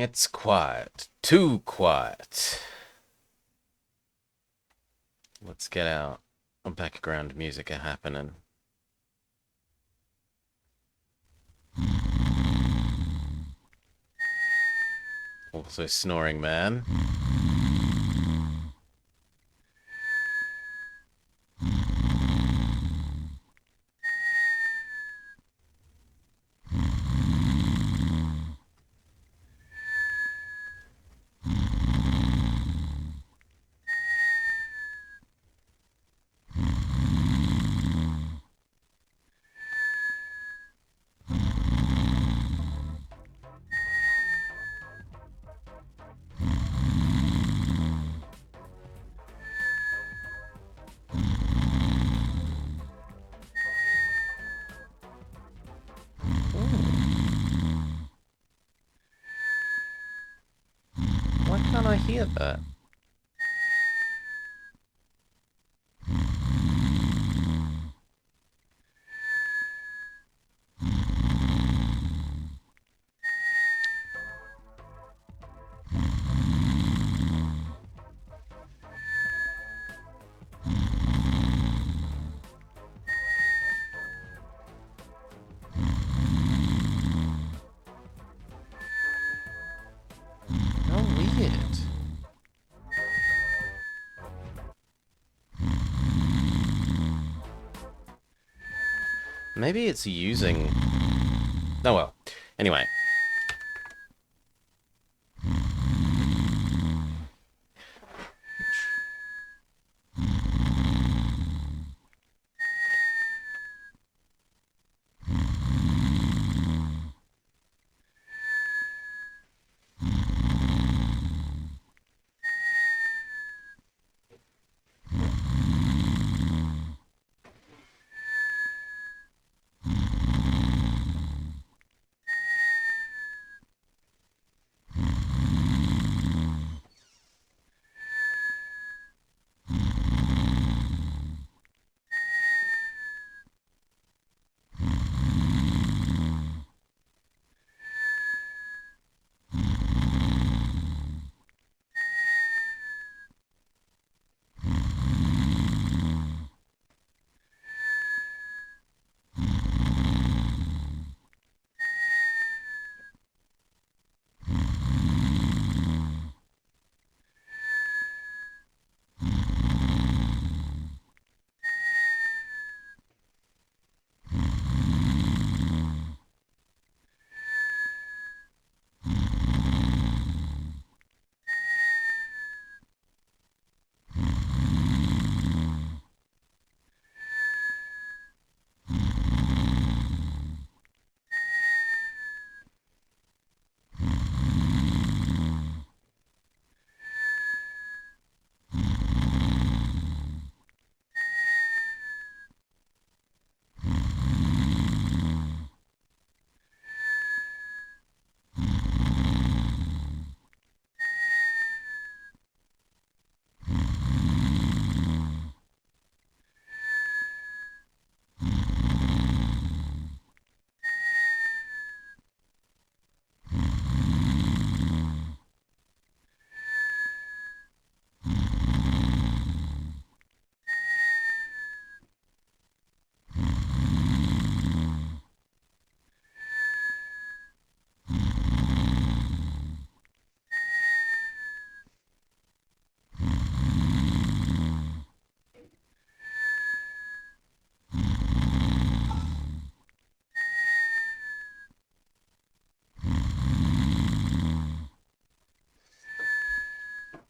It's quiet. Too quiet. Let's get our background music happening. Also snoring man. Why can't I hear that? How weird. Maybe it's using... Oh well. Anyway.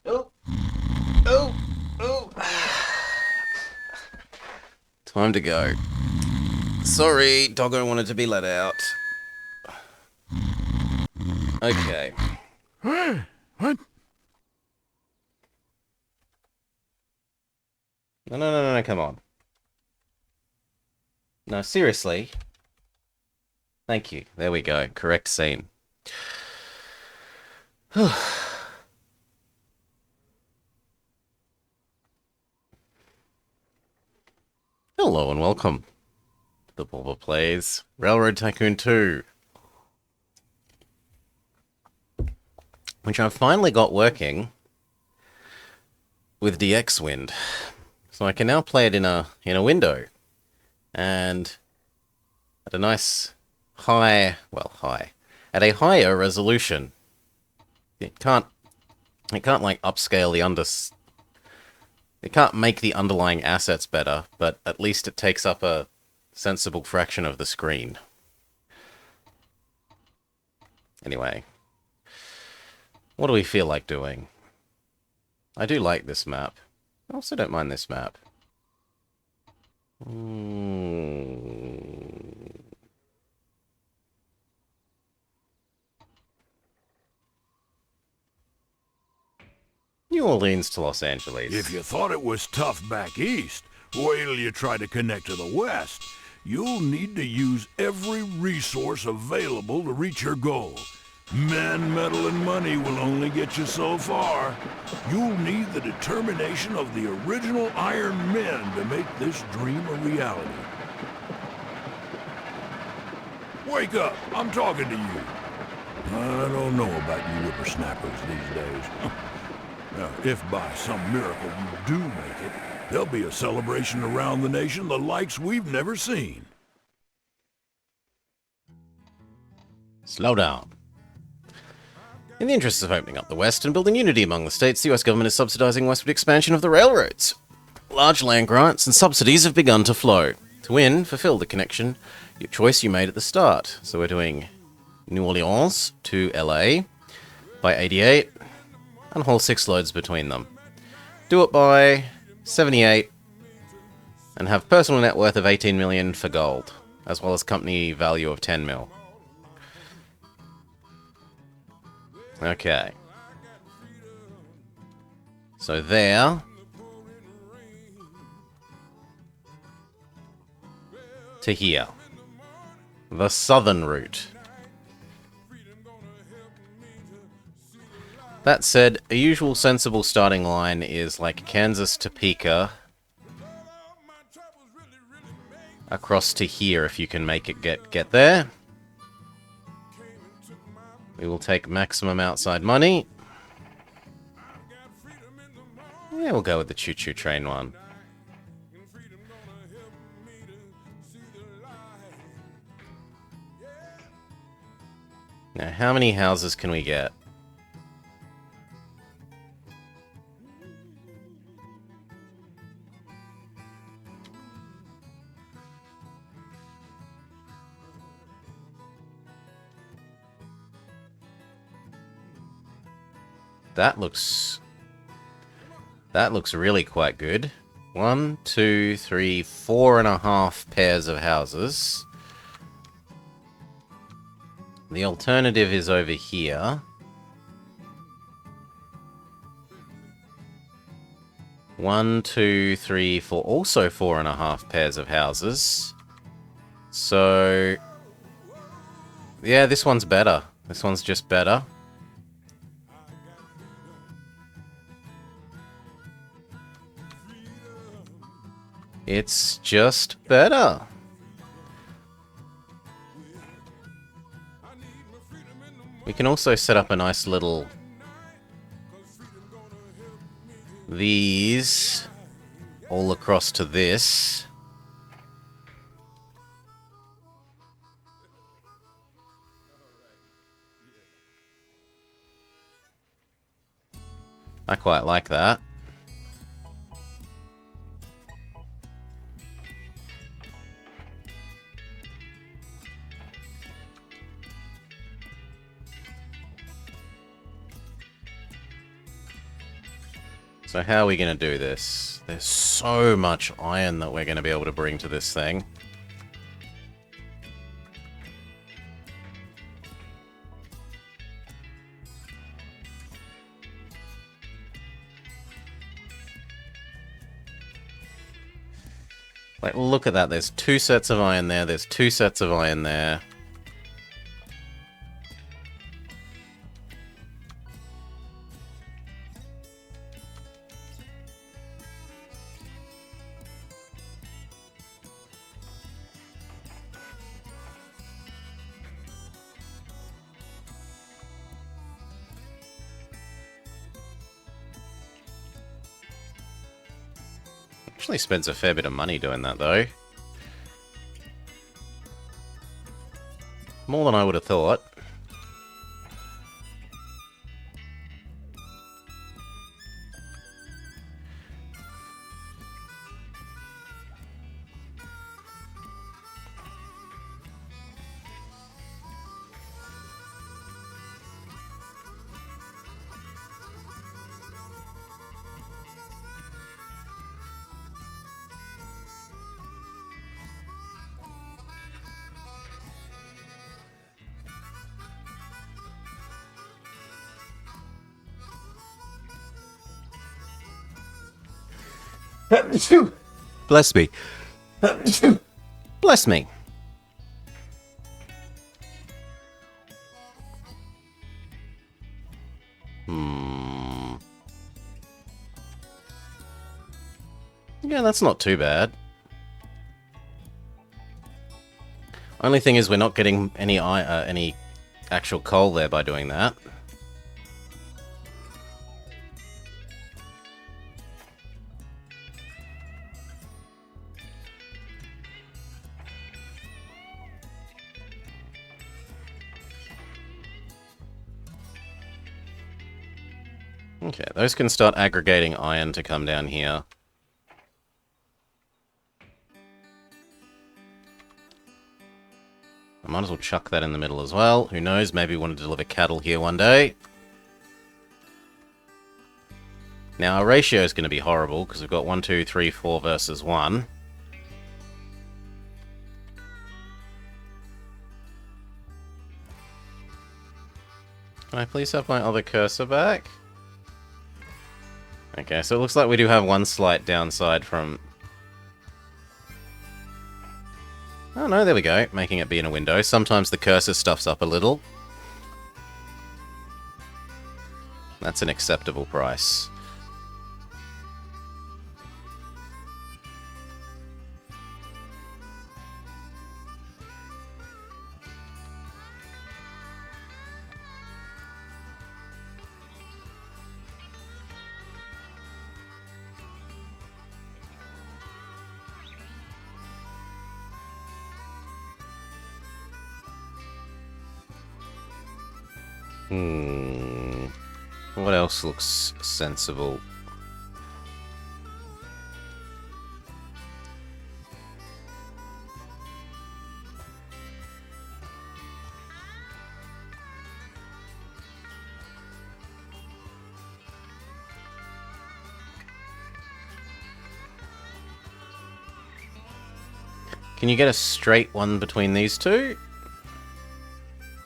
Oh! Oh! Oh! Time to go. Sorry, doggo wanted to be let out. Okay. What? No, come on. No, seriously. Thank you. There we go. Correct scene. Hello and welcome to the Bulba Plays Railroad Tycoon 2. which I've finally got working with DX Wind. So I can now play it in a window, and at a nice high, at a higher resolution. It can't like upscale it can't make the underlying assets better, but at least it takes up a sensible fraction of the screen. Anyway, what do we feel like doing? I do like this map. I also don't mind this map. New Orleans to Los Angeles. If you thought it was tough back east, wait till you try to connect to the west. You'll need to use every resource available to reach your goal. Men, metal, and money will only get you so far. You'll need the determination of the original Iron Men to make this dream a reality. Wake up! I'm talking to you. I don't know about you whippersnappers these days. Now, if by some miracle you do make it, there'll be a celebration around the nation the likes we've never seen. Slow down. In the interests of opening up the West and building unity among the states, the US government is subsidizing westward expansion of the railroads. Large land grants and subsidies have begun to flow. To win, fulfill the connection, your choice you made at the start. So we're doing New Orleans to LA by 88 and haul 6 loads between them. Do it by 78 and have personal net worth of 18 million for gold, as well as company value of 10 mil. Okay. So there. To here. The southern route. That said, a usual sensible starting line is like Kansas, Topeka, across to here if you can make it get there. We will take maximum outside money. Yeah, we'll go with the choo-choo train one. Now, how many houses can we get? That looks really quite good. 1, 2, 3, 4.5 pairs of houses. The alternative is over here. 1, 2, 3, 4. Also 4.5 pairs of houses. So, yeah, this one's better. This one's just better. It's just better. We can also set up a nice little... these all across to this. I quite like that. So how are we going to do this? There's so much iron that we're going to be able to bring to this thing. Like, look at that. There's 2 sets of iron there. There's 2 sets of iron there. Definitely spends a fair bit of money doing that, though. More than I would have thought. Bless me. Bless me. Yeah, that's not too bad. Only thing is we're not getting any actual coal there by doing that. Okay, those can start aggregating iron to come down here. I might as well chuck that in the middle as well. Who knows, maybe we want to deliver cattle here one day. Now, our ratio is going to be horrible, because we've got 1, 2, 3, 4 versus 1. Can I please have my other cursor back? Okay, so it looks like we do have one slight downside from... Oh no, there we go, making it be in a window. Sometimes the cursor stuffs up a little. That's an acceptable price. What else looks sensible? Can you get a straight one between these two?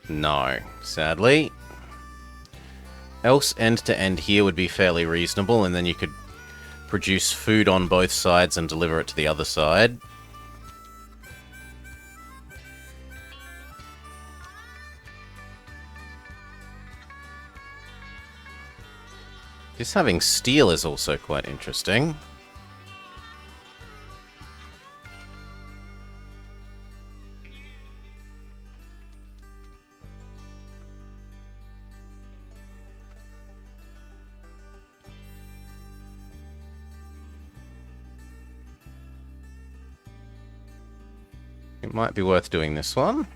No, sadly. Else end to end here would be fairly reasonable, and then you could produce food on both sides and deliver it to the other side. Just having steel is also quite interesting. It might be worth doing this one.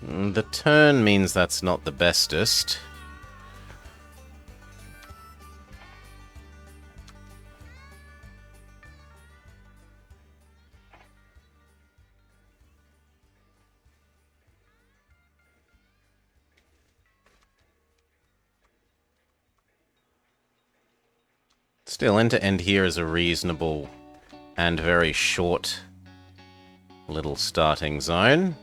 The turn means that's not the bestest. Still, end to end here is a reasonable and very short little starting zone.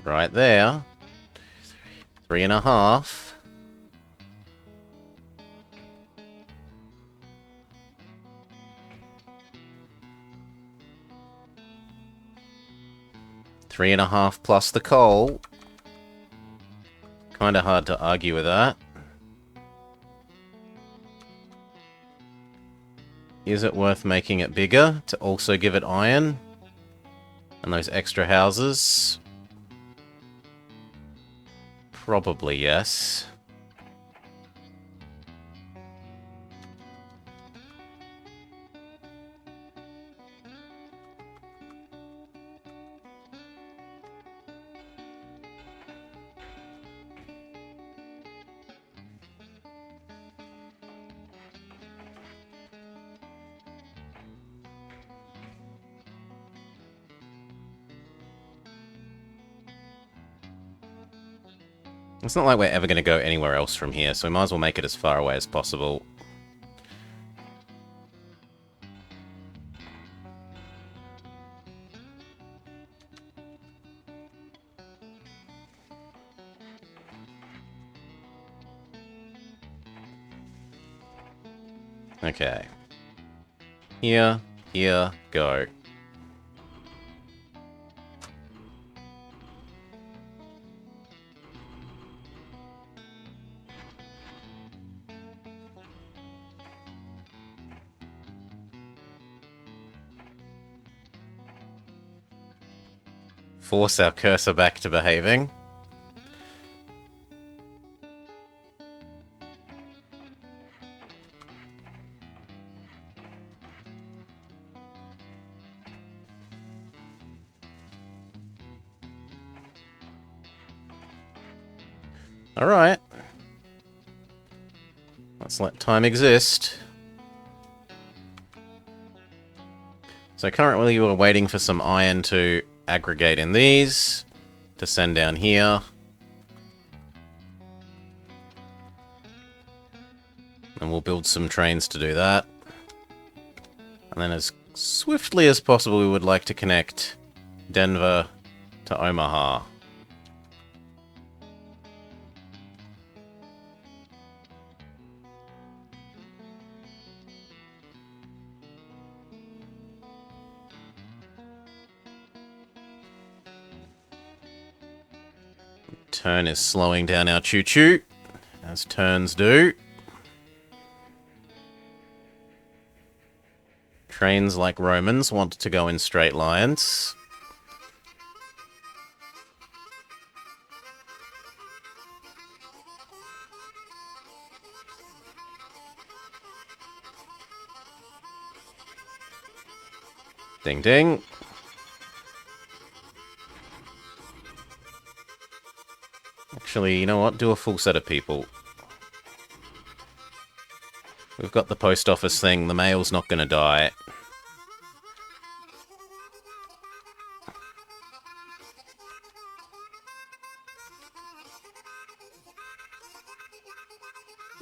Right there. 3.5. Three and a half plus the coal. Kinda hard to argue with that. Is it worth making it bigger to also give it iron? And those extra houses? Probably yes. It's not like we're ever going to go anywhere else from here, so we might as well make it as far away as possible. Okay. Here, go. Force our cursor back to behaving. Alright. Let's let time exist. So currently we're waiting for some iron to aggregate in these, to send down here. And we'll build some trains to do that. And then as swiftly as possible we would like to connect Denver to Omaha. Turn is slowing down our choo-choo, as turns do. Trains, like Romans, want to go in straight lines. Ding ding. Actually, you know what? Do a full set of people. We've got the post office thing. The mail's not going to die.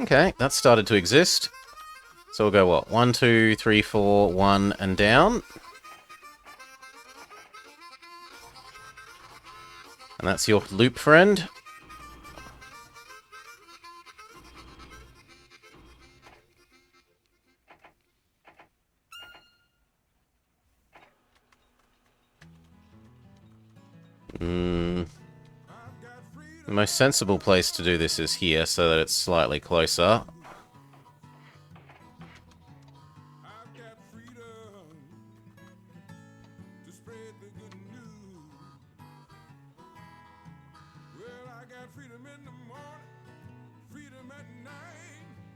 Okay, that's started to exist. So we'll go what? 1, 2, 3, 4, 1, and down. And that's your loop, friend. The most sensible place to do this is here, so that it's slightly closer.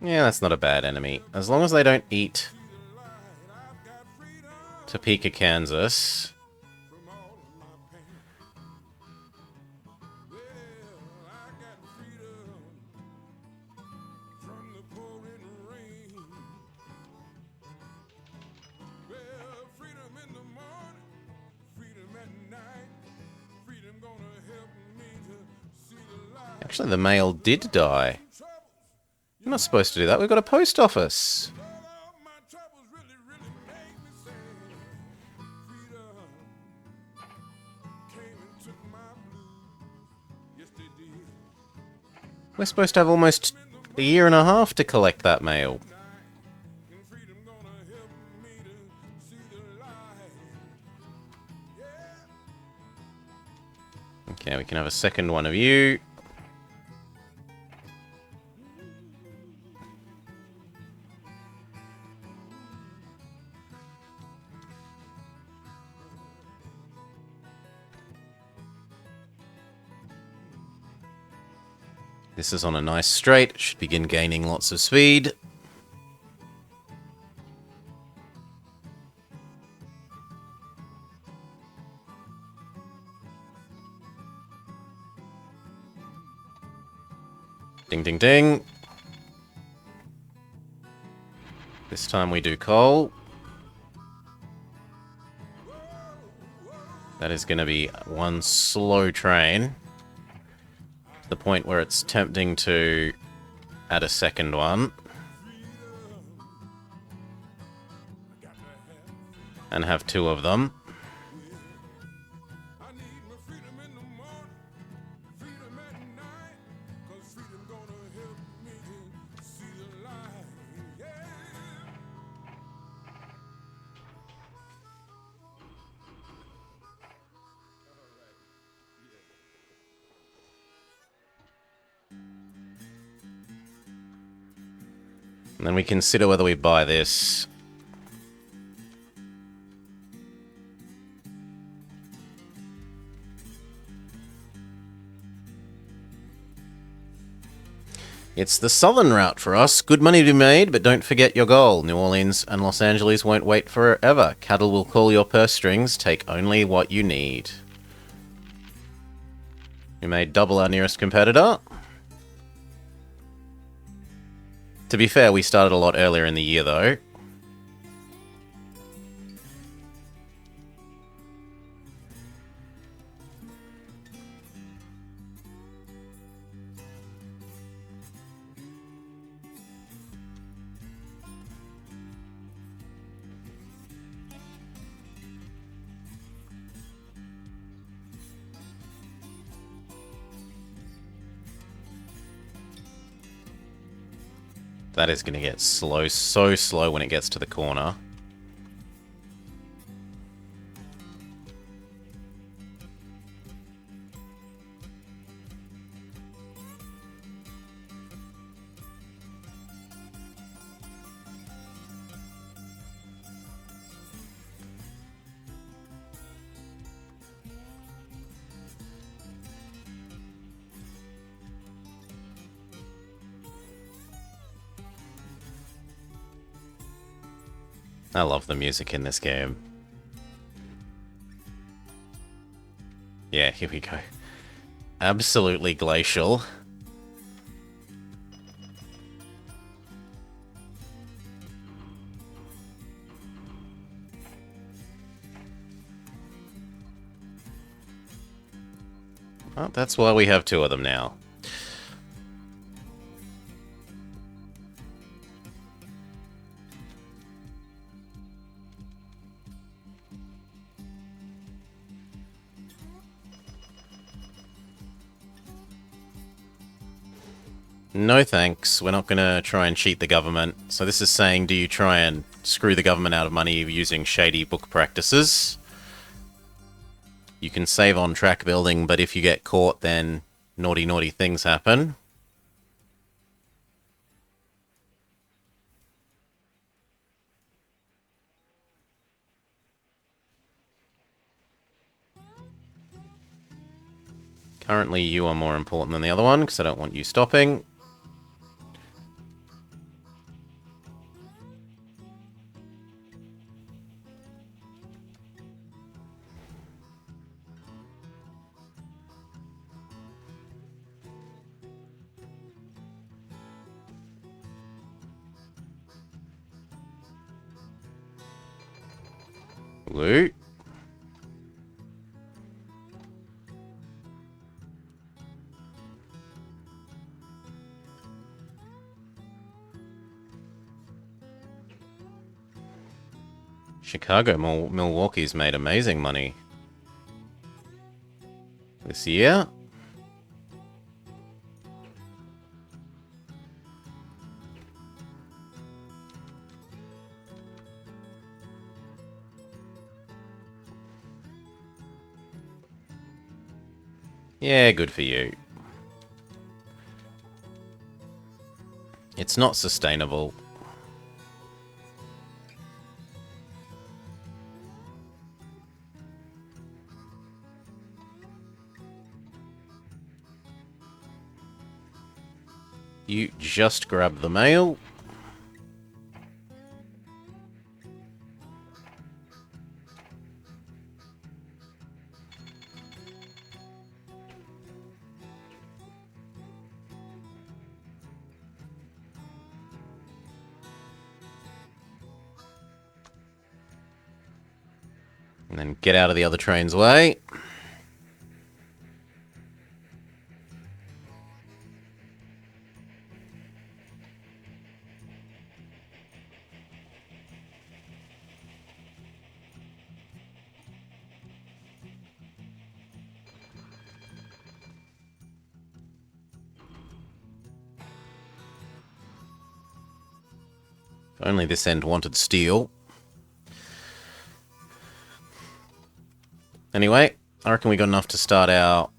Yeah, that's not a bad enemy. As long as they don't eat Topeka, Kansas. Actually, the mail did die. You're not supposed to do that. We've got a post office. We're supposed to have almost a year and a half to collect that mail. Okay, we can have a second one of you. This is on a nice straight. Should begin gaining lots of speed. Ding, ding, ding. This time we do coal. That is going to be one slow train. To the point where it's tempting to add a second one. And have two of them. And then we consider whether we buy this. It's the southern route for us. Good money to be made, but don't forget your goal. New Orleans and Los Angeles won't wait forever. Cattle will call your purse strings. Take only what you need. We made double our nearest competitor. To be fair, we started a lot earlier in the year, though. That is going to get slow, so slow when it gets to the corner. I love the music in this game. Yeah, here we go. Absolutely glacial. Well, that's why we have two of them now. No thanks, we're not going to try and cheat the government. So this is saying, do you try and screw the government out of money using shady book practices? You can save on track building, but if you get caught, then naughty, naughty things happen. Currently, you are more important than the other one, because I don't want you stopping. Loot. Chicago, Milwaukee's made amazing money this year. Yeah, good for you. It's not sustainable. You just grab the mail. And then get out of the other train's way. If only this end wanted steel. Anyway, I reckon we got enough to start our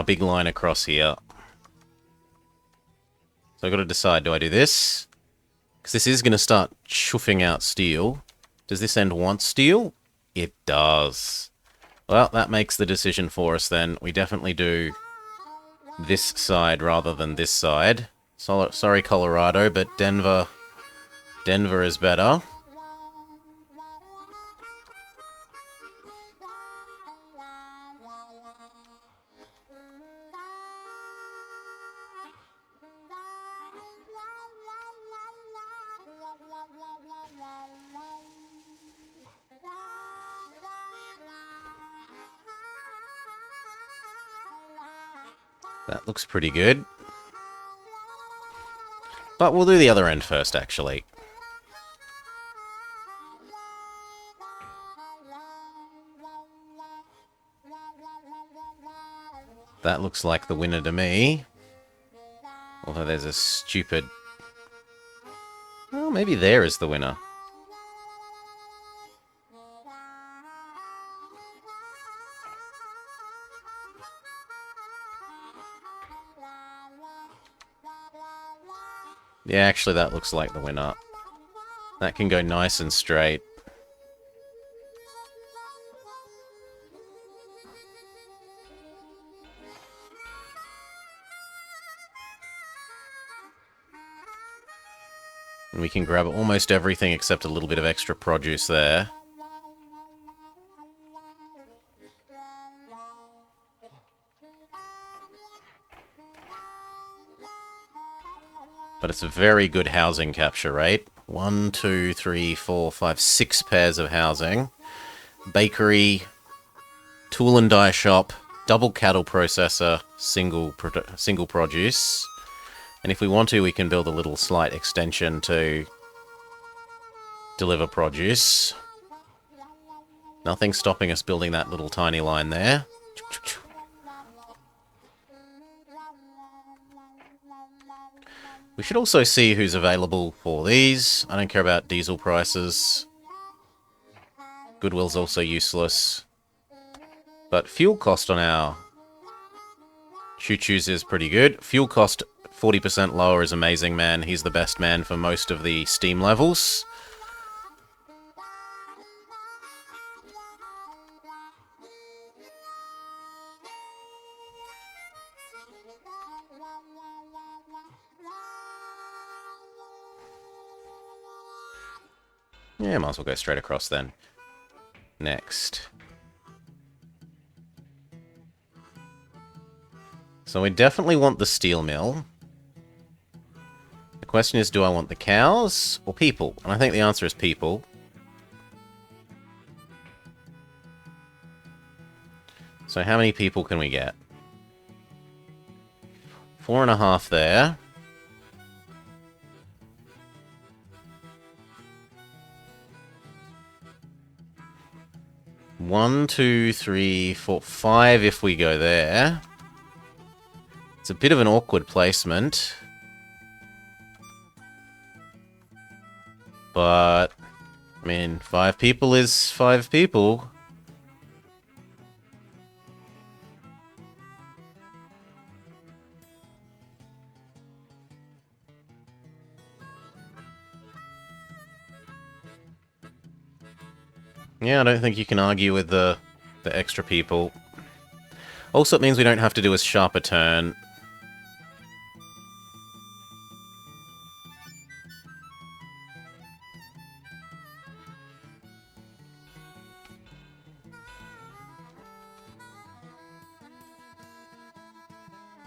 big line across here. So I've got to decide, do I do this? Because this is going to start chuffing out steel. Does this end want steel? It does. Well, that makes the decision for us then. We definitely do this side rather than this side. Sorry, Colorado, but Denver is better. That looks pretty good. But we'll do the other end first, actually. That looks like the winner to me. Although there's a stupid... Well, maybe there is the winner. Yeah, actually that looks like the winner. That can go nice and straight. And we can grab almost everything except a little bit of extra produce there. But it's a very good housing capture rate. 1, 2, 3, 4, 5, 6 pairs of housing. Bakery, tool and die shop, double cattle processor, single produce. And if we want to, we can build a little slight extension to deliver produce. Nothing stopping us building that little tiny line there. We should also see who's available for these. I don't care about diesel prices. Goodwill's also useless. But fuel cost on our choo-choos is pretty good. Fuel cost 40% lower is amazing, man. He's the best man for most of the steam levels. Yeah, might as well go straight across then. Next. So we definitely want the steel mill. The question is, do I want the cows or people? And I think the answer is people. So how many people can we get? 4.5 there. One, 2, 3, 4, 5 if we go there. It's a bit of an awkward placement. But, I mean, 5 people is 5 people. Yeah, I don't think you can argue with the extra people. Also, it means we don't have to do a sharper turn.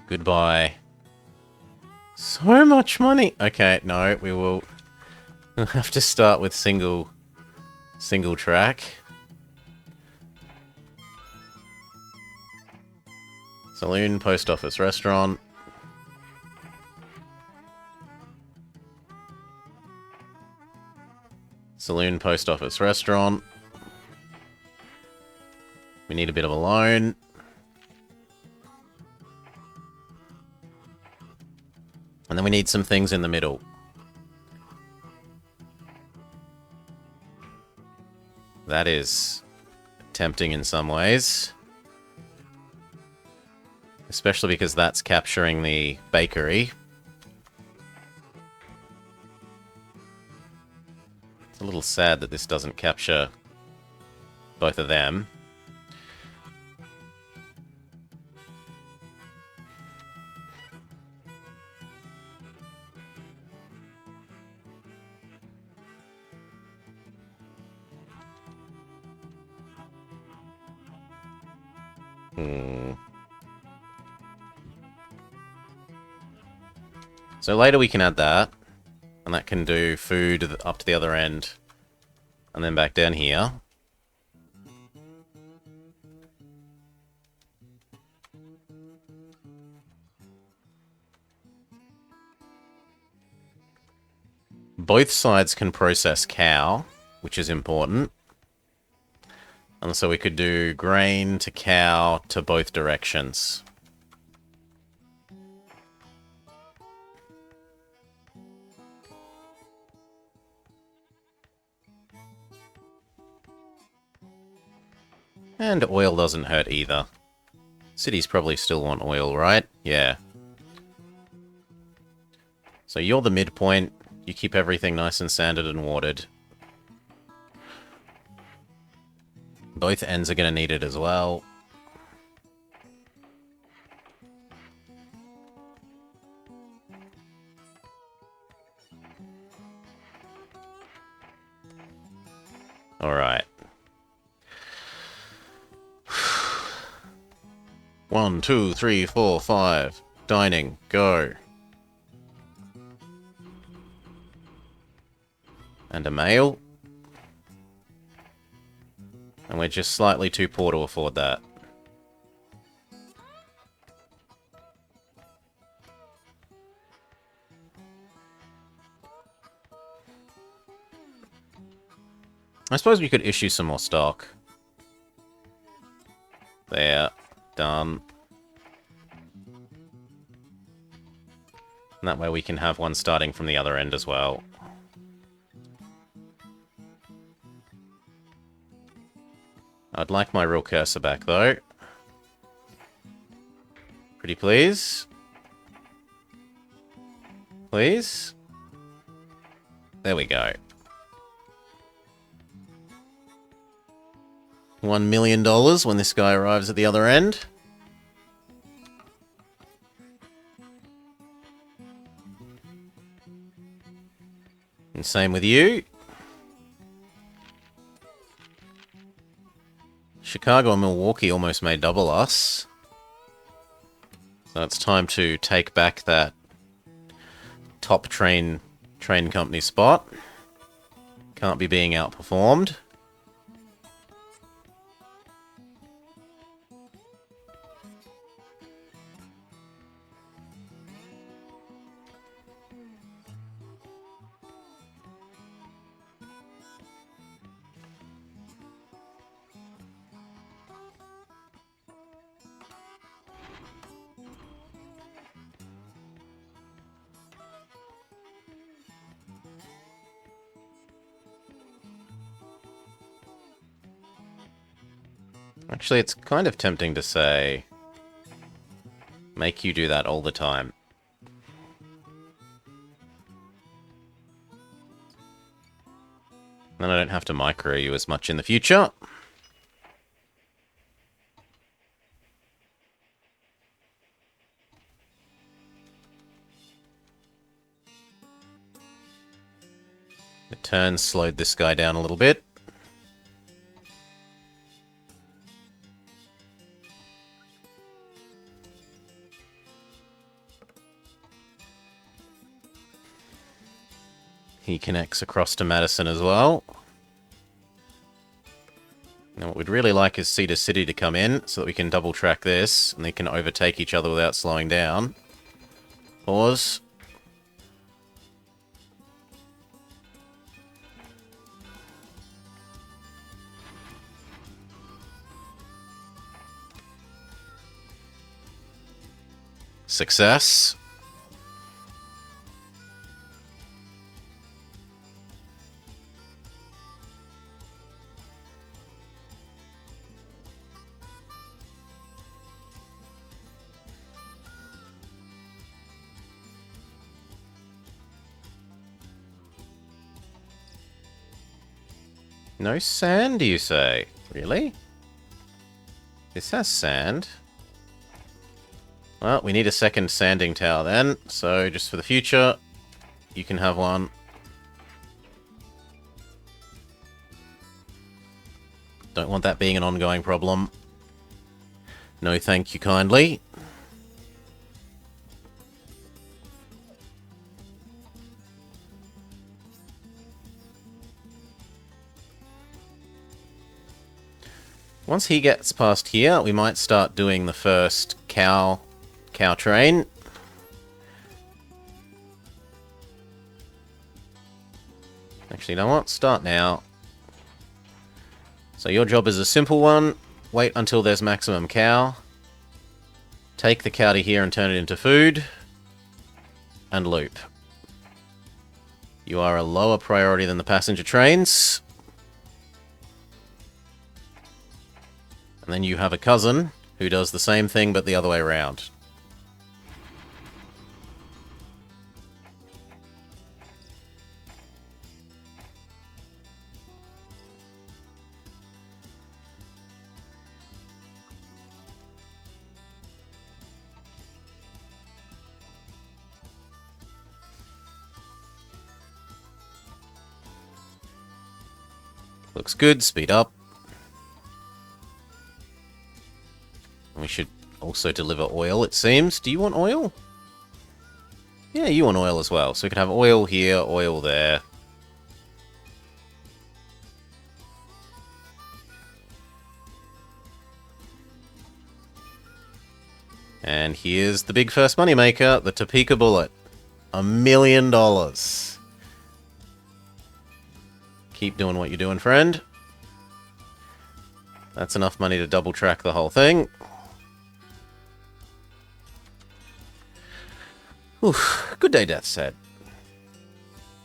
Goodbye. So much money! Okay, no, we will have to start with single track. Saloon, post office, restaurant. Saloon, post office, restaurant. We need a bit of a loan. And then we need some things in the middle. That is tempting in some ways. Especially because that's capturing the bakery. It's a little sad that this doesn't capture both of them. So later we can add that. And that can do food up to the other end. And then back down here. Both sides can process cow, which is important. And so we could do grain to cow to both directions. And oil doesn't hurt either. Cities probably still want oil, right? Yeah. So you're the midpoint. You keep everything nice and sanded and watered. Both ends are going to need it as well. Alright. 1, 2, 3, 4, 5. Dining. Go. And a mail. And we're just slightly too poor to afford that. I suppose we could issue some more stock. There. Done. And that way we can have one starting from the other end as well. I'd like my real cursor back, though. Pretty please. Please. There we go. $1 million when this guy arrives at the other end. And same with you. Chicago and Milwaukee almost made double us. So it's time to take back that top train company spot. Can't be being outperformed. Actually, it's kind of tempting to say, make you do that all the time. Then I don't have to micro you as much in the future. The turn slowed this guy down a little bit. He connects across to Madison as well. Now what we'd really like is Cedar City to come in, so that we can double track this, and they can overtake each other without slowing down. Pause. Success. No sand, do you say? Really? This has sand. Well, we need a second sanding tower then, so just for the future, you can have one. Don't want that being an ongoing problem. No thank you kindly. Once he gets past here, we might start doing the first cow train. Actually, you know what? Start now. So your job is a simple one. Wait until there's maximum cow. Take the cow to here and turn it into food. And loop. You are a lower priority than the passenger trains. And then you have a cousin who does the same thing but the other way around. Looks good, speed up. We should also deliver oil, it seems. Do you want oil? Yeah, you want oil as well. So we can have oil here, oil there. And here's the big first moneymaker, the Topeka Bullet. $1 million. Keep doing what you're doing, friend. That's enough money to double track the whole thing. Oof, good day, Death said.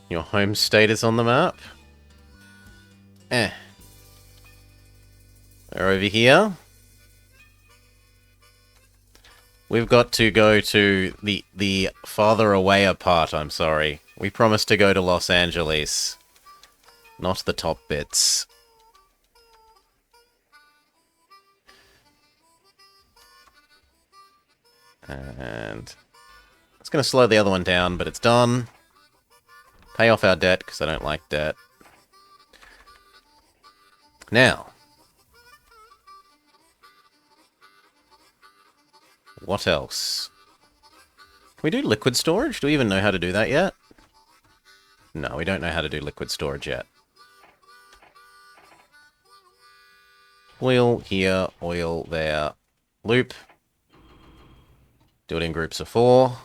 Your home state is on the map. We're over here. We've got to go to the farther away part, I'm sorry. We promised to go to Los Angeles. Not the top bits. And it's going to slow the other one down, but it's done. Pay off our debt, because I don't like debt. Now. What else? Can we do liquid storage? Do we even know how to do that yet? No, we don't know how to do liquid storage yet. Oil here, oil there. Loop. Do it in groups of 4.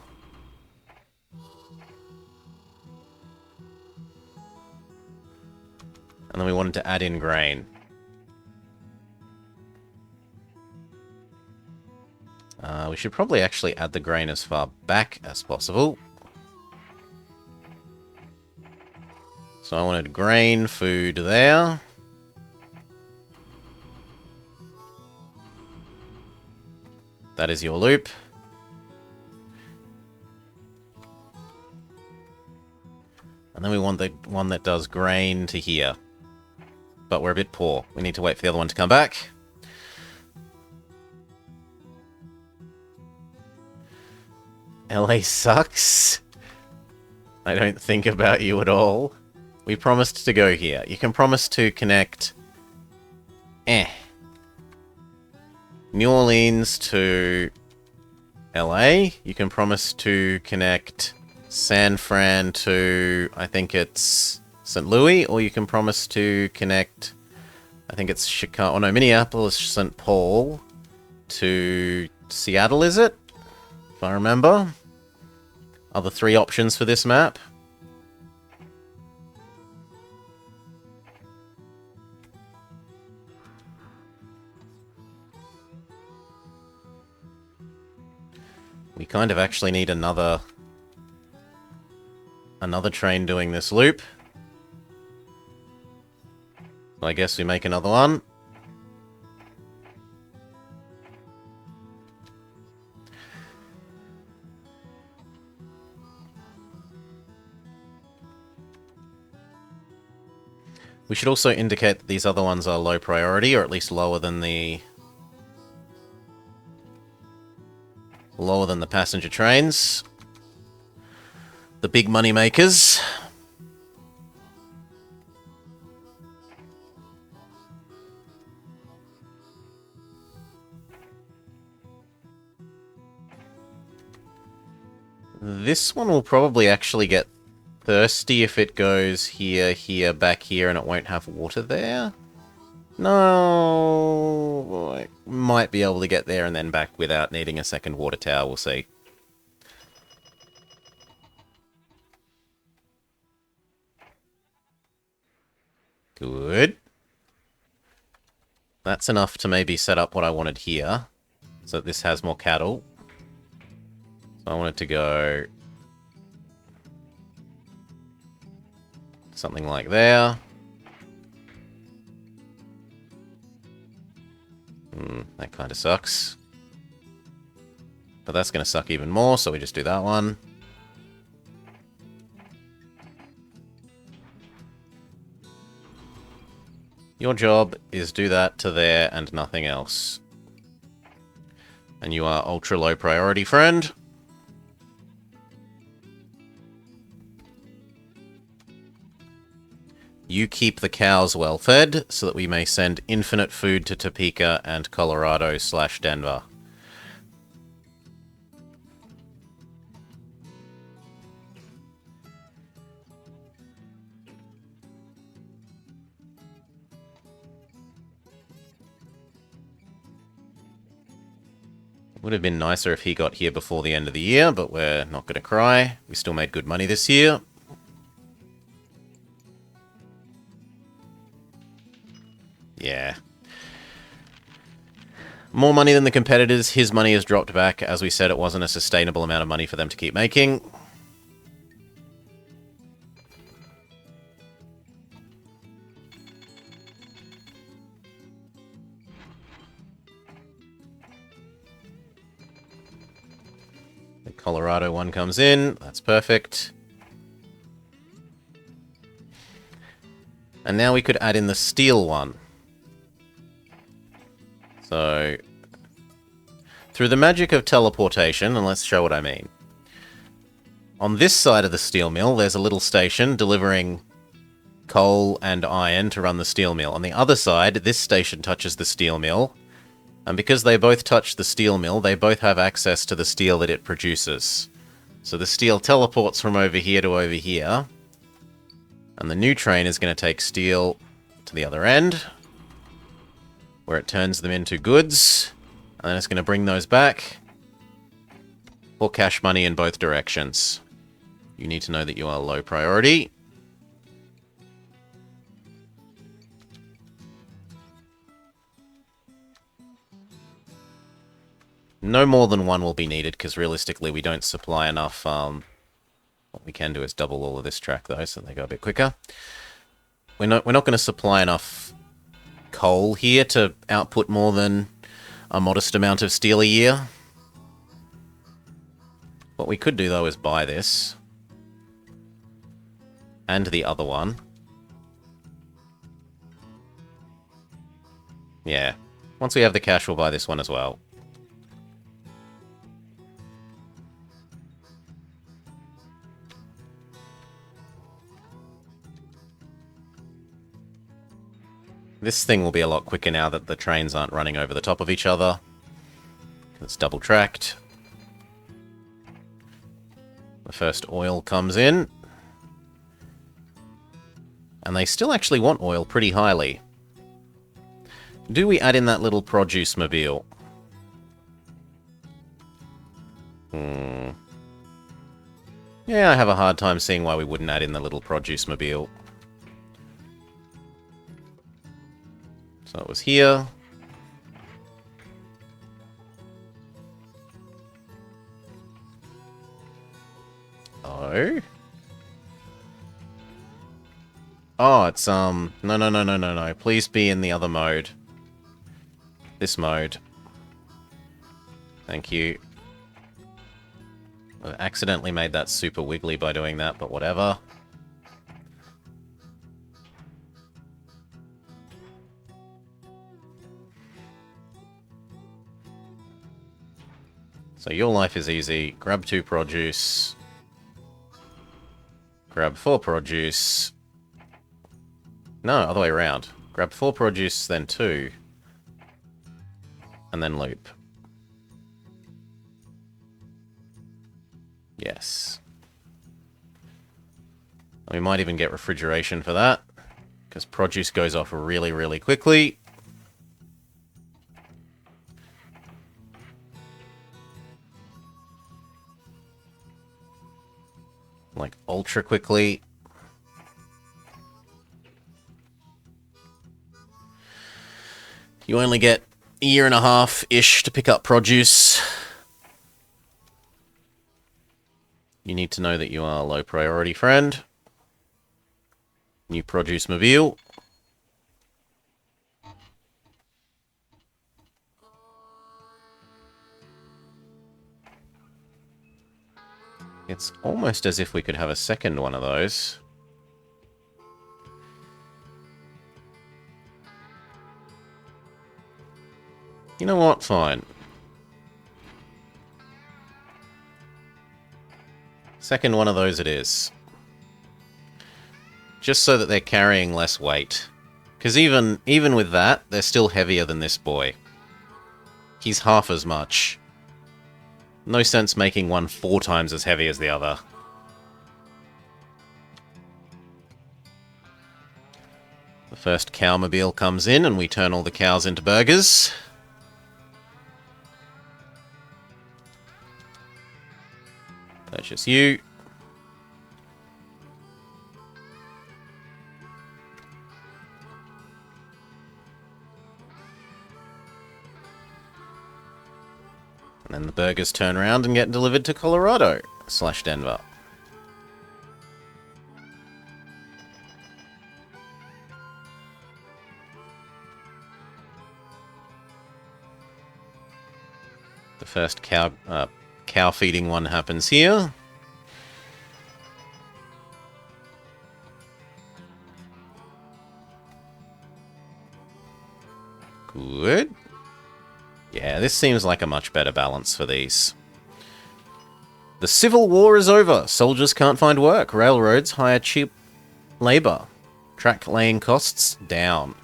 And then we wanted to add in grain. We should probably actually add the grain as far back as possible. So I wanted grain, food there. That is your loop. And then we want the one that does grain to here. But we're a bit poor. We need to wait for the other one to come back. LA sucks. I don't think about you at all. We promised to go here. You can promise to connect... New Orleans to LA. You can promise to connect San Fran to, I think it's St. Louis, or you can promise to connect, I think it's Chicago, oh no, Minneapolis, St. Paul to Seattle, is it? If I remember. Are the 3 options for this map. We kind of actually need another train doing this loop. So I guess we make another one. We should also indicate that these other ones are low priority, or at least lower than the passenger trains. The big money makers. This one will probably actually get thirsty if it goes here, here, back here, and it won't have water there. No, I might be able to get there and then back without needing a second water tower, we'll see. Good. That's enough to maybe set up what I wanted here, so that this has more cattle. So I want it to go something like there. That kind of sucks. But that's going to suck even more, so we just do that one. Your job is do that to there and nothing else. And you are ultra low priority, friend. You keep the cows well fed, so that we may send infinite food to Topeka and Colorado/Denver. Would have been nicer if he got here before the end of the year, but we're not going to cry. We still made good money this year. Yeah. More money than the competitors. His money has dropped back. As we said, it wasn't a sustainable amount of money for them to keep making. The Colorado one comes in. That's perfect. And now we could add in the steel one. So, through the magic of teleportation, and let's show what I mean. On this side of the steel mill, there's a little station delivering coal and iron to run the steel mill. On the other side, this station touches the steel mill. And because they both touch the steel mill, they both have access to the steel that it produces. So the steel teleports from over here to over here. And the new train is going to take steel to the other end, where it turns them into goods, and then it's going to bring those back for cash money in both directions. You need to know that you are low priority. No more than one will be needed, because realistically we don't supply enough. What we can do is double all of this track, though, so they go a bit quicker. We're not going to supply enough coal here to output more than a modest amount of steel a year. What we could do, though, is buy this. And the other one. Yeah. Once we have the cash, we'll buy this one as well. This thing will be a lot quicker now that the trains aren't running over the top of each other. It's double tracked. The first oil comes in. And they still actually want oil pretty highly. Do we add in that little produce mobile? Yeah, I have a hard time seeing why we wouldn't add in the little produce mobile. So it was here. Oh. Oh, it's, no. Please be in the other mode. This mode. Thank you. I accidentally made that super wiggly by doing that, but whatever. So your life is easy. Grab 2 produce. Grab 4 produce. No, other way around. Grab 4 produce, then 2. And then loop. Yes. We might even get refrigeration for that, because produce goes off really, really quickly. Like, ultra quickly. You only get a year and a half-ish to pick up produce. You need to know that you are a low priority friend. New produce mobile. It's almost as if we could have a second one of those. You know what? Fine. Second one of those it is. Just so that they're carrying less weight. Because even with that, they're still heavier than this boy. He's half as much. No sense making one 4 times as heavy as the other. The first cowmobile comes in and we turn all the cows into burgers. Purchase you. And then the burgers turn around and get delivered to Colorado / Denver. The first cow feeding one happens here. Good. Yeah, this seems like a much better balance for these. The Civil War is over. Soldiers can't find work. Railroads hire cheap labor. Track laying costs down.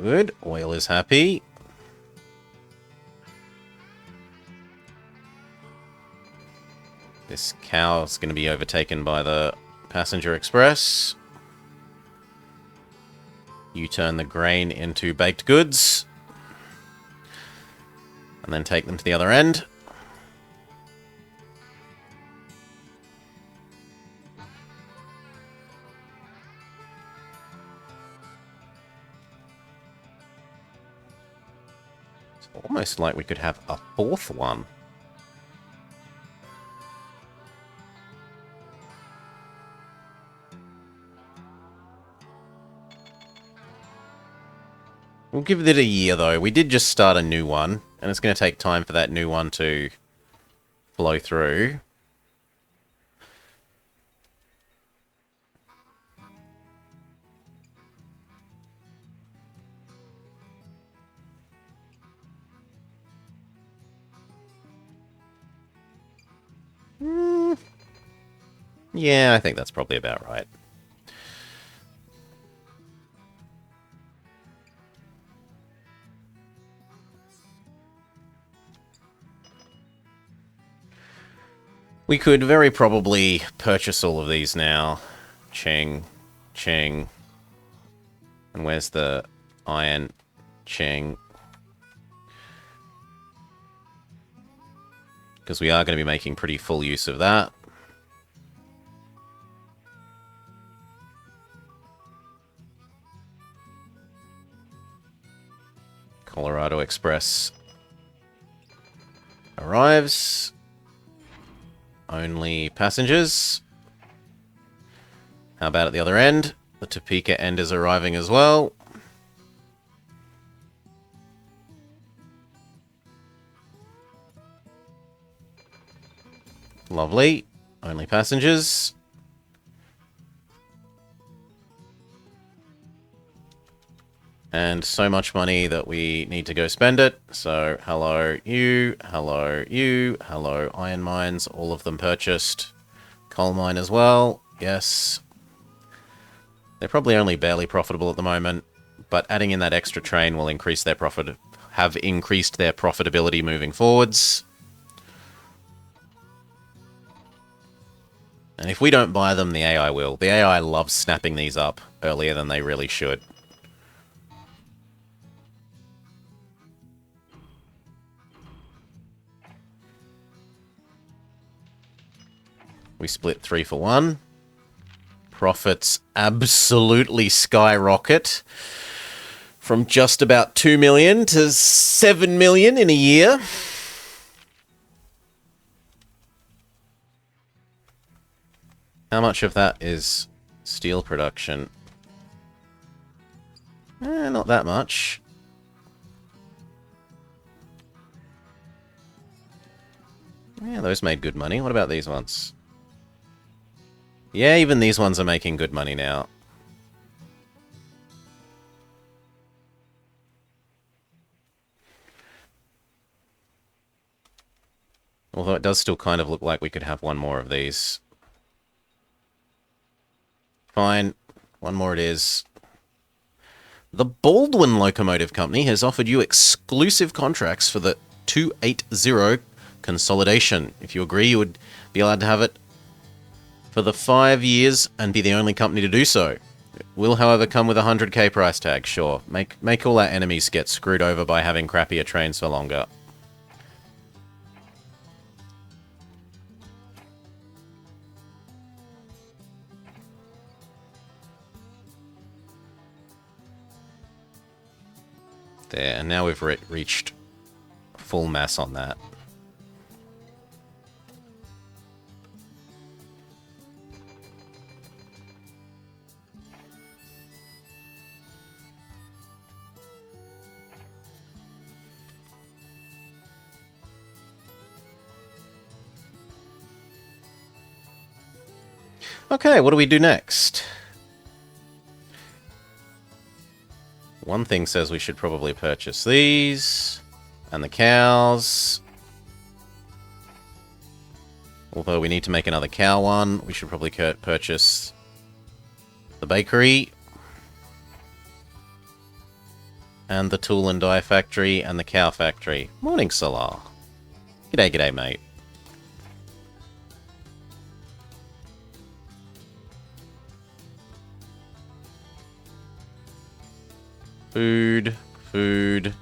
Good. Oil is happy. This cow is going to be overtaken by the passenger express. You turn the grain into baked goods. And then take them to the other end. It's almost like we could have a 4th one. We'll give it a year, though. We did just start a new one, and it's going to take time for that new one to flow through. Yeah, I think that's probably about right. We could very probably purchase all of these now. Cheng. Cheng. And where's the iron? Cheng. Because we are going to be making pretty full use of that. Colorado Express arrives. Only passengers. How about at the other end? The Topeka end is arriving as well. Lovely. Only passengers. And so much money that we need to go spend it. So, hello, you, hello, iron mines, all of them purchased. Coal mine as well, yes. They're probably only barely profitable at the moment, but adding in that extra train will increase their profit, have increased their profitability moving forwards. And if we don't buy them, the AI will. The AI loves snapping these up earlier than they really should. We split 3 for 1. Profits absolutely skyrocket from just about 2 million to 7 million in a year. How much of that is steel production? Not that much. Yeah, those made good money. What about these ones? Yeah, even these ones are making good money now. Although it does still kind of look like we could have one more of these. Fine. One more it is. The Baldwin Locomotive Company has offered you exclusive contracts for the 280 consolidation. If you agree, you would be allowed to have it for the 5 years and be the only company to do so. It will, however, come with a 100k price tag, sure. Make all our enemies get screwed over by having crappier trains for longer. There, and now we've reached full mass on that. Okay, what do we do next? One thing says we should probably purchase these. And the cows. Although we need to make another cow one. We should probably purchase the bakery. And the tool and die factory and the cow factory. Morning, Salah. G'day, g'day, mate. Food, food.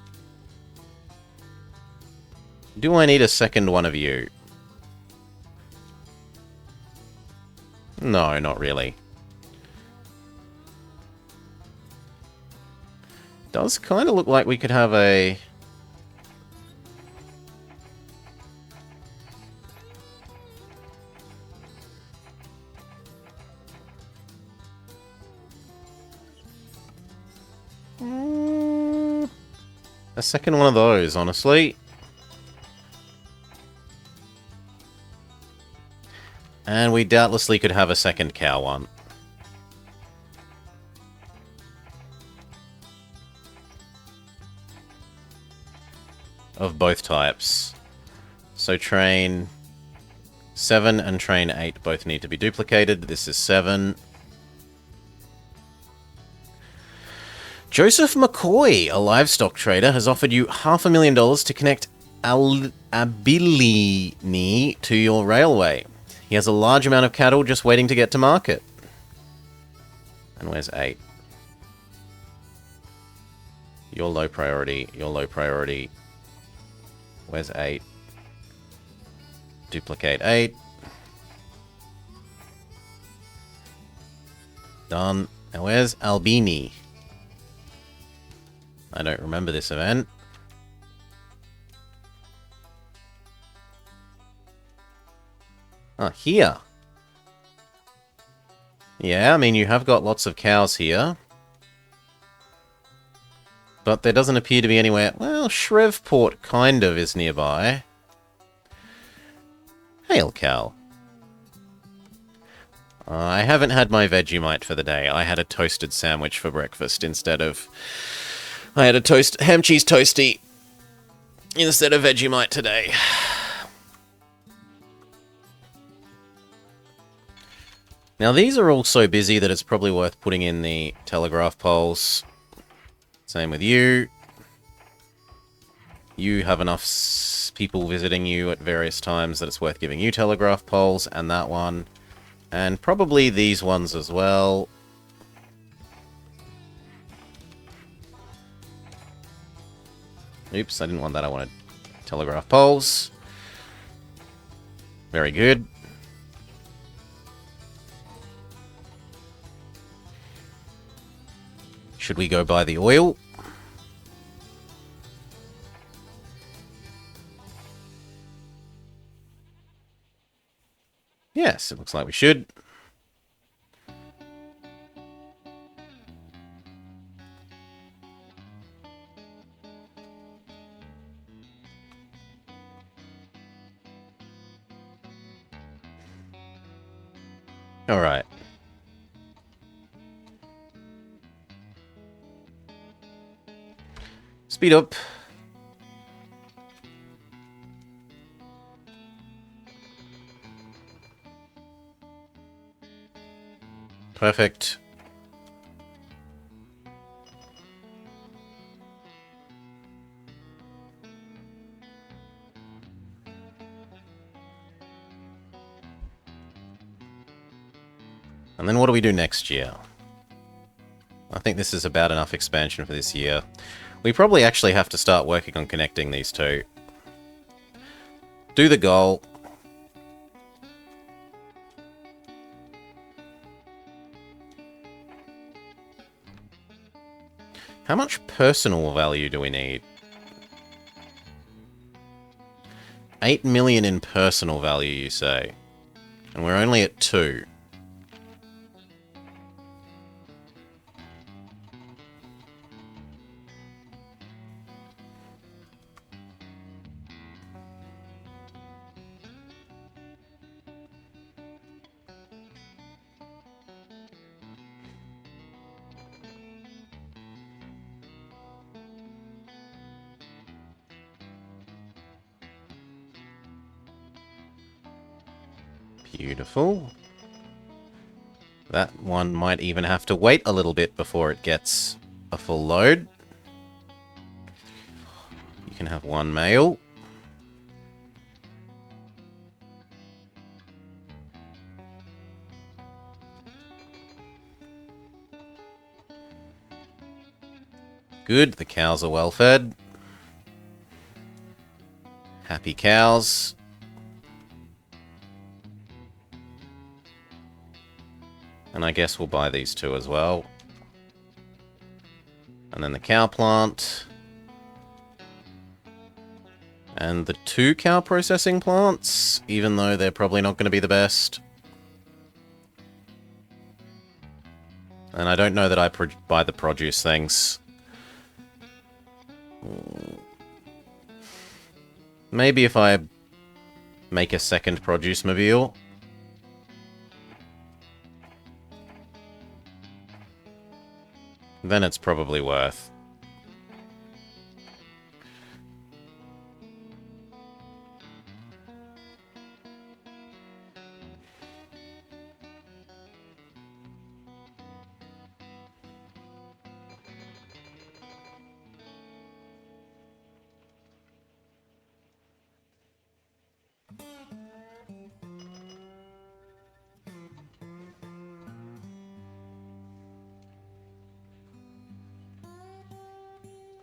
Do I need a second one of you? No, not really. Does kind of look like we could have a... a second one of those, honestly. And we doubtlessly could have a second cow one. Of both types. So train 7 and train 8 both need to be duplicated. This is 7. Joseph McCoy, a livestock trader, has offered you $500,000 to connect Abilini to your railway. He has a large amount of cattle just waiting to get to market. And where's 8? You're low priority. You're low priority. Where's 8? Duplicate 8. Done. And where's Albini? I don't remember this event. Ah, here. Yeah, I mean, you have got lots of cows here. But there doesn't appear to be anywhere... Well, Shreveport kind of is nearby. Hail, cow. I haven't had my Vegemite for the day. I had a toasted sandwich for breakfast instead of... I had a ham cheese toasty instead of Vegemite today. Now, these are all so busy that it's probably worth putting in the telegraph poles. Same with you. You have enough people visiting you at various times that it's worth giving you telegraph poles, and that one. And probably these ones as well. Oops, I didn't want that. I wanted telegraph poles. Very good. Should we go buy the oil? Yes, it looks like we should. All right. Speed up. Perfect. And then what do we do next year? I think this is about enough expansion for this year. We probably actually have to start working on connecting these two. Do the goal. How much personal value do we need? 8 million in personal value, you say? And we're only at 2. Beautiful. That one might even have to wait a little bit before it gets a full load. You can have one male. Good, the cows are well fed. Happy cows. And I guess we'll buy these two as well. And then the cow plant. And the 2 cow processing plants, even though they're probably not going to be the best. And I don't know that I buy the produce things. Maybe if I make a second produce mobile. Then it's probably worth.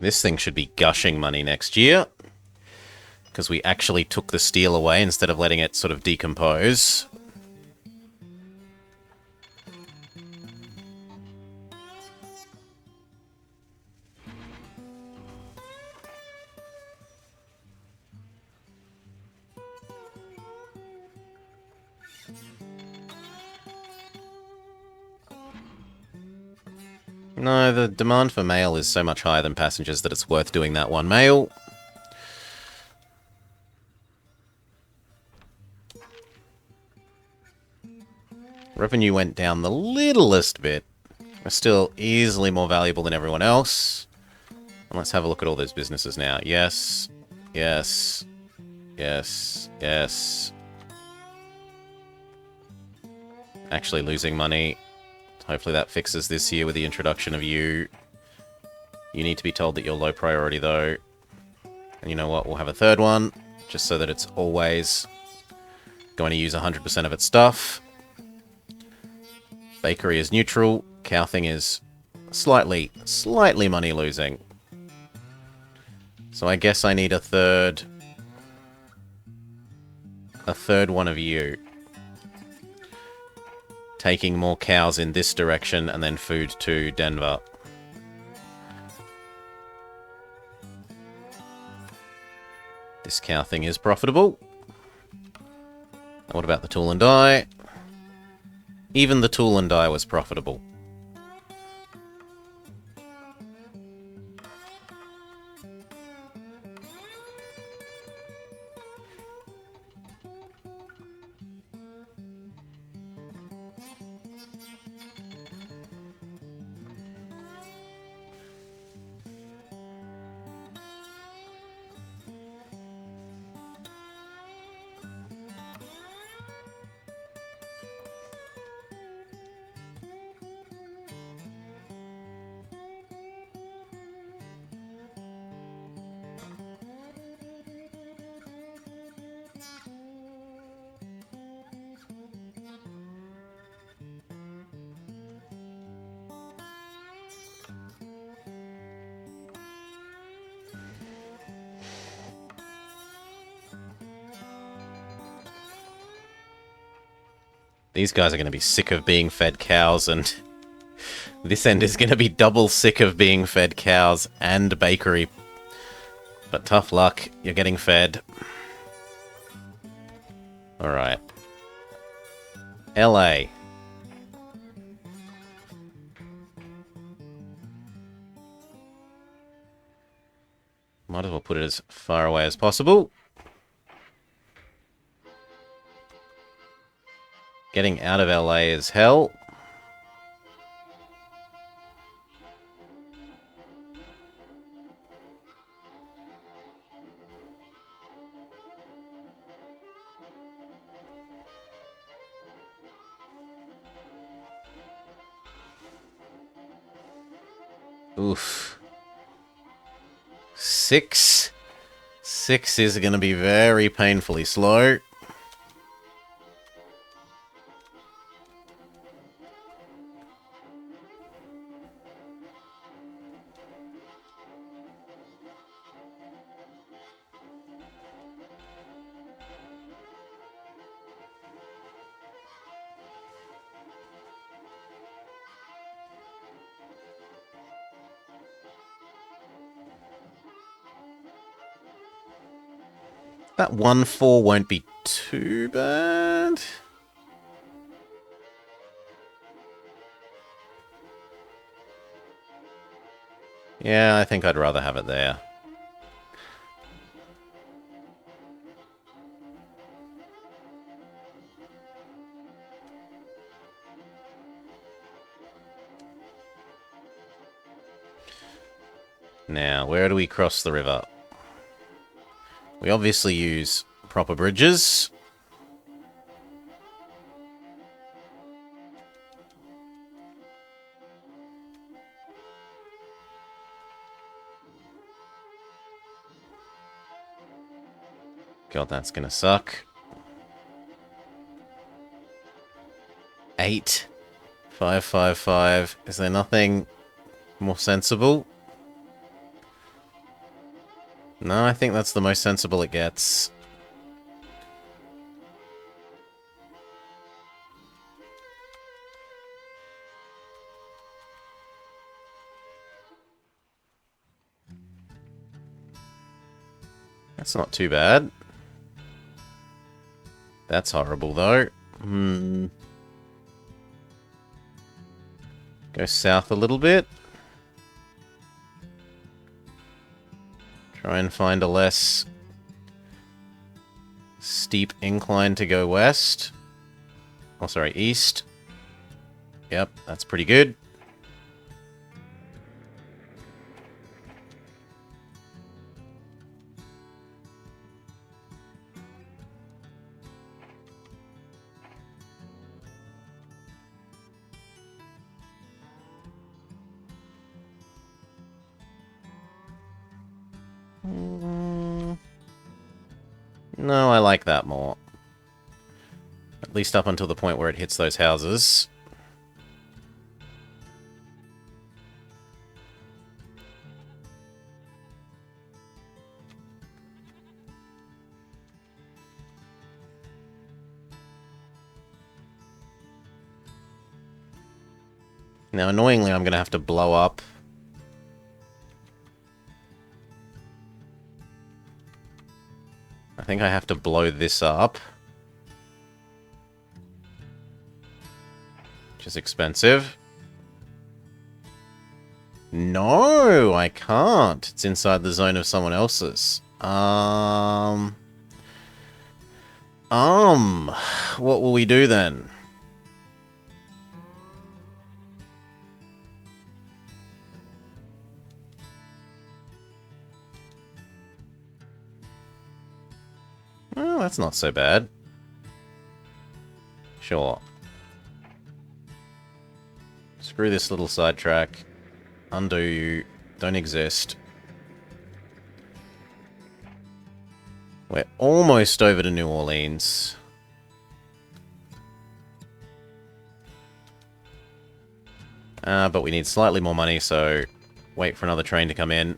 This thing should be gushing money next year. Because we actually took the steel away instead of letting it sort of decompose. No, the demand for mail is so much higher than passengers that it's worth doing that one mail. Revenue went down the littlest bit. We're still easily more valuable than everyone else. And let's have a look at all those businesses now. Yes, yes, yes, yes. Actually losing money. Hopefully that fixes this year with the introduction of you. You need to be told that you're low priority, though. And you know what? We'll have a third one, just so that it's always going to use 100% of its stuff. Bakery is neutral. Cow thing is slightly money losing. So I guess I need a third one of you. Taking more cows in this direction and then food to Denver. This cow thing is profitable. What about the tool and die? Even the tool and die was profitable. These guys are going to be sick of being fed cows, and this end is going to be double sick of being fed cows and bakery. But tough luck, you're getting fed. Alright. LA. Might as well put it as far away as possible. Getting out of LA is hell. Oof. 6. 6 is going to be very painfully slow. That 1-4 won't be too bad. Yeah, I think I'd rather have it there. Now, where do we cross the river? We obviously use proper bridges. God, that's gonna suck. 8. 5, 5, 5. Is there nothing more sensible? No, I think that's the most sensible it gets. That's not too bad. That's horrible, though. Go south a little bit. Try and find a less steep incline to go west. Oh, sorry, east. Yep, that's pretty good. No, I like that more. At least up until the point where it hits those houses. Now, annoyingly, I'm going to have to blow up. I think I have to blow this up. Which is expensive. No, I can't. It's inside the zone of someone else's. What will we do then? Well, that's not so bad. Sure. Screw this little sidetrack. Undo you. Don't exist. We're almost over to New Orleans. But we need slightly more money, so wait for another train to come in.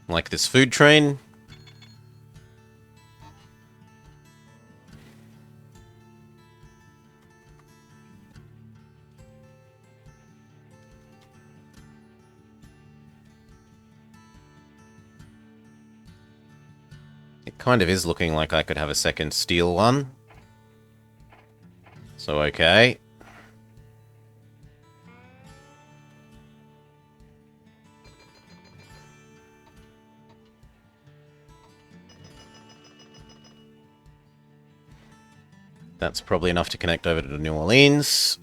Like this food train. It kind of is looking like I could have a second steel one. So, okay. That's probably enough to connect over to New Orleans.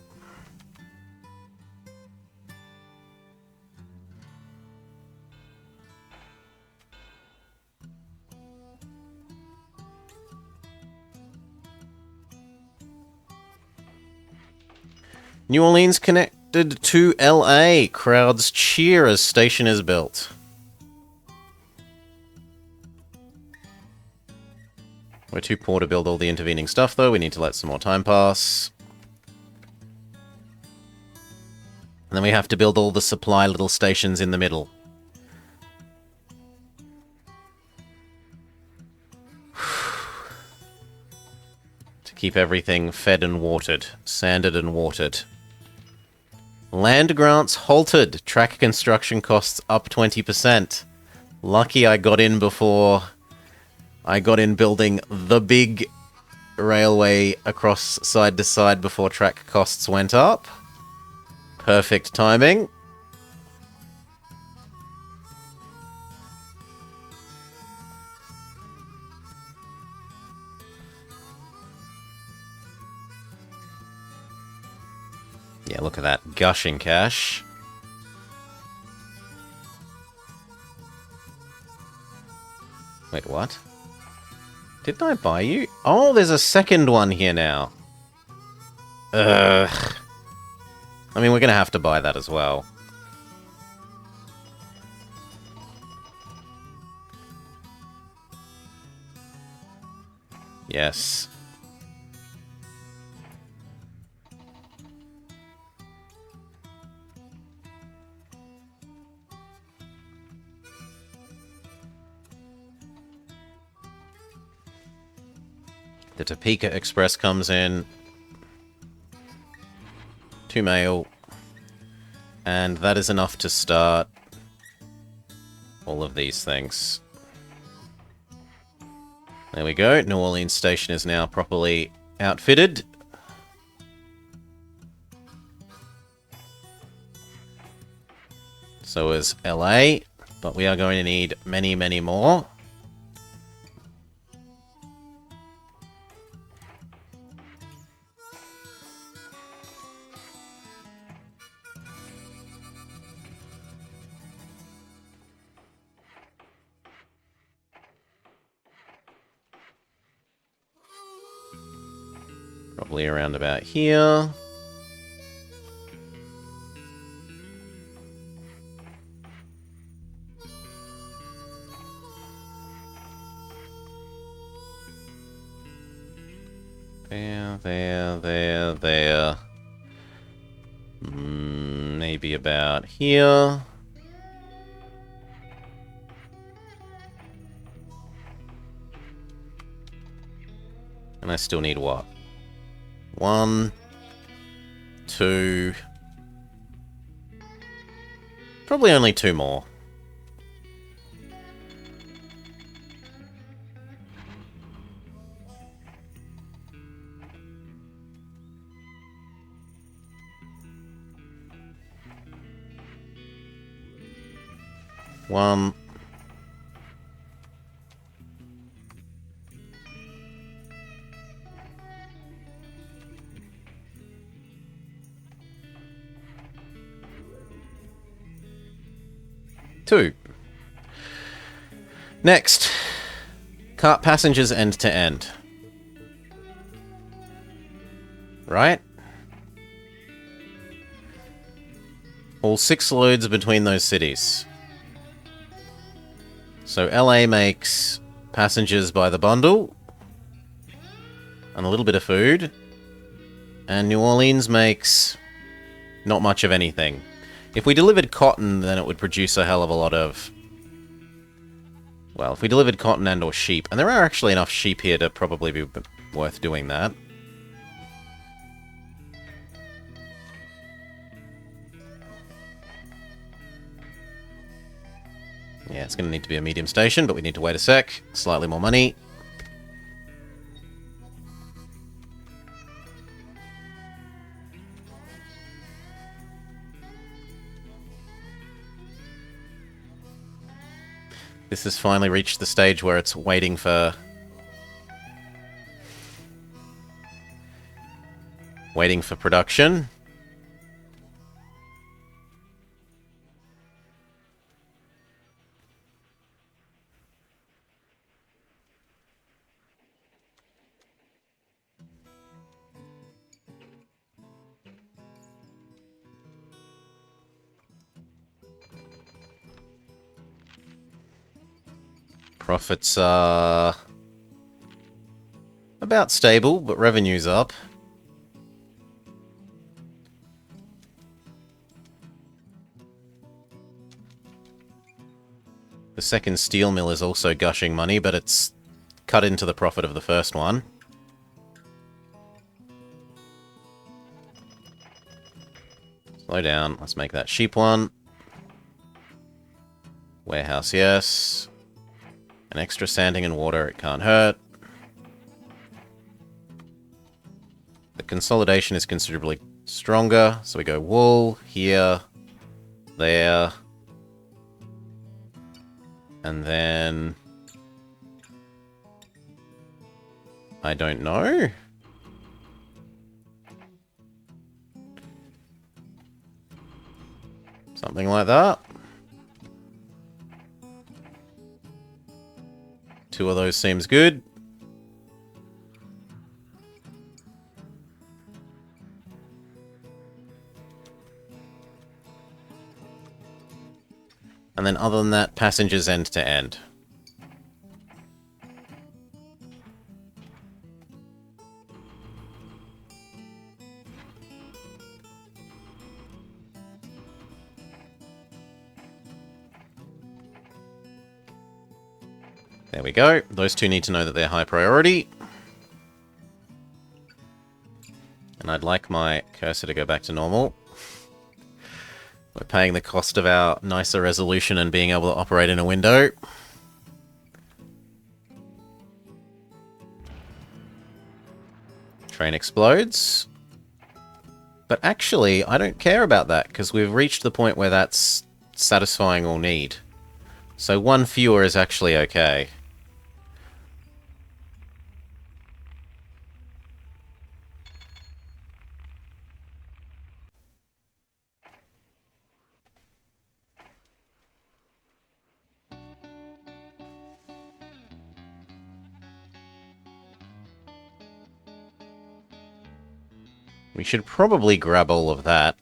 New Orleans connected to LA. Crowds cheer as station is built. We're too poor to build all the intervening stuff, though. We need to let some more time pass. And then we have to build all the supply little stations in the middle. To keep everything fed and watered. Sanded and watered. Land grants halted. Track construction costs up 20%. Lucky I got in before... I got in building the big railway across side to side before track costs went up. Perfect timing. Yeah, look at that. Gushing cash. Wait, what? Didn't I buy you? Oh, there's a second one here now. Ugh. I mean, we're gonna have to buy that as well. Yes. The Topeka Express comes in. 2 mail. And that is enough to start all of these things. There we go. New Orleans Station is now properly outfitted. So is LA, but we are going to need many, many more. Probably around about here. There. Maybe about here. And I still need what? 1, 2... Probably only 2 more. One. Two. Next. Cart passengers end to end. Right? All 6 loads between those cities. So LA makes passengers by the bundle. And a little bit of food. And New Orleans makes not much of anything. If we delivered cotton, then it would produce a hell of a lot of... Well, if we delivered cotton and or sheep, and there are actually enough sheep here to probably be worth doing that. Yeah, it's going to need to be a medium station, but we need to wait a sec. Slightly more money. This has finally reached the stage where it's waiting for... production. Profits are about stable, but revenue's up. The second steel mill is also gushing money, but it's cut into the profit of the first one. Slow down. Let's make that sheep one. Warehouse, yes. An extra sanding and water, it can't hurt. The consolidation is considerably stronger, so we go wool, here, there, and then... I don't know. Something like that. 2 of those seems good. And then other than that, passengers end to end. There we go. Those 2 need to know that they're high priority. And I'd like my cursor to go back to normal. We're paying the cost of our nicer resolution and being able to operate in a window. Train explodes. But actually, I don't care about that, because we've reached the point where that's satisfying all need. So one fewer is actually okay. We should probably grab all of that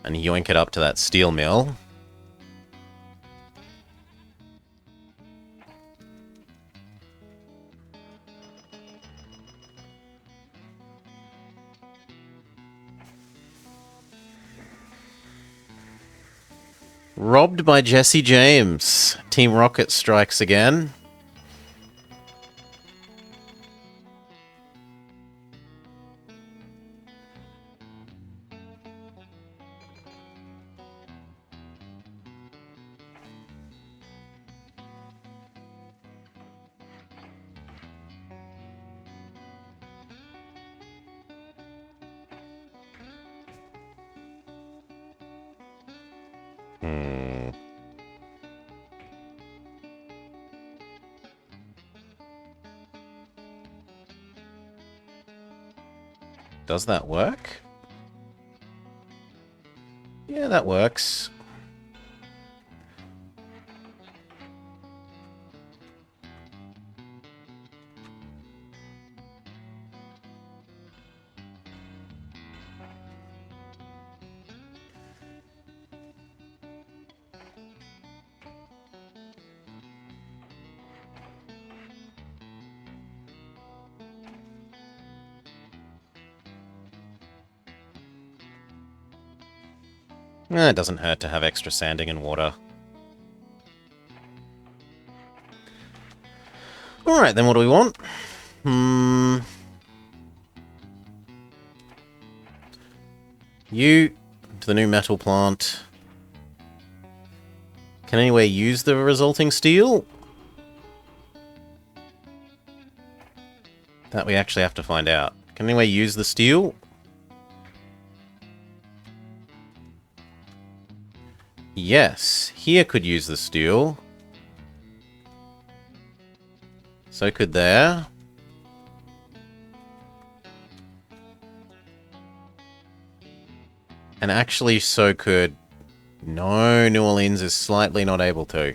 and yoink it up to that steel mill. Robbed by Jesse James. Team Rocket strikes again. Does that work? Yeah, that works. It doesn't hurt to have extra sanding and water. Alright, then what do we want? You to the new metal plant. Can anywhere use the resulting steel? That we actually have to find out. Can anywhere use the steel? Yes, here could use the steel. So could there. And actually so could... No, New Orleans is slightly not able to.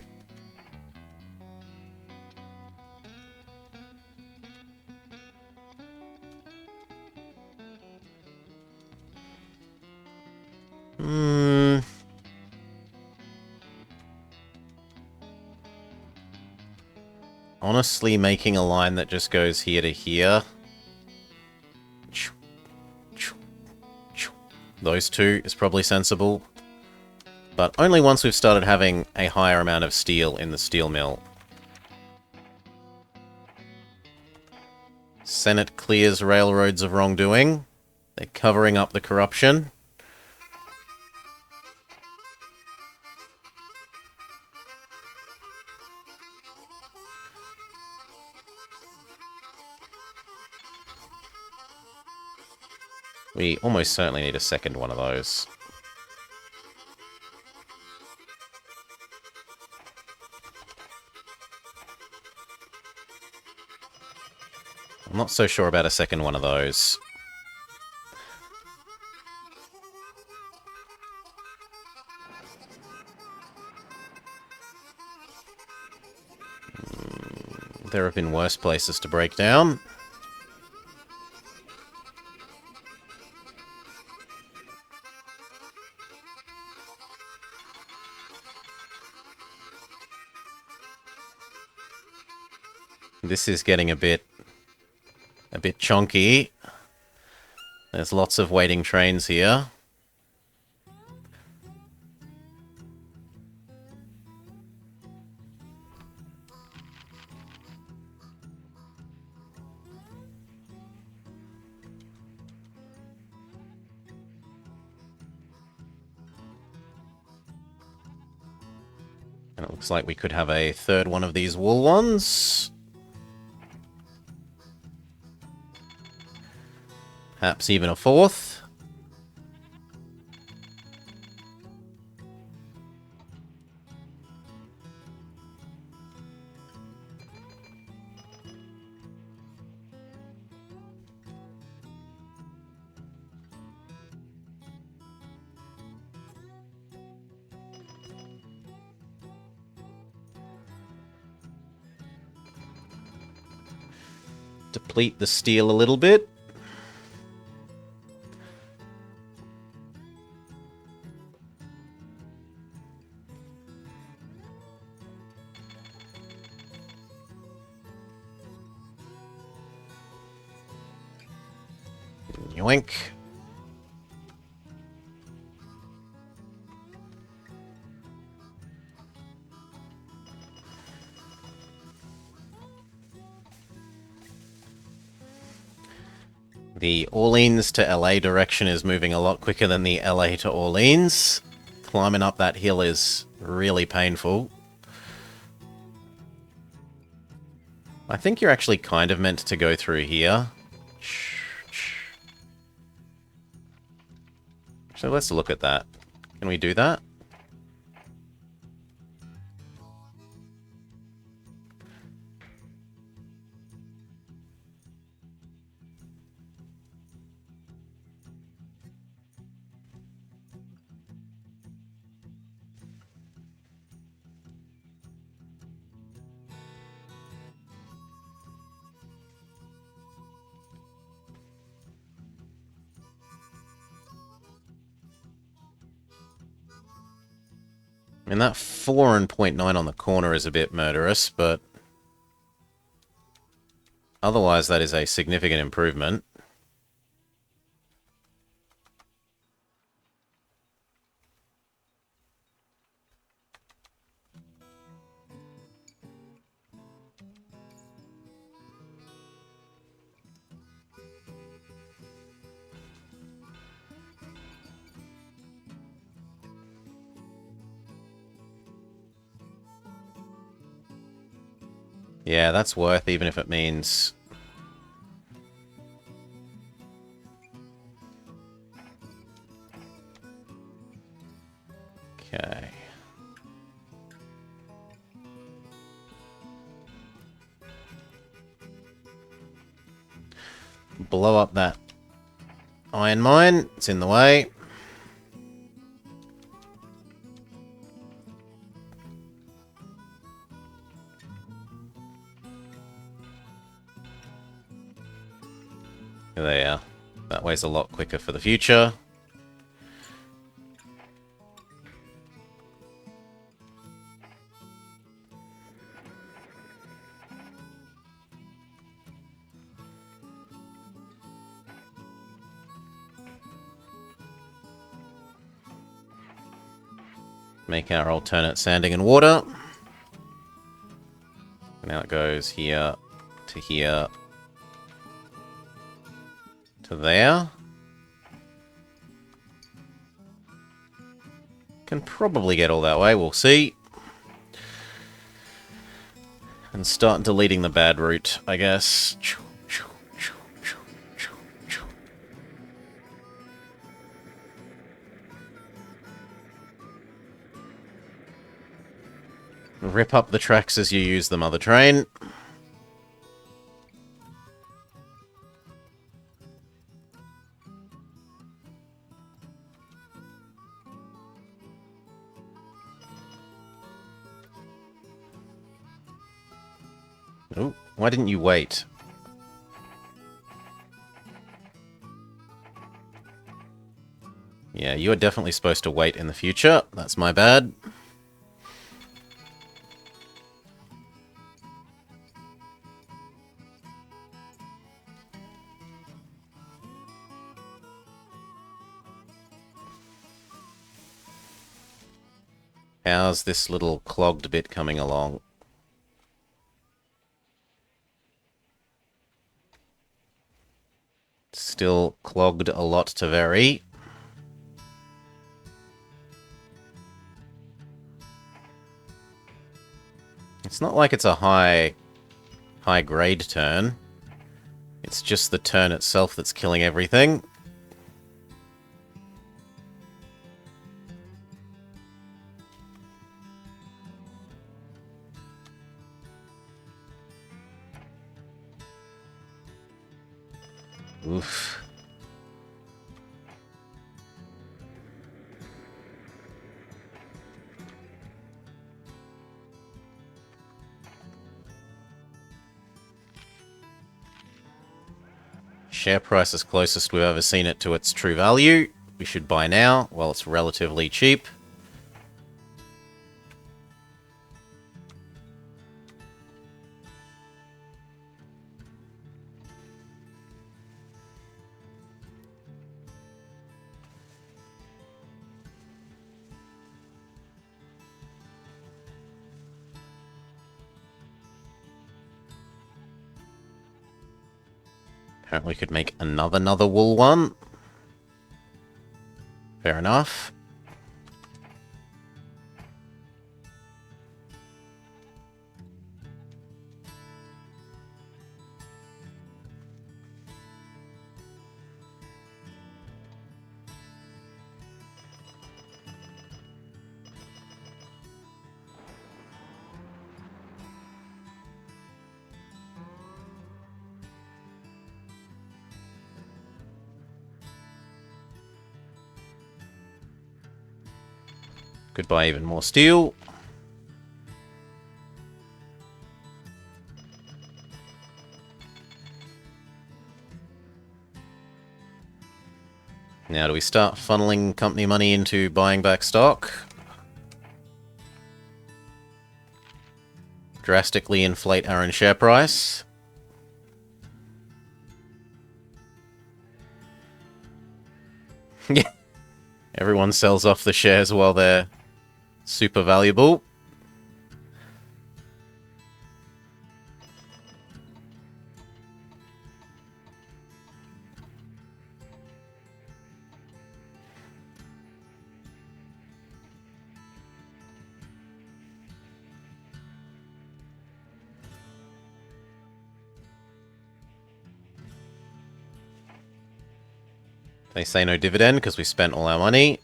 Honestly, making a line that just goes here to here. Those two is probably sensible. But only once we've started having a higher amount of steel in the steel mill. Senate clears railroads of wrongdoing. They're covering up the corruption. We almost certainly need a second one of those. I'm not so sure about a second one of those. There have been worse places to break down. This is getting a bit chonky. There's lots of waiting trains here. And it looks like we could have a third one of these wool ones. Perhaps even a fourth. Deplete the steel a little bit. Yoink. The Orleans to LA direction is moving a lot quicker than the LA to Orleans. Climbing up that hill is really painful. I think you're actually kind of meant to go through here. So let's look at that. Can we do that? And that 4 and 0.9 on the corner is a bit murderous, but otherwise that is a significant improvement. Yeah, that's worth, even if it means... Okay. Blow up that iron mine. It's in the way. There. That way's a lot quicker for the future. Make our alternate sanding and water. Now it goes here to here to there. Can probably get all that way, we'll see. And start deleting the bad route, I guess. Rip up the tracks as you use them, other train. Oh, why didn't you wait? Yeah, you are definitely supposed to wait in the future. That's my bad. How's this little clogged bit coming along? Still clogged a lot to vary. It's not like it's a high grade turn. It's just the turn itself that's killing everything. Oof. Share price is closest we've ever seen it to its true value. We should buy now while it's relatively cheap. Apparently we could make another wool one. Fair enough. Could buy even more steel. Now, do we start funneling company money into buying back stock? Drastically inflate our own share price? Yeah. Everyone sells off the shares while they're super valuable. They say no dividend because we spent all our money.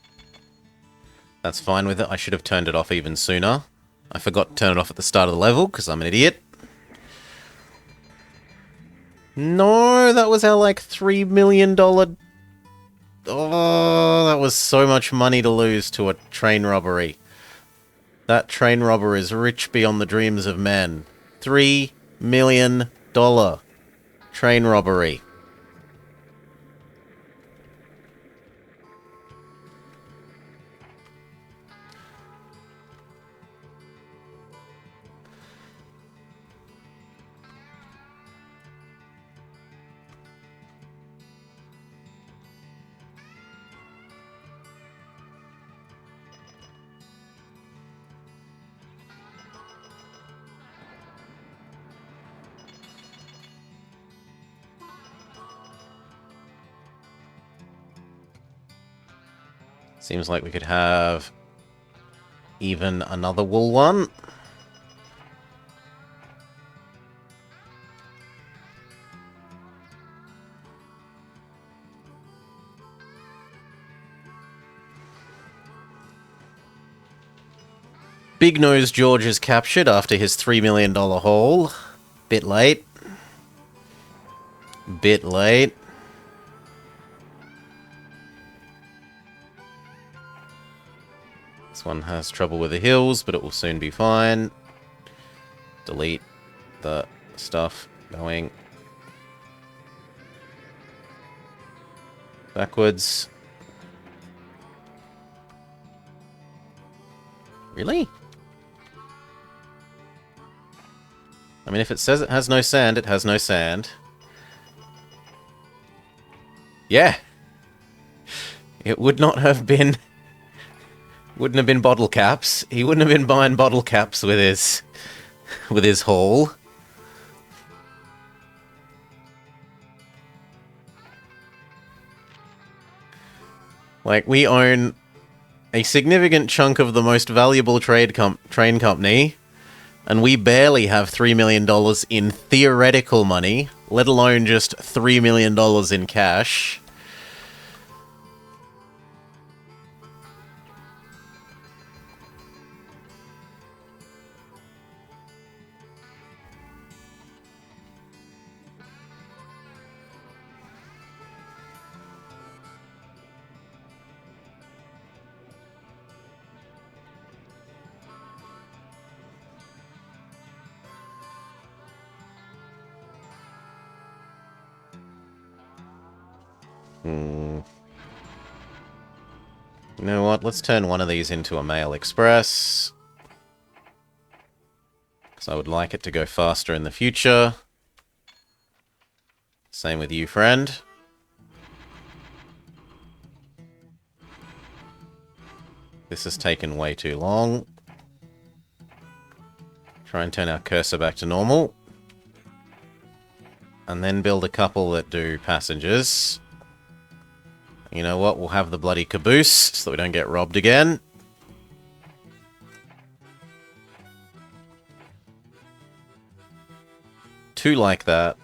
That's fine with it. I should have turned it off even sooner. I forgot to turn it off at the start of the level because I'm an idiot. No, that was our like $3 million... Oh, that was so much money to lose to a train robbery. That train robber is rich beyond the dreams of men. $3 million train robbery. Seems like we could have even another wool one. Big Nose George is captured after his $3 million haul. Bit late. Bit late. This one has trouble with the hills, but it will soon be fine. Delete the stuff going backwards. Really? I mean, if it says it has no sand, it has no sand. Yeah. It would not have been... Wouldn't have been bottle caps. He wouldn't have been buying bottle caps with his haul. Like, we own a significant chunk of the most valuable train company And we barely have $3 million in theoretical money, let alone just $3 million in cash. You know what? Let's turn one of these into a Mail Express. Because I would like it to go faster in the future. Same with you, friend. This has taken way too long. Try and turn our cursor back to normal. And then build a couple that do passengers. You know what? We'll have the bloody caboose so that we don't get robbed again. Two like that.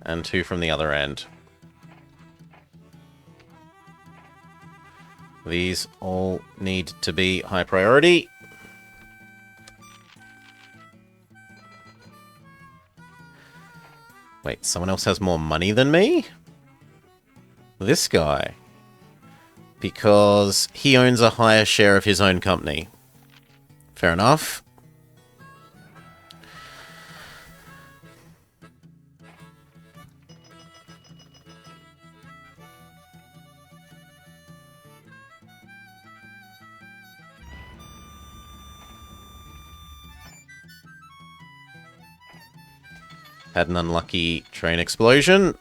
And two from the other end. These all need to be high priority. Wait, someone else has more money than me? This guy. Because he owns a higher share of his own company. Fair enough. Had an unlucky train explosion.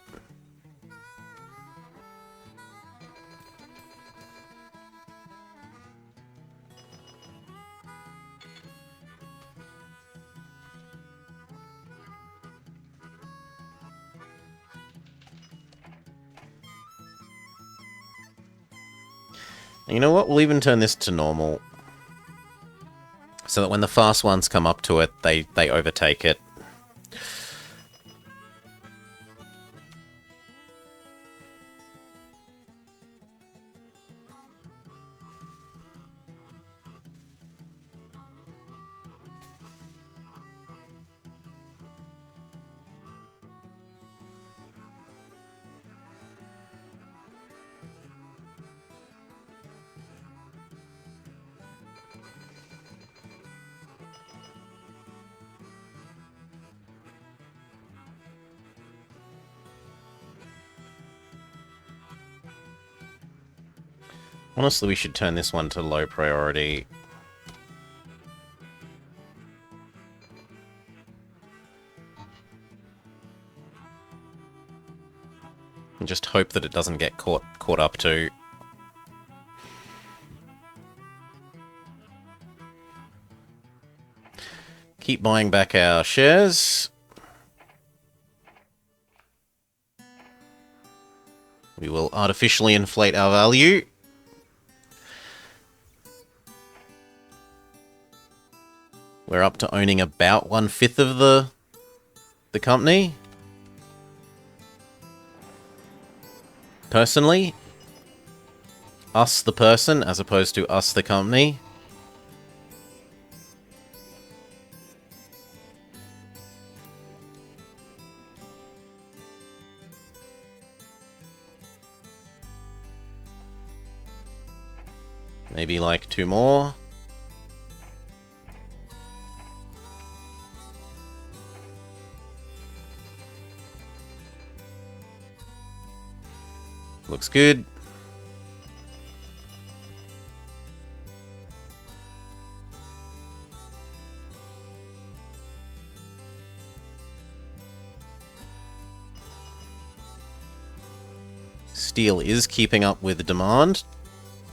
And you know what? We'll even turn this to normal. So that when the fast ones come up to it, they overtake it. Honestly, we should turn this one to low priority. And just hope that it doesn't get caught up to. Keep buying back our shares. We will artificially inflate our value. We're up to owning about 1/5 of the company. Personally. Us the person, as opposed to us the company. Maybe like 2 more. Looks good. Steel is keeping up with demand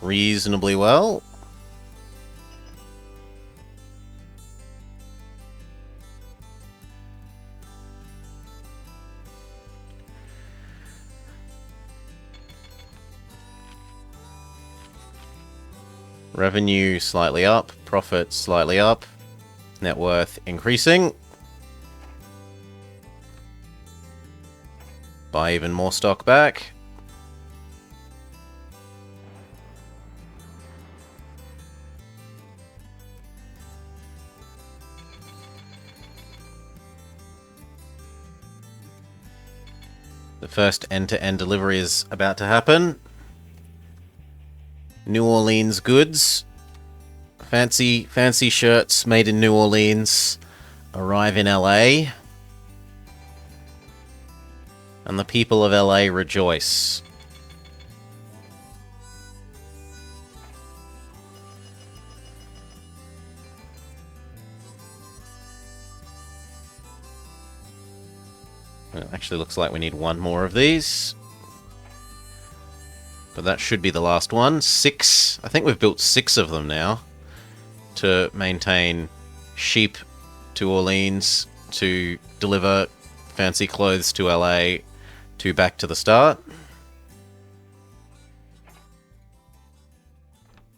reasonably well. Revenue slightly up, profit slightly up. Net worth increasing. Buy even more stock back. The first end-to-end delivery is about to happen. New Orleans goods. Fancy shirts made in New Orleans arrive in LA. And the people of LA rejoice. It actually looks like we need one more of these. But that should be the last one. 6. I think we've built 6 of them now. To maintain sheep to Orleans, to deliver fancy clothes to LA, to back to the start.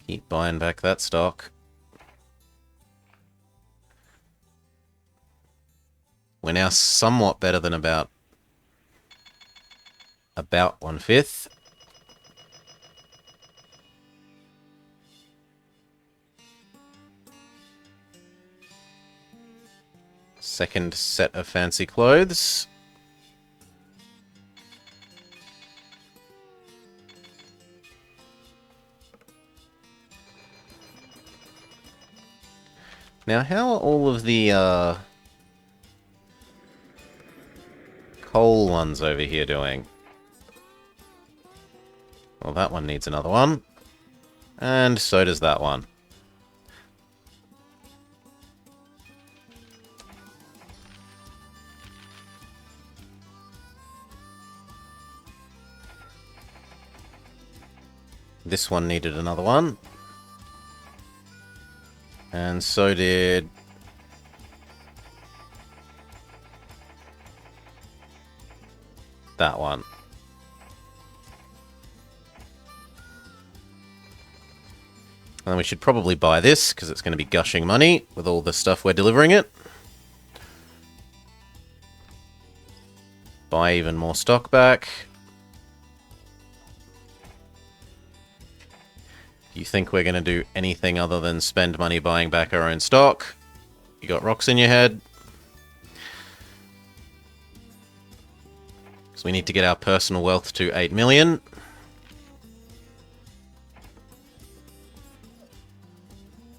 Keep buying back that stock. We're now somewhat better than about 1/5. Second set of fancy clothes. Now, how are all of the coal ones over here doing? Well, that one needs another one. And so does that one. This one needed another one. And so did... that one. And then we should probably buy this, because it's going to be gushing money with all the stuff we're delivering it. Buy even more stock back. You think we're going to do anything other than spend money buying back our own stock? You got rocks in your head? So we need to get our personal wealth to 8 million.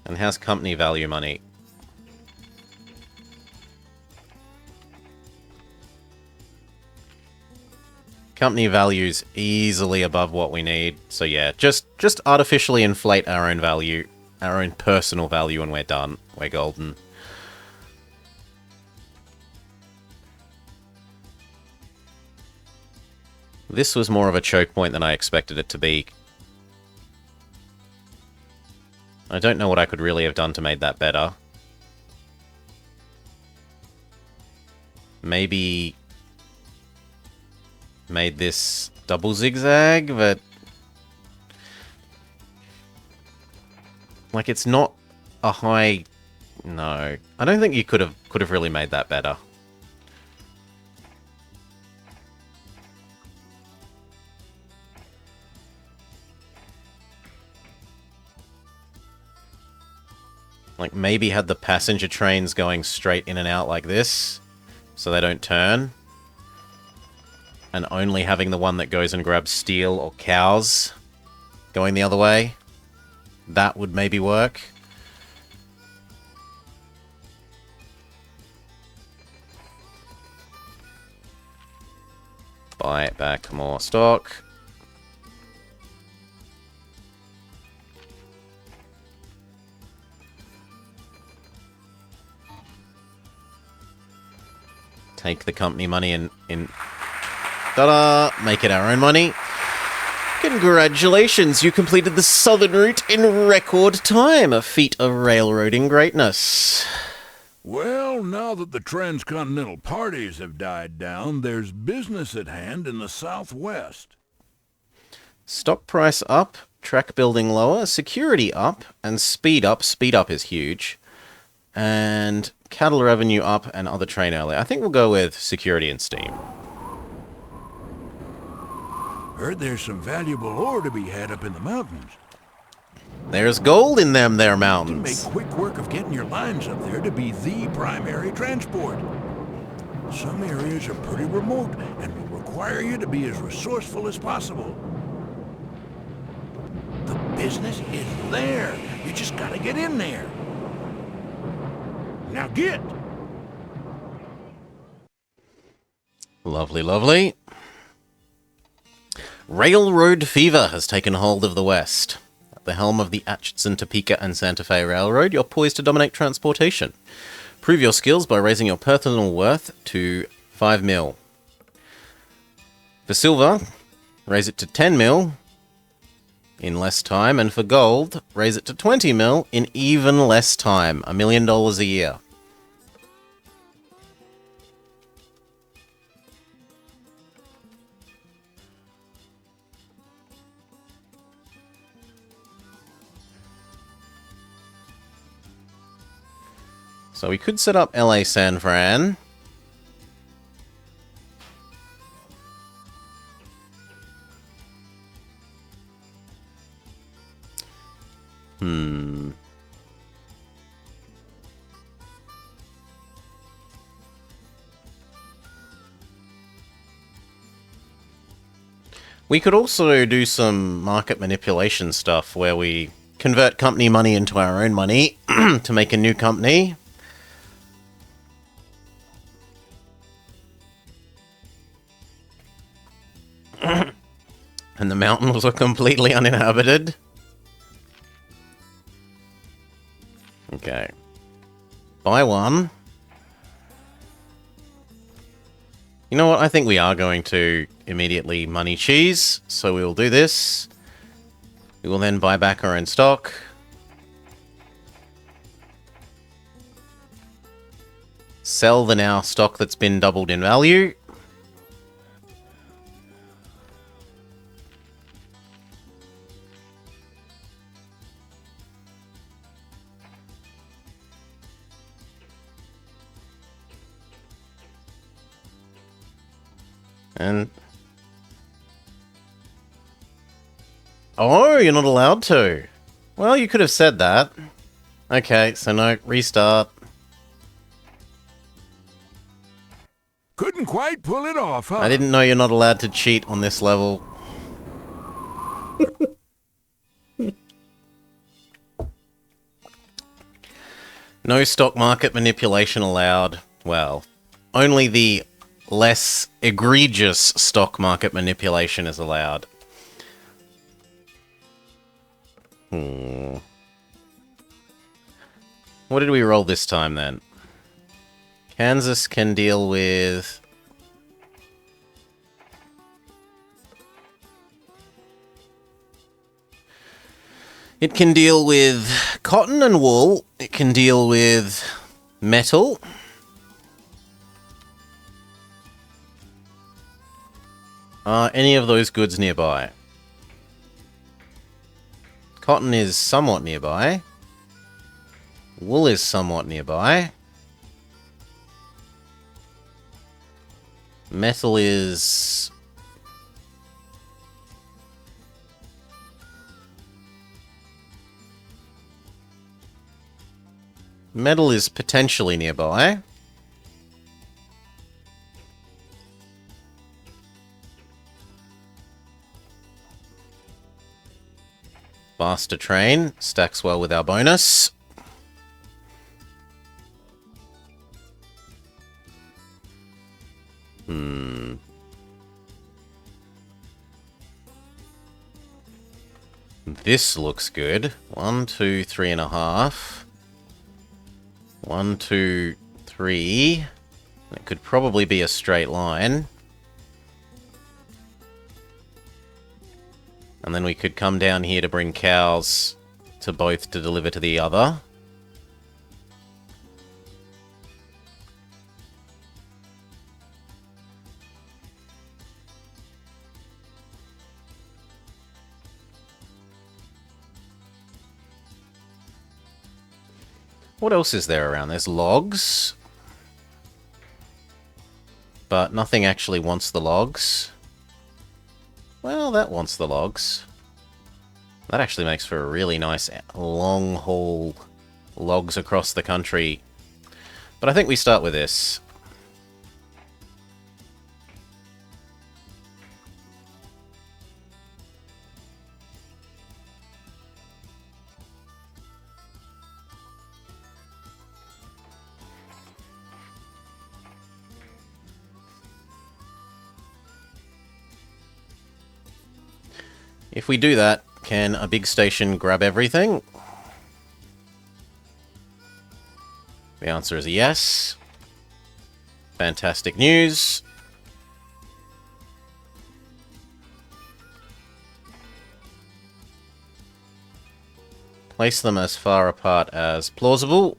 And how's company value money? Company value's easily above what we need. So yeah, just artificially inflate our own value, our own personal value, and we're done. We're golden. This was more of a choke point than I expected it to be. I don't know what I could really have done to make that better. Maybe made this double zigzag, but like it's not a high. No, I don't think you could have really made that better. Like maybe had the passenger trains going straight in and out like this, so they don't turn. And only having the one that goes and grabs steel or cows going the other way. That would maybe work. Buy back more stock. Take the company money and ta-da! Make it our own money. Congratulations, you completed the southern route in record time, a feat of railroading greatness. Well, now that the transcontinental parties have died down, there's business at hand in the southwest. Stock price up, track building lower, security up, and speed up. Speed up is huge. and cattle revenue up and other train early. I think we'll go with security and steam. Heard there's some valuable ore to be had up in the mountains. There's gold in them there Can mountains. make quick work of getting your lines up there to be the primary transport. Some areas are pretty remote and will require you to be as resourceful as possible. The business is there. You just gotta get in there. Now get! Lovely, lovely. Railroad fever has taken hold of the West. At the helm of the Atchison, Topeka, and Santa Fe Railroad, you're poised to dominate transportation. Prove your skills by raising your personal worth to 5 mil. For silver, raise it to 10 mil in less time, and for gold, raise it to 20 mil in even less time. $1 million a year. So we could set up LA San Fran. We could also do some market manipulation stuff where we convert company money into our own money to make a new company. And the mountains are completely uninhabited. Okay. Buy one. You know what? I think we are going to immediately money cheese, so we will do this. We will then buy back our own stock. Sell the now stock that's been doubled in value. And... oh, you're not allowed to. Well, you could have said that. Okay, so no, restart. Couldn't quite pull it off, huh? I didn't know you're not allowed to cheat on this level. No stock market manipulation allowed. Well, only the less egregious stock market manipulation is allowed. What did we roll this time then? Kansas can deal with... it can deal with cotton and wool. It can deal with metal. Are any of those goods nearby? Cotton is somewhat nearby. Wool is somewhat nearby. Metal is... metal is potentially nearby. Faster train. Stacks well with our bonus. This looks good. 1, 2, 3.5. 1, 2, 3. It could probably be a straight line. And then we could come down here to bring cows to both to deliver to the other. What else is there around? There's logs. But nothing actually wants the logs. Well, that wants the logs. That actually makes for a really nice long haul logs across the country. But I think we start with this. If we do that, can a big station grab everything? The answer is yes. Fantastic news. Place them as far apart as plausible.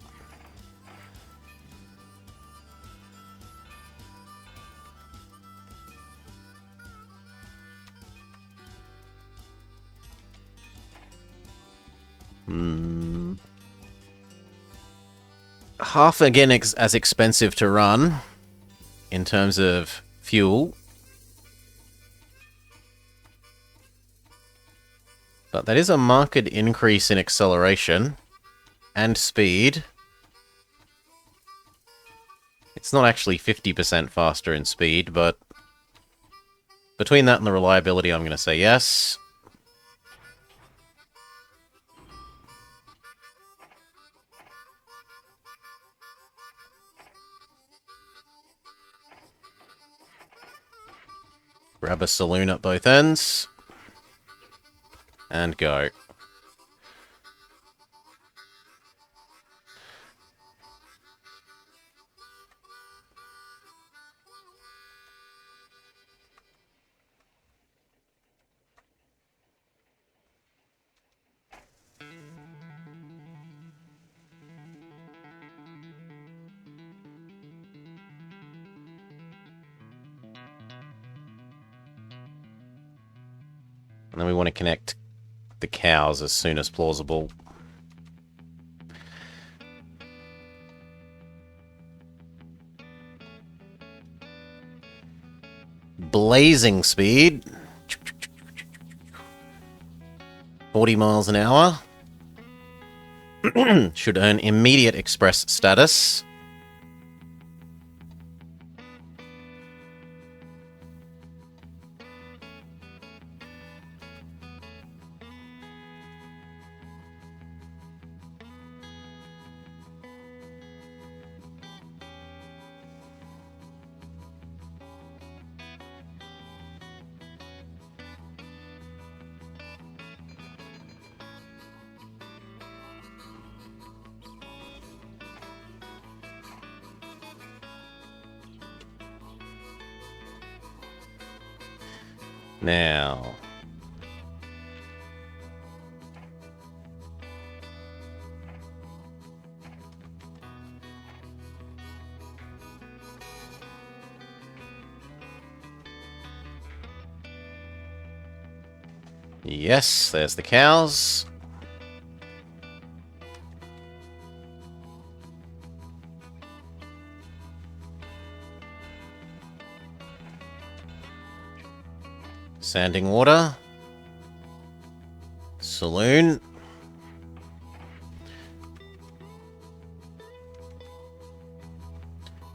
Half, again, as expensive to run in terms of fuel. But that is a marked increase in acceleration and speed. It's not actually 50% faster in speed, but between that and the reliability, I'm going to say yes. Grab a saloon at both ends. And go. And then we want to connect the cows as soon as plausible. Blazing speed. 40 miles an hour. Should earn immediate express status. Now, yes, there's the cows. Sanding water. Saloon.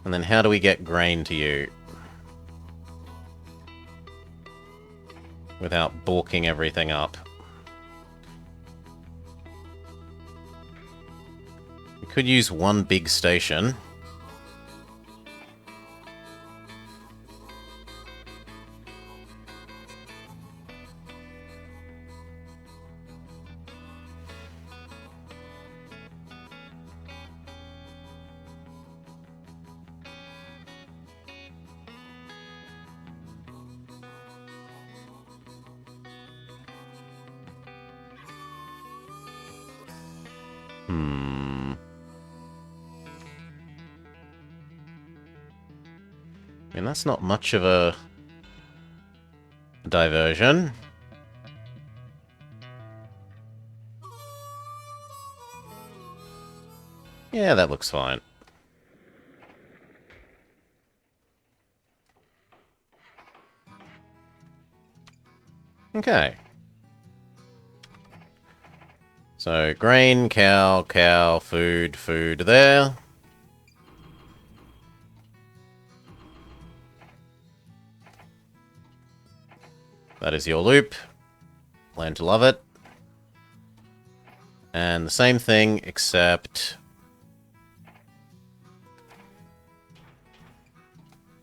And then how do we get grain to you? Without balking everything up. We could use one big station. I mean, that's not much of a diversion. Yeah, that looks fine. Okay. So, grain, cow, cow, food, food there. That is your loop. Learn to love it. And the same thing, except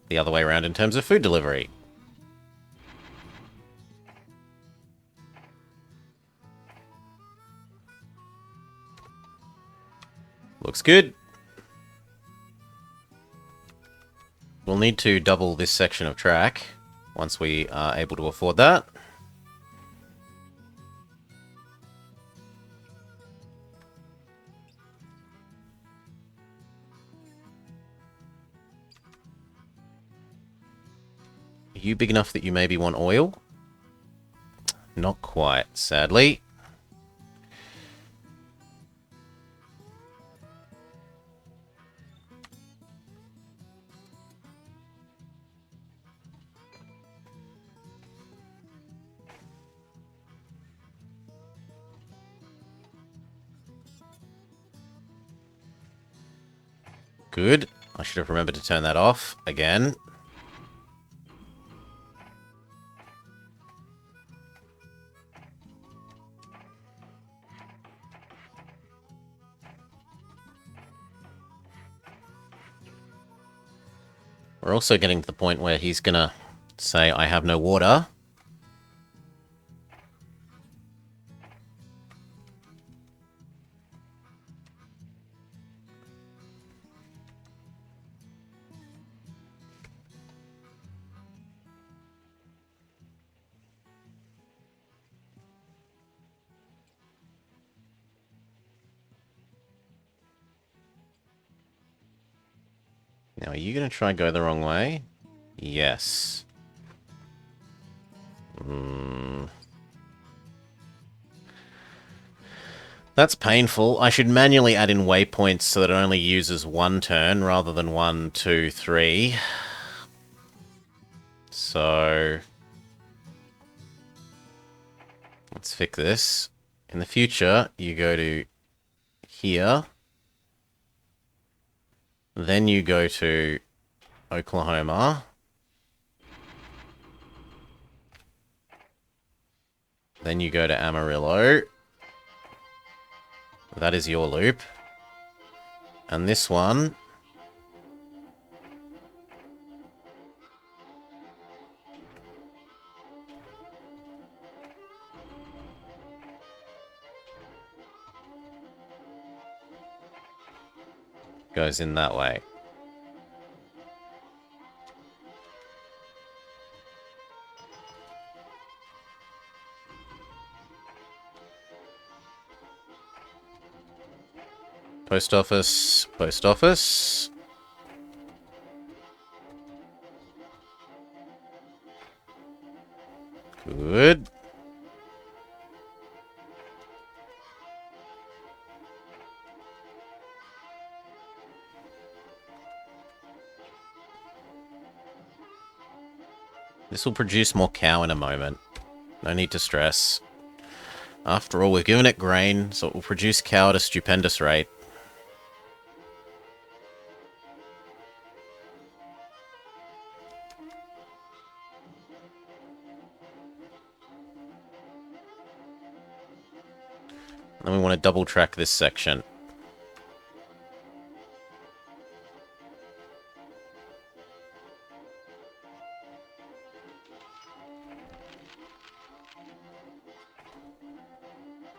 the other way around in terms of food delivery. Looks good. We'll need to double this section of track once we are able to afford that. Are you big enough that you maybe want oil? Not quite, sadly. Good. I should have remembered to turn that off again. We're also getting to the point where he's gonna say, I have no water. Now, are you gonna try and go the wrong way? Yes. That's painful. I should manually add in waypoints so that it only uses one turn rather than 1, 2, 3. So let's fix this. In the future, you go to here. Then you go to Oklahoma. Then you go to Amarillo. That is your loop. And this one goes in that way. Post office, post office. Good. This will produce more cow in a moment. No need to stress. After all, we've given it grain, so it will produce cow at a stupendous rate. Then we want to double track this section.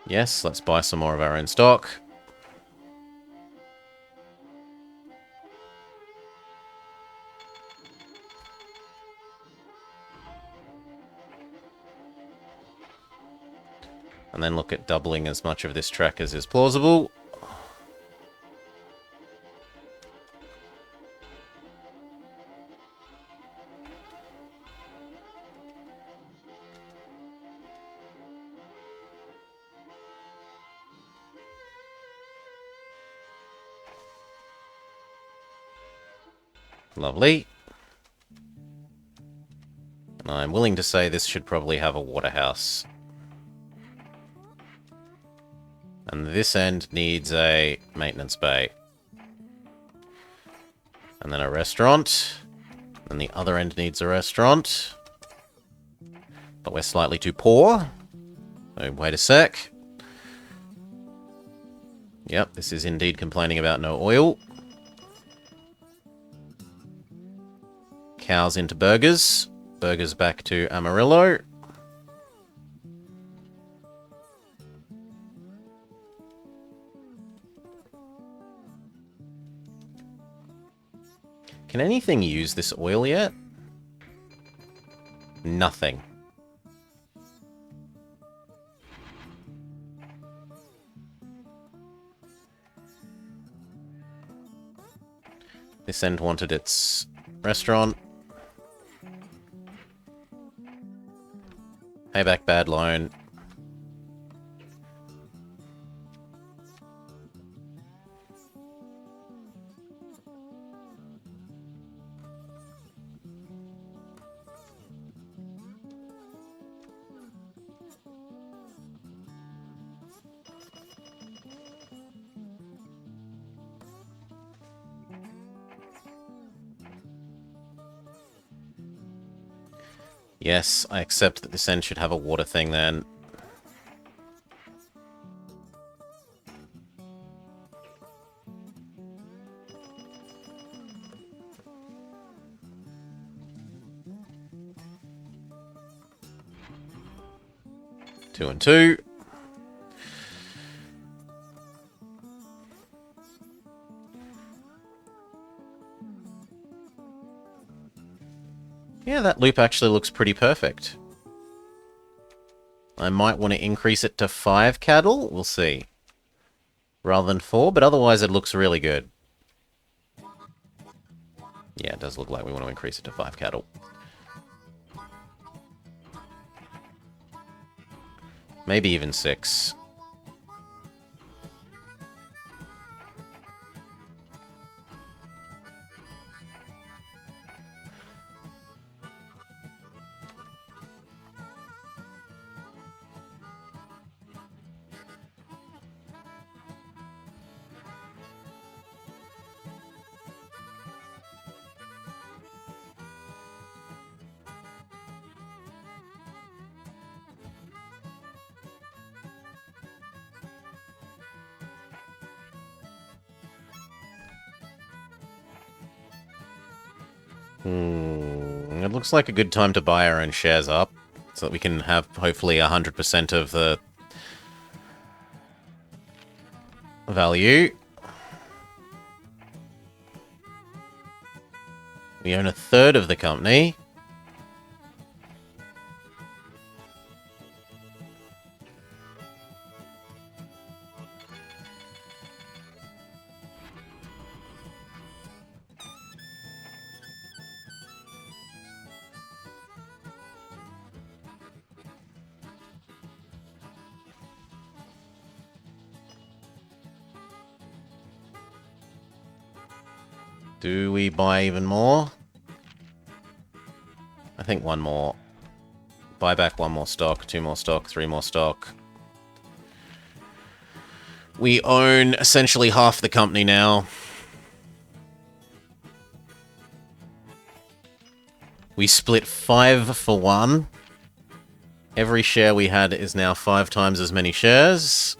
Yes, let's buy some more of our own stock. And then look at doubling as much of this track as is plausible. Lovely. And I'm willing to say this should probably have a waterhouse. And this end needs a maintenance bay. And then a restaurant. And the other end needs a restaurant. But we're slightly too poor. So wait a sec. Yep, this is indeed complaining about no oil. Cows into burgers. Burgers back to Amarillo. Can anything use this oil yet? Nothing. This end wanted its restaurant. Payback bad loan. Yes, I accept that this end should have a water thing then. Two and two. Yeah, that loop actually looks pretty perfect. I might want to increase it to 5 cattle. We'll see. Rather than 4, but otherwise it looks really good. Yeah, it does look like we want to increase it to 5 cattle. Maybe even 6. It looks like a good time to buy our own shares up, so that we can have, hopefully, 100% of the value. We own 1/3 of the company. Do we buy even more? I think one more. Buy back 1 more stock, 2 more stock, 3 more stock. We own essentially half the company now. We split 5 for 1. Every share we had is now 5 times as many shares.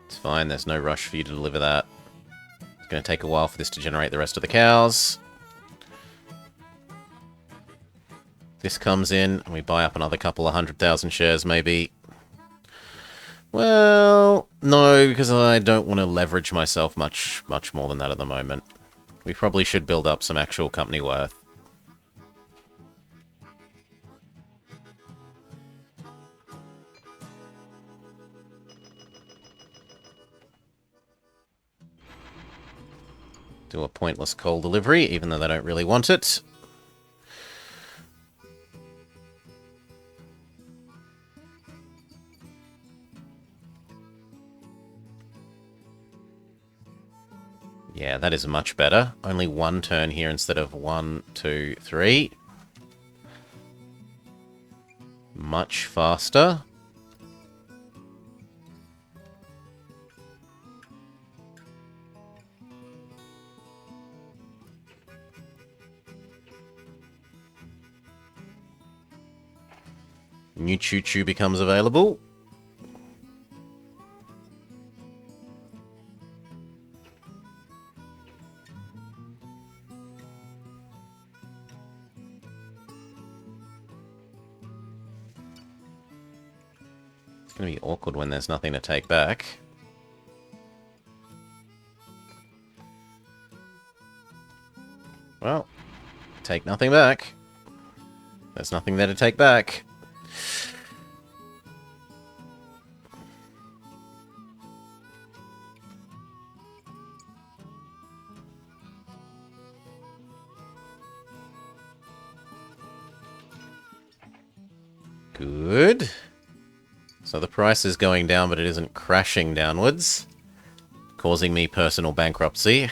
It's fine, there's no rush for you to deliver that. It's going to take a while for this to generate the rest of the cows. This comes in, and we buy up another couple of 100,000 shares, maybe. Well, no, because I don't want to leverage myself much more than that at the moment. We probably should build up some actual company worth. Do a pointless coal delivery, even though they don't really want it. Yeah, that is much better. Only one turn here instead of 1, 2, 3. Much faster. New choo-choo becomes available. It's going to be awkward when there's nothing to take back. Well, take nothing back. There's nothing there to take back. Good. So the price is going down, but it isn't crashing downwards, causing me personal bankruptcy. I'm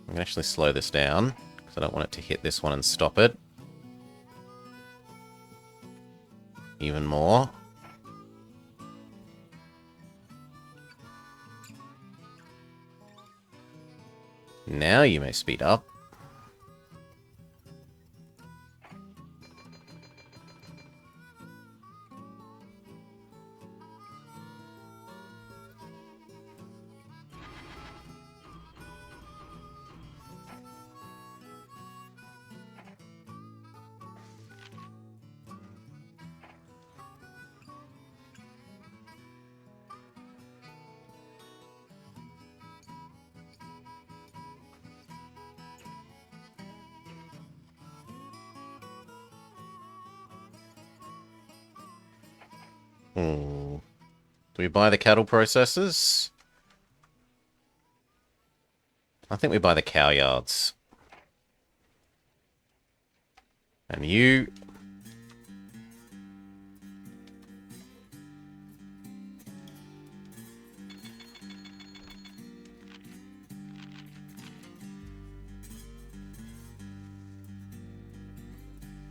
going to actually slow this down, because I don't want it to hit this one and stop it. Even more. Now you may speed up. Do we buy the cattle processors? I think we buy the cow yards. And you...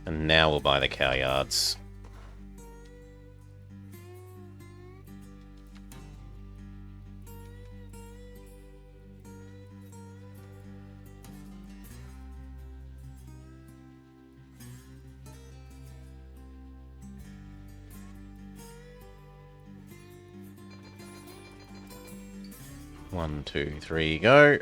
And now we'll buy the cow yards. One, two, three, go.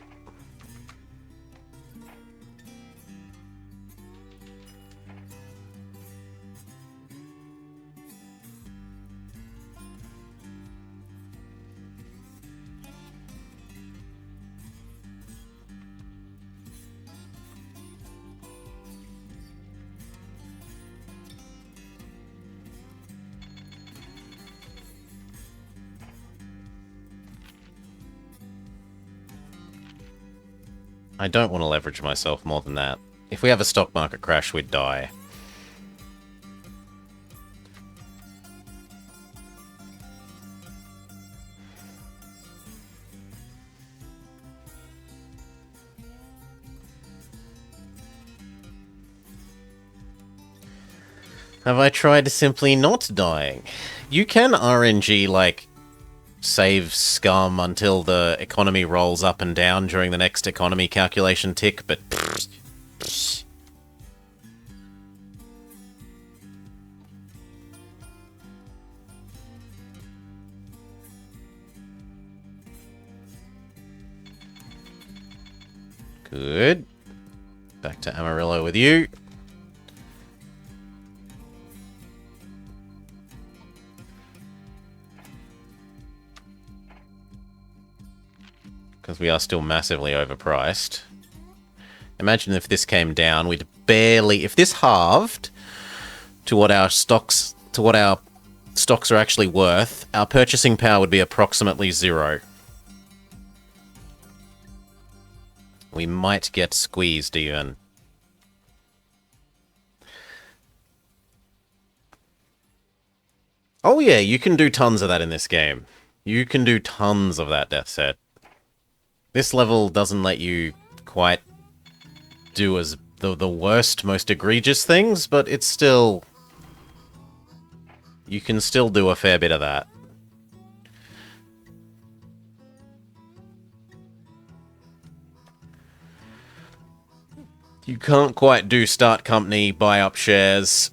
I don't want to leverage myself more than that. If we have a stock market crash, we'd die. Have I tried simply not dying? You can RNG, like, save scum until the economy rolls up and down during the next economy calculation tick, but... Good. Back to Amarillo with you. Because we are still massively overpriced. Imagine if this came down, we'd barely... If this halved to what our stocks are actually worth, our purchasing power would be approximately 0. We might get squeezed even. Oh yeah, you can do tons of that in this game. You can do tons of that death set. This level doesn't let you quite do as the worst, most egregious things, but it's still... You can still do a fair bit of that. You can't quite do start company, buy up shares,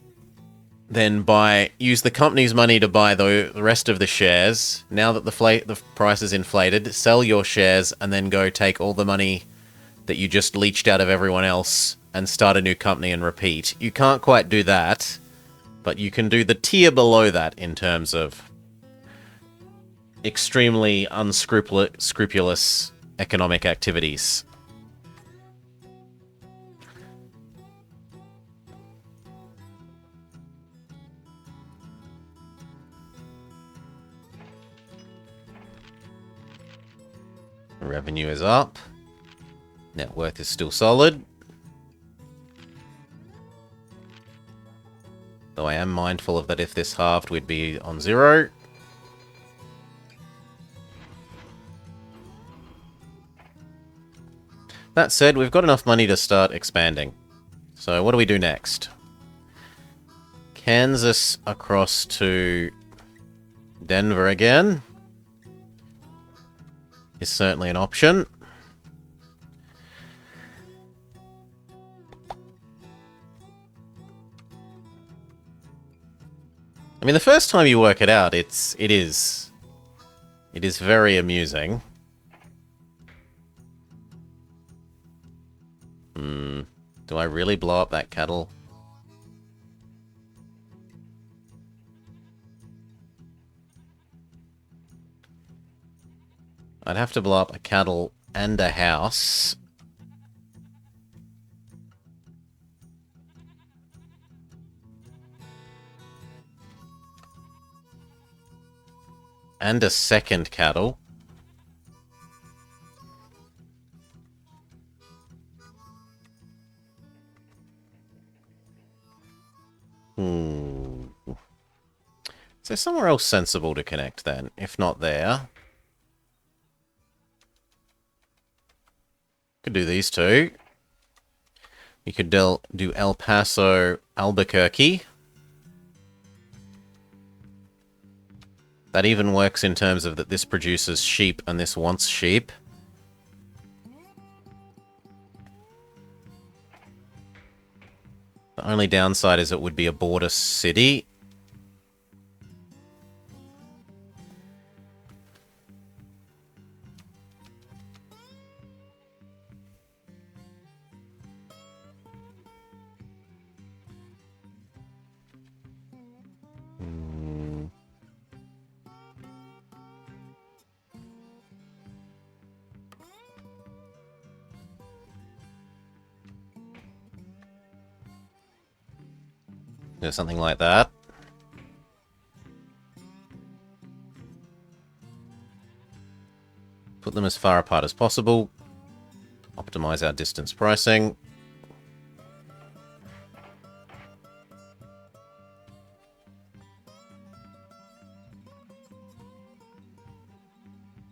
then use the company's money to buy the rest of the shares. Now that the price is inflated, sell your shares and then go take all the money that you just leached out of everyone else and start a new company and repeat. You can't quite do that, but you can do the tier below that in terms of extremely unscrupulous economic activities. Revenue is up. Net worth is still solid. Though I am mindful of that if this halved, we'd be on 0. That said, we've got enough money to start expanding. So what do we do next? Kansas across to Denver again is certainly an option. I mean, the first time you work it out, it is very amusing. Do I really blow up that cattle? I'd have to blow up a cattle and a house. And a second cattle. Is there somewhere else sensible to connect then? If not there. Could do these two. You could do El Paso, Albuquerque. That even works in terms of that this produces sheep and this wants sheep. The only downside is it would be a border city. Do something like that. Put them as far apart as possible. Optimize our distance pricing.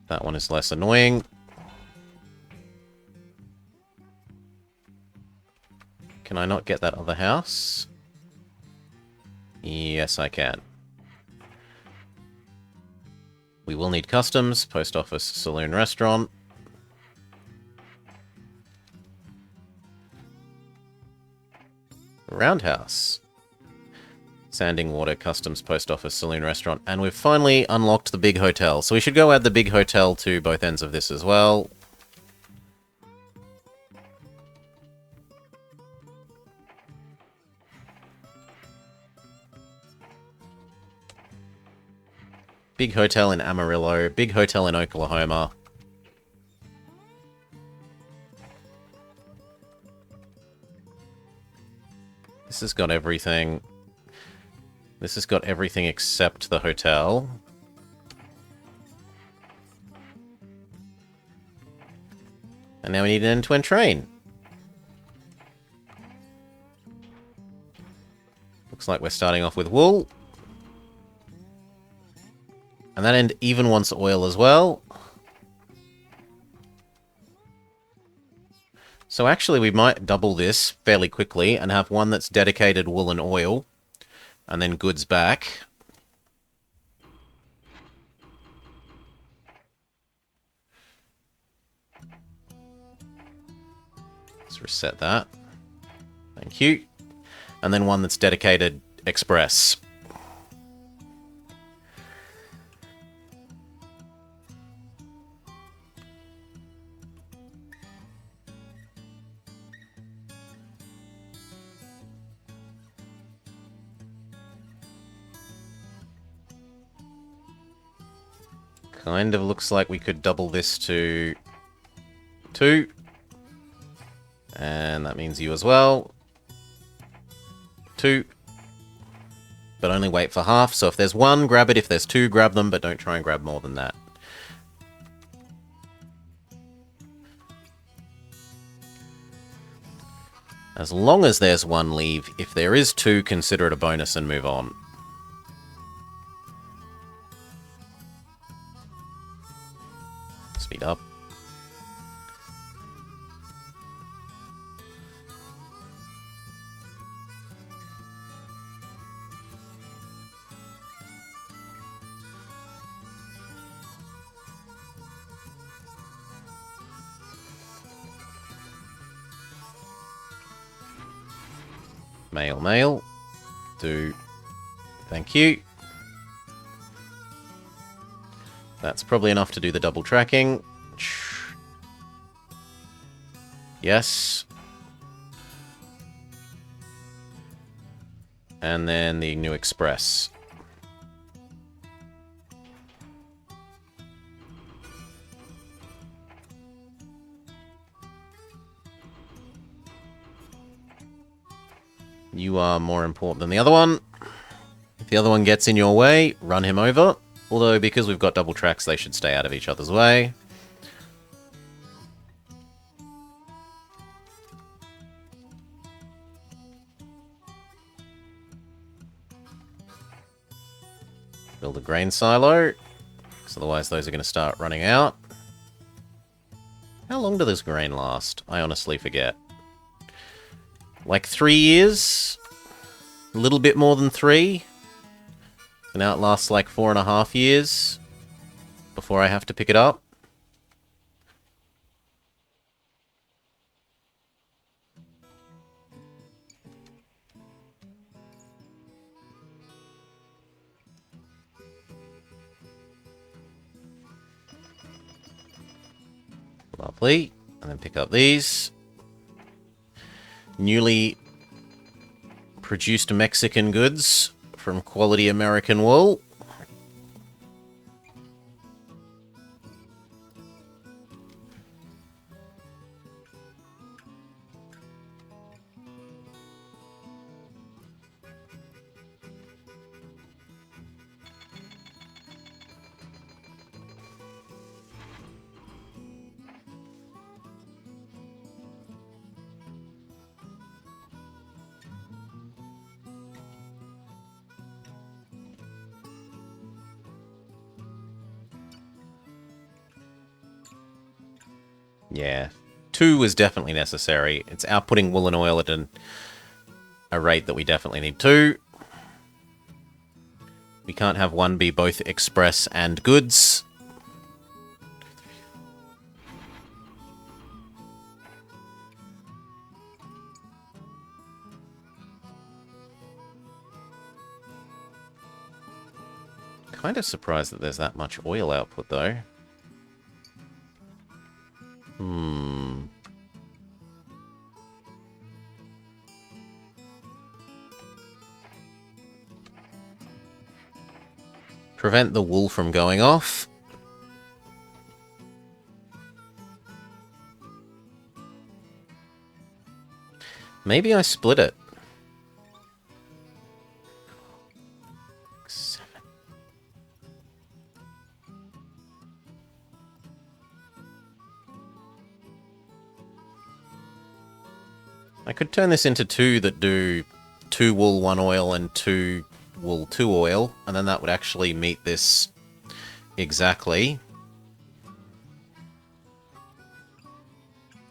That one is less annoying. Can I not get that other house? Yes, I can. We will need customs, post office, saloon, restaurant. Roundhouse. Sanding, water, customs, post office, saloon, restaurant. And we've finally unlocked the big hotel. So we should go add the big hotel to both ends of this as well. Big hotel in Amarillo, big hotel in Oklahoma. This has got everything. This has got everything except the hotel. And And now we need an end-to-end train. Looks like we're starting off with wool. And that end even wants oil as well. So actually we might double this fairly quickly and have one that's dedicated wool and oil. And then goods back. Let's reset that. Thank you. And then one that's dedicated express. Kind of looks like we could double this to 2. And that means you as well. 2. But only wait for half. So if there's 1, grab it. If there's 2, grab them. But don't try and grab more than that. As long as there's 1, leave. If there is 2, consider it a bonus and move on. Speed up. Mail, mail. Do. Thank you. That's probably enough to do the double tracking. Yes. And then the new express. You are more important than the other one. If the other one gets in your way, run him over. Although, because we've got double tracks, they should stay out of each other's way. Build a grain silo, because otherwise those are going to start running out. How long does this grain last? I honestly forget. Like 3 years? A little bit more than 3? So now it lasts like 4.5 years before I have to pick it up. Lovely. And then pick up these. Newly produced Mexican goods from quality American wool. Yeah, 2 is definitely necessary. It's outputting wool and oil at a rate that we definitely need 2. We can't have one be both express and goods. Kind of surprised that there's that much oil output, though. Prevent the wool from going off. Maybe I split it. 7. I could turn this into 2 that do 2 wool, 1 oil, and 2 wool, 2 oil, and then that would actually meet this exactly.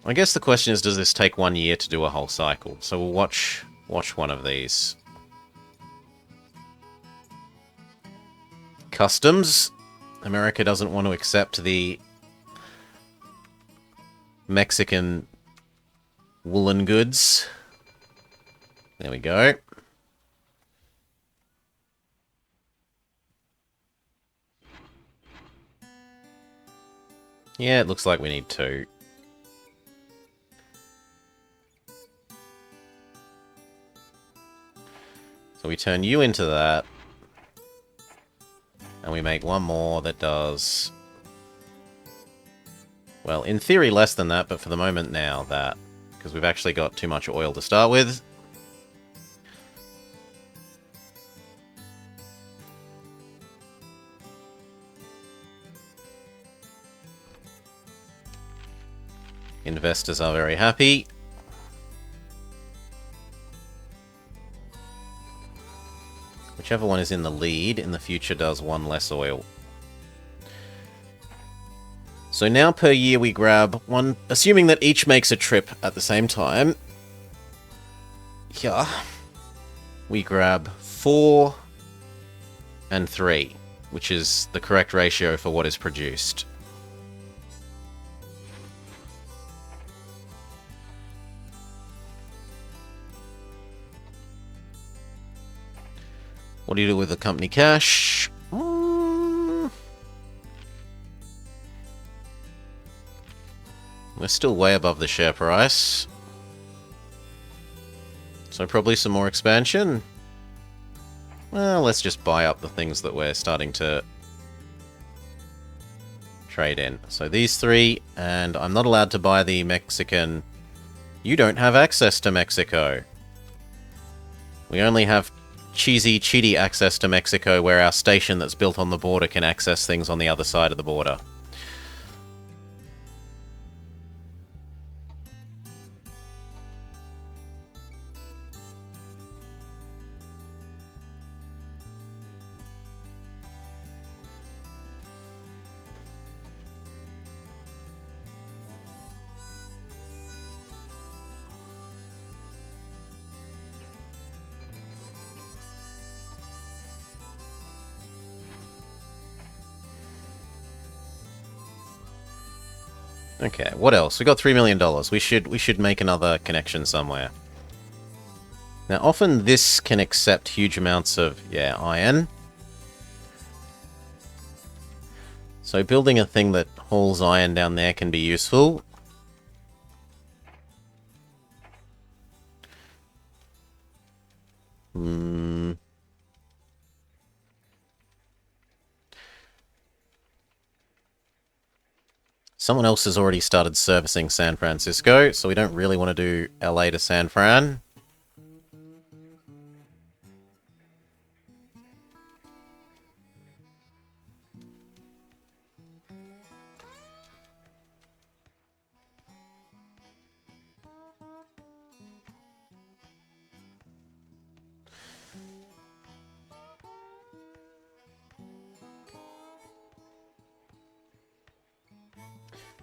I guess the question is, does this take 1 year to do a whole cycle? So we'll watch one of these. Customs. America doesn't want to accept the Mexican woolen goods. There we go. Yeah, it looks like we need 2. So we turn you into that. And we make 1 more that does... Well, in theory less than that, but for the moment now, that. Because we've actually got too much oil to start with. Investors are very happy. Whichever one is in the lead in the future does 1 less oil. So now per year we grab 1, assuming that each makes a trip at the same time. Yeah. We grab 4 and 3, which is the correct ratio for what is produced. What do you do with the company cash? We're still way above the share price. So probably some more expansion. Well, let's just buy up the things that we're starting to trade in. So these 3, and I'm not allowed to buy the Mexican... You don't have access to Mexico. We only have cheaty access to Mexico, where our station that's built on the border can access things on the other side of the border. Okay, what else? We got $3 million. We should make another connection somewhere. Now, often this can accept huge amounts of, yeah, iron. So building a thing that hauls iron down there can be useful. Someone else has already started servicing San Francisco, so we don't really want to do LA to San Fran.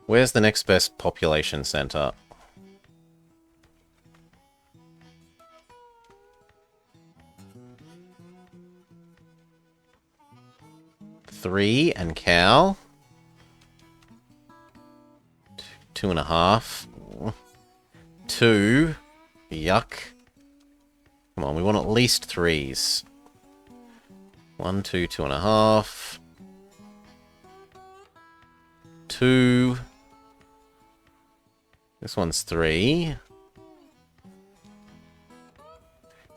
Where's the next best population center? Three and Cal. 2.5. 2. Yuck. Come on, we want at least 3s. 1, 2, 2.5. 2. This one's 3.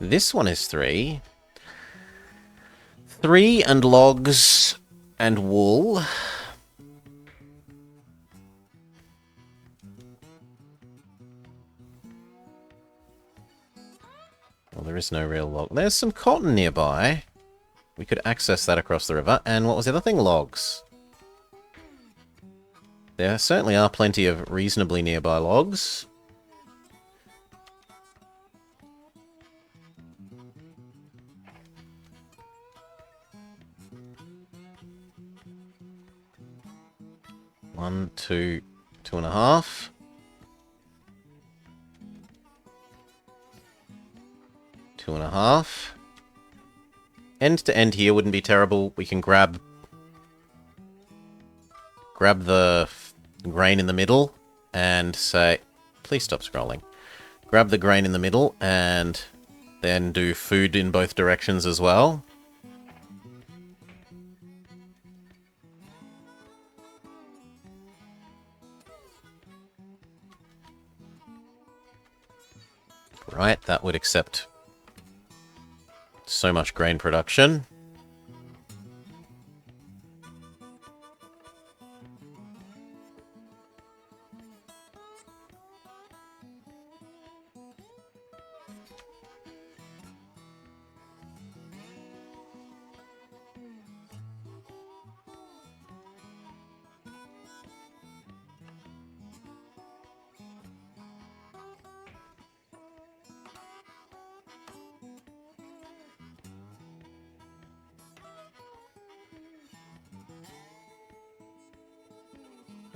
This one is 3. 3 and logs and wool. Well, there is no real log. There's some cotton nearby. We could access that across the river. And what was the other thing? Logs. There certainly are plenty of reasonably nearby logs. 1, 2, 2.5. Two and a half. End to end here wouldn't be terrible. We can grab the grain in the middle and say, please stop scrolling. Grab the grain in the middle and then do food in both directions as well. Right, that would accept so much grain production.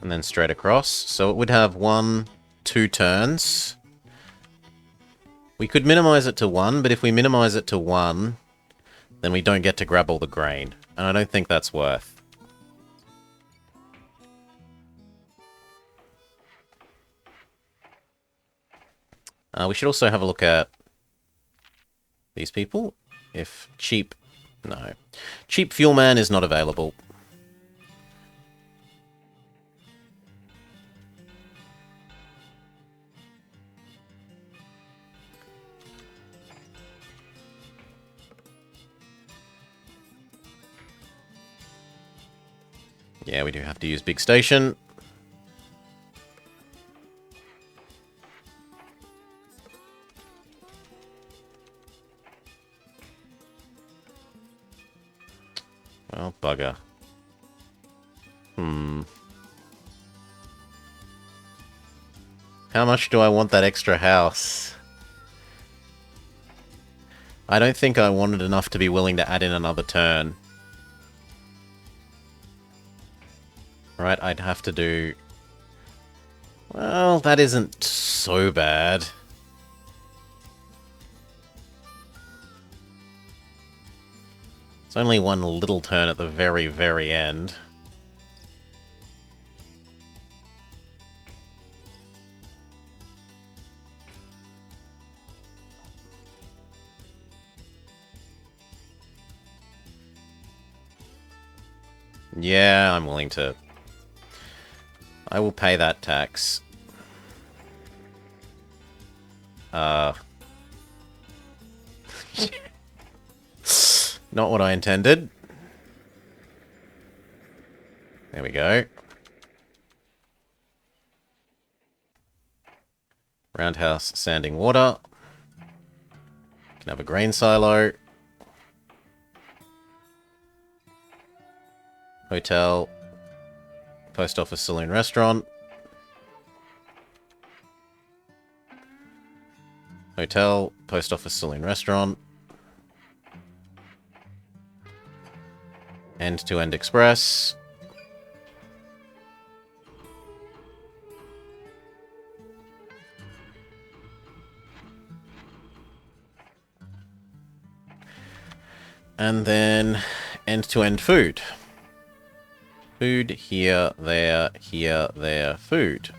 And then straight across. So it would have 1, 2 turns. We could minimize it to 1, but if we minimize it to 1, then we don't get to grab all the grain. And I don't think that's worth. We should also have a look at these people. If cheap... No. Cheap fuel man is not available. Yeah, we do have to use big station. Well, bugger. How much do I want that extra house? I don't think I wanted enough to be willing to add in another turn. Right, I'd have to do... Well, that isn't so bad. It's only one little turn at the very, very end. Yeah, I'm willing to... I will pay that tax. Not what I intended. There we go. Roundhouse, sanding water. Can have a grain silo. Hotel. Post office, saloon, restaurant. Hotel, post office, saloon, restaurant. End-to-end express. And then end-to-end food. Food, here, there, food.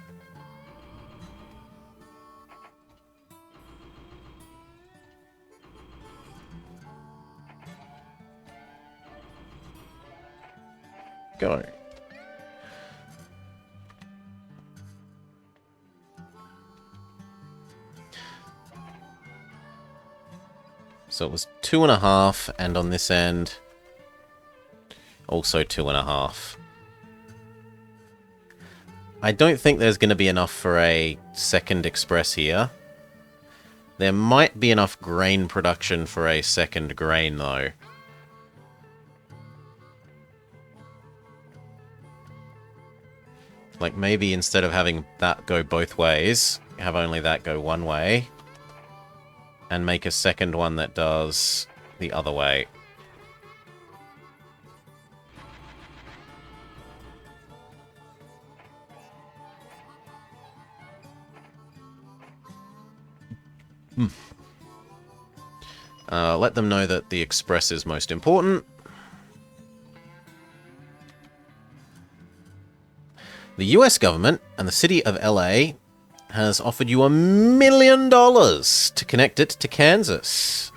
Go. So it was 2.5, and on this end, also 2.5. I don't think there's going to be enough for a second express here. There might be enough grain production for a second grain, though. Like, maybe instead of having that go both ways, have only that go one way. And make a second one that does the other way. Let them know that the express is most important. The US government and the city of LA has offered you $1 million to connect it to Kansas.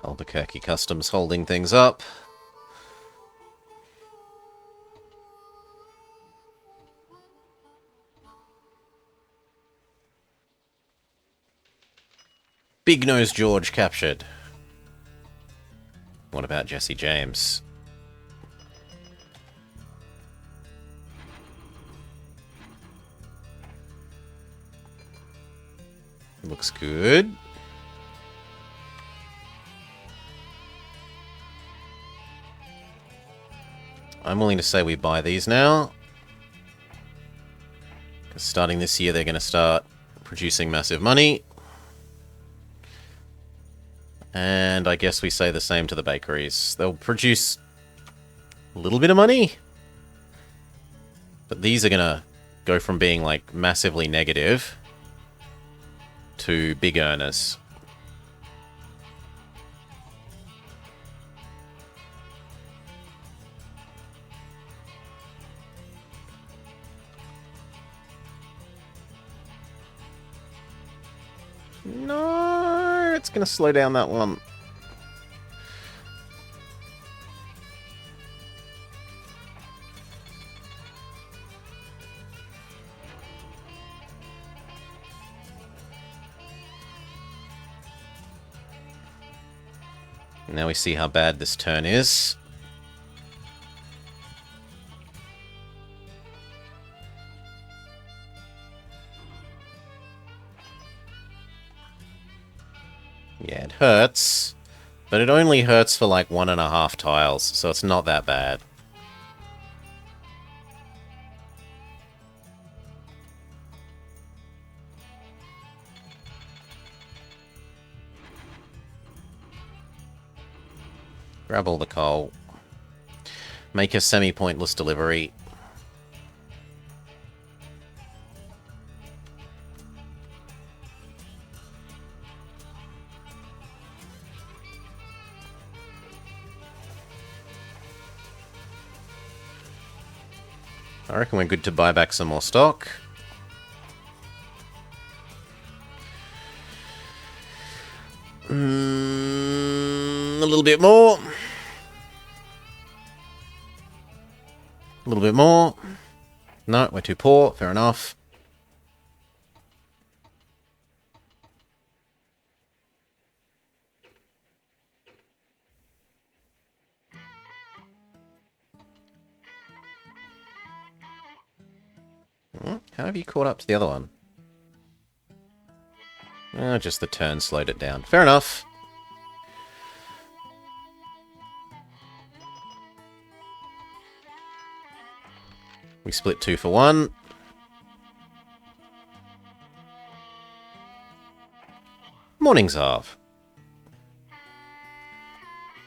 Albuquerque Customs holding things up. Big Nose George captured. What about Jesse James? Looks good. I'm willing to say we buy these now. Because starting this year, they're going to start producing massive money. And I guess we say the same to the bakeries. They'll produce a little bit of money. But these are going to go from being like massively negative to big earners. No, it's going to slow down that one. Now we see how bad this turn is. Yeah, it hurts, but it only hurts for like 1.5 tiles, so it's not that bad. Grab all the coal. Make a semi-pointless delivery. I reckon we're good to buy back some more stock. A little bit more. A little bit more. No, we're too poor. Fair enough. How have you caught up to the other one? Just the turn slowed it down. Fair enough. We split 2 for 1. Morning's half.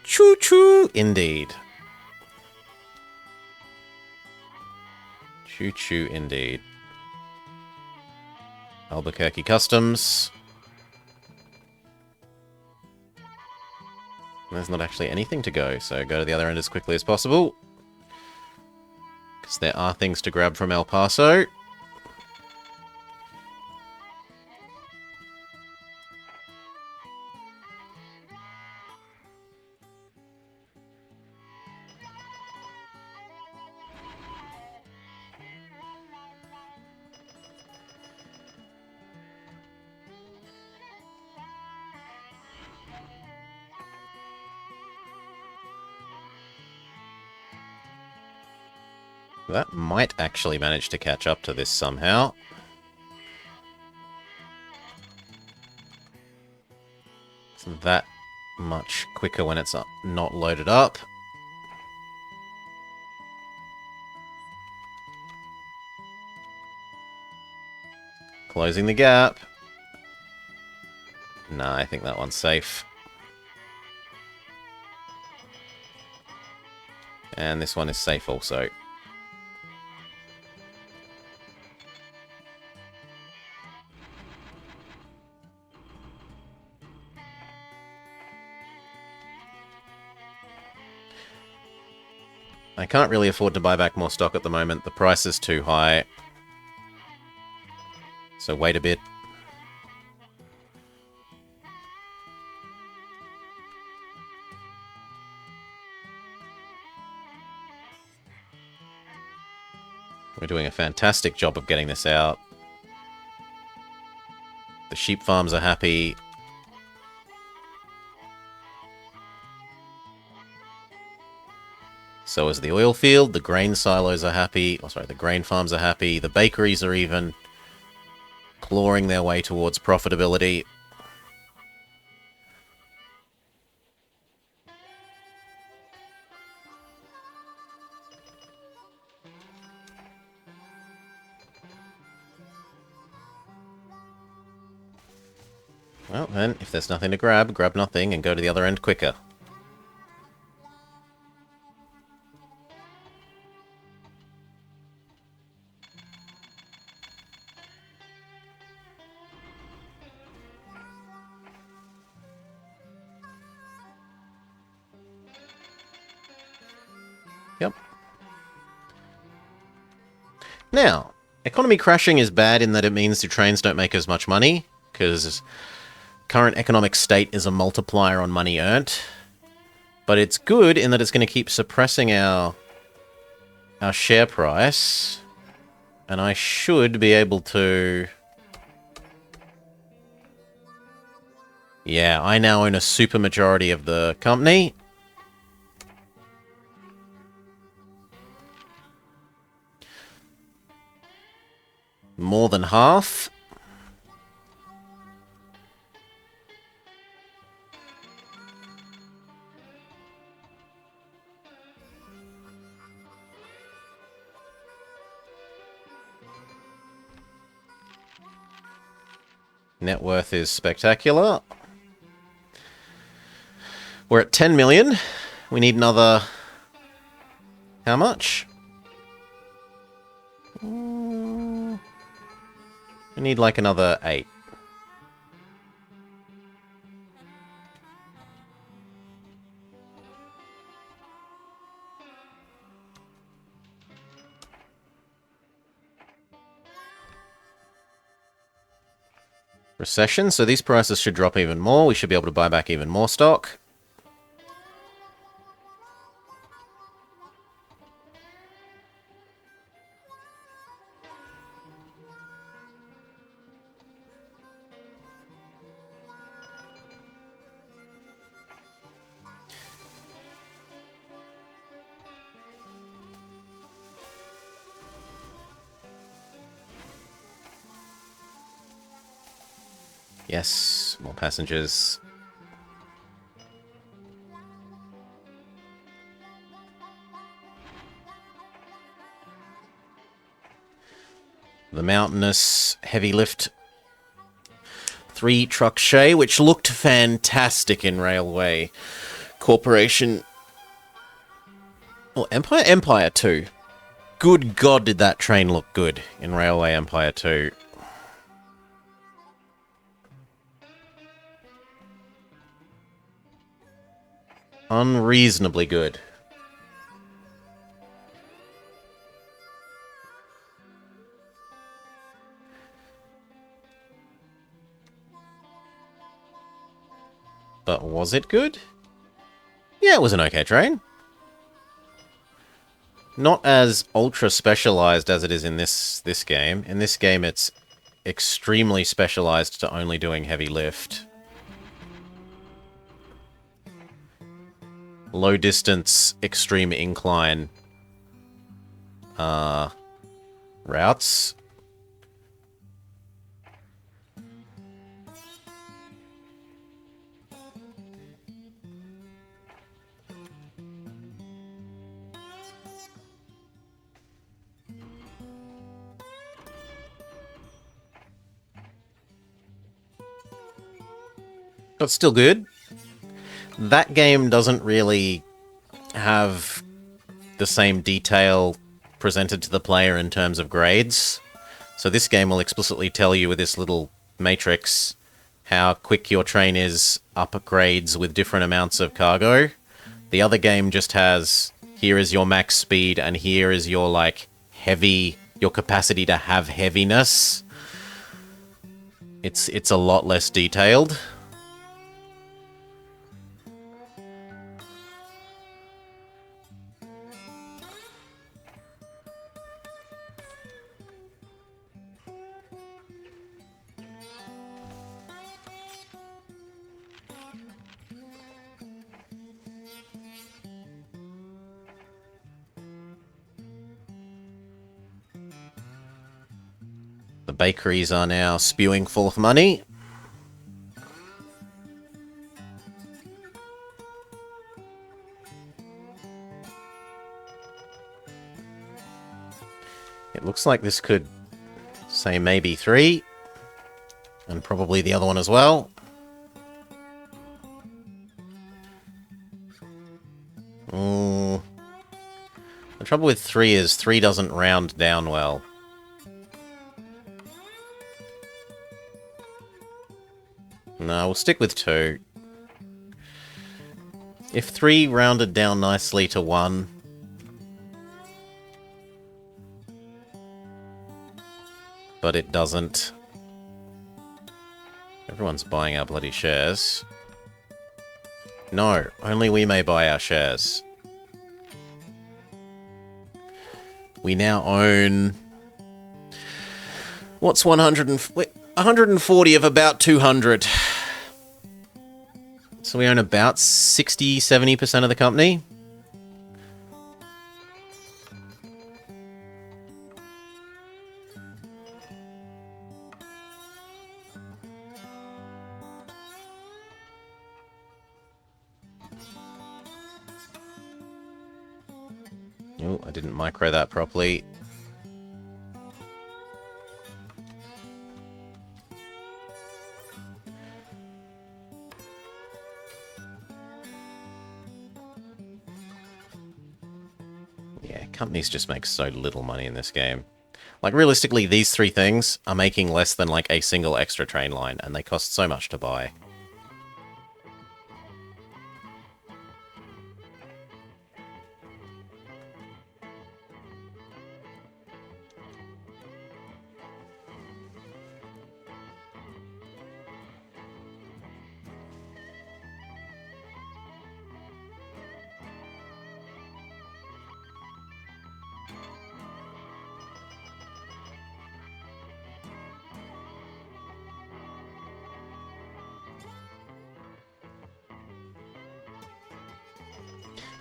Choo-choo, indeed. Choo-choo, indeed. Albuquerque Customs. There's not actually anything to go, so go to the other end as quickly as possible. Because there are things to grab from El Paso. That might actually manage to catch up to this somehow. It's that much quicker when it's not loaded up. Closing the gap. Nah, I think that one's safe. And this one is safe also. I can't really afford to buy back more stock at the moment. The price is too high. So wait a bit. We're doing a fantastic job of getting this out. The sheep farms are happy. So is the oil field. The grain silos are happy. Oh, sorry, the grain farms are happy. The bakeries are even clawing their way towards profitability. Well, then, if there's nothing to grab, grab nothing and go to the other end quicker. Yep. Now, economy crashing is bad in that it means the trains don't make as much money, because current economic state is a multiplier on money earned. But it's good in that it's going to keep suppressing our share price. And I should be able to... Yeah, I now own a super majority of the company. More than half. Net worth is spectacular. We're at 10 million. We need another... How much? We need like another 8. Recession, so these prices should drop even more. We should be able to buy back even more stock. Yes, more passengers. The mountainous heavy lift 3 truck shay, which looked fantastic in Railway Corporation. Oh, Empire 2. Good God, did that train look good in Railway Empire 2. Unreasonably good. But was it good? Yeah, it was an okay train. Not as ultra specialized as it is in this game. In this game, it's extremely specialized to only doing heavy lift. Low distance, extreme incline routes. but still good. That game doesn't really have the same detail presented to the player in terms of grades. So this game will explicitly tell you with this little matrix how quick your train is up grades with different amounts of cargo. The other game just has, here is your max speed, and here is your, like, heavy, your capacity to have heaviness. It's a lot less detailed. The bakeries are now spewing full of money. It looks like this could say maybe 3. And probably the other one as well. The trouble with 3 is 3 doesn't round down well. No, we'll stick with 2. If 3 rounded down nicely to 1... but it doesn't. Everyone's buying our bloody shares. No, only we may buy our shares. We now own... What's 140 of about 200. So we own about 60-70% of the company. Oh, I didn't micro that properly. Yeah, companies just make so little money in this game. Like, realistically, these 3 things are making less than, like, a single extra train line, and they cost so much to buy.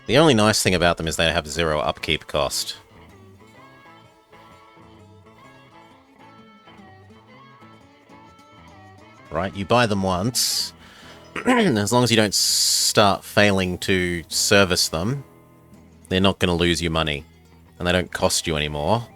The only nice thing about them is they have 0 upkeep cost. Right, you buy them once, as long as you don't start failing to service them, they're not going to lose you money, and they don't cost you anymore.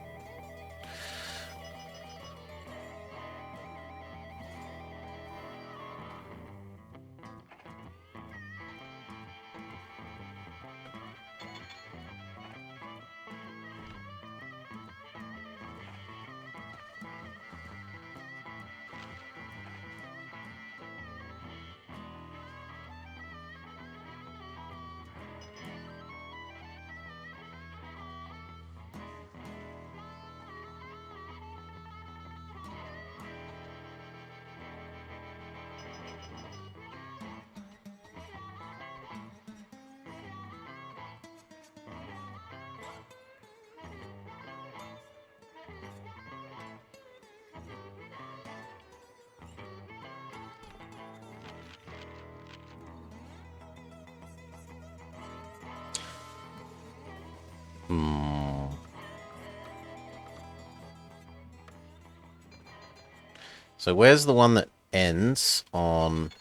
So where's the one that ends on...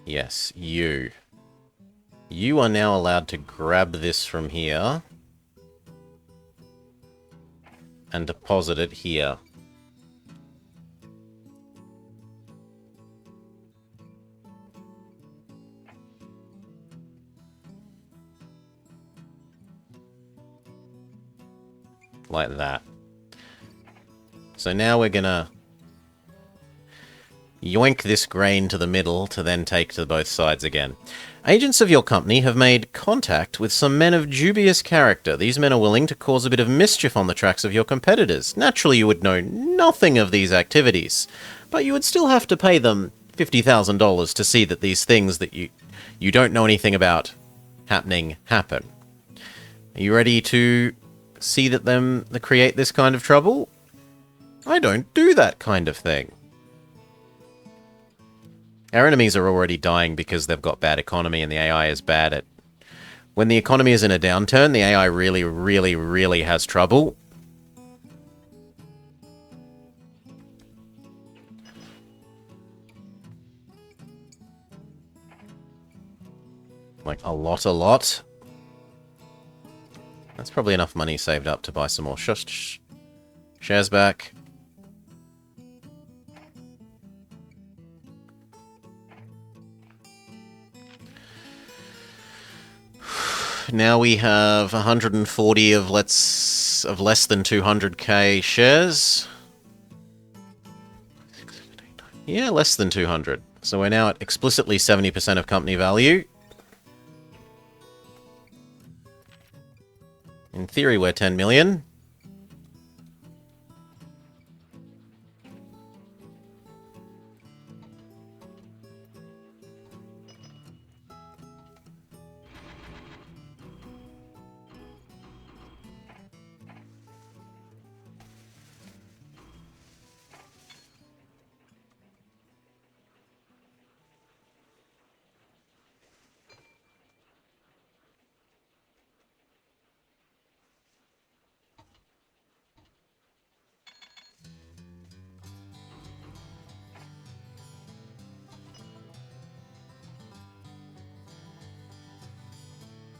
Yes, you. You are now allowed to grab this from here and deposit it here. like that. So now we're gonna yoink this grain to the middle to then take to both sides again. Agents of your company have made contact with some men of dubious character. These men are willing to cause a bit of mischief on the tracks of your competitors. Naturally, you would know nothing of these activities, but you would still have to pay them $50,000 to see that these things that you don't know anything about happen. Are you ready to see that they create this kind of trouble? I don't do that kind of thing. Our enemies are already dying because they've got bad economy and the AI is bad at... When the economy is in a downturn, the AI really, really, really has trouble. Like, a lot. That's probably enough money saved up to buy some more shares back. Now we have 140 of less than 200k shares. Yeah, less than 200. So we're now at explicitly 70% of company value. In theory, we're 10 million.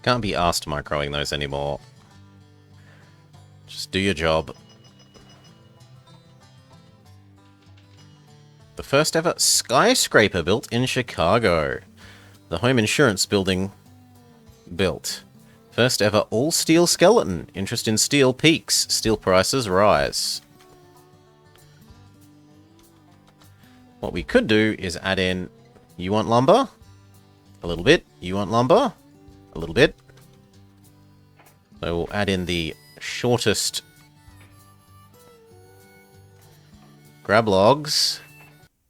Can't be asked microing those anymore. Just do your job. The first ever skyscraper built in Chicago. The home insurance building built. First ever all-steel skeleton. Interest in steel peaks. Steel prices rise. What we could do is add in... You want lumber? A little bit. You want lumber? A little bit. So we'll add in the shortest grab logs.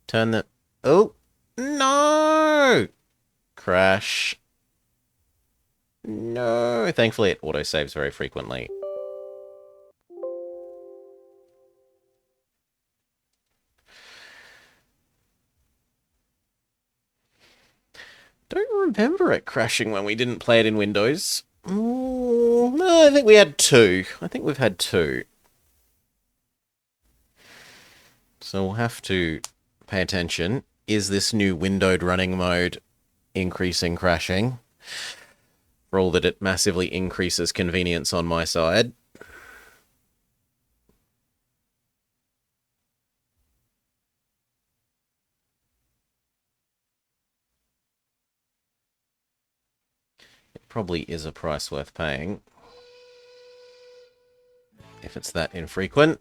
Turn the... Oh! No! Crash. No! Thankfully it autosaves very frequently. Don't remember it crashing when we didn't play it in Windows. No, I think we had two. I think we've had two. So we'll have to pay attention. Is this new windowed running mode increasing crashing? For all that it massively increases convenience on my side. Probably is a price worth paying. If it's that infrequent.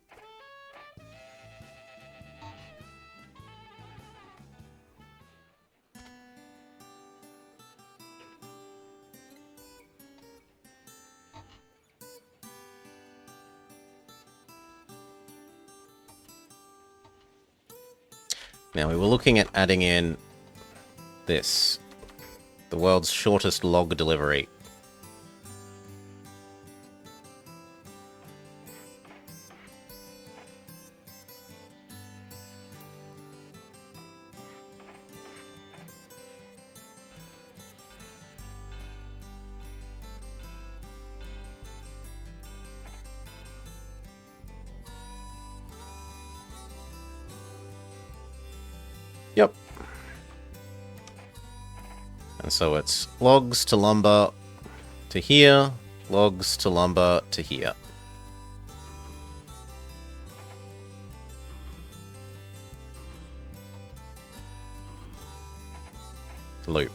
Now we were looking at adding in this. The world's shortest log delivery. Yep. And so it's logs to lumber to here, logs to lumber to here. Loop.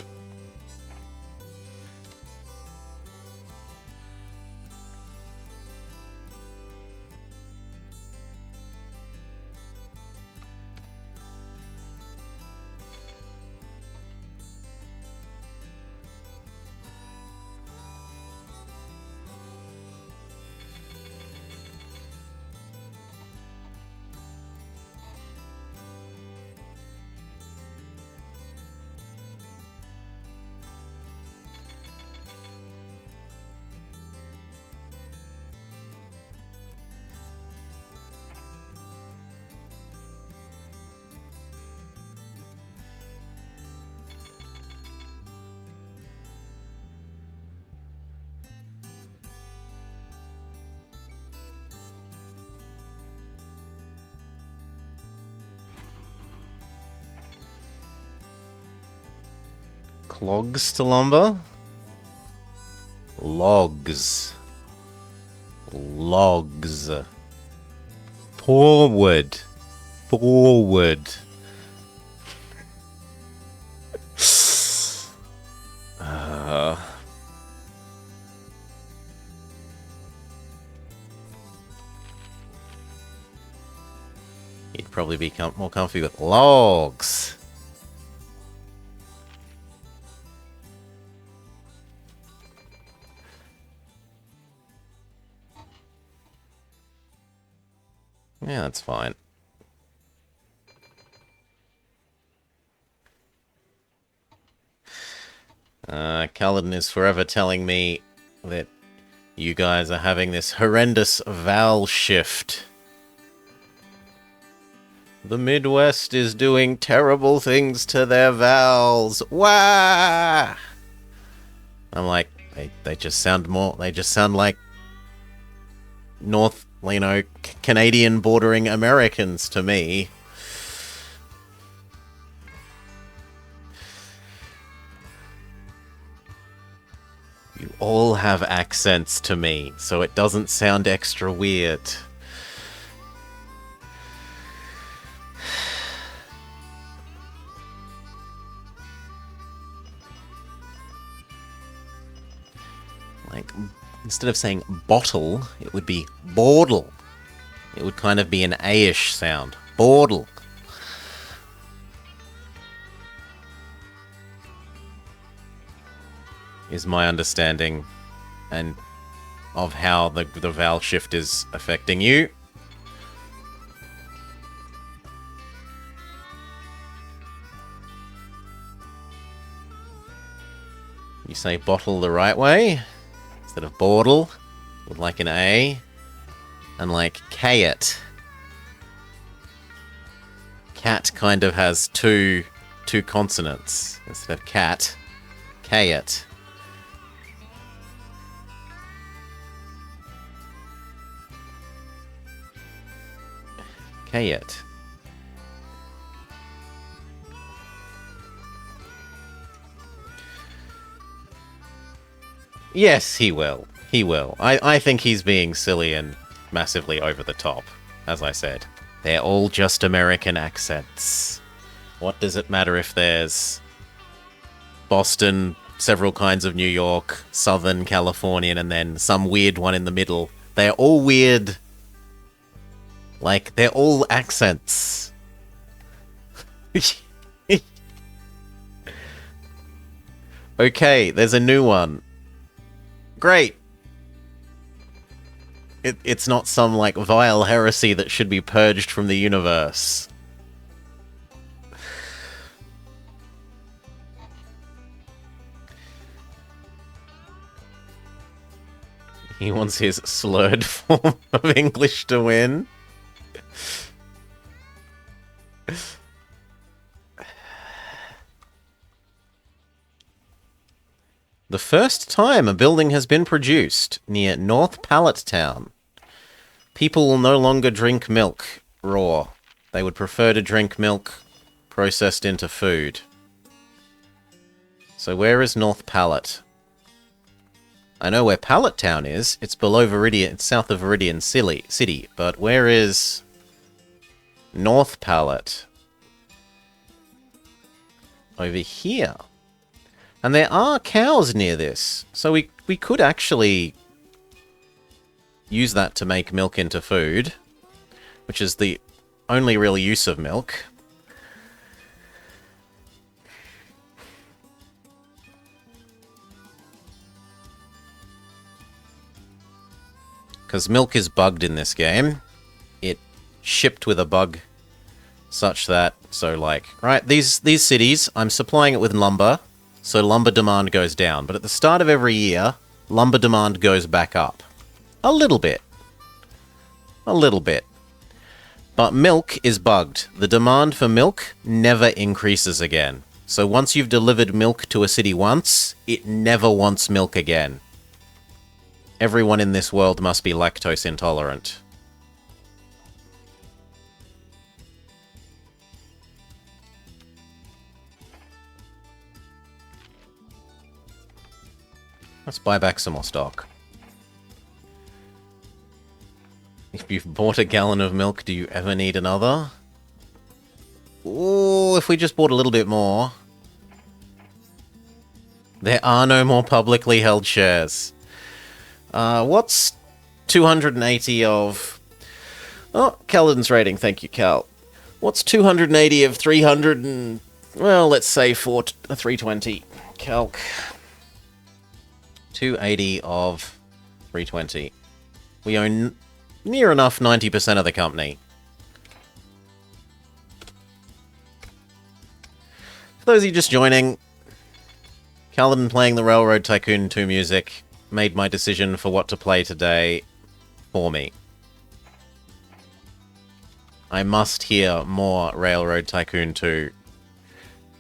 Clogs to lumber? Logs. Logs. Forward. Forward. You'd probably be more comfy with logs. Yeah, that's fine. Culloden is forever telling me that you guys are having this horrendous vowel shift. The Midwest is doing terrible things to their vowels. Wah! I'm like, they just sound like North, Canadian bordering Americans to me. You all have accents to me, so it doesn't sound extra weird. Like, instead of saying bottle, it would be bordle. It would kind of be an A-ish sound. Bordle. Is my understanding and of how the vowel shift is affecting you. You say bottle the right way instead of bordle with like an A, and like K-it. Cat kind of has two consonants instead of cat. K-it. K-it. Yes, he will. He will. I think he's being silly and massively over the top, as I said. They're all just American accents. What does it matter if there's Boston, several kinds of New York, Southern Californian, and then some weird one in the middle? They're all weird. Like, they're all accents. Okay, there's a new one. Great. It's not some, like, vile heresy that should be purged from the universe. He wants his slurred form of English to win. The first time a building has been produced near North Pallet Town. People will no longer drink milk raw. They would prefer to drink milk processed into food. So where is North Pallet? I know where Pallet Town is. It's below Viridian, it's south of Viridian City. But where is North Pallet? Over here. And there are cows near this. So we could actually use that to make milk into food, which is the only real use of milk. Because milk is bugged in this game. It shipped with a bug such that, right, these cities, I'm supplying it with lumber, so lumber demand goes down. But at the start of every year, lumber demand goes back up. A little bit. A little bit. But milk is bugged. The demand for milk never increases again. So once you've delivered milk to a city once, it never wants milk again. Everyone in this world must be lactose intolerant. Let's buy back some more stock. If you've bought a gallon of milk, do you ever need another? Ooh, if we just bought a little bit more. There are no more publicly held shares. What's 280 of... Oh, Caledon's rating. Thank you, Cal. What's 280 of 300 and... Well, let's say 320. Calc. 280 of 320. We own near enough 90% of the company. For those of you just joining, Caledon playing the Railroad Tycoon 2 music made my decision for what to play today for me. I must hear more Railroad Tycoon 2...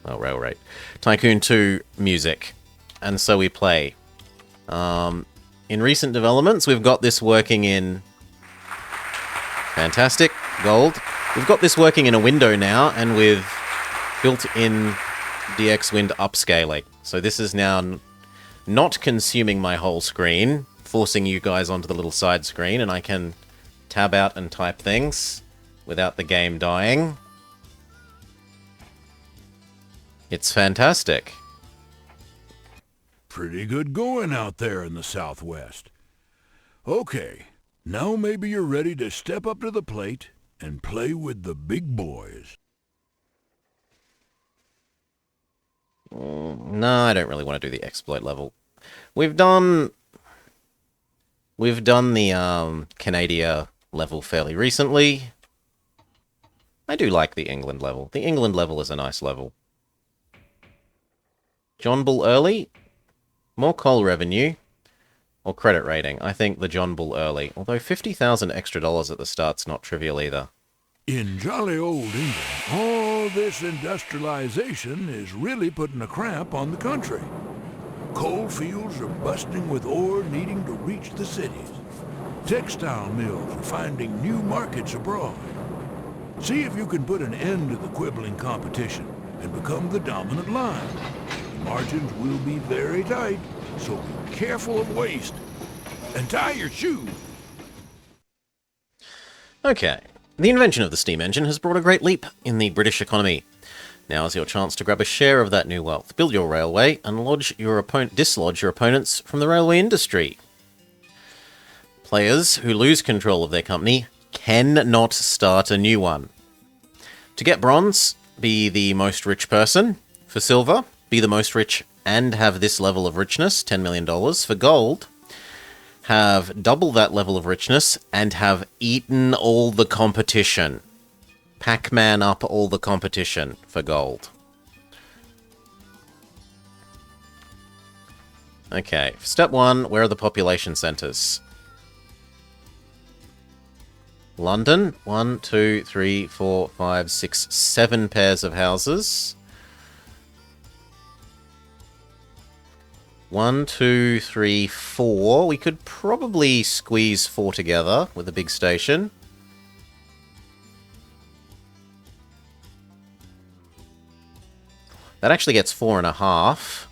Well, Railroad Tycoon 2 music. And so we play. In recent developments, we've got this working in... Fantastic. Gold. We've got this working in a window now, and with built-in DX Wind upscaling. So this is now not consuming my whole screen, forcing you guys onto the little side screen, and I can tab out and type things without the game dying. It's fantastic. Pretty good going out there in the Southwest. Okay, now maybe you're ready to step up to the plate and play with the big boys. No, I don't really want to do the exploit level. We've done the Canada level fairly recently. I do like the England level. The England level is a nice level. John Bull early, more coal revenue, or credit rating. I think the John Bull early. Although 50,000 extra dollars at the start's not trivial either. In jolly old England, all this industrialization is really putting a cramp on the country. Coal fields are busting with ore needing to reach the cities. Textile mills are finding new markets abroad. See if you can put an end to the quibbling competition and become the dominant line. The margins will be very tight, so be careful of waste. And tie your shoes. Okay. The invention of the steam engine has brought a great leap in the British economy. Now is your chance to grab a share of that new wealth, build your railway, and dislodge your opponents from the railway industry. Players who lose control of their company cannot start a new one. To get bronze, be the most rich person. For silver, be the most rich and have this level of richness, $10 million. For gold, have double that level of richness and have eaten all the competition. Pac-Man up all the competition for gold. Okay, step 1, where are the population centres? London, 1, 2, 3, 4, 5, 6, 7 pairs of houses. 1, 2, 3, 4. We could probably squeeze 4 together with a big station. That actually gets 4.5.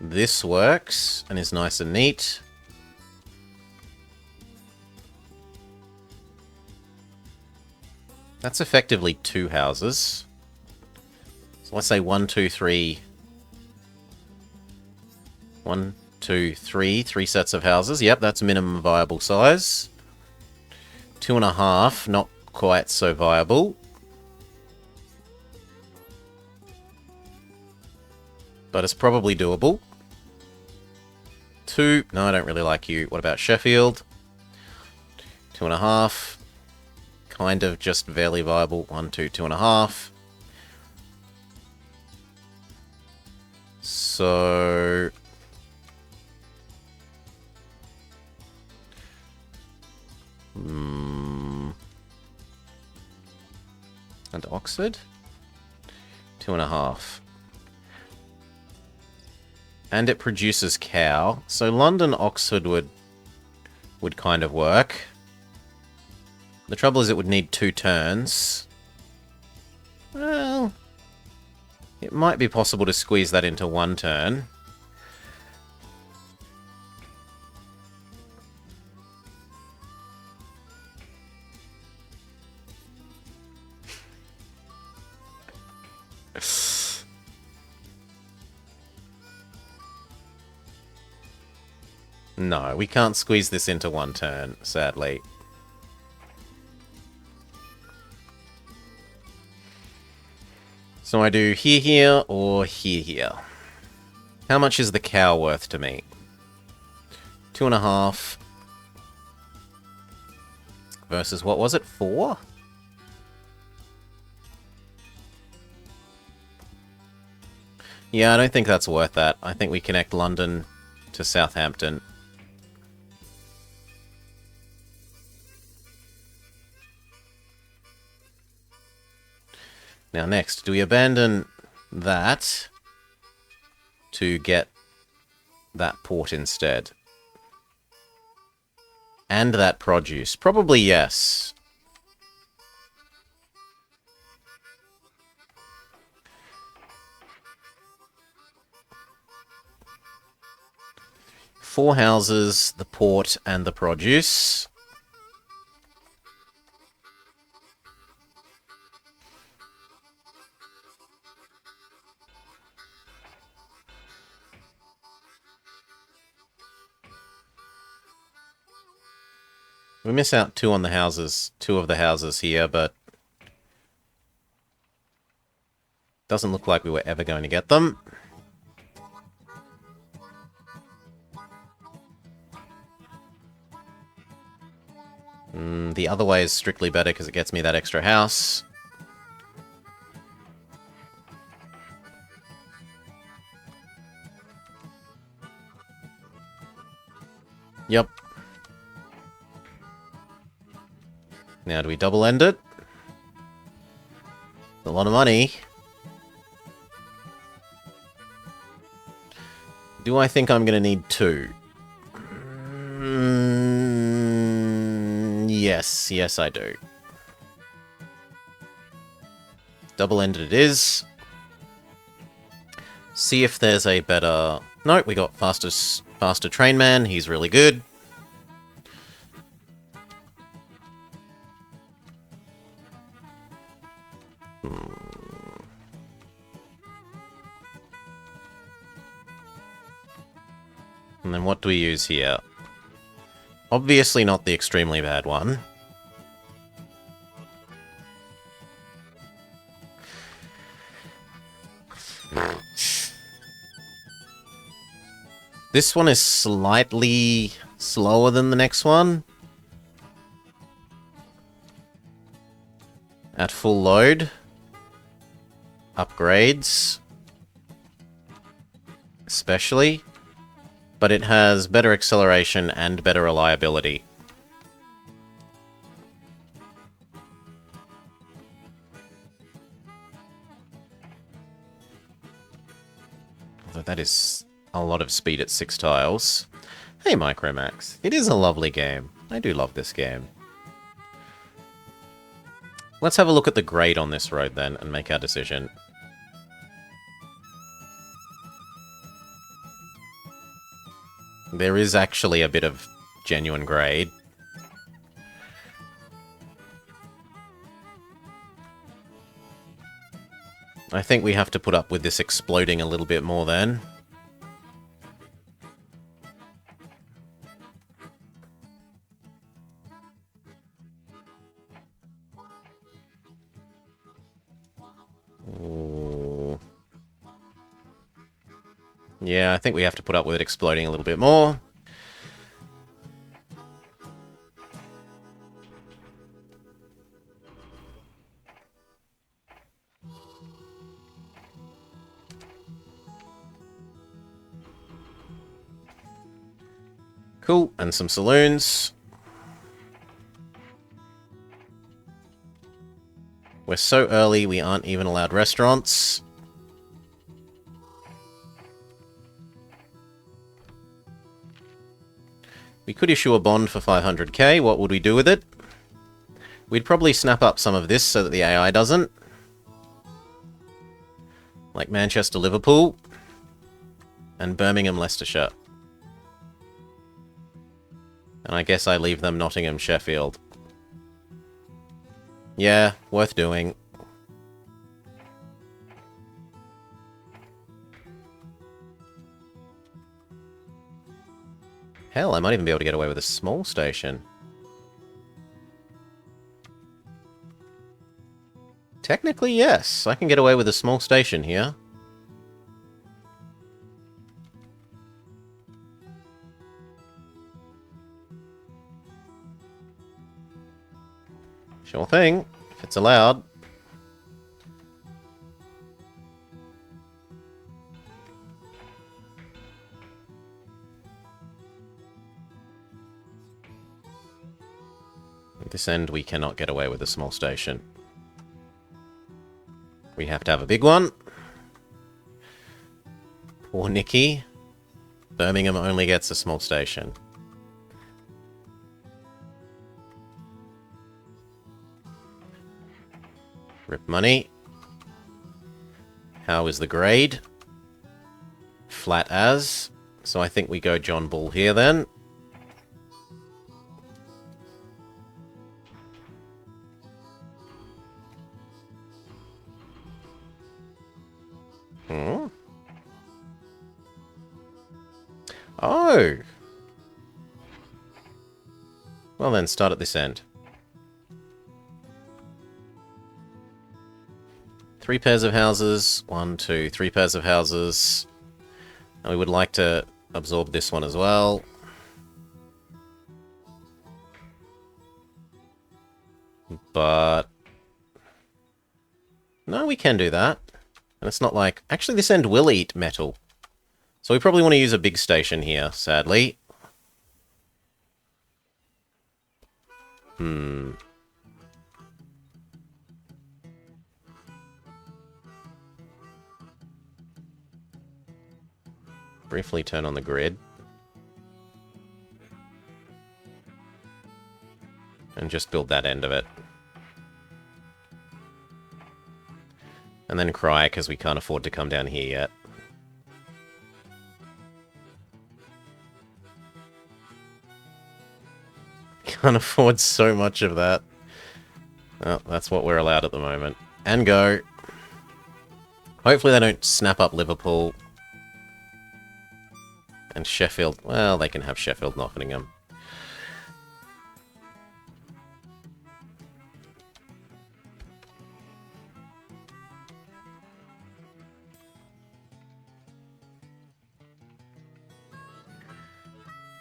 This works and is nice and neat. That's effectively 2 houses. So let's say 1, 2, 3. 1, 2, 3. 3 sets of houses. Yep, that's minimum viable size. 2.5, not quite so viable. But it's probably doable. 2. No, I don't really like you. What about Sheffield? 2.5. Kind of just barely viable. 1, 2, 2.5. So... And Oxford? 2.5. And it produces cow. So London, Oxford would kind of work. The trouble is it would need 2 turns. Well, it might be possible to squeeze that into 1 turn. No, we can't squeeze this into 1 turn, sadly. So I do here, or here. How much is the cow worth to me? 2.5. Versus, what was it, 4? Yeah, I don't think that's worth that. I think we connect London to Southampton. Now next, do we abandon that to get that port instead? And that produce? Probably yes. Four houses, the port, and the produce. We miss out 2 on the houses, 2 of the houses here, but doesn't look like we were ever going to get them. The other way is strictly better because it gets me that extra house. Yep. Now, do we double end it? A lot of money. Do I think I'm going to need 2? Yes. Yes, I do. Double-ended it is. See if there's a better... Nope, we got faster train man. He's really good. And then what do we use here? Obviously not the extremely bad one. This one is slightly slower than the next one. At full load. Upgrades. Especially. But it has better acceleration and better reliability. Although that is a lot of speed at 6 tiles. Hey, Micromax. It is a lovely game. I do love this game. Let's have a look at the grade on this road then and make our decision. There is actually a bit of genuine grade. I think we have to put up with this exploding a little bit more then. Ooh. Yeah, I think we have to put up with it exploding a little bit more. Cool, and some saloons. We're so early, we aren't even allowed restaurants. We could issue a bond for 500k. What would we do with it? We'd probably snap up some of this so that the AI doesn't. Like Manchester, Liverpool. And Birmingham, Leicestershire. And I guess I leave them Nottingham, Sheffield. Yeah, worth doing. Hell, I might even be able to get away with a small station. Technically, yes. I can get away with a small station here. Sure thing, if it's allowed. At this end, we cannot get away with a small station. We have to have a big one. Poor Nicky. Birmingham only gets a small station. Rip money. How is the grade? Flat as. So I think we go John Bull here then. Hmm. Oh! Well then, start at this end. 3 pairs of houses. 1, 2, 3 pairs of houses. And we would like to absorb this one as well. But... no, we can do that. And it's not like... actually, this end will eat metal. So we probably want to use a big station here, sadly. Briefly turn on the grid. And just build that end of it. And then cry, because we can't afford to come down here yet. Can't afford so much of that. Oh, that's what we're allowed at the moment. And go. Hopefully they don't snap up Liverpool. And Sheffield. Well, they can have Sheffield, Nottingham.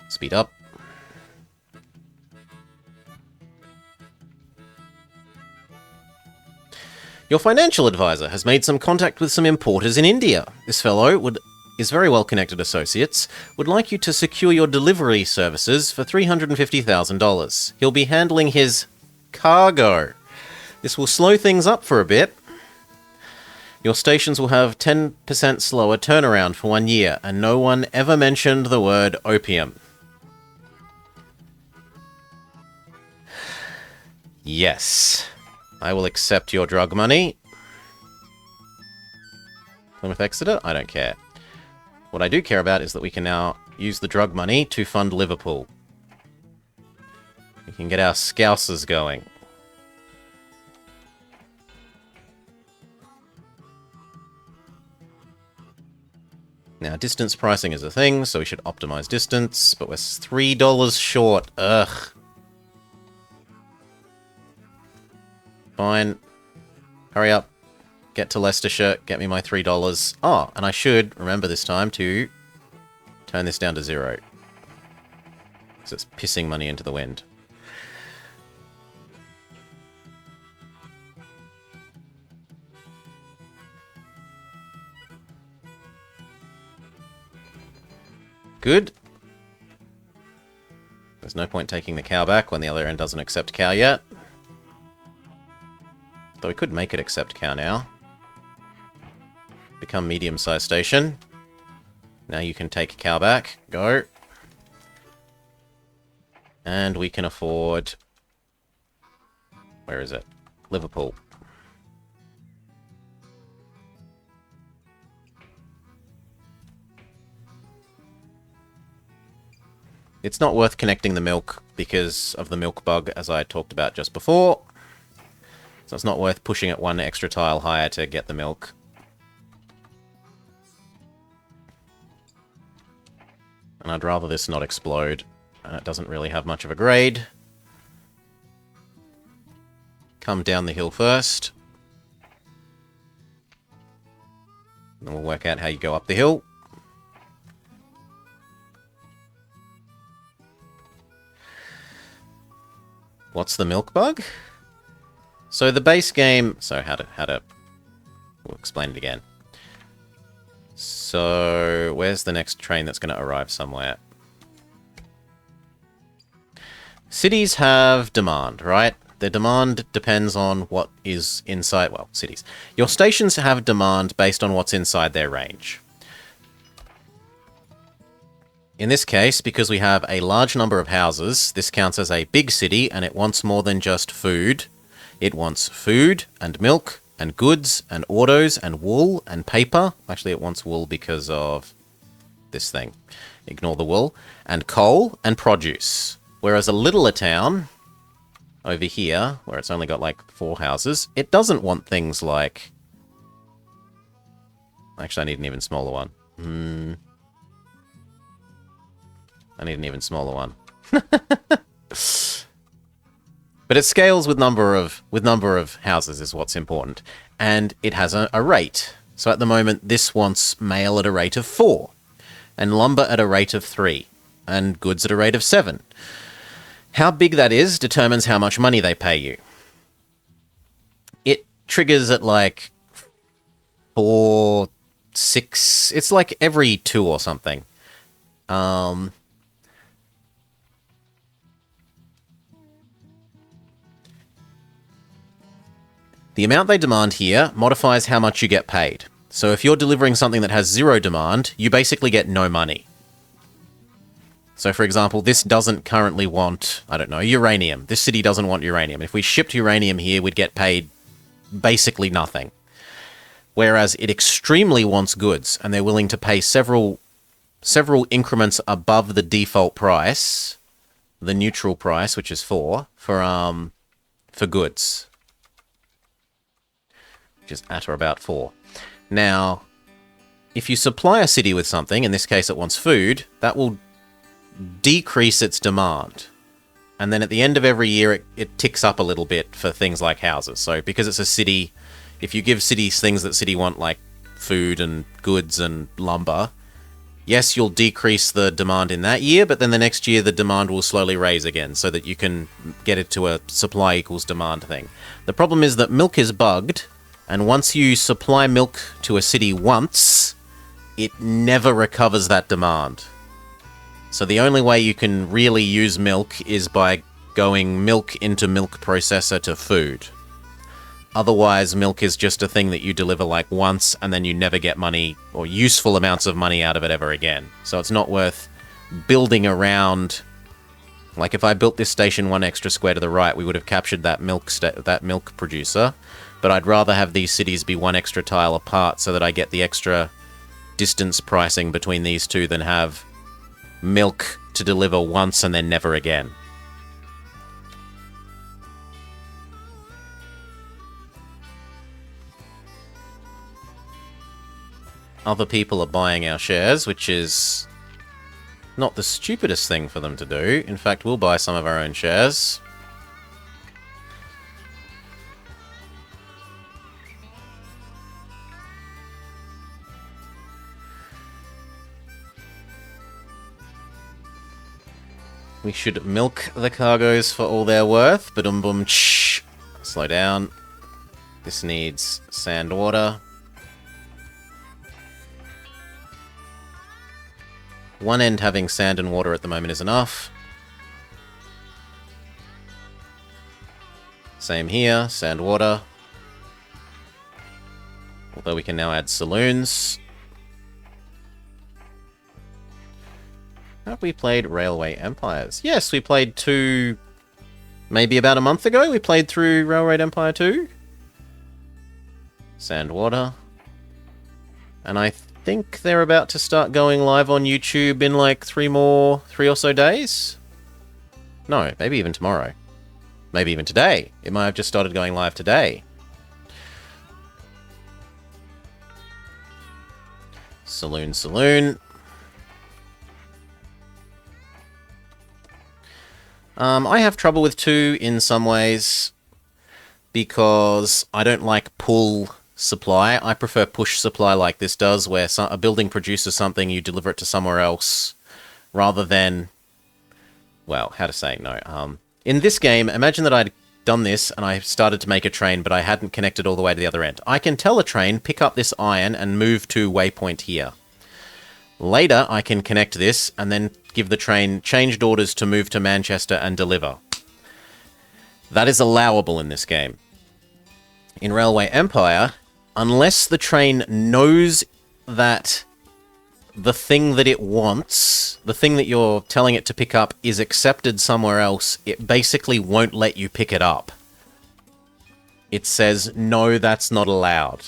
Speed up. Your financial advisor has made some contact with some importers in India. This fellow is very well connected associates, would like you to secure your delivery services for $350,000. He'll be handling his cargo. This will slow things up for a bit. Your stations will have 10% slower turnaround for 1 year, and no one ever mentioned the word opium. Yes. I will accept your drug money. Plymouth Exeter? I don't care. What I do care about is that we can now use the drug money to fund Liverpool. We can get our scousers going. Now, distance pricing is a thing, so we should optimize distance, but we're $3 short. Ugh. Fine. Hurry up. Get to Leicestershire. Get me my $3. Oh, and I should remember this time to turn this down to 0. Because it's pissing money into the wind. Good. There's no point taking the cow back when the other end doesn't accept cow yet. Though we could make it accept cow now. Become medium-sized station. Now you can take cow back. Go. And we can afford Where is it? Liverpool. It's not worth connecting the milk because of the milk bug, as I talked about just before. So it's not worth pushing it one extra tile higher to get the milk. And I'd rather this not explode. And it doesn't really have much of a grade. Come down the hill first. And we'll work out how you go up the hill. What's the milk bug? So the base game... So how to... We'll explain it again. So where's the next train that's going to arrive somewhere? Cities have demand, right? The demand depends on what is inside... Well, cities. Your stations have demand based on what's inside their range. In this case, because we have a large number of houses, this counts as a big city, and it wants more than just food. It wants food, and milk, and goods, and autos, and wool, and paper. Actually, it wants wool because of this thing. Ignore the wool. And coal, and produce. Whereas a littler town, over here, where it's only got like 4 houses, it doesn't want things like... Actually, I need an even smaller one. I need an even smaller one. But it scales with number of houses is what's important. And it has a rate. So at the moment, this wants mail at a rate of 4. And lumber at a rate of 3. And goods at a rate of 7. How big that is determines how much money they pay you. It triggers at like 4, 6... It's like every 2 or something. The amount they demand here modifies how much you get paid. So if you're delivering something that has 0 demand, you basically get no money. So for example, this doesn't currently want, I don't know, uranium. This city doesn't want uranium. If we shipped uranium here, we'd get paid basically nothing. Whereas it extremely wants goods, and they're willing to pay several increments above the default price, the neutral price, which is 4, for goods. Which is at or about 4. Now, if you supply a city with something, in this case it wants food, that will decrease its demand. And then at the end of every year, it ticks up a little bit for things like houses. So because it's a city, if you give cities things that city want, like food and goods and lumber, yes, you'll decrease the demand in that year, but then the next year the demand will slowly raise again so that you can get it to a supply equals demand thing. The problem is that milk is bugged, and once you supply milk to a city once, it never recovers that demand. So the only way you can really use milk is by going milk into milk processor to food. Otherwise, milk is just a thing that you deliver like once and then you never get money or useful amounts of money out of it ever again. So it's not worth building around. Like if I built this station 1 extra square to the right, we would have captured that milk producer. But I'd rather have these cities be 1 extra tile apart so that I get the extra distance pricing between these two than have milk to deliver once and then never again. Other people are buying our shares, which is not the stupidest thing for them to do. In fact, we'll buy some of our own shares. We should milk the cargoes for all they're worth. Ba-dum-bum, shh. Slow down. This needs sand water. One end having sand and water at the moment is enough. Same here, sand, water. Although we can now add saloons. Have we played Railway Empires? Yes, we played 2 maybe about a month ago, we played through Railroad Empire 2. Sandwater. And I think they're about to start going live on YouTube in like 3 or so days. No, maybe even tomorrow. Maybe even today. It might have just started going live today. Saloon, saloon. I have trouble with 2 in some ways because I don't like pull supply. I prefer push supply like this does, where a building produces something, you deliver it to somewhere else, rather than... Well, how to say no. In this game, imagine that I'd done this and I started to make a train, but I hadn't connected all the way to the other end. I can tell a train, pick up this iron, and move to waypoint here. Later, I can connect this and then give the train changed orders to move to Manchester and deliver. That is allowable in this game. In Railway Empire, unless the train knows that the thing that it wants, the thing that you're telling it to pick up, is accepted somewhere else, it basically won't let you pick it up. It says, no, that's not allowed.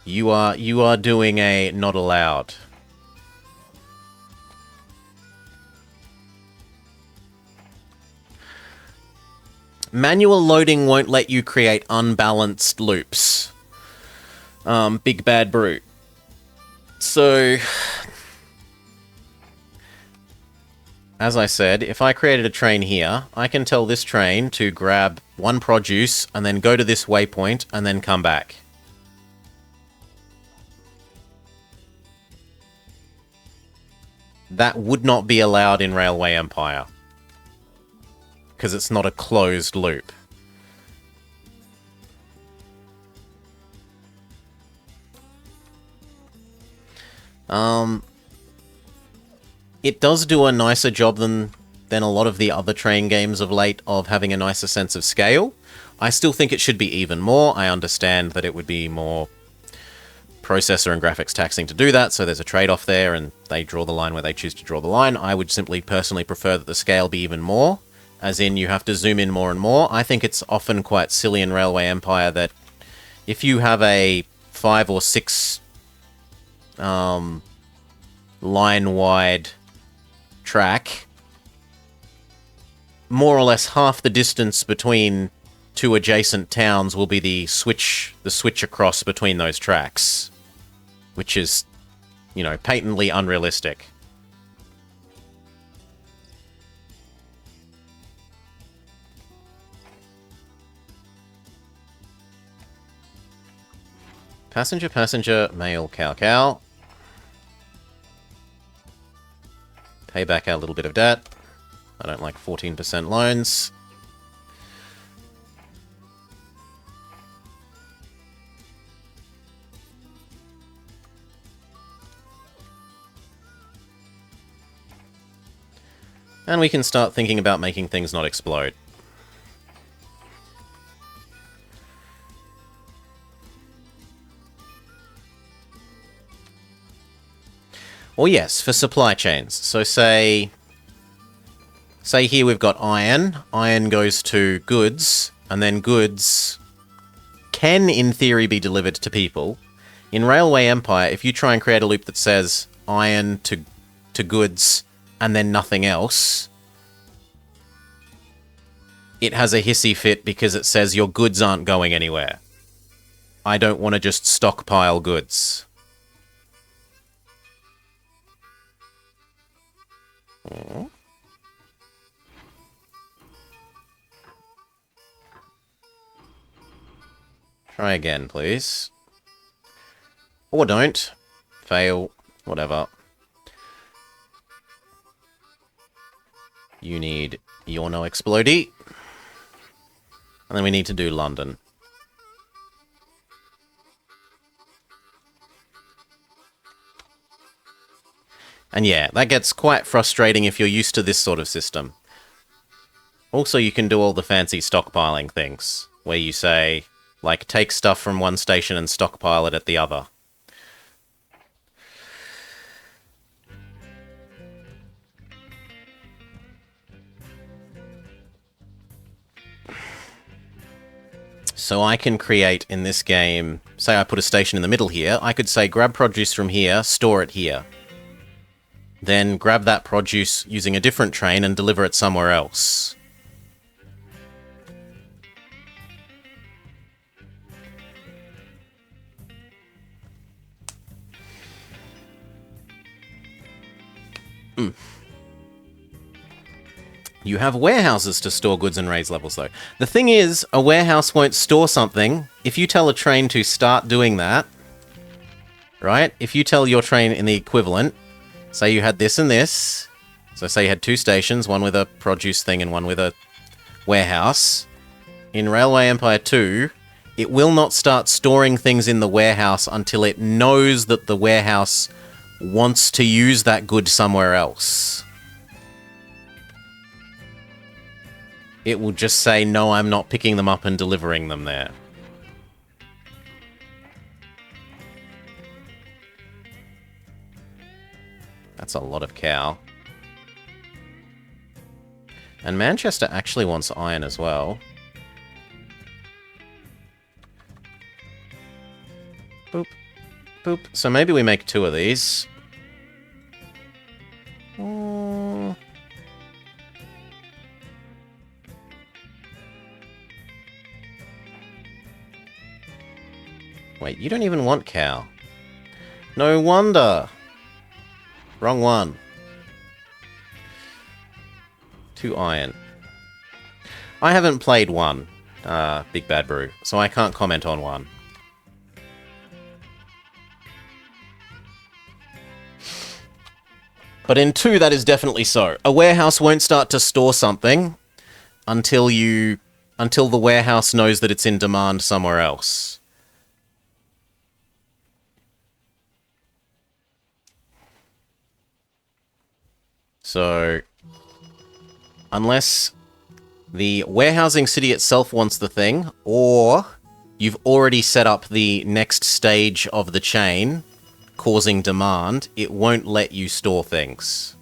You are doing a not allowed. Manual loading won't let you create unbalanced loops. Big Bad Brute. So, as I said, if I created a train here, I can tell this train to grab 1 produce and then go to this waypoint and then come back. That would not be allowed in Railway Empire, because it's not a closed loop. It does do a nicer job than a lot of the other train games of late of having a nicer sense of scale. I still think it should be even more. I understand that it would be more processor and graphics taxing to do that, so there's a trade-off there, and they draw the line where they choose to draw the line. I would simply personally prefer that the scale be even more, as in you have to zoom in more and more. I think it's often quite silly in Railway Empire that if you have a 5 or 6 line-wide track, more or less half the distance between 2 adjacent towns will be the switch across between those tracks, which is, you know, patently unrealistic. Passenger, passenger, mail, cow, cow. Pay back our little bit of debt. I don't like 14% loans. And we can start thinking about making things not explode. Or yes, for supply chains. So say here we've got iron. Iron goes to goods, and then goods can, in theory, be delivered to people. In Railway Empire, if you try and create a loop that says iron to goods and then nothing else, it has a hissy fit because it says your goods aren't going anywhere. I don't want to just stockpile goods. Oh. Try again, please. Or don't. Fail. Whatever. You need your no explodey. And then we need to do London. And yeah, that gets quite frustrating if you're used to this sort of system. Also, you can do all the fancy stockpiling things, where you say, like, take stuff from one station and stockpile it at the other. So I can create, in this game, say I put a station in the middle here, I could say grab produce from here, store it here. Then grab that produce using a different train and deliver it somewhere else. You have warehouses to store goods and raise levels, though. The thing is, a warehouse won't store something if you tell a train to start doing that, right? If you tell your train in the equivalent, say you had this and this, so say you had two stations, one with a produce thing and one with a warehouse. In Railway Empire 2, it will not start storing things in the warehouse until it knows that the warehouse wants to use that good somewhere else. It will just say, no, I'm not picking them up and delivering them there. That's a lot of cow. And Manchester actually wants iron as well. Boop. Boop. So maybe we make 2 of these. Wait, you don't even want cow. No wonder. Wrong one. 2 iron. I haven't played 1, Big Bad Brew, so I can't comment on 1. But in 2, that is definitely so. A warehouse won't start to store something until the warehouse knows that it's in demand somewhere else. So, unless the warehousing city itself wants the thing, or you've already set up the next stage of the chain, causing demand, it won't let you store things.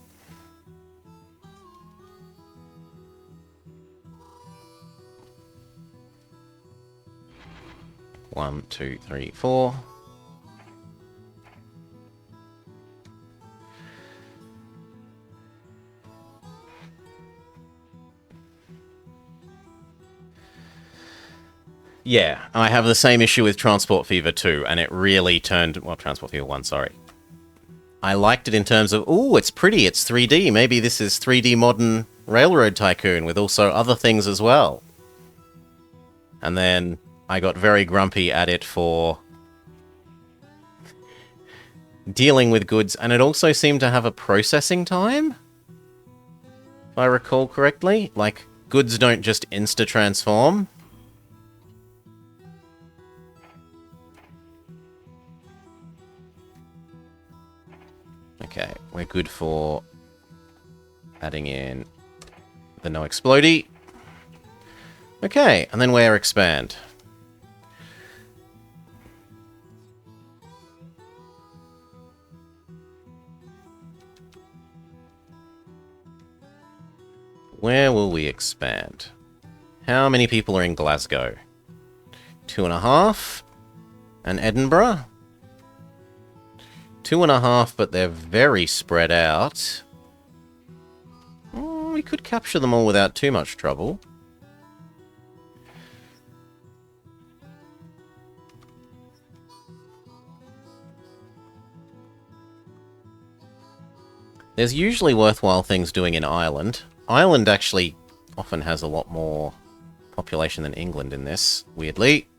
One, two, three, four. Yeah, I have the same issue with Transport Fever 2, and it really turned... Well, Transport Fever 1, sorry. I liked it in terms of, ooh, it's pretty, it's 3D. Maybe this is 3D modern Railroad Tycoon with also other things as well. And then I got very grumpy at it for dealing with goods, and it also seemed to have a processing time, if I recall correctly. Like, goods don't just insta-transform. Okay, we're good for adding in the no explodey. Okay, and then where expand? Where will we expand? How many people are in Glasgow? 2.5. And Edinburgh? 2.5, but they're very spread out. We could capture them all without too much trouble. There's usually worthwhile things doing in Ireland. Ireland actually often has a lot more population than England in this, weirdly.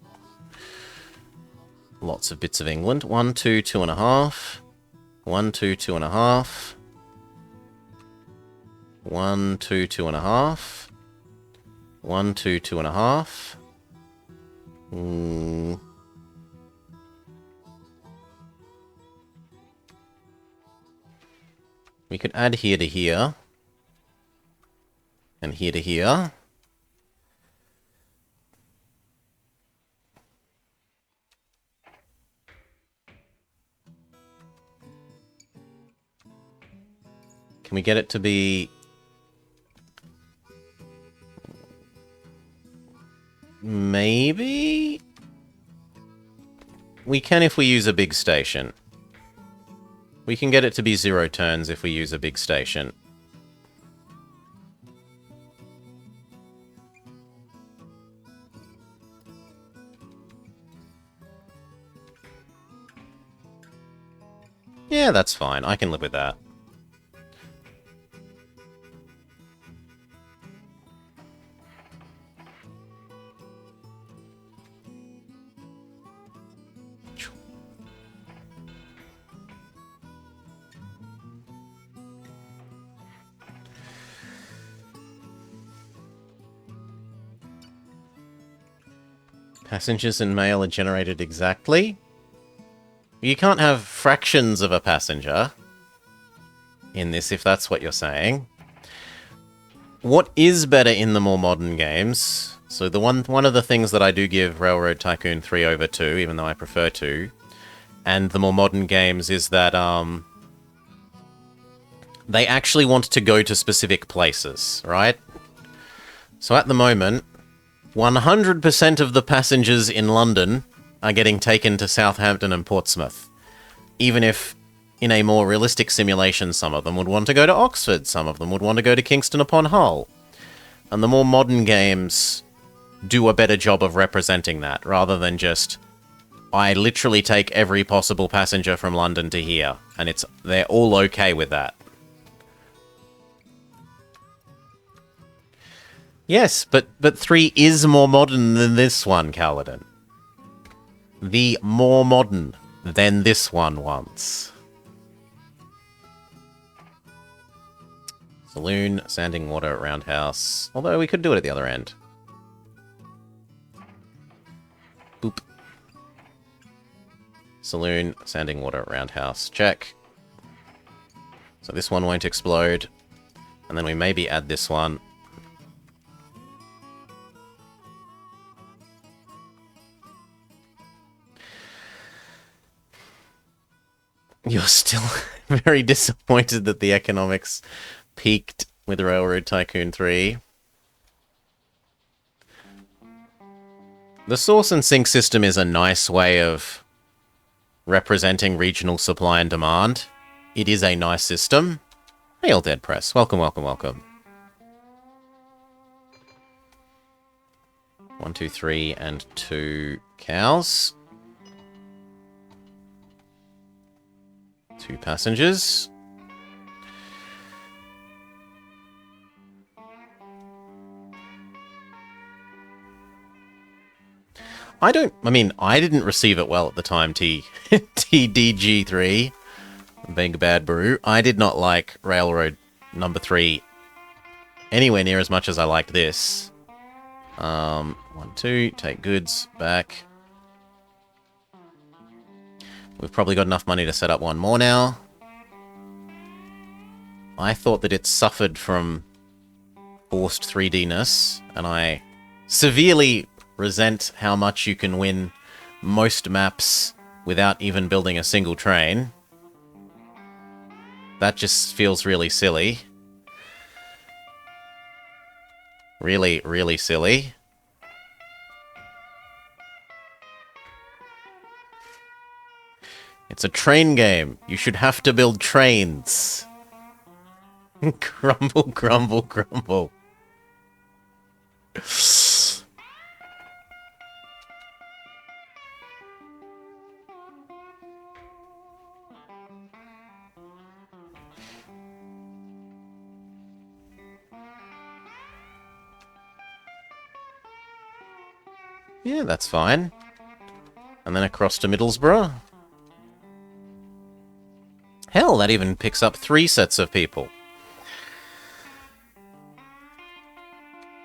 Lots of bits of England. 1, 2, 2.5. 1, 2, 2.5. 1, 2, 2.5. 1, 2, 2.5. We could add here to here. And here to here. Can we get it to be... Maybe? We can if we use a big station. We can get it to be 0 turns if we use a big station. Yeah, that's fine. I can live with that. Passengers and mail are generated exactly. You can't have fractions of a passenger in this, if that's what you're saying. What is better in the more modern games? So the one of the things that I do give Railroad Tycoon 3 over 2, even though I prefer 2, and the more modern games is that they actually want to go to specific places, right? So at the moment, 100% of the passengers in London are getting taken to Southampton and Portsmouth. Even if, in a more realistic simulation, some of them would want to go to Oxford, some of them would want to go to Kingston upon Hull. And the more modern games do a better job of representing that, rather than just, I literally take every possible passenger from London to here, and they're all okay with that. Yes, but 3 is more modern than this one, Kaladin. The more modern than this one once. Saloon, sanding water, roundhouse. Although we could do it at the other end. Boop. Saloon, sanding water, roundhouse. Check. So this one won't explode. And then we maybe add this one. You're still very disappointed that the economics peaked with Railroad Tycoon 3. The source and sink system is a nice way of representing regional supply and demand. It is a nice system. Hail, Dead Press. Welcome, welcome, welcome. 1, 2, 3, and 2 cows. 2 passengers. I didn't receive it well at the time, TDG3. Big Bad Brew. I did not like Railroad number 3 anywhere near as much as I liked this. 1, 2, take goods back. We've probably got enough money to set up one more now. I thought that it suffered from forced 3D-ness, and I severely resent how much you can win most maps without even building a single train. That just feels really silly. Really, really silly. It's a train game. You should have to build trains. Grumble, grumble, grumble. Yeah, that's fine. And then across to Middlesbrough. Hell, that even picks up 3 sets of people.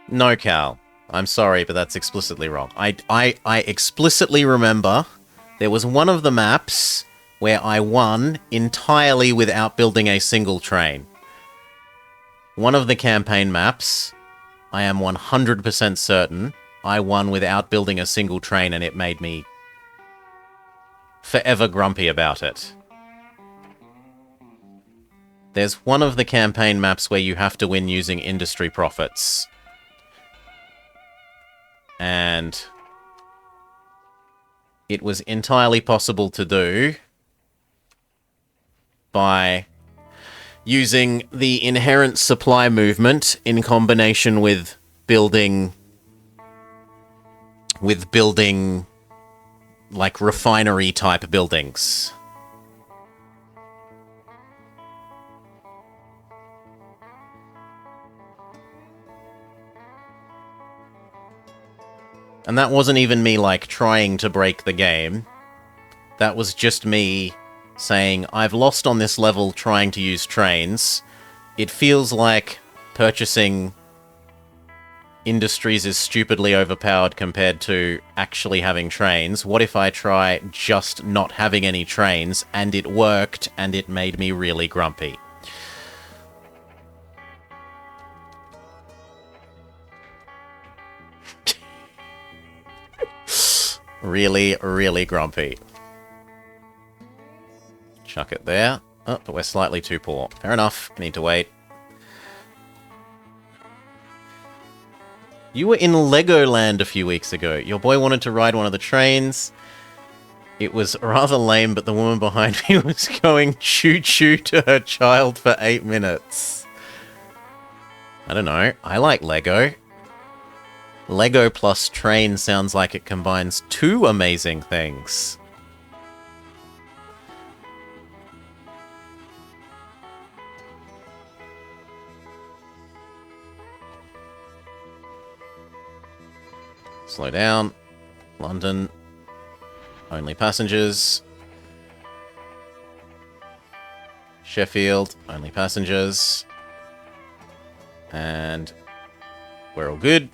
No, Cal. I'm sorry, but that's explicitly wrong. I explicitly remember there was one of the maps where I won entirely without building a single train. One of the campaign maps, I am 100% certain, I won without building a single train, and it made me forever grumpy about it. There's one of the campaign maps where you have to win using industry profits. And and it was entirely possible to do by using the inherent supply movement in combination with building like refinery type buildings. And that wasn't even me, like, trying to break the game. That was just me saying, I've lost on this level trying to use trains. It feels like purchasing industries is stupidly overpowered compared to actually having trains. What if I try just not having any trains, and it worked, and it made me really grumpy? Really, really grumpy. Chuck it there. Oh, but we're slightly too poor. Fair enough. Need to wait. You were in Legoland a few weeks ago. Your boy wanted to ride one of the trains. It was rather lame, but the woman behind me was going choo-choo to her child for 8 minutes. I don't know. I like Lego. Lego plus train sounds like it combines two amazing things. Slow down. London. Only passengers. Sheffield. Only passengers. And we're all good.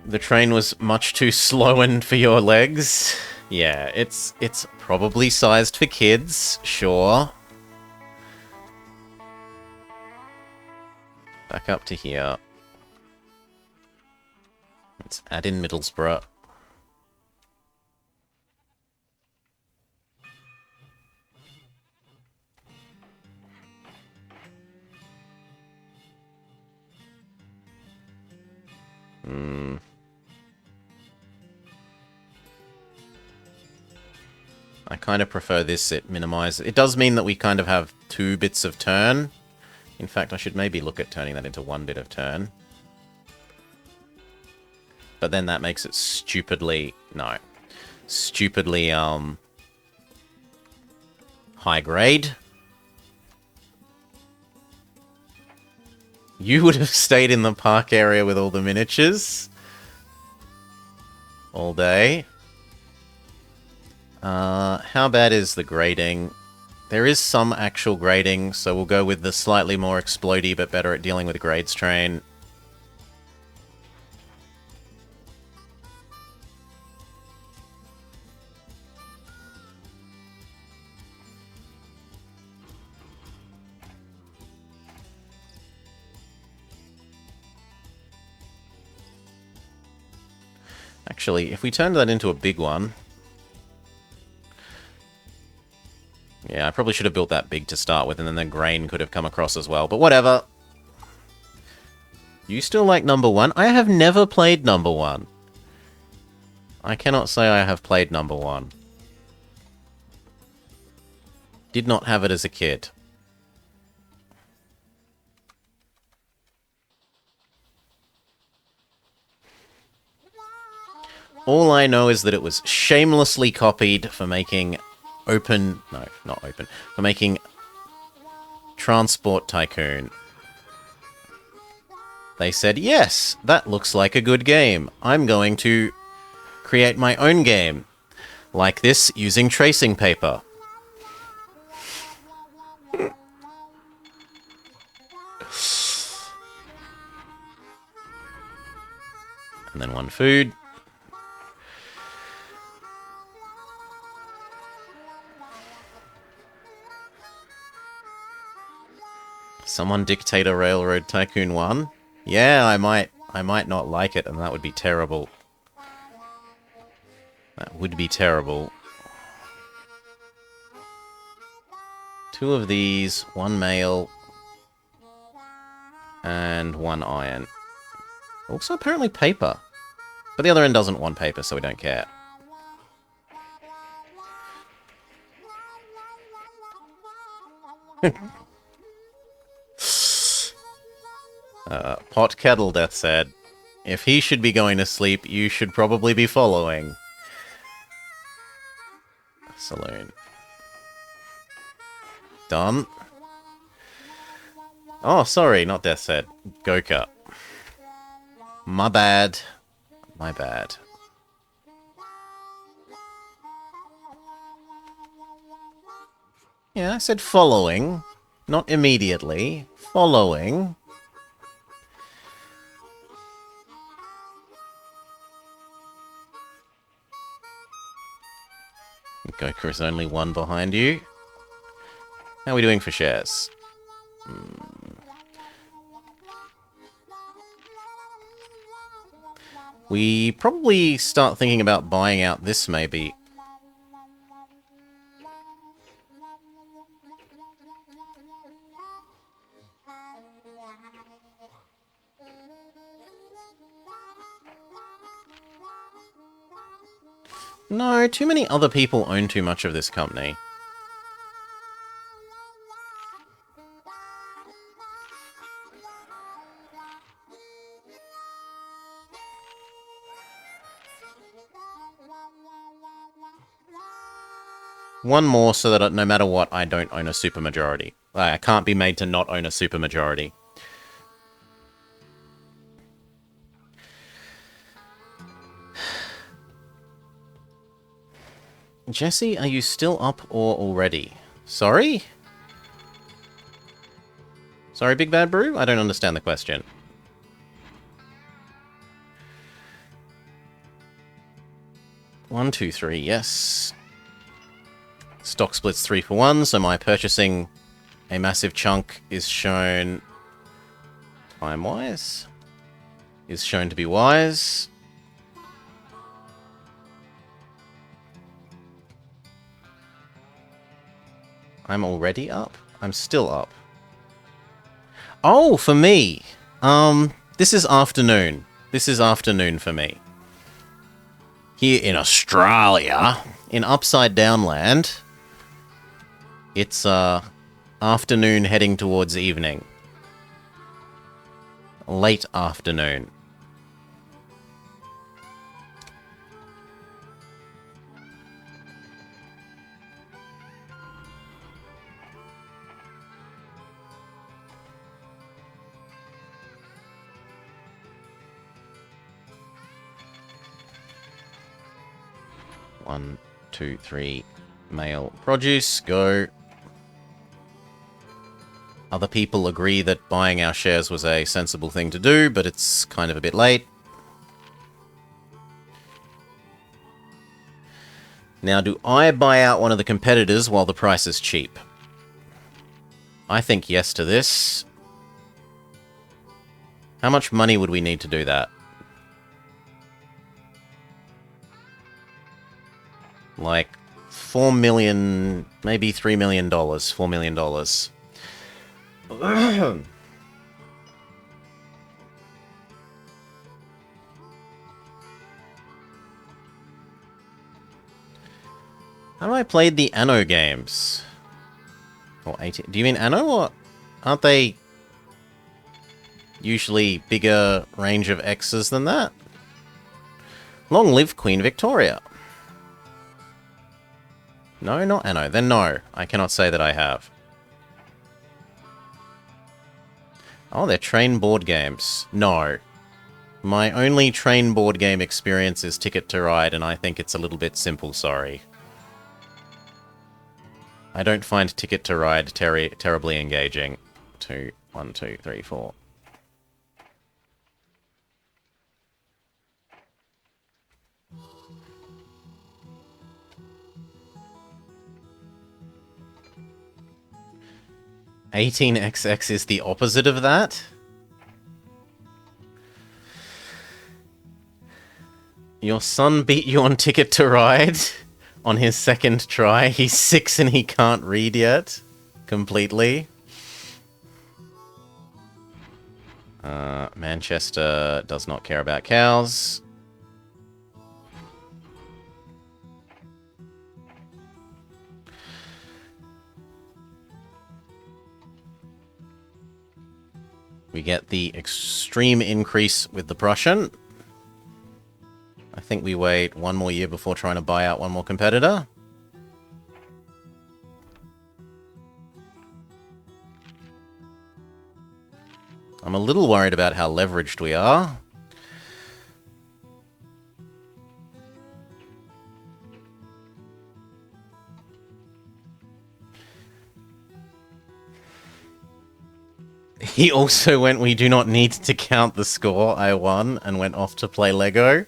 The train was much too slow for your legs. Yeah, it's probably sized for kids, sure. Back up to here. Let's add in Middlesbrough. I kind of prefer this. It minimizes. It does mean that we kind of have 2 bits of turn. In fact, I should maybe look at turning that into 1 bit of turn. But then that makes it stupidly... No. Stupidly, high grade. You would have stayed in the park area with all the miniatures. All day. How bad is the grading? There is some actual grading, so we'll go with the slightly more explodey but better at dealing with grades train. Actually, if we turned that into a big one... Yeah, I probably should have built that big to start with, and then the grain could have come across as well, but whatever. You still like number 1? I have never played number 1. I cannot say I have played number 1. Did not have it as a kid. All I know is that it was shamelessly copied for making open... No, not open. For making Transport Tycoon. They said, yes, that looks like a good game. I'm going to create my own game. Like this, using tracing paper. And then 1 food. Someone dictate a Railroad Tycoon 1? Yeah, I might not like it, and that would be terrible. That would be terrible. 2 of these, 1 mail, and 1 iron. Also, apparently paper. But the other end doesn't want paper, so we don't care. Pot Kettle Death said, if he should be going to sleep, you should probably be following. Saloon. Done. Oh, sorry, not Death said. Goka. My bad. My bad. Yeah, I said following. Not immediately. Following. Goku is only one behind you. How are we doing for shares? We probably start thinking about buying out this, maybe. No, too many other people own too much of this company. One more so that no matter what, I don't own a supermajority. I can't be made to not own a supermajority. Jesse, are you still up or already? Sorry? Sorry, Big Bad Brew? I don't understand the question. One, two, three, yes. Stock splits 3 for 1, so my purchasing a massive chunk is shown time-wise. Is shown to be wise. I'm already up? I'm still up. Oh, for me! This is afternoon. This is afternoon for me. Here in Australia, in Upside Down Land, it's, afternoon heading towards evening. Late afternoon. One, two, three. Mail produce, go. Other people agree that buying our shares was a sensible thing to do, but it's kind of a bit late. Now, do I buy out one of the competitors while the price is cheap? I think yes to this. How much money would we need to do that? Like, 4 million, maybe $3 million. $4 million. How do I play the Anno games? Or 18? Do you mean Anno, or aren't they usually bigger range of X's than that? Long live Queen Victoria. No, not Anno. Then no. I cannot say that I have. Oh, they're train board games. No. My only train board game experience is Ticket to Ride, and I think it's a little bit simple, sorry. I don't find Ticket to Ride terribly engaging. 2, 1, 2, 3, 4. $18XX is the opposite of that? Your son beat you on Ticket to Ride on his second try. He's 6 and he can't read yet. Completely. Manchester does not care about cows. We get the extreme increase with the Prussian. I think we wait one more year before trying to buy out one more competitor. I'm a little worried about how leveraged we are. He also went, we do not need to count the score, I won, and went off to play Lego.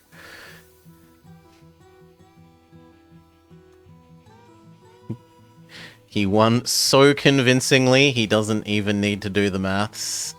He won so convincingly, he doesn't even need to do the maths.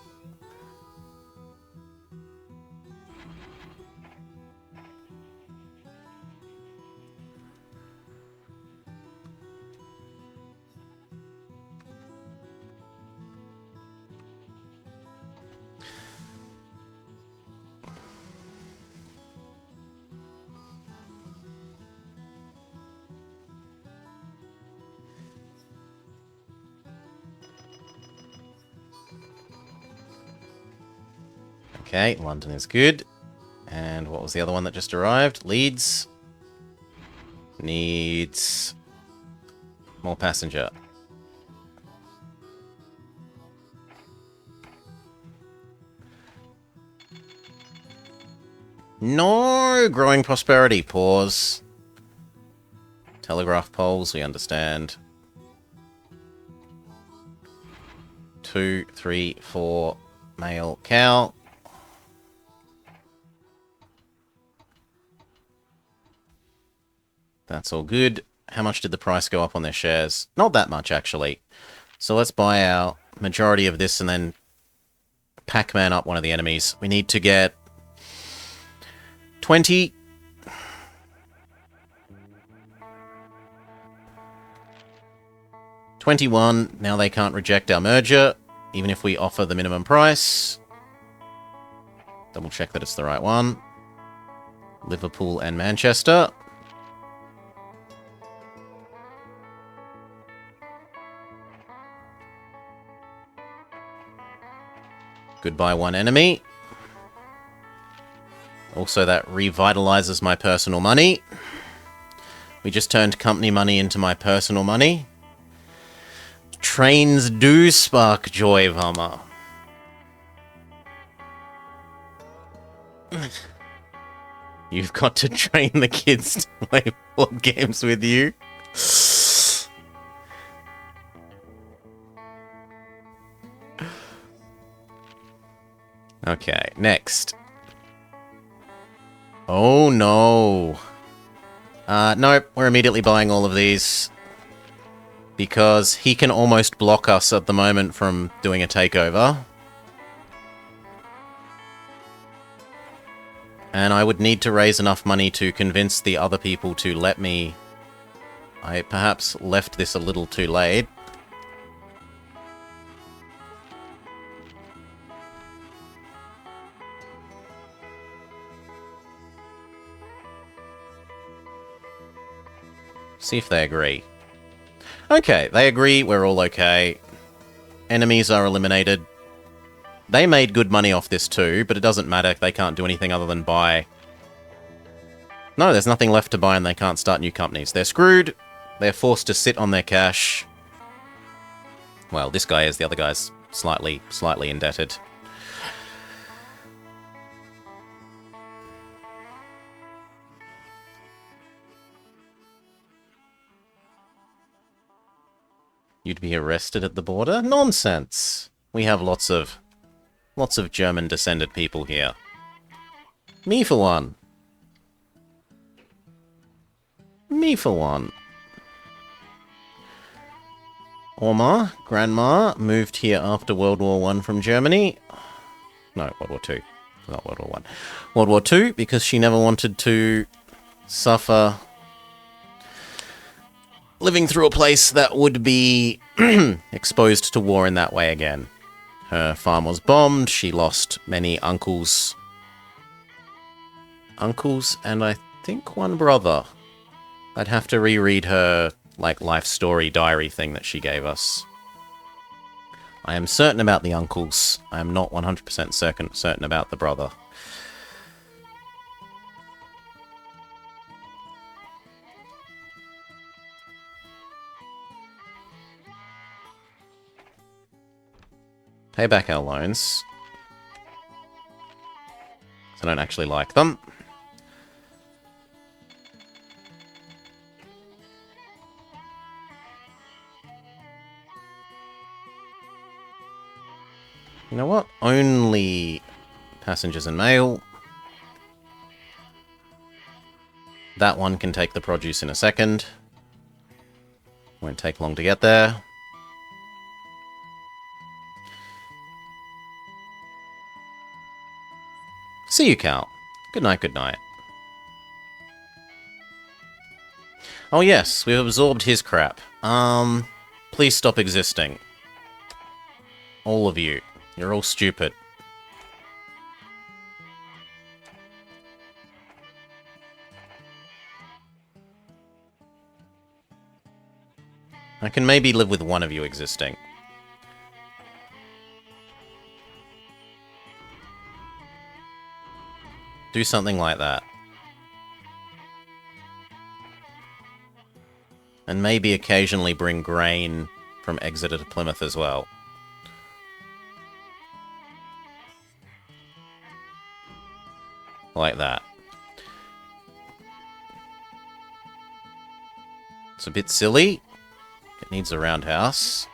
Okay, London is good. And what was the other one that just arrived? Leeds. Needs more passenger. No! Growing prosperity. Pause. Telegraph poles, we understand. 2, 3, 4. Male cow. That's all good. How much did the price go up on their shares? Not that much, actually. So let's buy our majority of this and then Pac-Man up one of the enemies. We need to get 20. 21. Now they can't reject our merger, even if we offer the minimum price. Double check that it's the right one. Liverpool and Manchester. Goodbye, one enemy. Also, that revitalizes my personal money. We just turned company money into my personal money. Trains do spark joy, Vama. You've got to train the kids to play board games with you. Okay, next. Oh no. Nope, we're immediately buying all of these. Because he can almost block us at the moment from doing a takeover. And I would need to raise enough money to convince the other people to let me... I perhaps left this a little too late. See if they agree. Okay, they agree, we're all okay. Enemies are eliminated. They made good money off this too, but it doesn't matter, they can't do anything other than buy. No, there's nothing left to buy and they can't start new companies. They're screwed. They're forced to sit on their cash. Well, this guy is, the other guy's slightly indebted. You'd be arrested at the border? Nonsense! We have lots of German-descended people here. Me for one. Me for one. Oma, Grandma, moved here after World War I from Germany. No, World War II. Not World War I. World War II, because she never wanted to suffer living through a place that would be exposed to war in that way again. Her farm was bombed. She lost many uncles. And I think one brother. I'd have to reread her, like, life story diary thing that she gave us. I am certain about the uncles. I am not 100% certain about the brother. Pay back our loans. I don't actually like them. You know what? Only passengers and mail. That one can take the produce in a second. Won't take long to get there. See you, Cal. Good night, good night. Oh yes, we've absorbed his crap. Please stop existing. All of you. You're all stupid. I can maybe live with one of you existing. Do something like that. And maybe occasionally bring grain from Exeter to Plymouth as well. Like that. It's a bit silly. It needs a roundhouse.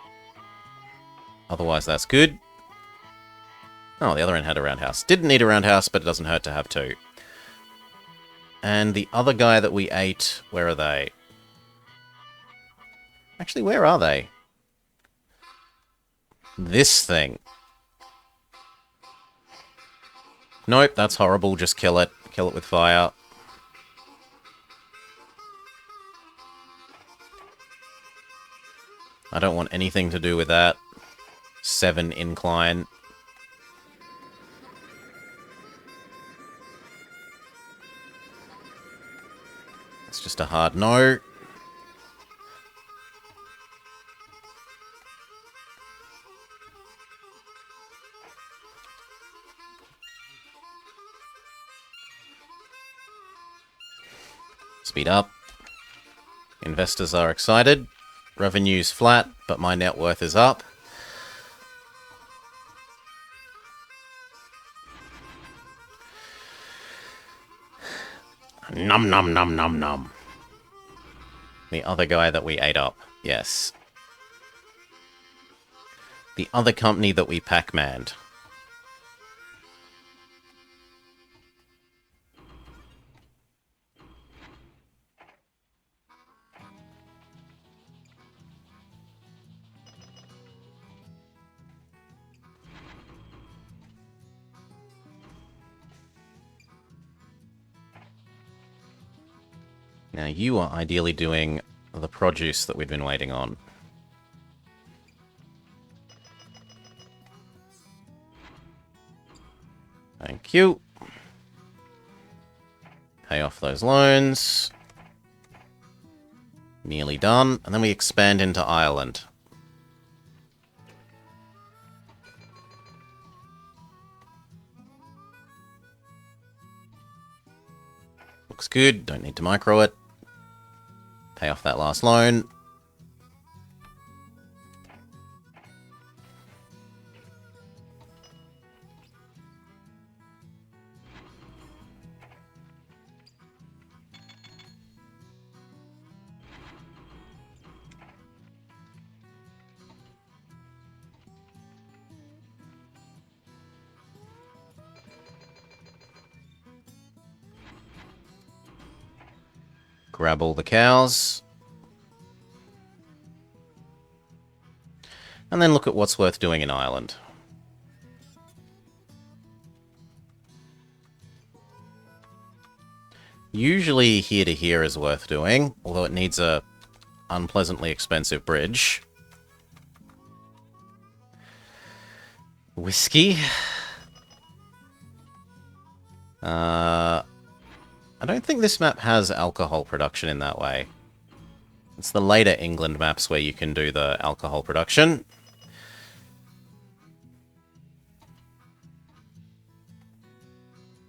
Otherwise, that's good. Oh, the other end had a roundhouse. Didn't need a roundhouse, but it doesn't hurt to have two. And the other guy that we ate, where are they? Actually, where are they? This thing. Nope, that's horrible. Just kill it. Kill it with fire. I don't want anything to do with that. 7 incline. It's just a hard no. Speed up. Investors are excited. Revenue's flat, but my net worth is up. Num num num num num. The other guy that we ate up. Yes. The other company that we Pac-Manned. Now you are ideally doing the produce that we've been waiting on. Thank you. Pay off those loans. Nearly done. And then we expand into Ireland. Looks good. Don't need to micro it. Pay off that last loan. Grab all the cows. And then look at what's worth doing in Ireland. Usually here to here is worth doing, although it needs a unpleasantly expensive bridge. Whiskey. I don't think this map has alcohol production in that way. It's the later England maps where you can do the alcohol production.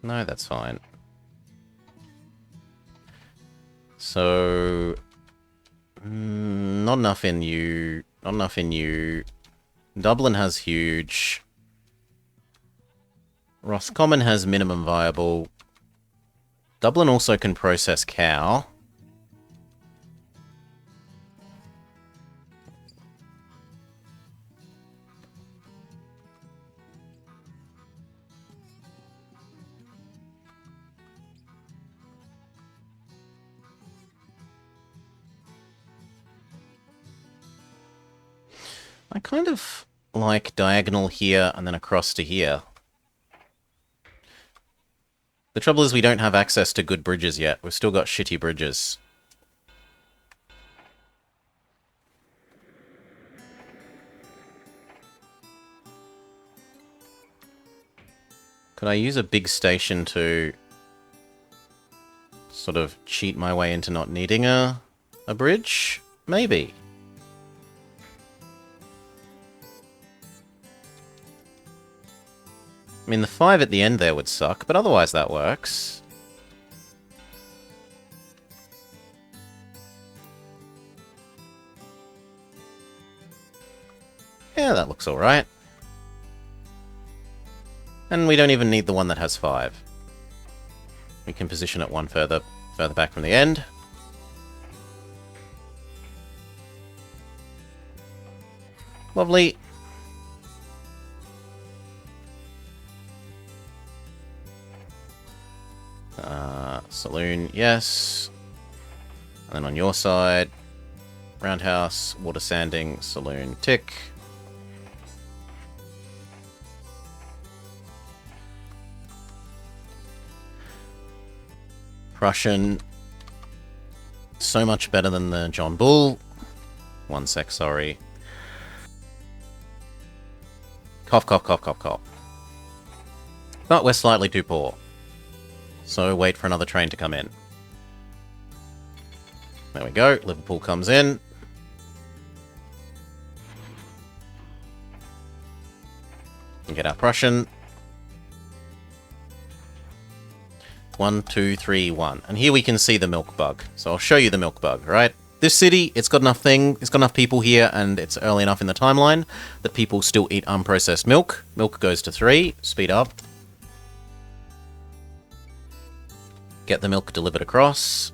No, that's fine. So... not enough in you. Not enough in you. Dublin has huge. Roscommon has minimum viable. Dublin also can process cow. I kind of like diagonal here and then across to here. The trouble is we don't have access to good bridges yet. We've still got shitty bridges. Could I use a big station to sort of cheat my way into not needing a bridge? Maybe. I mean, the 5 at the end there would suck, but otherwise that works. Yeah, that looks alright. And we don't even need the one that has 5. We can position it one further back from the end. Lovely. Saloon, yes. And then on your side, roundhouse, water sanding, saloon, tick. Prussian, so much better than the John Bull. One sec, sorry. Cough, cough, cough, cough, cough. But we're slightly too poor. So wait for another train to come in. There we go. Liverpool comes in. And get our Prussian. 1, 2, 3, 1. And here we can see the milk bug. So I'll show you the milk bug, right? This city, it's got enough people here, and it's early enough in the timeline that people still eat unprocessed milk. Milk goes to 3. Speed up. Get the milk delivered across.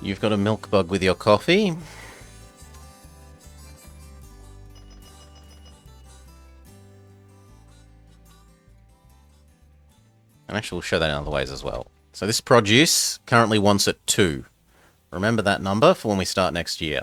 You've got a milk bug with your coffee. And actually we'll show that in other ways as well. So this produce currently wants at 2. Remember that number for when we start next year.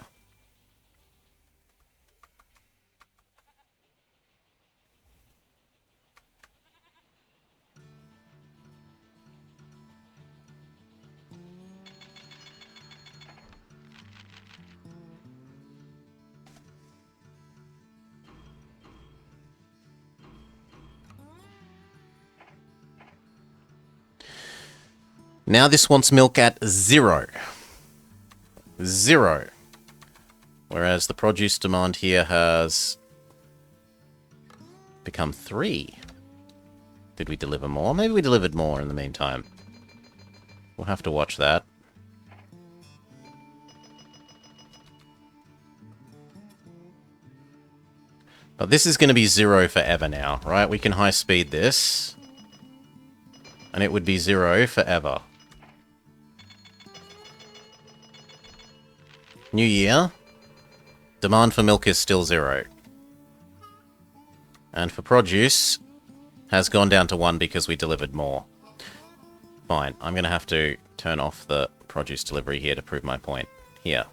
Now this wants milk at 0. 0. Whereas the produce demand here has become 3. Did we deliver more? Maybe we delivered more in the meantime. We'll have to watch that. But this is going to be 0 forever now, right? We can high speed this. And it would be 0 forever. New year. Demand for milk is still 0. And for produce, has gone down to 1 because we delivered more. Fine, I'm going to have to turn off the produce delivery here to prove my point. Here.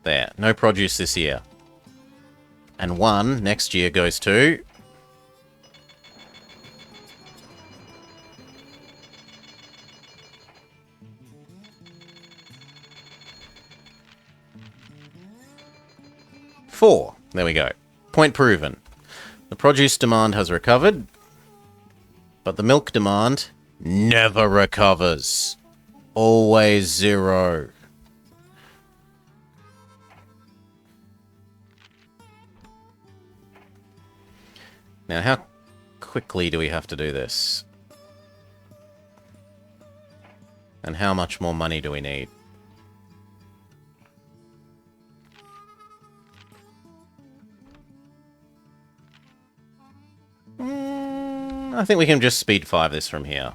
There, no produce this year. And 1 next year goes to... Four. There we go. Point proven. The produce demand has recovered, but the milk demand never recovers. Always 0. Now, how quickly do we have to do this? And how much more money do we need? I think we can just speed 5 this from here.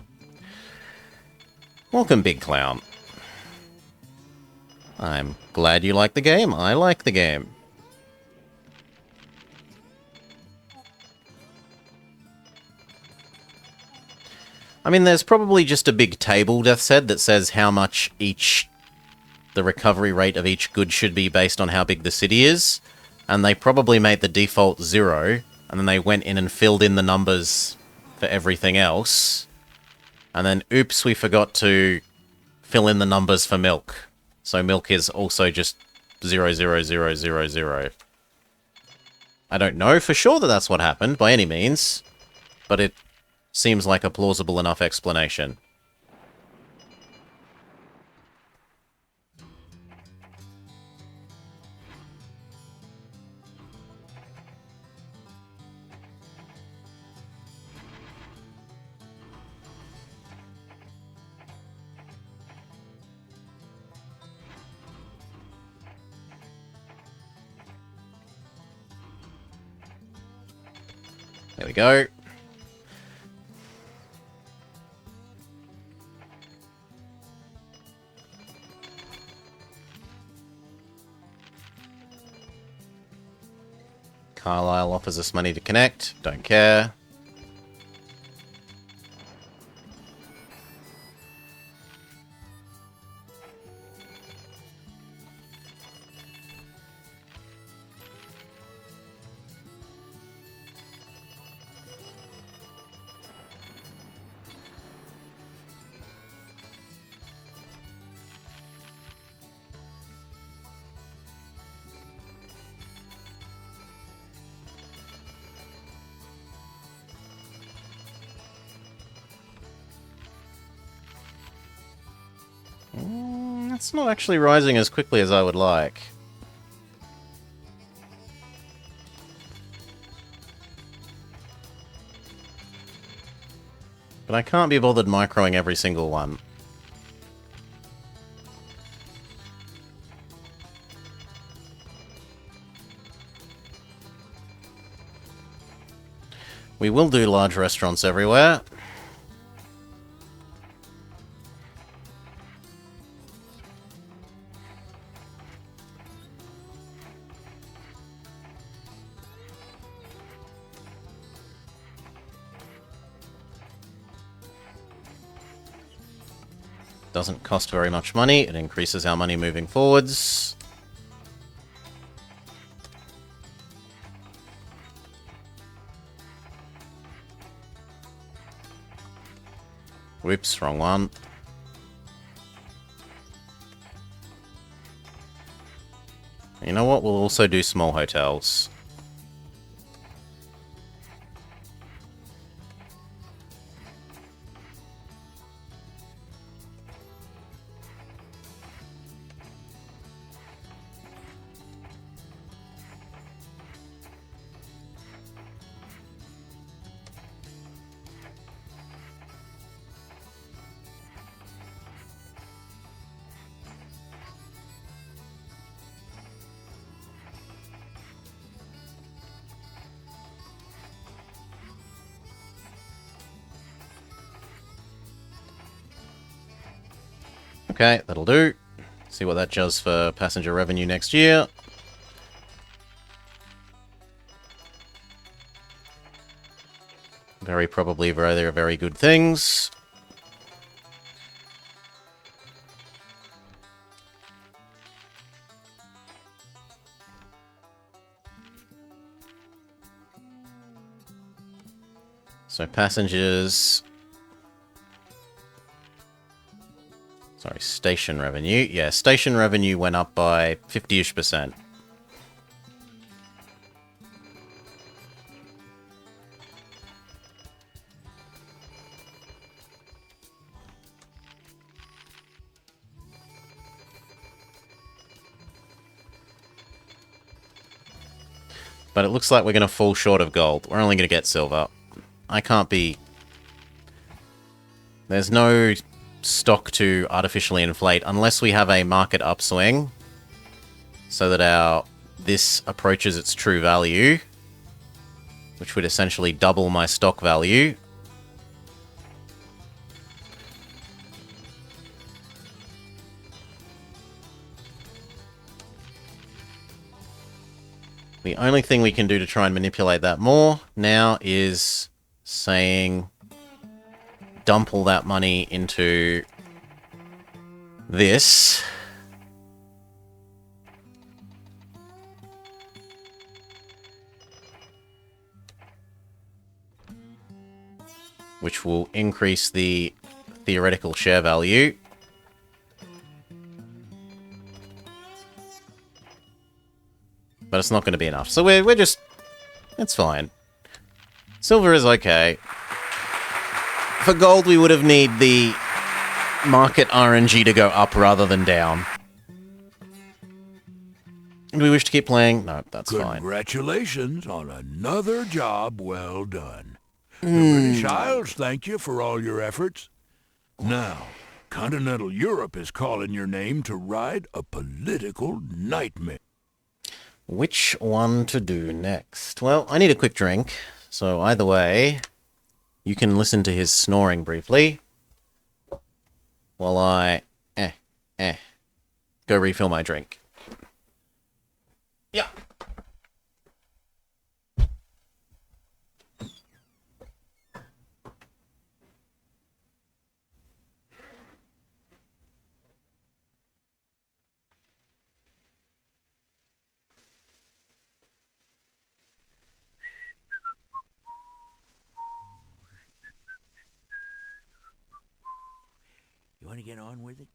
Welcome, Big Clown. I'm glad you like the game. I like the game. I mean, there's probably just a big table, Death said, that says how much the recovery rate of each good should be based on how big the city is. And they probably made the default 0, and then they went in and filled in the numbers for everything else. And then, oops, we forgot to fill in the numbers for milk. So milk is also just 0, 0, 0, 0, 0. I don't know for sure that that's what happened, by any means. But it seems like a plausible enough explanation. There we go. Carlisle offers us money to connect. Don't care. It's not actually rising as quickly as I would like. But I can't be bothered microing every single one. We will do large restaurants everywhere. Doesn't cost very much money. It increases our money moving forwards. Whoops, wrong one. You know what? We'll also do small hotels. Okay, that'll do. See what that does for passenger revenue next year. Very probably they're very good things. So passengers... Sorry, station revenue. Yeah, station revenue went up by 50-ish%. But it looks like we're going to fall short of gold. We're only going to get silver. I can't be... There's no stock to artificially inflate unless we have a market upswing so that this approaches its true value, which would essentially double my stock value. The only thing we can do to try and manipulate that more now is saying dump all that money into this. Which will increase the theoretical share value. But it's not going to be enough. So we're just... It's fine. Silver is okay. For gold, we would have need the market RNG to go up rather than down. Do we wish to keep playing? No, that's fine. Congratulations on another job well done. The British Isles thank you for all your efforts. Now, continental Europe is calling your name to ride a political nightmare. Which one to do next? Well, I need a quick drink, so either way, you can listen to his snoring briefly while I go refill my drink. Yeah. You want to get on with it?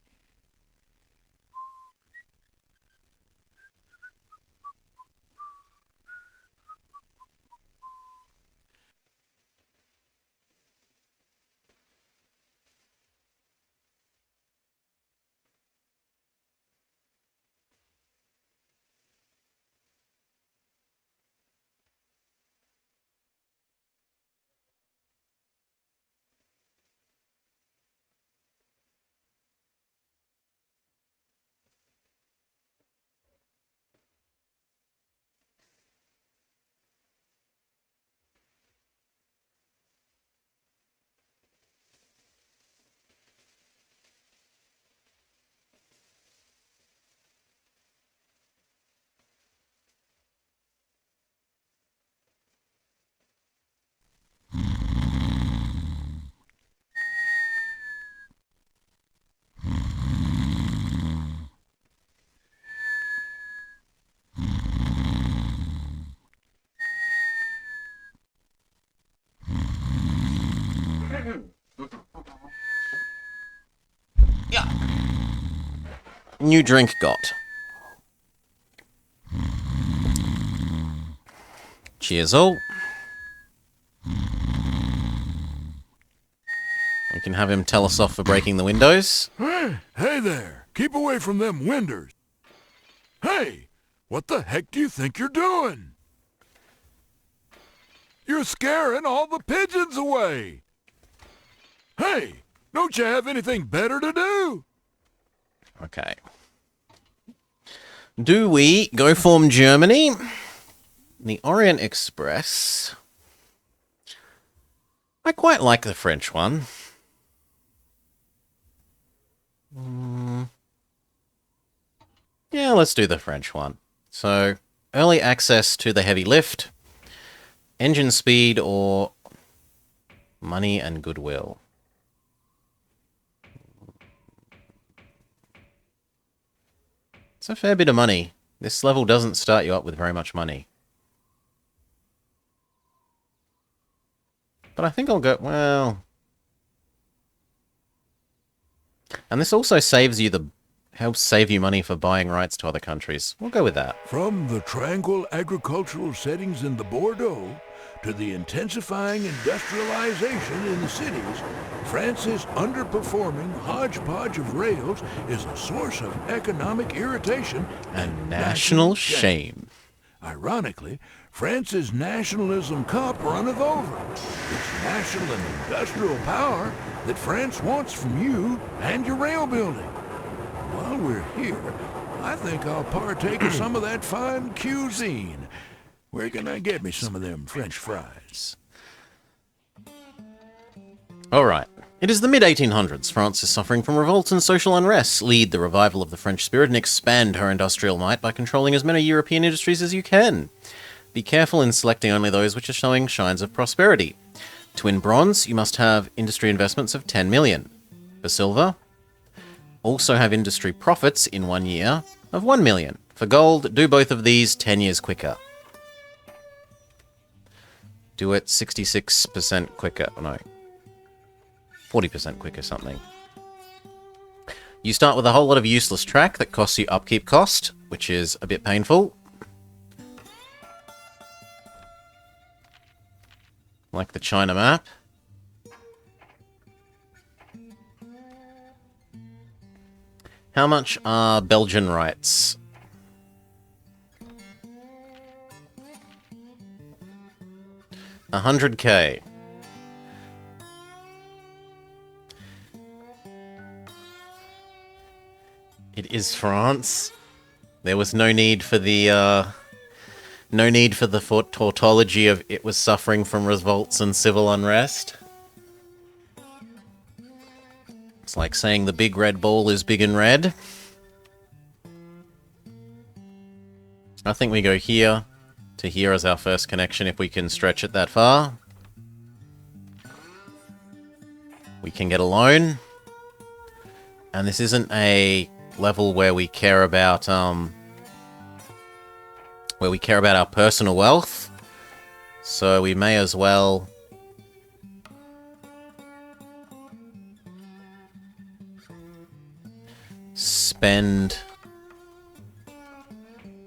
Yeah. New drink got. Cheers all. We can have him tell us off for breaking the windows. Hey there! Keep away from them windows! Hey! What the heck do you think you're doing? You're scaring all the pigeons away! Hey! Don't you have anything better to do? Okay. Do we go form Germany? The Orient Express. I quite like the French one. Yeah, let's do the French one. So, early access to the heavy lift, engine speed or Money and goodwill. It's a fair bit of money. This level doesn't start you up with very much money. But I think I'll go... well... And this also saves you helps save you money for buying rights to other countries. We'll go with that. From the tranquil agricultural settings in the Bordeaux to the intensifying industrialization in the cities, France's underperforming hodgepodge of rails is a source of economic irritation and national shame. Ironically, France's nationalism cup runneth over. It's national and industrial power that France wants from you and your rail building. While we're here, I think I'll partake of some of that fine cuisine. Where can I get me some of them French fries? Alright. It is the mid-1800s. France is suffering from revolt and social unrest. Lead the revival of the French spirit and expand her industrial might by controlling as many European industries as you can. Be careful in selecting only those which are showing signs of prosperity. To win bronze, you must have industry investments of 10 million. For silver, also have industry profits in 1 year of 1 million. For gold, do both of these 10 years quicker. Do it 66% quicker. No. 40% quicker something. You start with a whole lot of useless track that costs you upkeep cost, which is a bit painful. Like the China map. How much are Belgian rights? $100K. It is France. There was no need for the tautology of it was suffering from revolts and civil unrest. It's like saying the big red ball is big and red. I think we go here to here as our first connection if we can stretch it that far. We can get a loan. And this isn't a level where we care about our personal wealth. So we may as well spend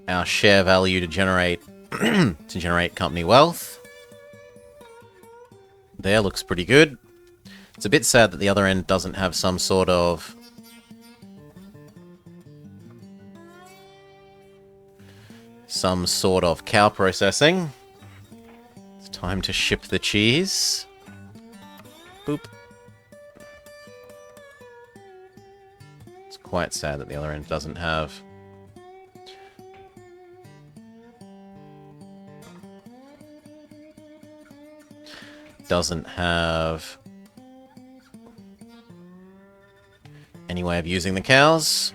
our share value to generate company wealth. There, looks pretty good. It's a bit sad that the other end doesn't have some sort of cow processing. It's time to ship the cheese. Boop. It's quite sad that the other end doesn't have any way of using the cows.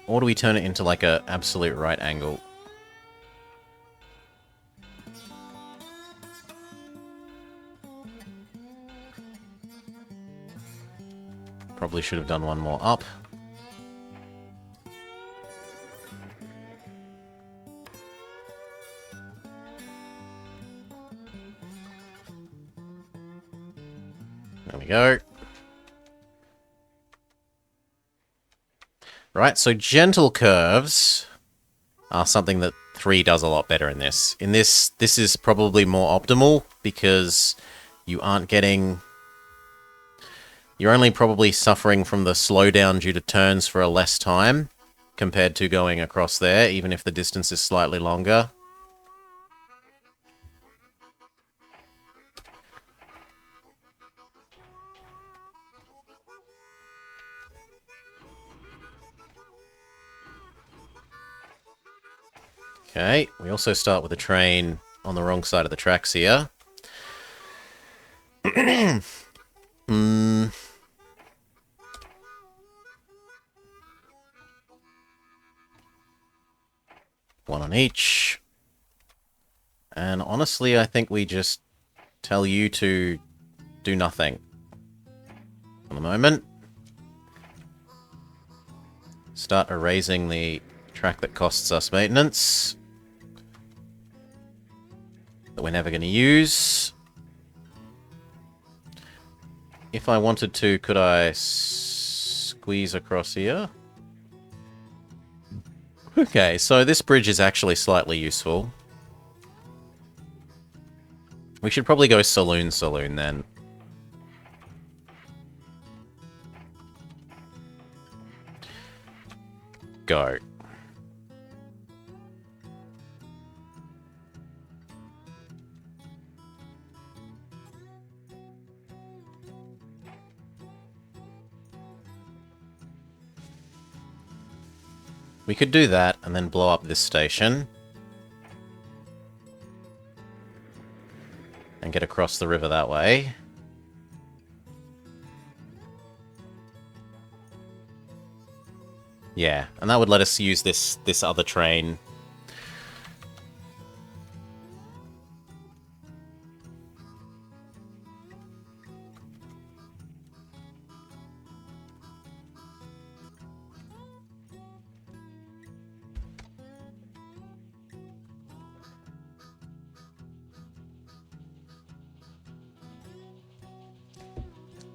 Or do we turn it into like a absolute right angle? Probably should have done one more up. There we go. Right, so gentle curves are something that 3 does a lot better in this. This is probably more optimal because you aren't getting... You're only probably suffering from the slowdown due to turns for a less time compared to going across there, even if the distance is slightly longer. Okay, we also start with a train on the wrong side of the tracks here. One on each. And honestly, I think we just tell you to do nothing for the moment. Start erasing the track that costs us maintenance that we're never going to use. If I wanted to, could I squeeze across here? Okay, so this bridge is actually slightly useful. We should probably go Saloon then. Go. We could do that and then blow up this station. And get across the river that way. Yeah, and that would let us use this other train.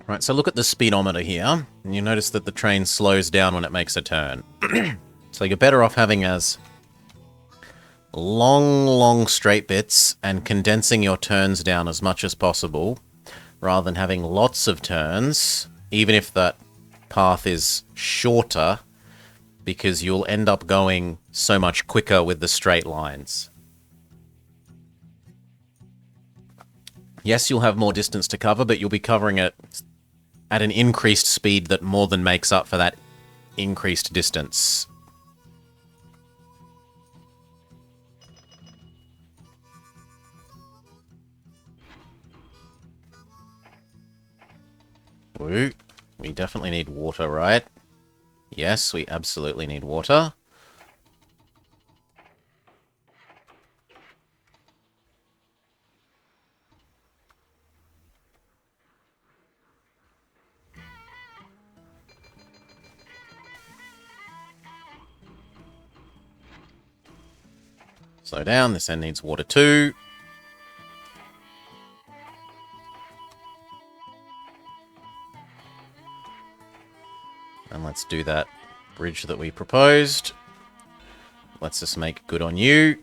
Right, so look at the speedometer here, and you notice that the train slows down when it makes a turn. So you're better off having as long straight bits and condensing your turns down as much as possible, rather than having lots of turns, even if that path is shorter, because you'll end up going so much quicker with the straight lines. Yes, you'll have more distance to cover, but you'll be covering it at an increased speed that more than makes up for that increased distance. Woo. We definitely need water, right? Yes, we absolutely need water. Slow down, this end needs water too. And let's do that bridge that we proposed. Let's just make good on you.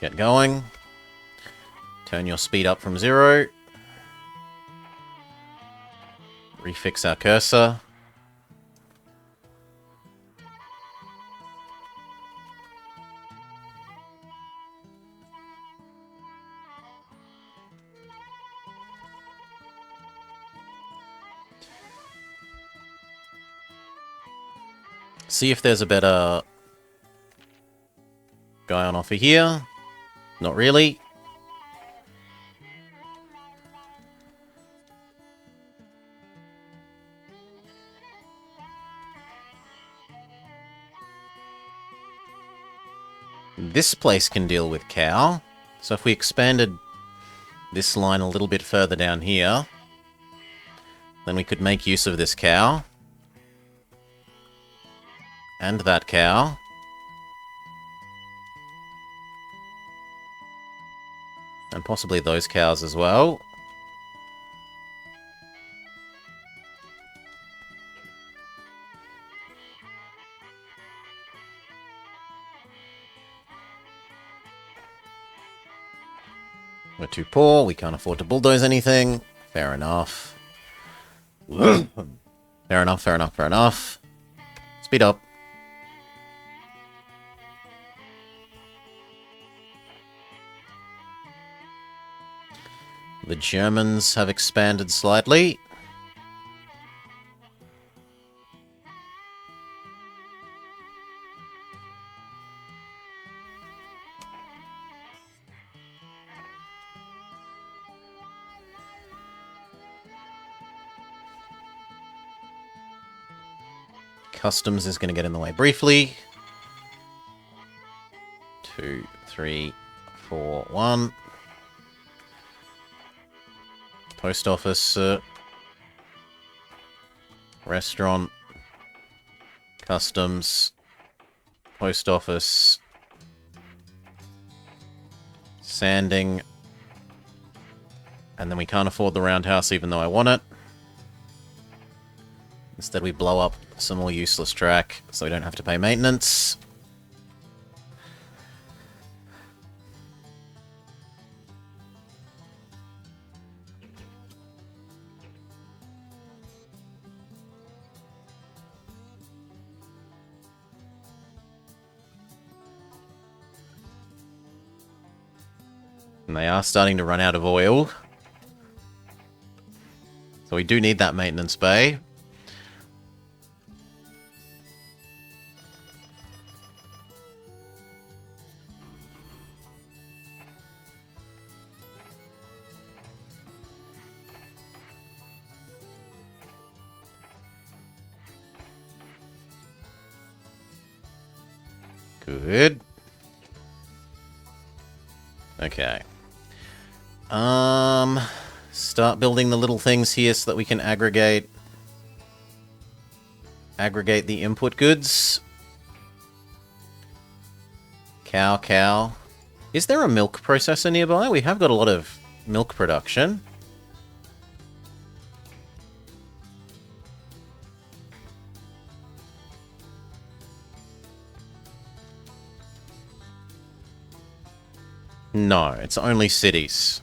Get going. Turn your speed up from 0. Refix our cursor. See if there's a better guy on offer here. Not really. This place can deal with cow. So if we expanded this line a little bit further down here, then we could make use of this cow. And that cow. And possibly those cows as well. We're too poor, we can't afford to bulldoze anything. Fair enough. Fair enough, fair enough, fair enough. Speed up. The Germans have expanded slightly. Customs is going to get in the way briefly. 2, 3, 4, 1. Post office. Restaurant. Customs. Post office. Sanding. And then we can't afford the roundhouse even though I want it. Instead we blow up some more useless track so we don't have to pay maintenance. And they are starting to run out of oil. So we do need that maintenance bay. Good. Okay. Start building the little things here so that we can aggregate the input goods. Cow. Is there a milk processor nearby? We have got a lot of milk production. No, it's only cities.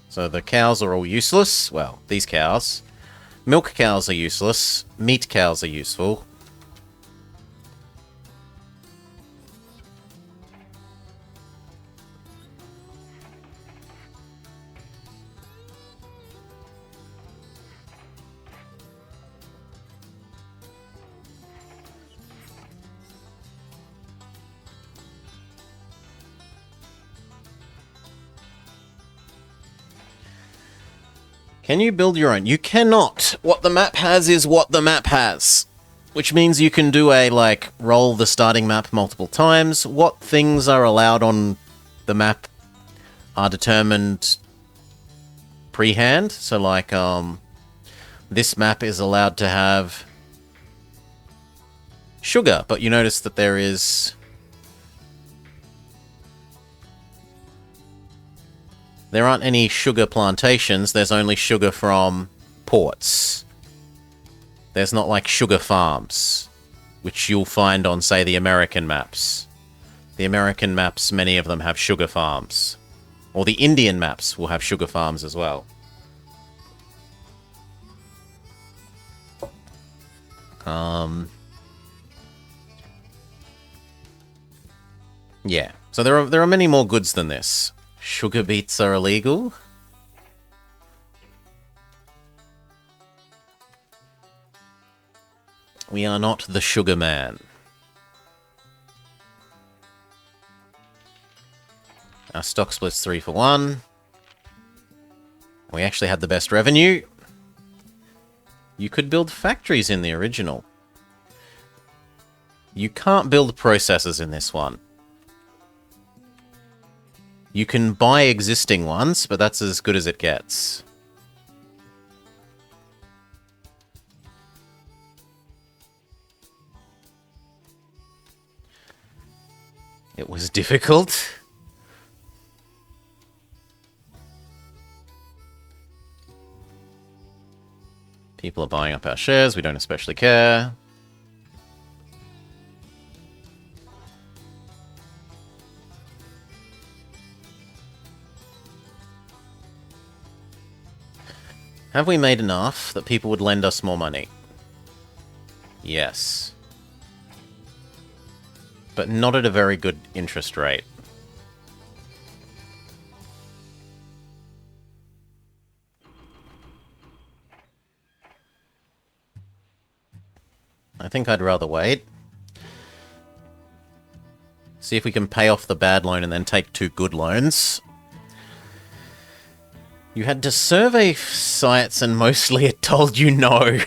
So the cows are all useless. Well, these cows. Milk cows are useless. Meat cows are useful. Can you build your own? You cannot. What the map has is what the map has. Which means you can do a, like, roll the starting map multiple times. What things are allowed on the map are determined pre-hand. So, like, this map is allowed to have sugar, but you notice that there is... There aren't any sugar plantations, there's only sugar from ports. There's not like sugar farms, which you'll find on, say, the American maps. The American maps, many of them have sugar farms. Or the Indian maps will have sugar farms as well. Yeah, so there are many more goods than this. Sugar beets are illegal. We are not the sugar man. Our stock split's 3 for 1. We actually had the best revenue. You could build factories in the original. You can't build processors in this one. You can buy existing ones, but that's as good as it gets. It was difficult. People are buying up our shares, we don't especially care. Have we made enough that people would lend us more money? Yes. But not at a very good interest rate. I think I'd rather wait. See if we can pay off the bad loan and then take 2 good loans. You had to survey sites and mostly it told you no.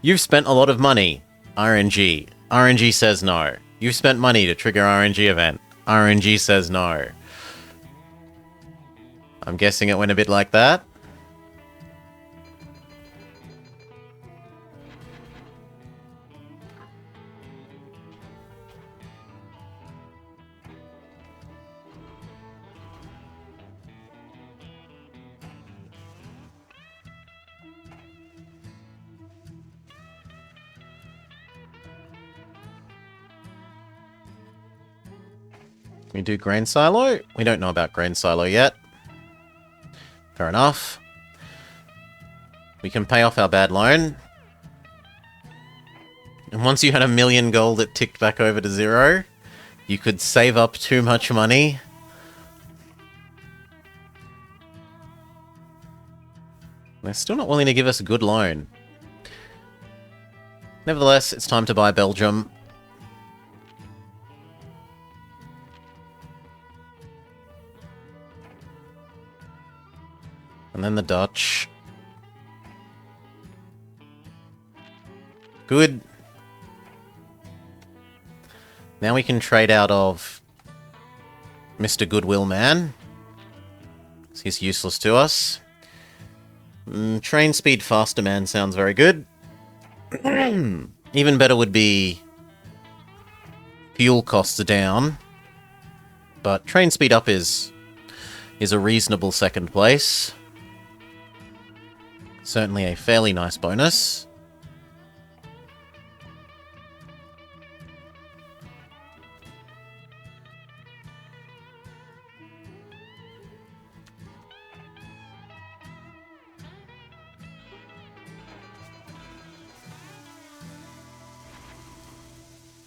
You've spent a lot of money. RNG. RNG says no. You've spent money to trigger RNG event. RNG says no. I'm guessing it went a bit like that. We do grain silo? We don't know about grain silo yet. Fair enough. We can pay off our bad loan. And once you had 1 million gold, it ticked back over to 0. You could save up too much money. They're still not willing to give us a good loan. Nevertheless, it's time to buy Belgium. And then the Dutch. Good. Now we can trade out of Mr. Goodwill Man. He's useless to us. Train speed faster man sounds very good. Even better would be fuel costs are down. But train speed up is a reasonable second place. Certainly a fairly nice bonus.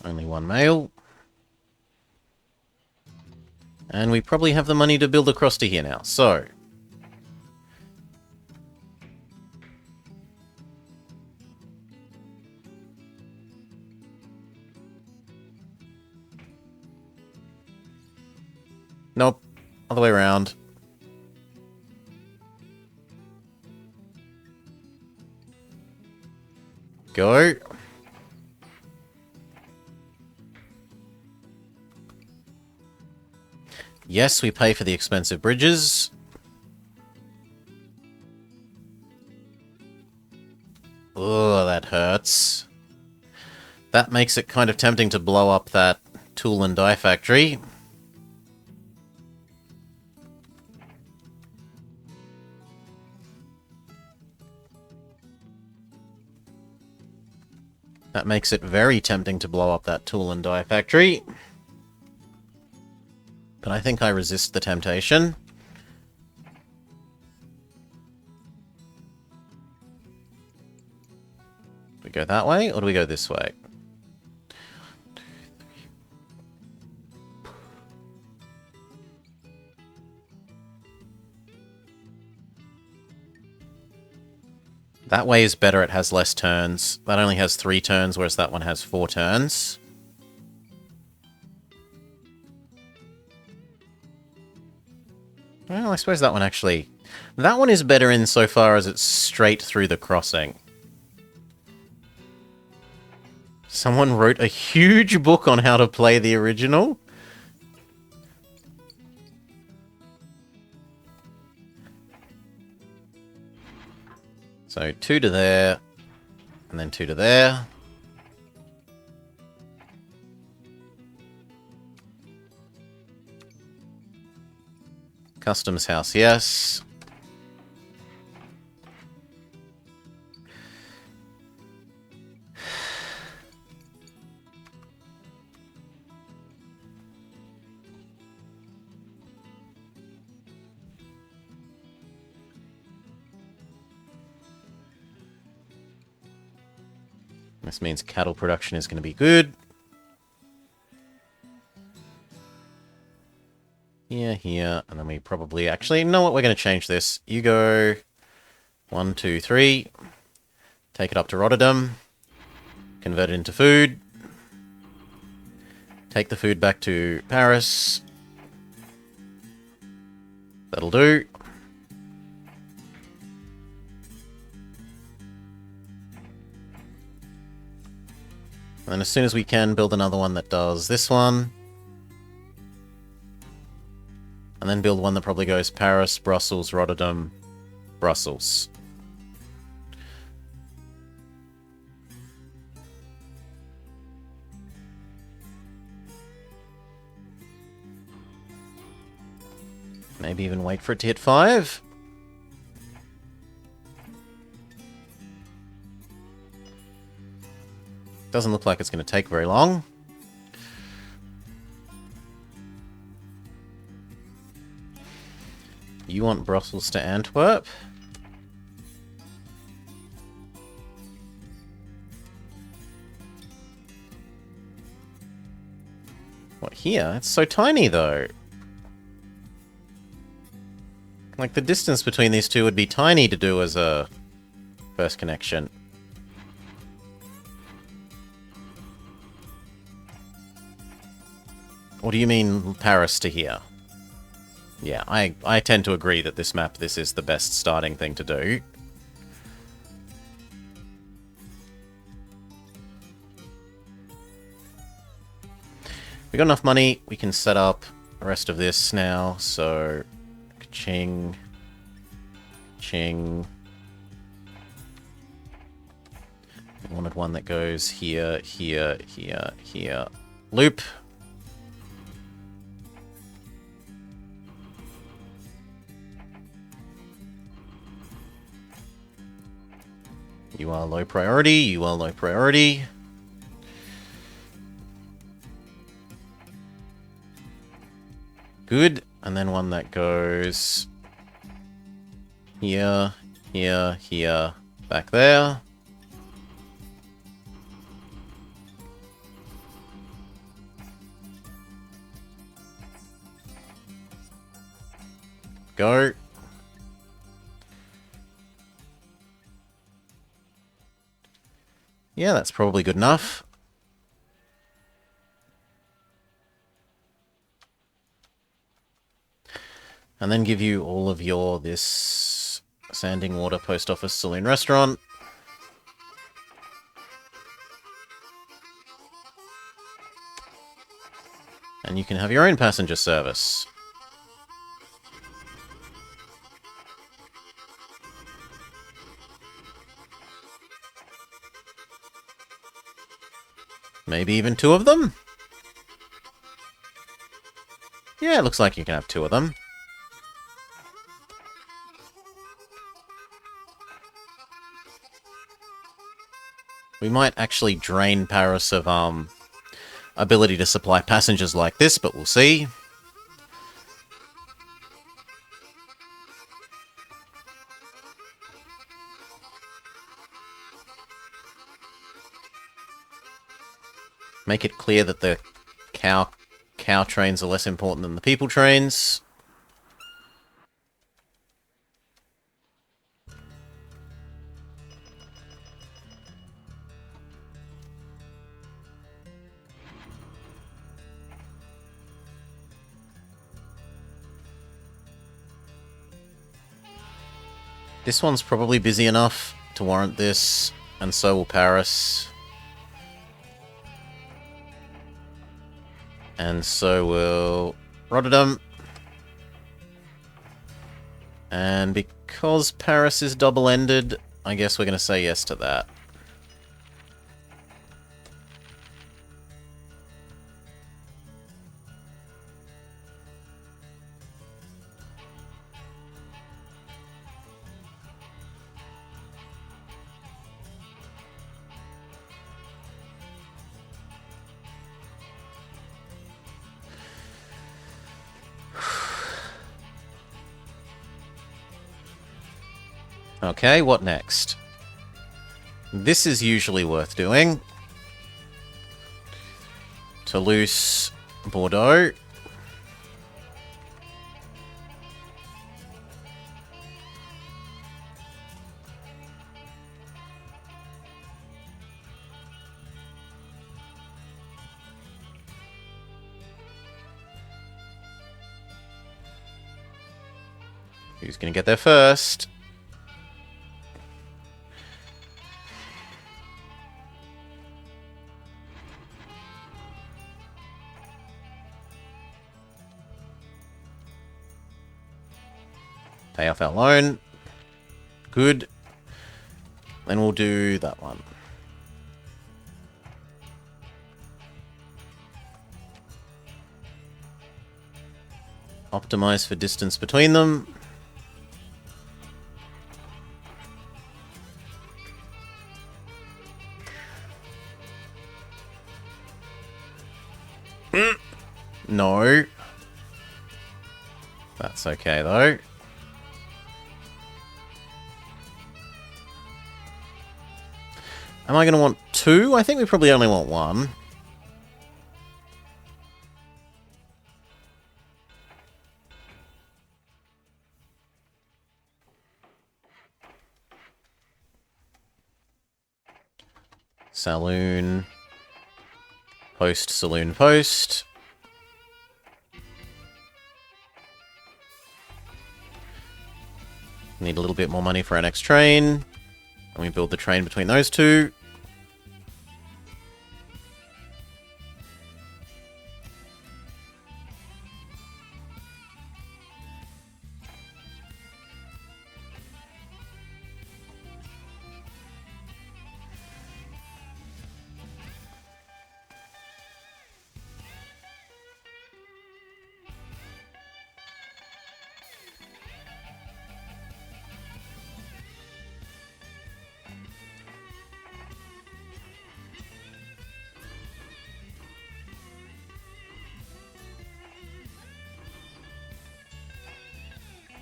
Only one mail. And we probably have the money to build across to here now, so... Nope. Other way around. Go. Yes, we pay for the expensive bridges. Oh, that hurts. That makes it kind of tempting to blow up that tool and die factory. That makes it very tempting to blow up that tool and die factory. But I think I resist the temptation. Do we go that way, or do we go this way? That way is better, it has less turns. That only has 3 turns, whereas that one has 4 turns. Well, I suppose that one actually... That one is better insofar as it's straight through the crossing. Someone wrote a huge book on how to play the original. So 2 to there, and then 2 to there. Customs house, yes. This means cattle production is going to be good. Here, and then we probably... Actually, you know what? We're going to change this. You go 1, 2, 3. Take it up to Rotterdam. Convert it into food. Take the food back to Paris. That'll do. And then as soon as we can, build another one that does this one. And then build one that probably goes Paris, Brussels, Rotterdam, Brussels. Maybe even wait for it to hit 5. Doesn't look like it's going to take very long. You want Brussels to Antwerp? What, here? It's so tiny, though. Like, the distance between these two would be tiny to do as a first connection. Or do you mean Paris to here? Yeah, I tend to agree that this map, this is the best starting thing to do. We got enough money, we can set up the rest of this now, so... Ching. Ching. We wanted one that goes here, here, here, here. Loop. You are low priority, you are low priority. Good. And then one that goes here, here, here, back there. Go. Yeah, that's probably good enough. And then give you all of your, this Sanding Water Post Office Saloon Restaurant. And you can have your own passenger service. Maybe even 2 of them? Yeah, it looks like you can have 2 of them. We might actually drain Paris of, ability to supply passengers like this, but we'll see. Make it clear that the cow trains are less important than the people trains. This one's probably busy enough to warrant this, and so will Paris. And so will Rotterdam. And because Paris is double-ended, I guess we're going to say yes to that. Okay, what next? This is usually worth doing. Toulouse, Bordeaux. Who's gonna get there first? Pay off our loan. Good. Then we'll do that one. Optimize for distance between them. No. That's okay, though. Am I going to want 2? I think we probably only want 1. Saloon. Post, saloon, post. Need a little bit more money for our next train. And we build the train between those two.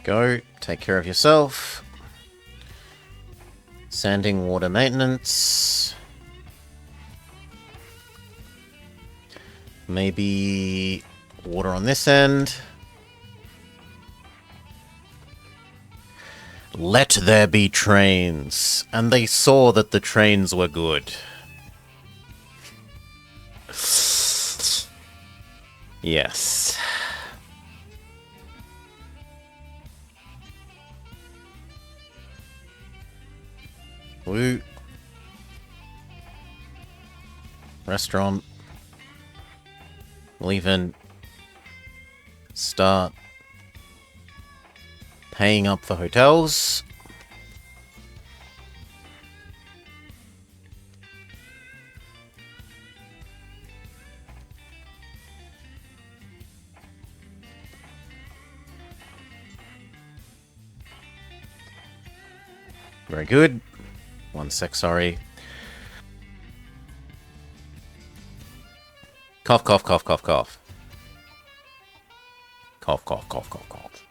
Go, take care of yourself. Sanding, water maintenance. Maybe water on this end. Let there be trains. And they saw that the trains were good. Yes. Woo. Restaurant. We'll even start paying up for hotels. Very good. 1 sec, sorry. Cough, cough, cough, cough, cough. Cough, cough, cough, cough, cough.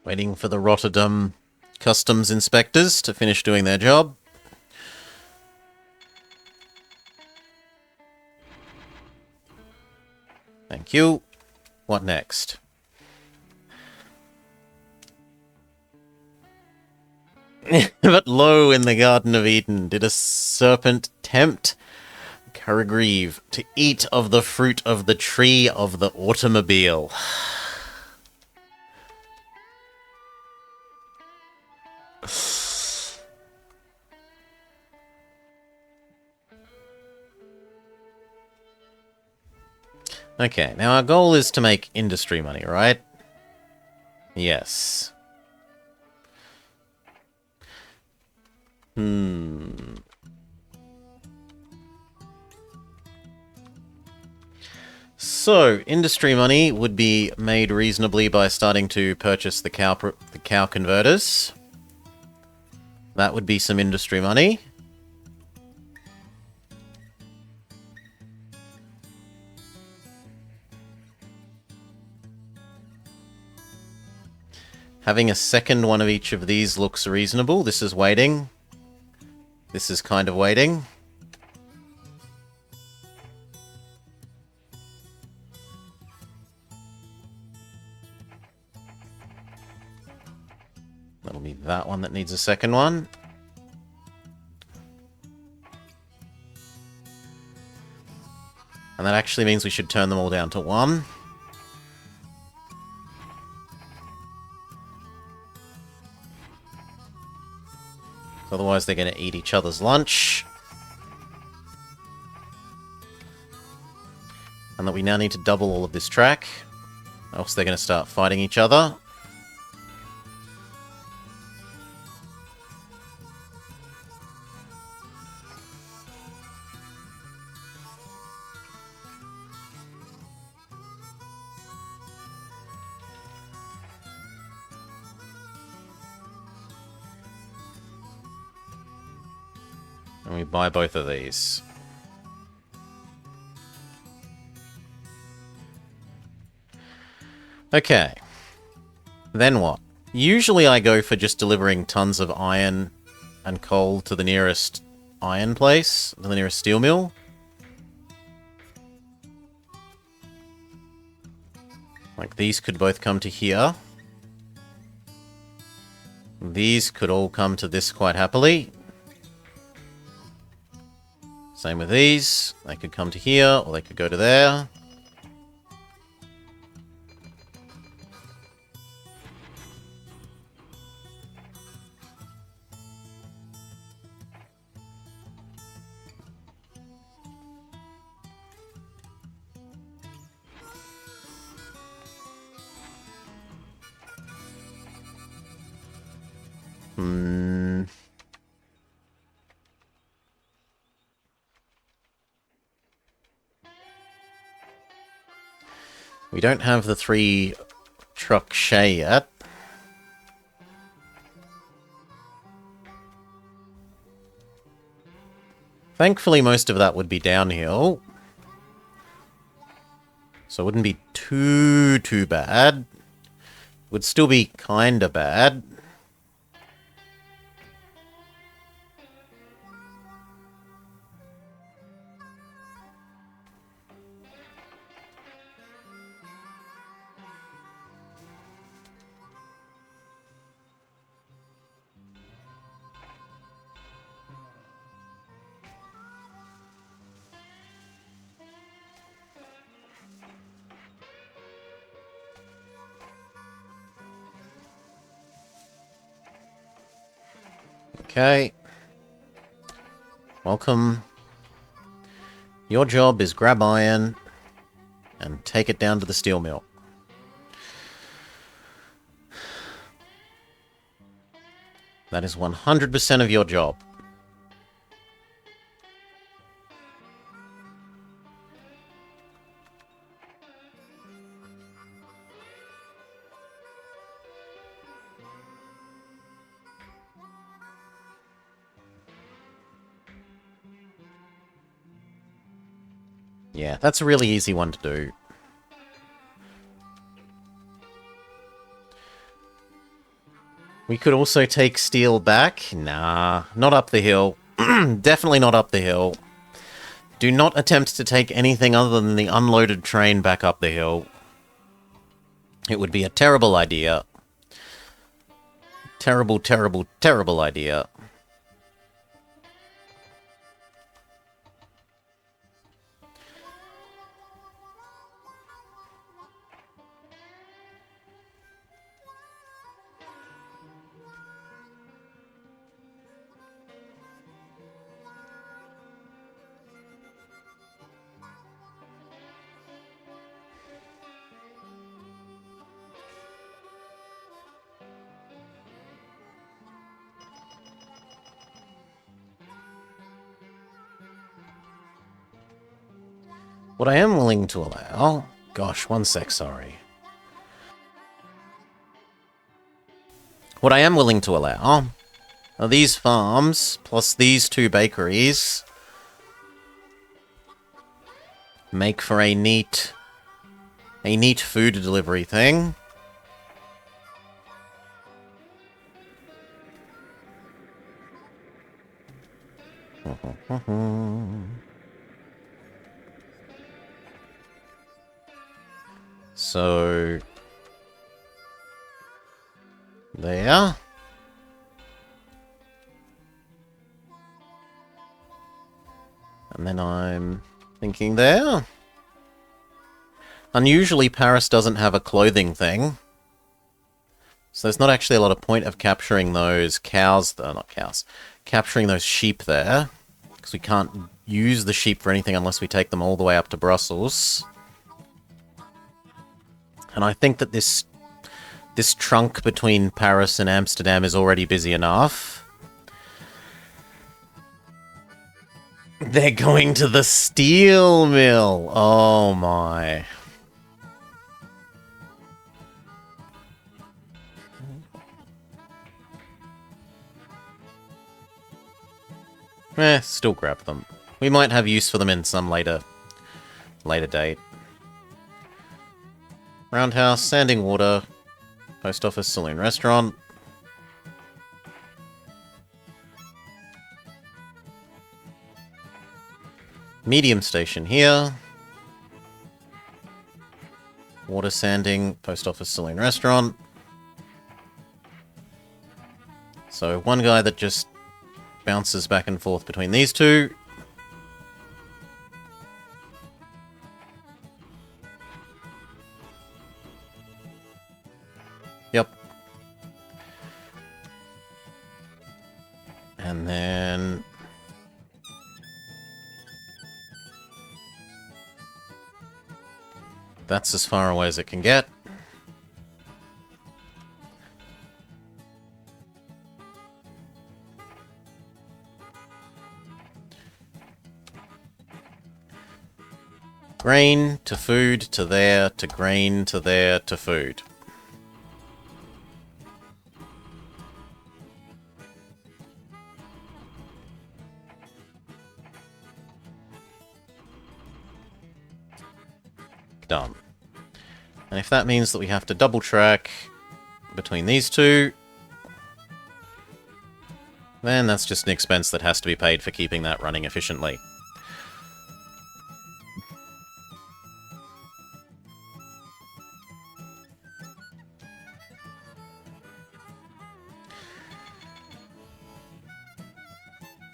Waiting for the Rotterdam customs inspectors to finish doing their job. Thank you. What next? But lo, in the Garden of Eden, did a serpent tempt Karagrieve to eat of the fruit of the tree of the automobile. Okay, now our goal is to make industry money, right? Yes. So, industry money would be made reasonably by starting to purchase the cow converters. That would be some industry money. Having a second one of each of these looks reasonable. This is waiting. This is kind of waiting. That'll be that one that needs a second one. And that actually means we should turn them all down to 1. Otherwise they're going to eat each other's lunch. And that we now need to double all of this track. Else they're going to start fighting each other. And we buy both of these. Okay. Then what? Usually I go for just delivering tons of iron and coal to the nearest iron place, to the nearest steel mill. Like these could both come to here. These could all come to this quite happily. Same with these. They could come to here, or they could go to there. We don't have the 3-truck shay yet. Thankfully, most of that would be downhill. So it wouldn't be too bad. Would still be kinda bad. Okay. Welcome. Your job is grab iron and take it down to the steel mill. That is 100% of your job. Yeah, that's a really easy one to do. We could also take steel back. Nah, not up the hill. Definitely not up the hill. Do not attempt to take anything other than the unloaded train back up the hill. It would be a terrible idea. Terrible, terrible, terrible idea. What I am willing to allow... Gosh, one sec, sorry. What I am willing to allow are these farms, plus these 2 bakeries, make for a neat food delivery thing. So, there. And then I'm thinking there. Unusually, Paris doesn't have a clothing thing. So there's not actually a lot of point of capturing those cows, not cows, capturing those sheep there. Because we can't use the sheep for anything unless we take them all the way up to Brussels. And I think that this trunk between Paris and Amsterdam is already busy enough. They're going to the steel mill. Oh my. Still grab them. We might have use for them in some later date. Roundhouse, Sanding Water, Post Office, Saloon, Restaurant. Medium station here. Water Sanding, Post Office, Saloon, Restaurant. So one guy that just bounces back and forth between these two. Yep. And then that's as far away as it can get. Grain to food to there to grain to there to food. Done. And if that means that we have to double track between these two, then that's just an expense that has to be paid for keeping that running efficiently.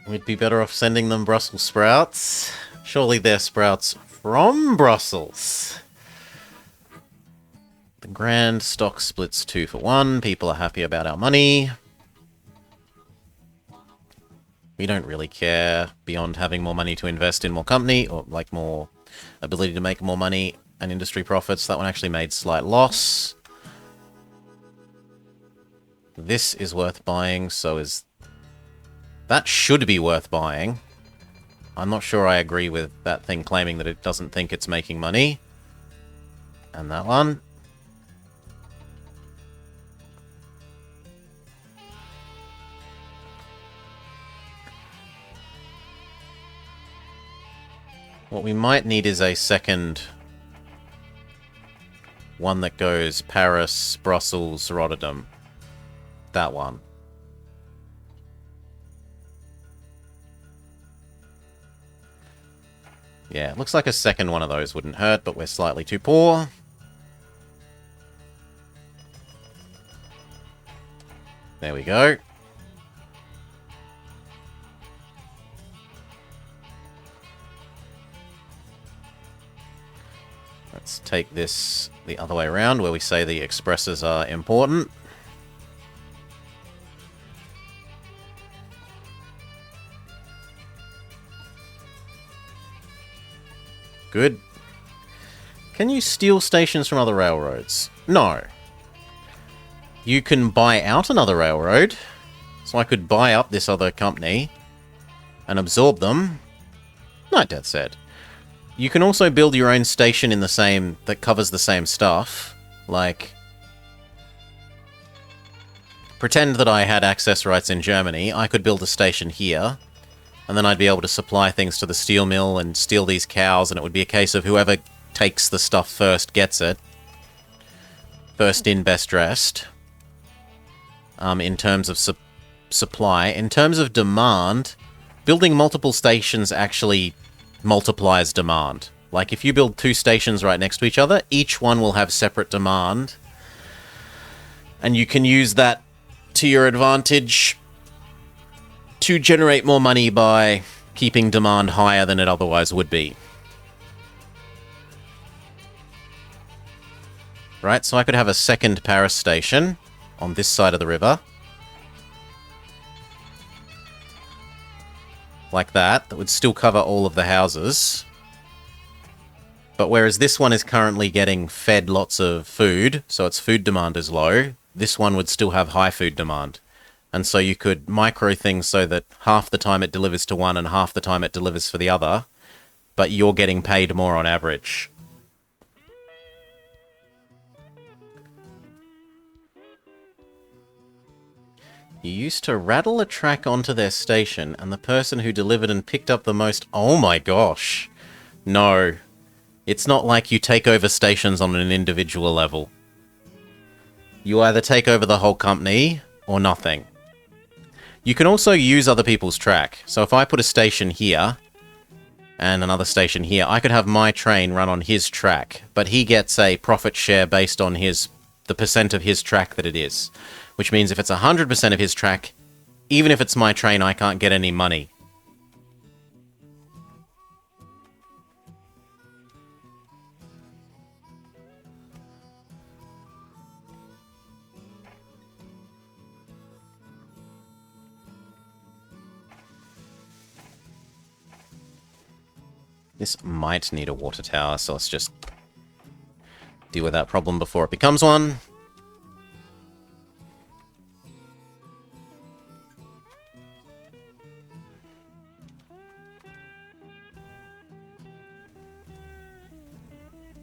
We'd be better off sending them Brussels sprouts. Surely they're sprouts from Brussels. The grand stock splits 2 for 1. People are happy about our money. We don't really care beyond having more money to invest in more company, or like more ability to make more money and industry profits. That one actually made slight loss. This is worth buying, so is... That should be worth buying. I'm not sure I agree with that thing claiming that it doesn't think it's making money. And that one. What we might need is a second one that goes Paris, Brussels, Rotterdam. That one. Yeah, looks like a second one of those wouldn't hurt, but we're slightly too poor. There we go. Let's take this the other way around, where we say the expresses are important. Good. Can you steal stations from other railroads? No. You can buy out another railroad. So I could buy up this other company and absorb them. Not dead set. You can also build your own station in the same... that covers the same stuff. Like... pretend that I had access rights in Germany. I could build a station here. And then I'd be able to supply things to the steel mill and steal these cows, and it would be a case of whoever takes the stuff first gets it. First in, best dressed. In terms of supply. In terms of demand, building multiple stations actually multiplies demand. Like, if you build 2 stations right next to each other, each one will have separate demand. And you can use that to your advantage to generate more money by keeping demand higher than it otherwise would be. Right, so I could have a second Paris station on this side of the river. Like that. That would still cover all of the houses. But whereas this one is currently getting fed lots of food, so its food demand is low, this one would still have high food demand. And so you could micro things so that half the time it delivers to one and half the time it delivers for the other, but you're getting paid more on average. You used to rattle a track onto their station, and the person who delivered and picked up the most... Oh my gosh. No. It's not like you take over stations on an individual level. You either take over the whole company, or nothing. You can also use other people's track. So if I put a station here, and another station here, I could have my train run on his track, but he gets a profit share based on the percent of his track that it is. Which means if it's 100% of his track, even if it's my train, I can't get any money. This might need a water tower, so let's just deal with that problem before it becomes one.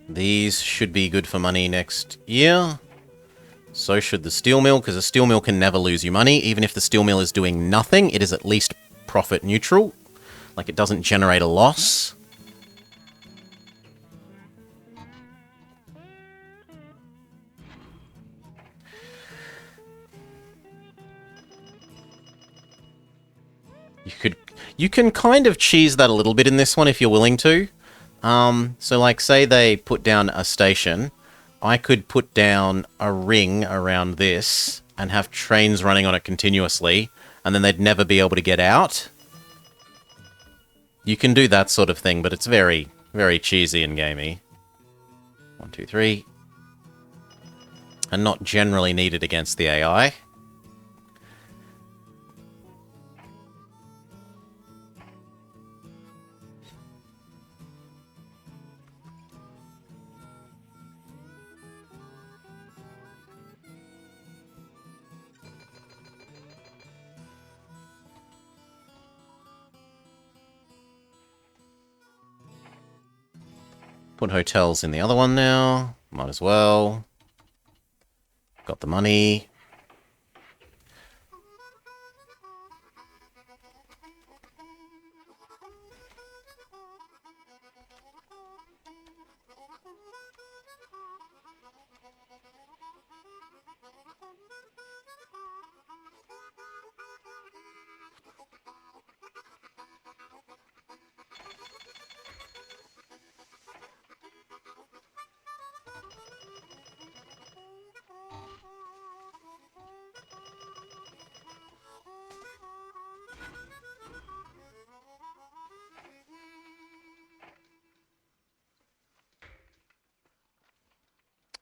These should be good for money next year. So should the steel mill, because the steel mill can never lose you money. Even if the steel mill is doing nothing, it is at least profit neutral. Like, it doesn't generate a loss. You can kind of cheese that a little bit in this one if you're willing to. So like, say they put down a station, I could put down a ring around this and have trains running on it continuously, and then they'd never be able to get out. You can do that sort of thing, but it's very, very cheesy and gamey. 1, 2, 3. And not generally needed against the AI. Put hotels in the other one now. Might as well. Got the money.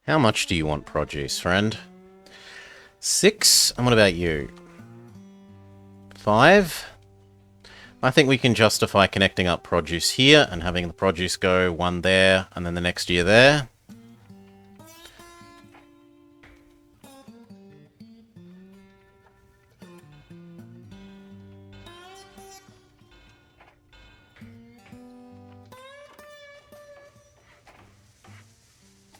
How much do you want produce, friend? 6? And what about you? 5? I think we can justify connecting up produce here and having the produce go 1 there and then the next year there.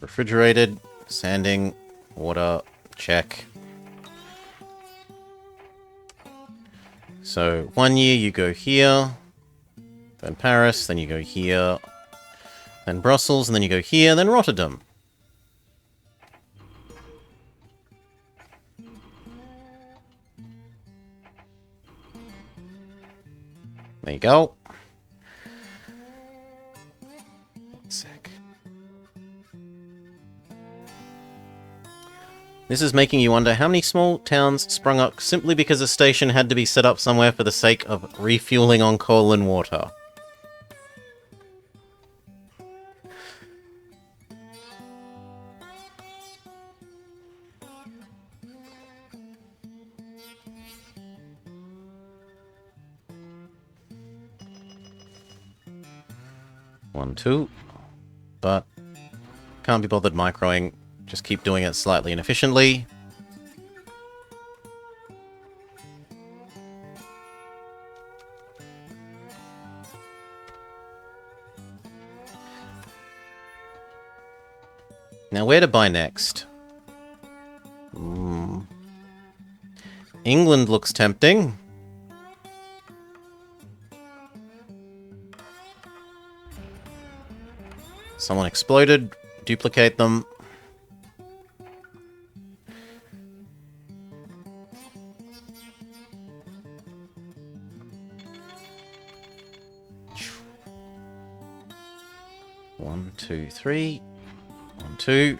Refrigerated, sanding, water, check. So 1 year you go here, then Paris, then you go here, then Brussels, and then you go here, then Rotterdam. There you go. 1 sec. This is making you wonder how many small towns sprung up simply because a station had to be set up somewhere for the sake of refueling on coal and water. One, two. But can't be bothered microing. Just keep doing it slightly inefficiently. Now, where to buy next? England looks tempting. Someone exploded. Duplicate them. One, two, three. 1, 2.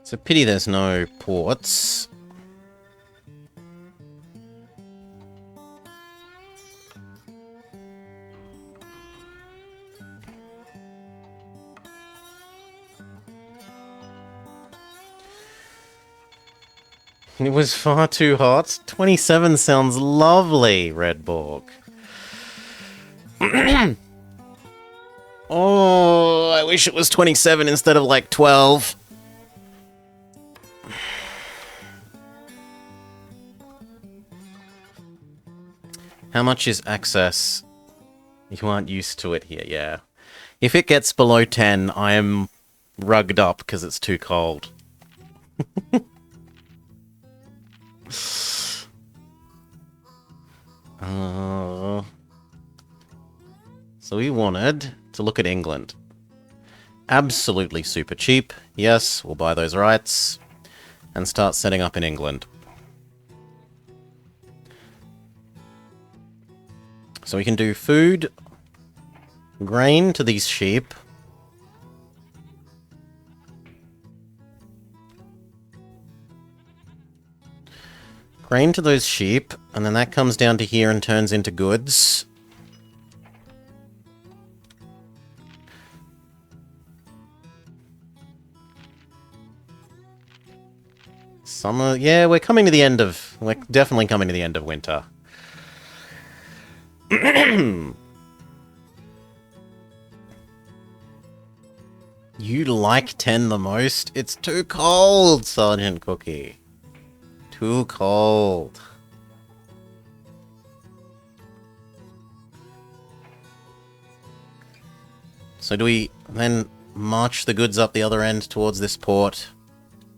It's a pity there's no ports. It was far too hot. 27 sounds lovely, Redborg. Oh, I wish it was 27 instead of like 12. How much is access? You aren't used to it here, yeah. If it gets below 10, I am rugged up because it's too cold. So we wanted to look at England. Absolutely super cheap. Yes, we'll buy those rights and start setting up in England. So we can do food, grain to these sheep. Grain to those sheep, and then that comes down to here and turns into goods. Summer, yeah, we're coming to the end of... We're definitely coming to the end of winter. You like 10 the most? It's too cold, Sergeant Cookie. Too cold. So do we then march the goods up the other end towards this port?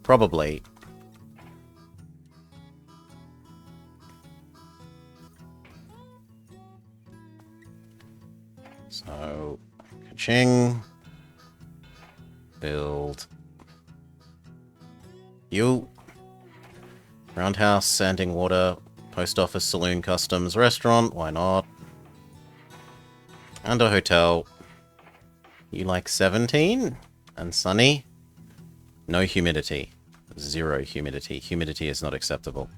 Probably. So, ka-ching. Build. You. Roundhouse, sanding, water, post office, saloon, customs, restaurant, why not? And a hotel. You like 17? And sunny? No humidity. 0 humidity. Humidity is not acceptable.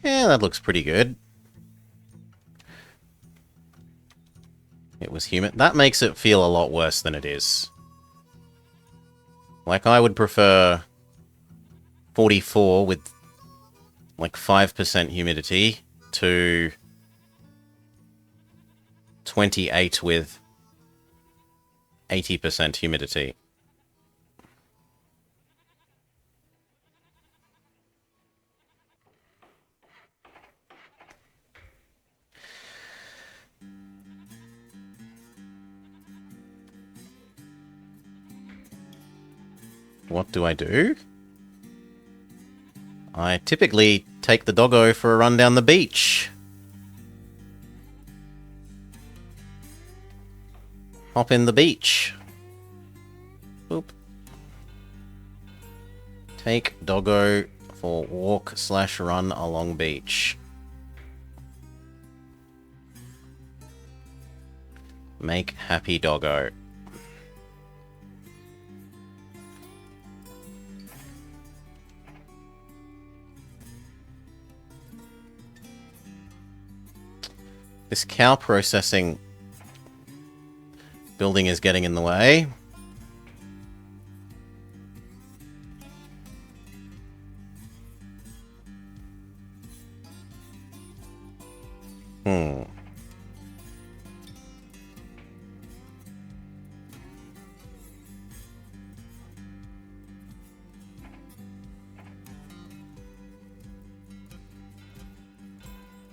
Yeah, that looks pretty good. It was humid. That makes it feel a lot worse than it is. Like, I would prefer 44 with, like, 5% humidity to 28 with 80% humidity. What do? I typically take the doggo for a run down the beach. Hop in the beach. Boop. Take doggo for walk/run along beach. Make happy doggo. This cow processing building is getting in the way.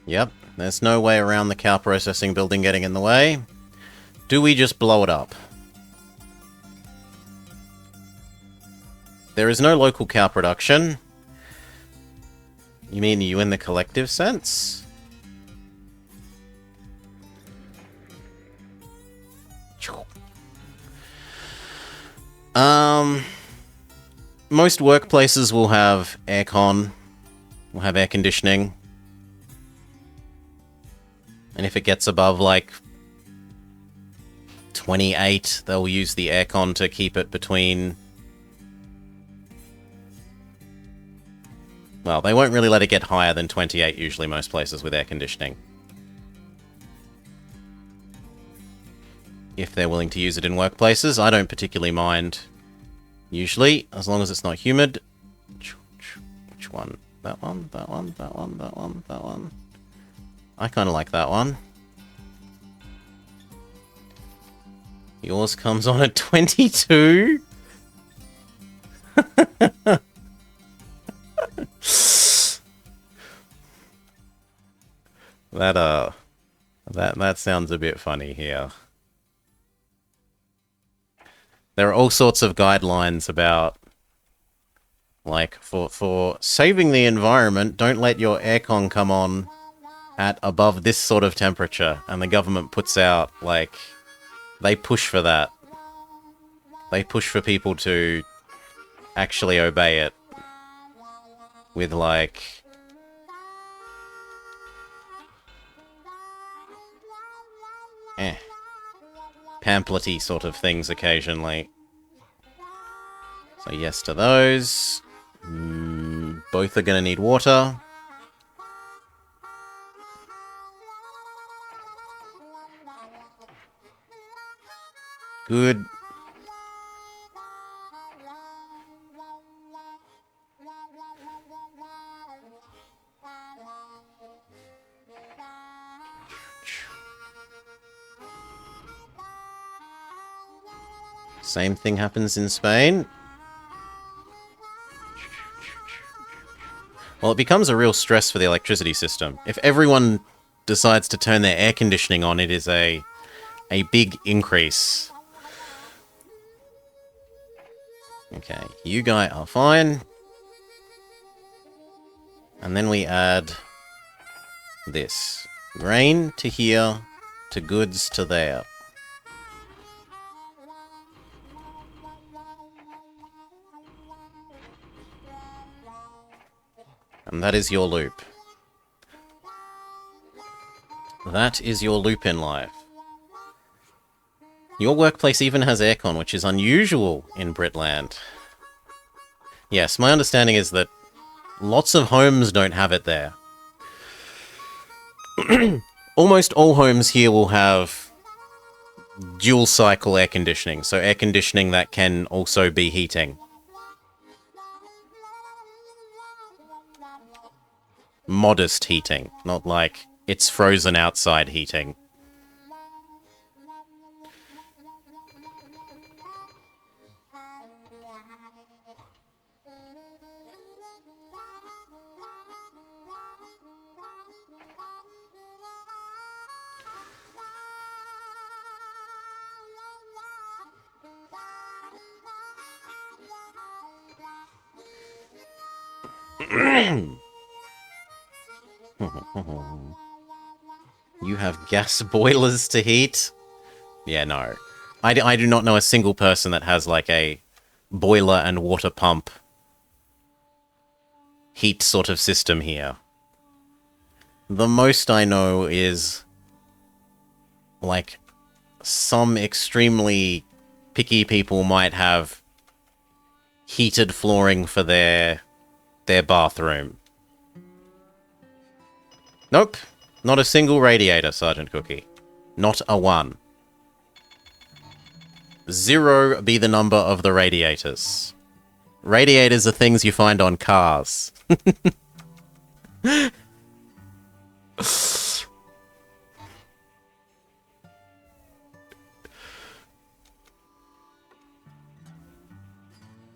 Yep, there's no way around the cow processing building getting in the way. Do we just blow it up? There is no local cow production. You mean you in the collective sense? Most workplaces will have aircon, will have air conditioning. And if it gets above, like, 28, they'll use the aircon to keep it between... Well, they won't really let it get higher than 28, usually, most places with air conditioning. If they're willing to use it in workplaces, I don't particularly mind, usually, as long as it's not humid. Which one? That one, that one, that one, that one, that one. I kind of like that one. Yours comes on at 22? That sounds a bit funny here. There are all sorts of guidelines about, like, for saving the environment, don't let your aircon come on at above this sort of temperature, and the government puts out, like, they push for that. They push for people to actually obey it with, like, pamphlet-y sort of things occasionally. So yes to those. Both are gonna need water. Good. Same thing happens in Spain. Well, it becomes a real stress for the electricity system. If everyone decides to turn their air conditioning on, it is a big increase. Okay, you guys are fine. And then we add this. Grain to here, to goods to there. And that is your loop. That is your loop in life. Your workplace even has aircon, which is unusual in Britland. Yes, my understanding is that lots of homes don't have it there. Almost all homes here will have dual cycle air conditioning, so air conditioning that can also be heating. Modest heating, not like it's frozen outside heating. You have gas boilers to heat? Yeah, no. I do not know a single person that has, like, a boiler and water pump heat sort of system here. The most I know is, like, some extremely picky people might have heated flooring for their bathroom. Nope. Not a single radiator, Sergeant Cookie. Not a one. 0 be the number of the radiators. Radiators are things you find on cars.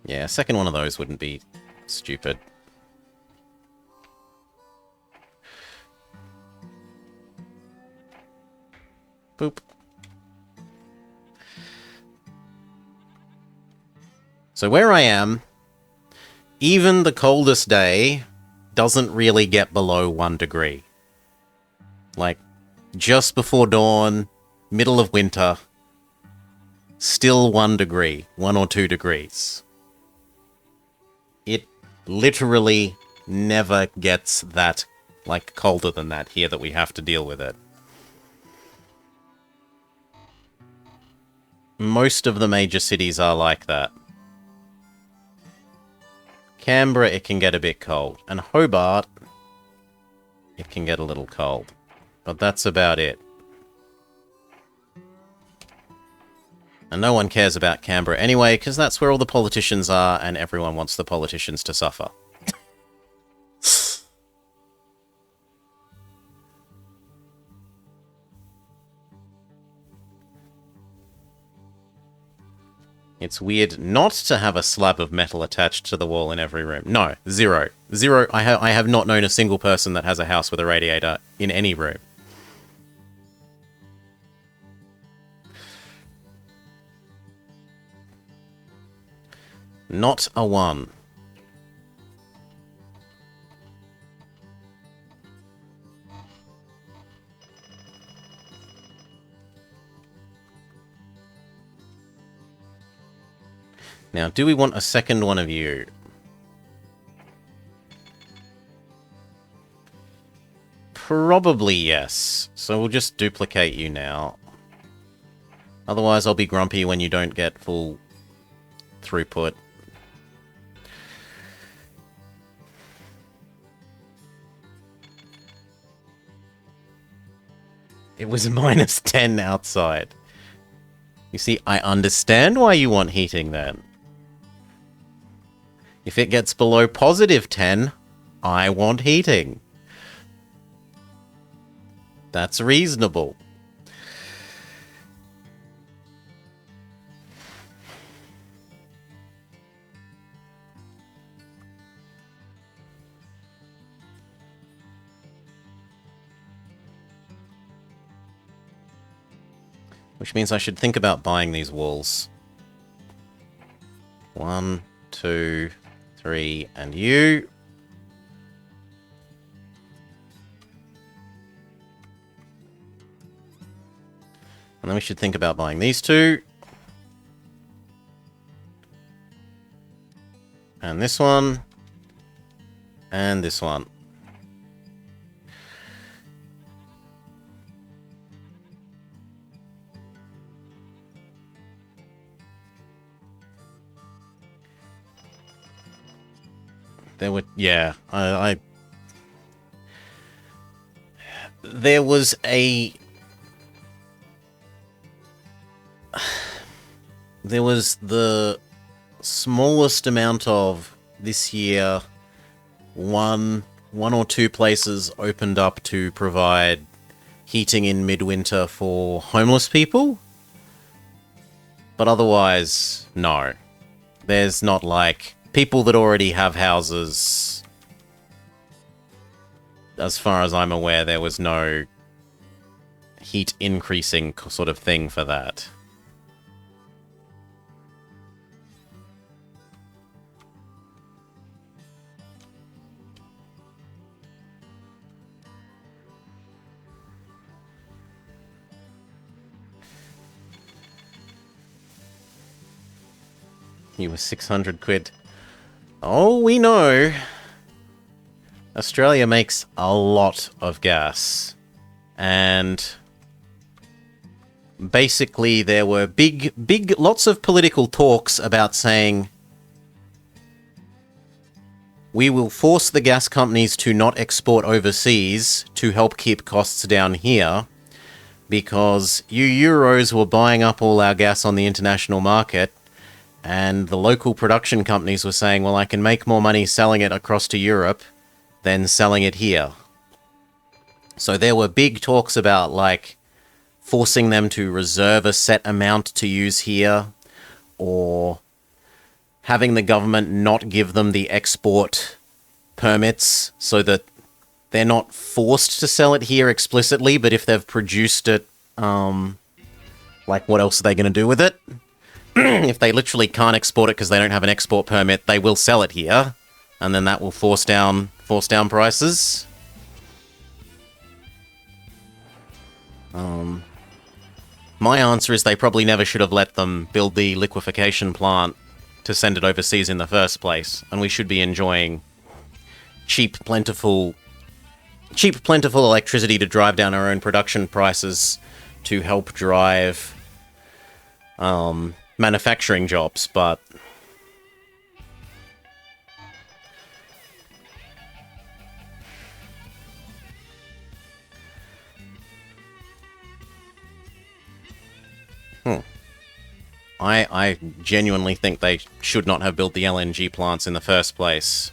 Yeah, second one of those wouldn't be stupid. Boop. So where I am, even the coldest day doesn't really get below 1 degree. Like, just before dawn, middle of winter, still 1 degree, 1 or 2 degrees. It literally never gets that, like, colder than that here that we have to deal with it. Most of the major cities are like that. Canberra, it can get a bit cold. And Hobart, it can get a little cold. But that's about it. And no one cares about Canberra anyway, because that's where all the politicians are, and everyone wants the politicians to suffer. It's weird not to have a slab of metal attached to the wall in every room. No, 0. 0. I have not known a single person that has a house with a radiator in any room. Not a one. Now, do we want a second one of you? Probably yes. So we'll just duplicate you now. Otherwise, I'll be grumpy when you don't get full throughput. It was -10 outside. You see, I understand why you want heating then. If it gets below +10, I want heating. That's reasonable. Which means I should think about buying these walls. 1, 2, 3, and you. And then we should think about buying these 2. And this one. And this one. There were, yeah, there was a, there was the smallest amount of this year, one or two places opened up to provide heating in midwinter for homeless people, but otherwise, no. There's not, like, people that already have houses. As far as I'm aware, there was no heat increasing sort of thing for that. You were 600 quid. Oh, we know. Australia makes a lot of gas. And basically there were lots of political talks about saying we will force the gas companies to not export overseas to help keep costs down here because you Euros were buying up all our gas on the international market and the local production companies were saying, well, I can make more money selling it across to Europe than selling it here. So there were big talks about, like, forcing them to reserve a set amount to use here, or having the government not give them the export permits so that they're not forced to sell it here explicitly, but if they've produced it, like, what else are they going to do with it? If they literally can't export it because they don't have an export permit, they will sell it here, and then that will force down prices. My answer is they probably never should have let them build the liquefaction plant to send it overseas in the first place, and we should be enjoying cheap, plentiful electricity to drive down our own production prices to help drive manufacturing jobs, but I genuinely think they should not have built the LNG plants in the first place.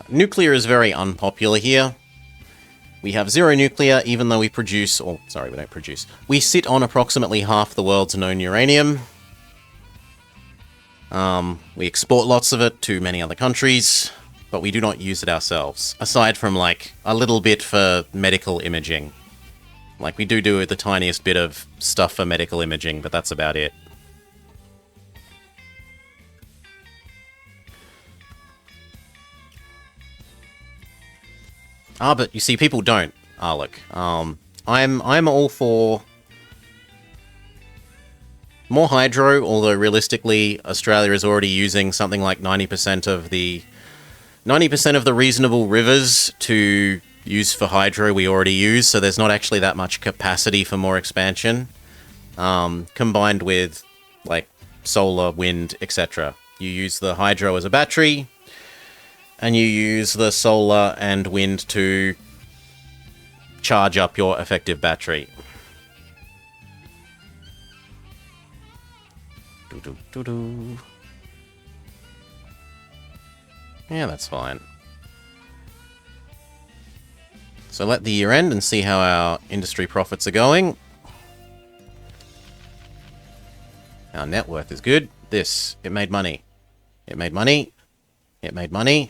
Nuclear is very unpopular here. We have zero nuclear, even though we produce... Oh, sorry, we don't produce. We sit on approximately half the world's known uranium. We export lots of it to many other countries, but we do not use it ourselves. Aside from, like, a little bit for medical imaging. Like, we do the tiniest bit of stuff for medical imaging, but that's about it. But you see, people don't. Look. I'm all for more hydro, although realistically, Australia is already using something like 90% of the reasonable rivers to use for hydro we already use, so there's not actually that much capacity for more expansion. Combined with, like, solar, wind, etc. You use the hydro as a battery, and you use the solar and wind to charge up your effective battery. Yeah, that's fine. So let the year end and see how our industry profits are going. Our net worth is good. It made money. It made money. It made money.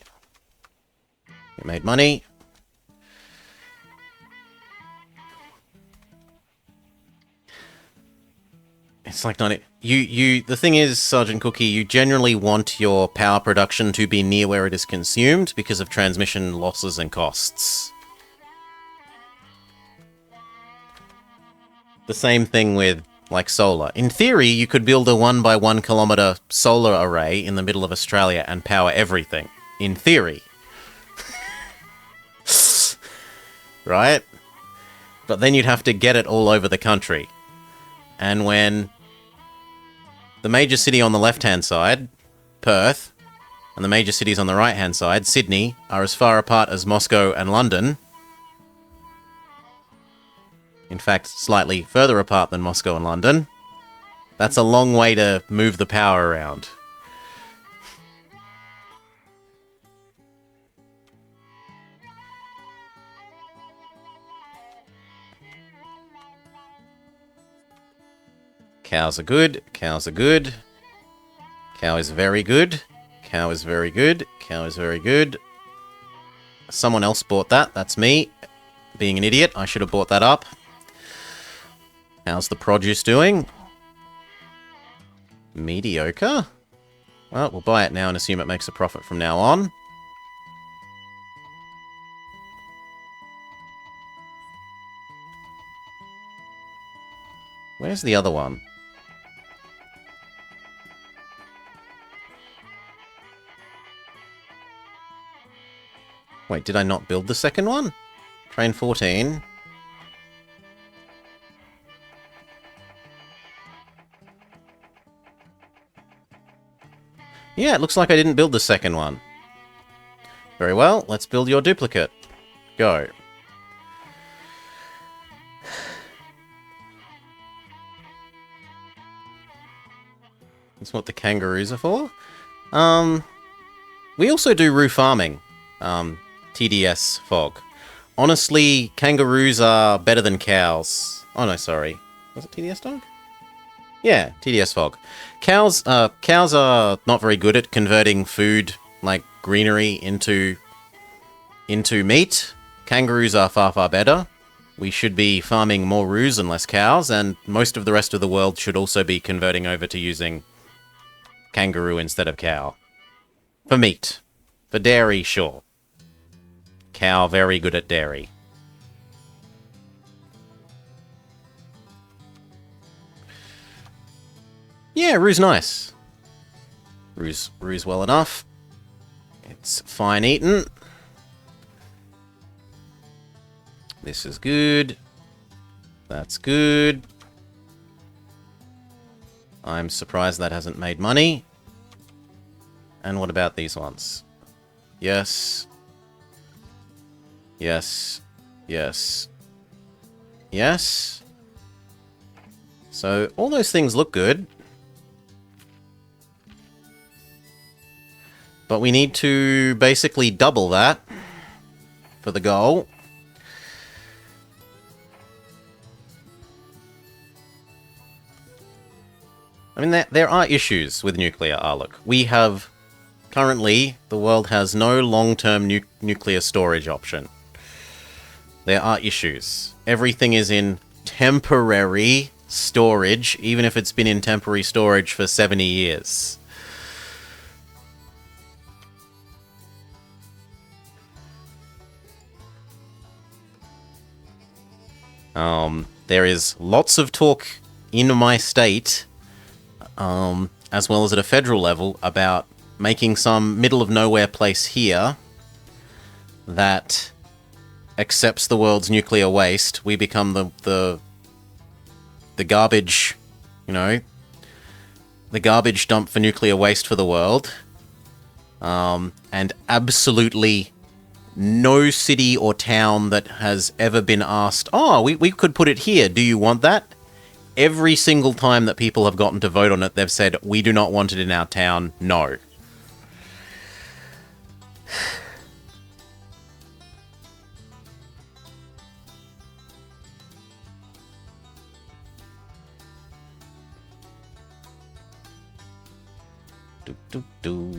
It made money. It's like not... The thing is, Sergeant Cookie, you generally want your power production to be near where it is consumed because of transmission losses and costs. The same thing with, like, solar. In theory, you could build a 1 by 1 kilometer solar array in the middle of Australia and power everything. In theory. Right? But then you'd have to get it all over the country. And when the major city on the left-hand side, Perth, and the major cities on the right-hand side, Sydney, are as far apart as Moscow and London, in fact, slightly further apart than Moscow and London, that's a long way to move the power around. Cows are good. Cows are good. Cow is very good. Cow is very good. Cow is very good. Someone else bought that. That's me. Being an idiot, I should have bought that up. How's the produce doing? mediocre. Well, we'll buy it now and assume it makes a profit from now on. Where's the other one? Wait, did I not build the second one? Train 14. Yeah, it looks like I didn't build the second one. Very well, let's build your duplicate. Go. That's what the kangaroos are for. We also do roo farming. TDS fog. Honestly, kangaroos are better than cows. Oh no, sorry. Was it TDS dog? Yeah, TDS fog. Cows are not very good at converting food, like greenery, into meat. Kangaroos are far, far better. We should be farming more roos and less cows, and most of the rest of the world should also be converting over to using kangaroo instead of cow. For meat. For dairy, sure. Cow, very good at dairy. Yeah, roo's nice. Roo's well enough. It's fine eaten. This is good. That's good. I'm surprised that hasn't made money. And what about these ones? Yes. Yes. Yes. Yes. So, all those things look good. But we need to basically double that for the goal. I mean, there are issues with nuclear, look. We have... Currently, the world has no long-term nuclear storage option. There are issues. Everything is in temporary storage, even if it's been in temporary storage for 70 years. There is lots of talk in my state, as well as at a federal level, about making some middle-of-nowhere place here that accepts the world's nuclear waste. We become the garbage, you know, the garbage dump for nuclear waste for the world. And absolutely no city or town that has ever been asked, oh, we could put it here, do you want that? Every single time that people have gotten to vote on it, they've said, we do not want it in our town, no. Do.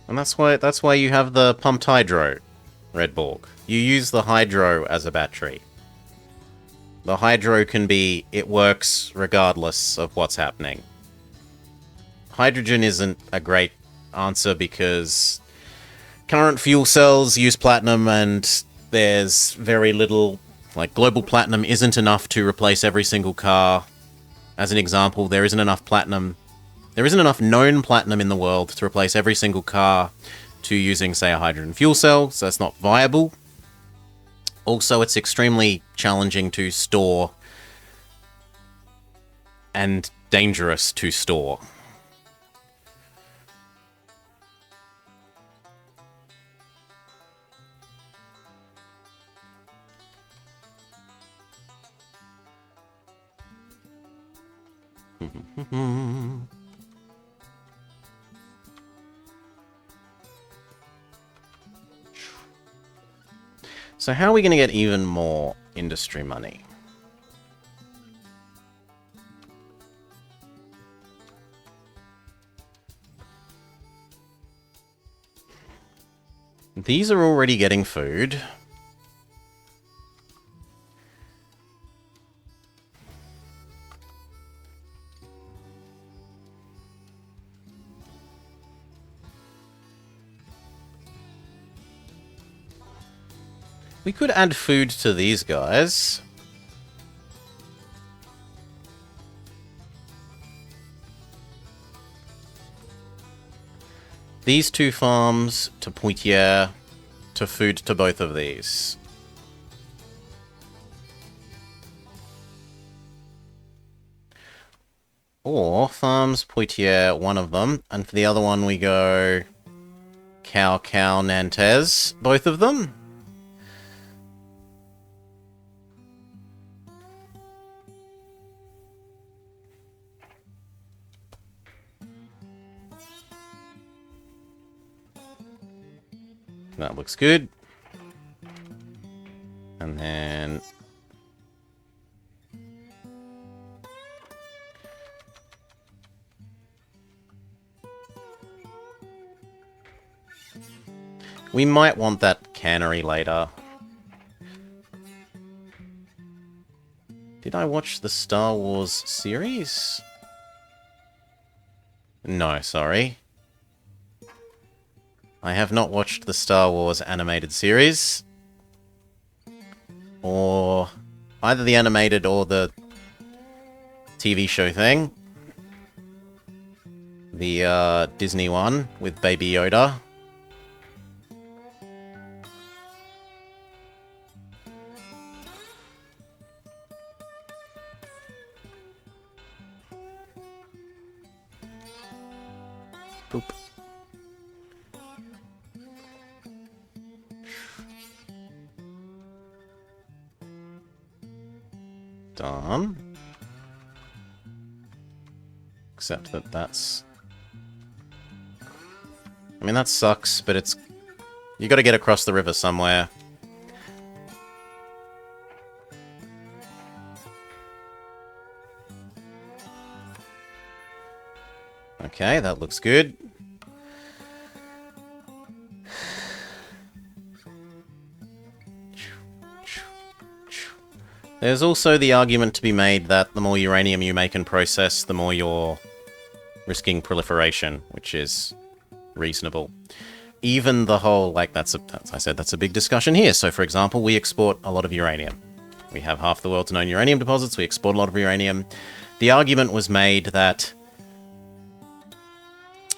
And that's why you have the pumped hydro, Redborg. You use the hydro as a battery. The hydro it works regardless of what's happening. Hydrogen isn't a great answer because current fuel cells use platinum and there's very little, like global platinum isn't enough to replace every single car. As an example, there isn't enough known platinum in the world to replace every single car to using, say, a hydrogen fuel cell, so it's not viable. Also, it's extremely challenging to store and dangerous to store. So how are we going to get even more industry money? These are already getting food. We could add food to these guys. These two farms to Poitiers, to food to both of these. Or farms Poitiers, one of them, and for the other one we go Cow, Nantes, both of them. That looks good. And then... we might want that cannery later. Did I watch the Star Wars series? No, sorry. I have not watched the Star Wars animated series. Or either the animated or the TV show thing. The Disney one with Baby Yoda. Boop. Done. Except that that's... I mean, that sucks, but it's... you gotta get across the river somewhere. Okay, that looks good. There's also the argument to be made that the more uranium you make and process, the more you're risking proliferation, which is reasonable. Even the whole, like, as I said, that's a big discussion here. So, for example, we export a lot of uranium. We have half the world's known uranium deposits. We export a lot of uranium. The argument was made that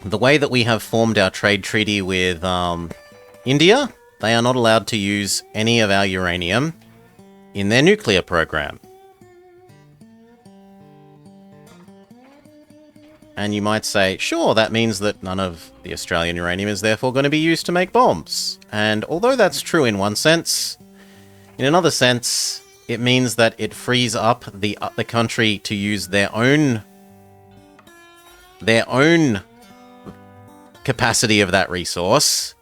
the way that we have formed our trade treaty with India, they are not allowed to use any of our uranium in their nuclear program. And you might say, sure, that means that none of the Australian uranium is therefore going to be used to make bombs. And although that's true in one sense, in another sense, it means that it frees up the country to use their own capacity of that resource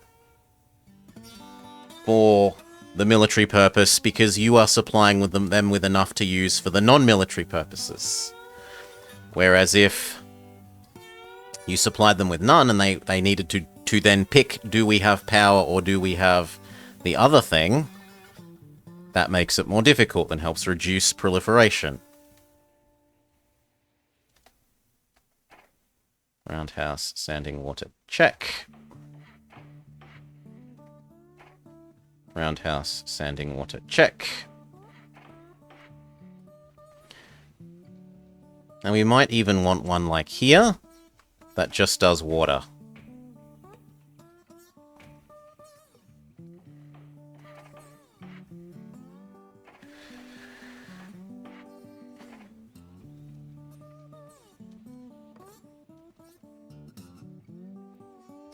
for the military purpose, because you are supplying them with enough to use for the non-military purposes. Whereas if you supplied them with none and they needed to then pick, do we have power or do we have the other thing, that makes it more difficult and helps reduce proliferation. Roundhouse, sanding water, check. Roundhouse, sanding water, check. And we might even want one like here that just does water.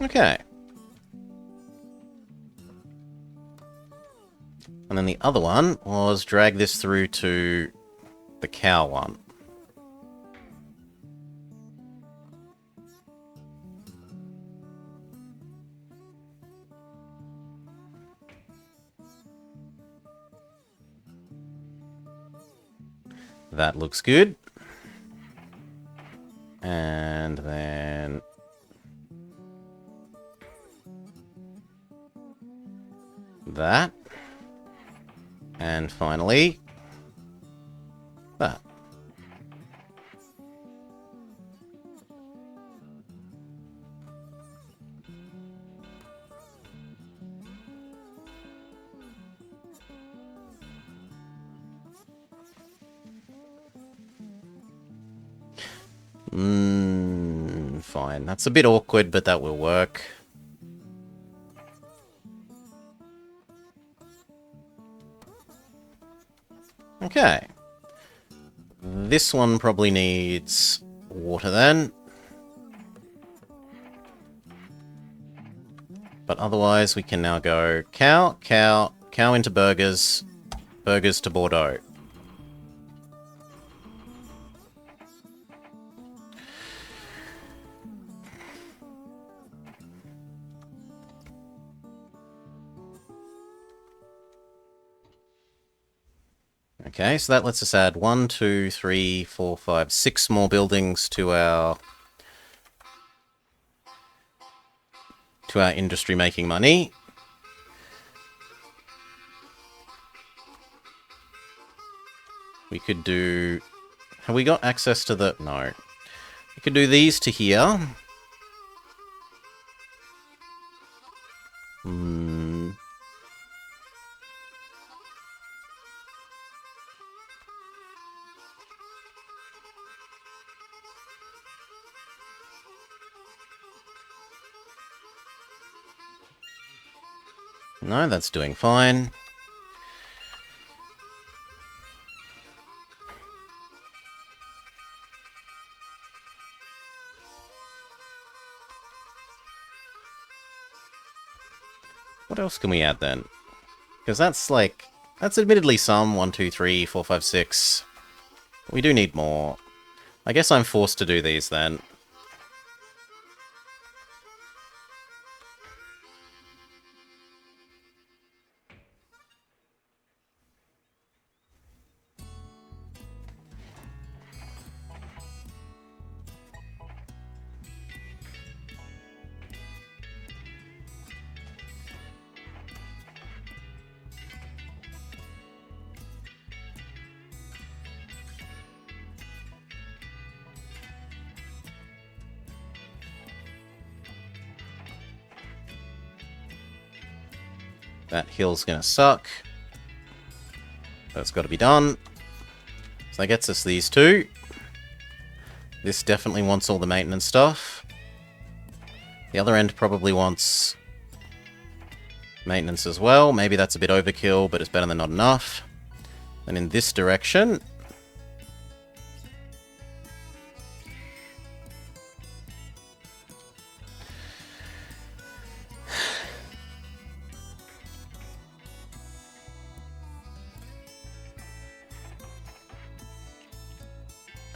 Okay. And then the other one was drag this through to the cow one. That looks good. And then... that. And finally, that. Fine. That's a bit awkward, but that will work. Okay. This one probably needs water then. But otherwise, we can now go cow, cow, cow into burgers, burgers to Bordeaux. Okay, so that lets us add 1, 2, 3, 4, 5, 6 more buildings to our industry making money. We could do... Have we got access to the... No. We could do these to here. No, that's doing fine. What else can we add then? Because that's like... That's admittedly some. 1, 2, 3, 4, 5, 6. We do need more. I guess I'm forced to do these then. That hill's gonna suck. That's got to be done. So that gets us these two. This definitely wants all the maintenance stuff. The other end probably wants maintenance as well. Maybe that's a bit overkill, but it's better than not enough. And in this direction...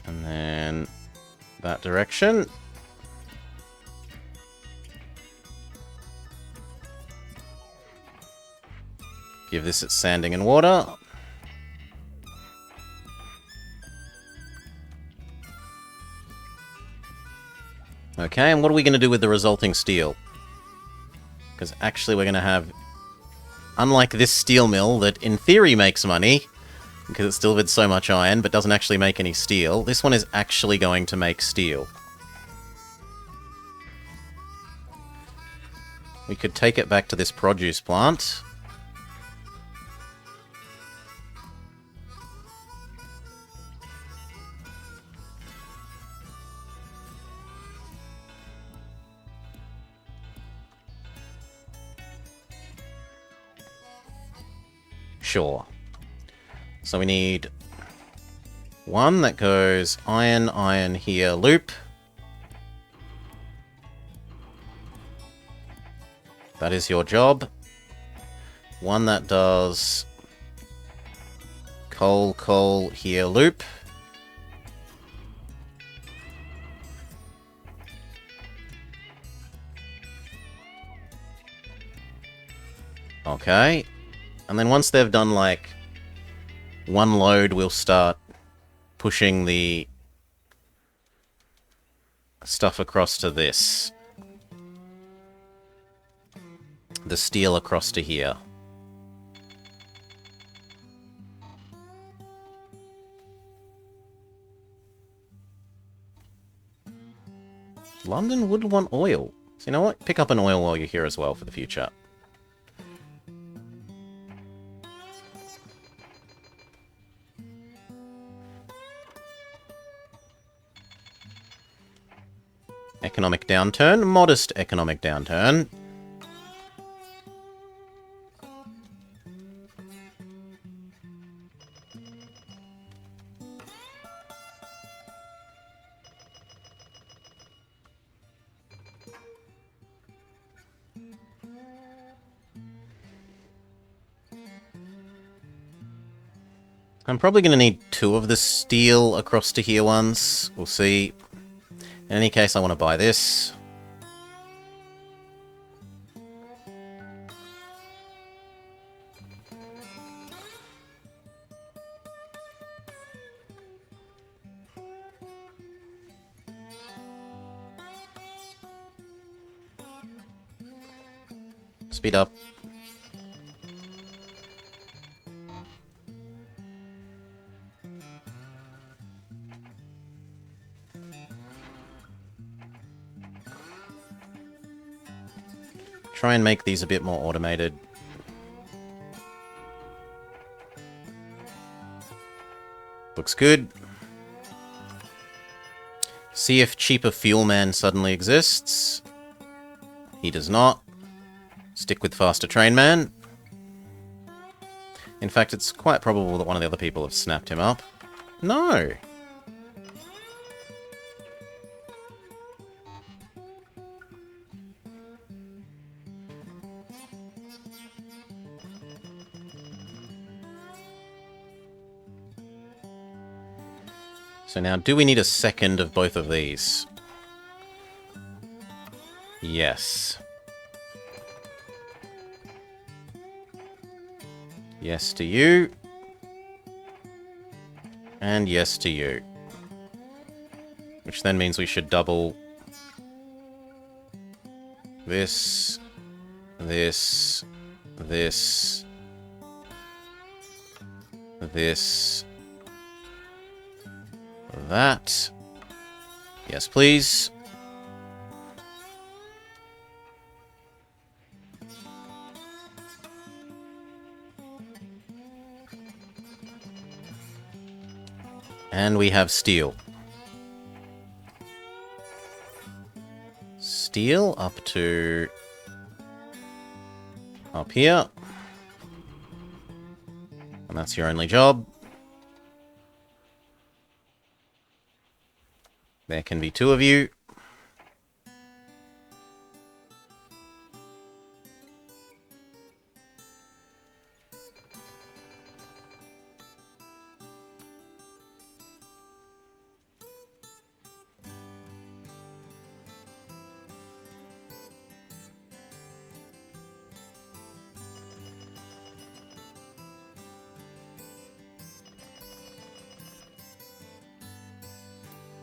And then that direction. Give this its sanding and water. Okay, and what are we going to do with the resulting steel? Because actually we're going to have... Unlike this steel mill that in theory makes money... because it's delivered so much iron, but doesn't actually make any steel. This one is actually going to make steel. We could take it back to this produce plant. Sure. So we need one that goes iron, iron here, loop. That is your job. One that does coal, coal, here, loop. Okay. And then once they've done, like, one load, we'll start pushing the stuff across to this. The steel across to here. London would want oil. So you know what? Pick up an oil while you're here as well for the future. Economic downturn. Modest economic downturn. I'm probably going to need 2 of the steel across to here once. We'll see. In any case, I want to buy this. Speed up. Try and make these a bit more automated. Looks good. See if cheaper fuel man suddenly exists. He does not. Stick with faster train man. In fact, it's quite probable that one of the other people have snapped him up. No! So now, do we need a second of both of these? Yes. Yes to you. And yes to you. Which then means we should double this, this, this, this, that. Yes, please. And we have steel. Steel up to up here. And that's your only job. There can be 2 of you.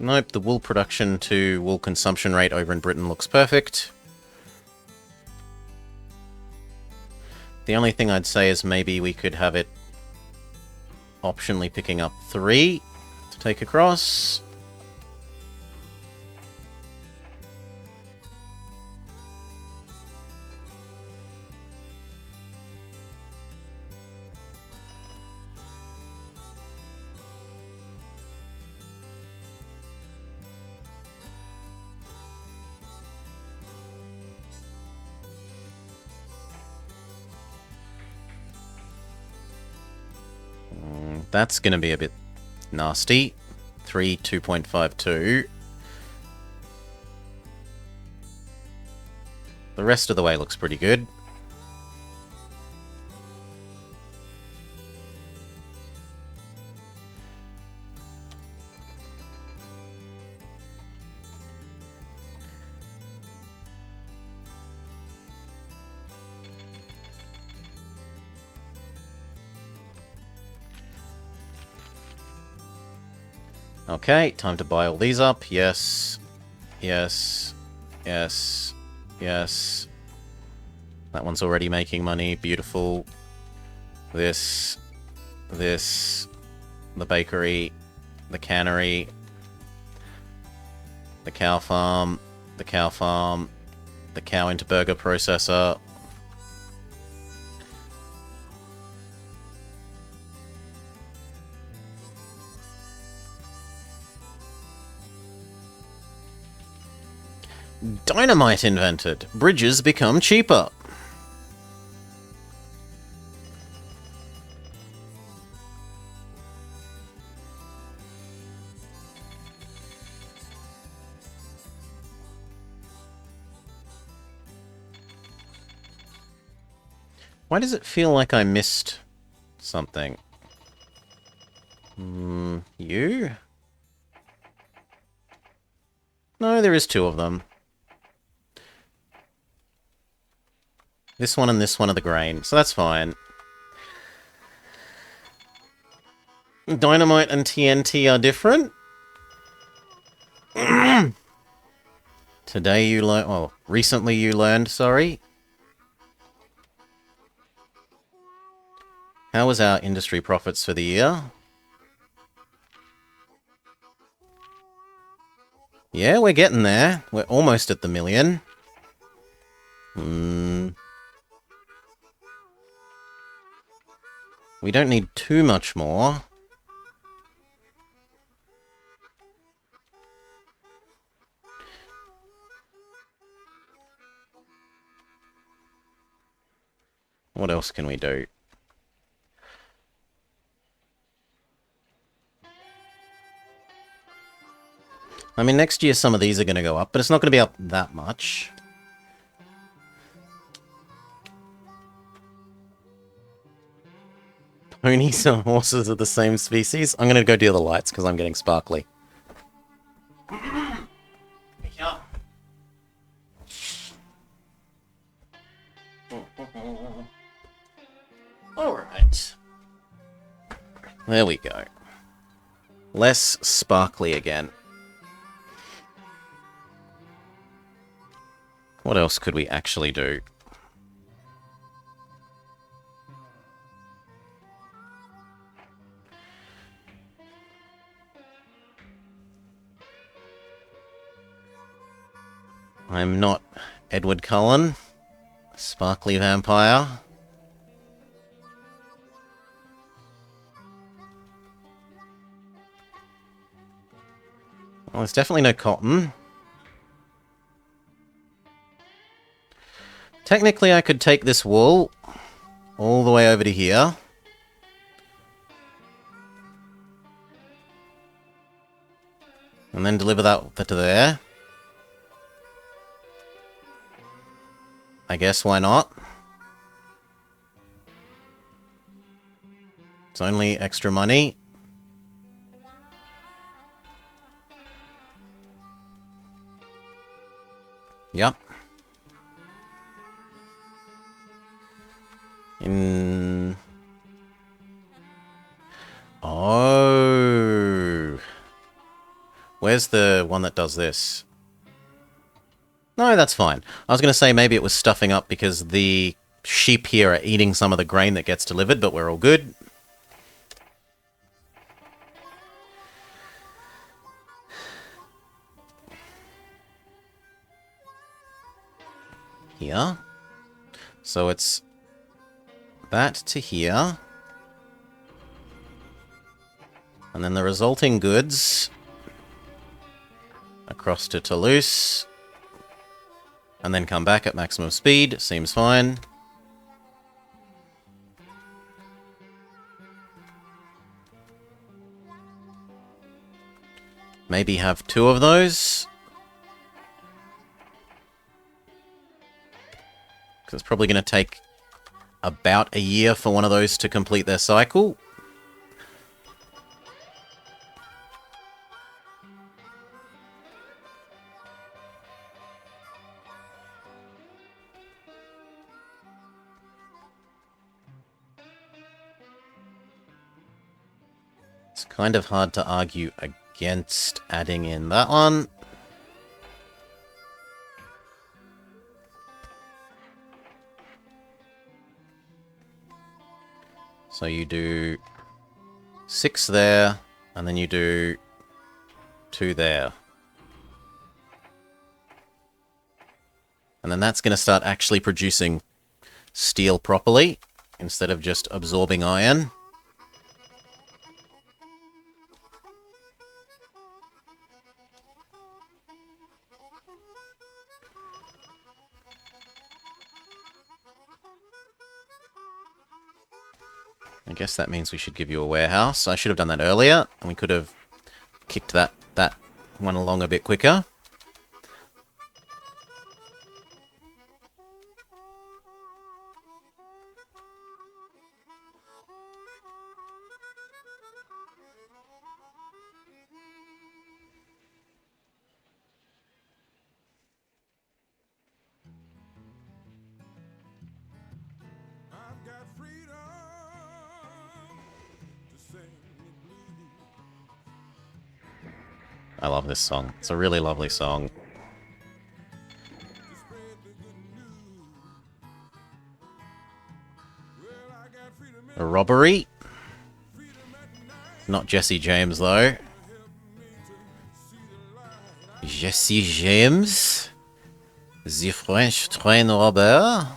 Nope, the wool production to wool consumption rate over in Britain looks perfect. The only thing I'd say is maybe we could have it optionally picking up 3 to take across. That's going to be a bit nasty. 3, 2.52. The rest of the way looks pretty good. Okay, time to buy all these up. Yes. Yes. Yes. Yes. That one's already making money. Beautiful. This. This. The bakery. The cannery. The cow farm. the cow farm, the cow into burger processor. Dynamite invented. Bridges become cheaper. Why does it feel like I missed something? You? No, there is two of them. This one and this one are the grain, so that's fine. Dynamite and TNT are different? Today you learned... well, recently you learned, sorry. How was our industry profits for the year? Yeah, we're getting there. We're almost at the million. We don't need too much more. What else can we do? I mean, next year some of these are going to go up, but it's not going to be up that much. Ponies and horses are the same species? I'm going to go deal the lights because I'm getting sparkly. Yeah. Alright. There we go. Less sparkly again. What else could we actually do? I'm not Edward Cullen, sparkly vampire. Well, there's definitely no cotton. Technically, I could take this wool all the way over to here. And then deliver that to there. I guess why not? It's only extra money. Yep. Oh. Where's the one that does this? No, that's fine. I was going to say maybe it was stuffing up because the sheep here are eating some of the grain that gets delivered, but we're all good. Here. So it's that to here. And then the resulting goods across to Toulouse. And then come back at maximum speed. Seems fine. Maybe have two of those. Because it's probably going to take about a year for one of those to complete their cycle. It's kind of hard to argue against adding in that one. So you do 6 there, and then you do 2 there. And then that's going to start actually producing steel properly, instead of just absorbing iron. I guess that means we should give you a warehouse. I should have done that earlier, and we could have kicked that one along a bit quicker. I love this song. It's a really lovely song. A robbery. Not Jesse James, though. Jesse James? The French train robber?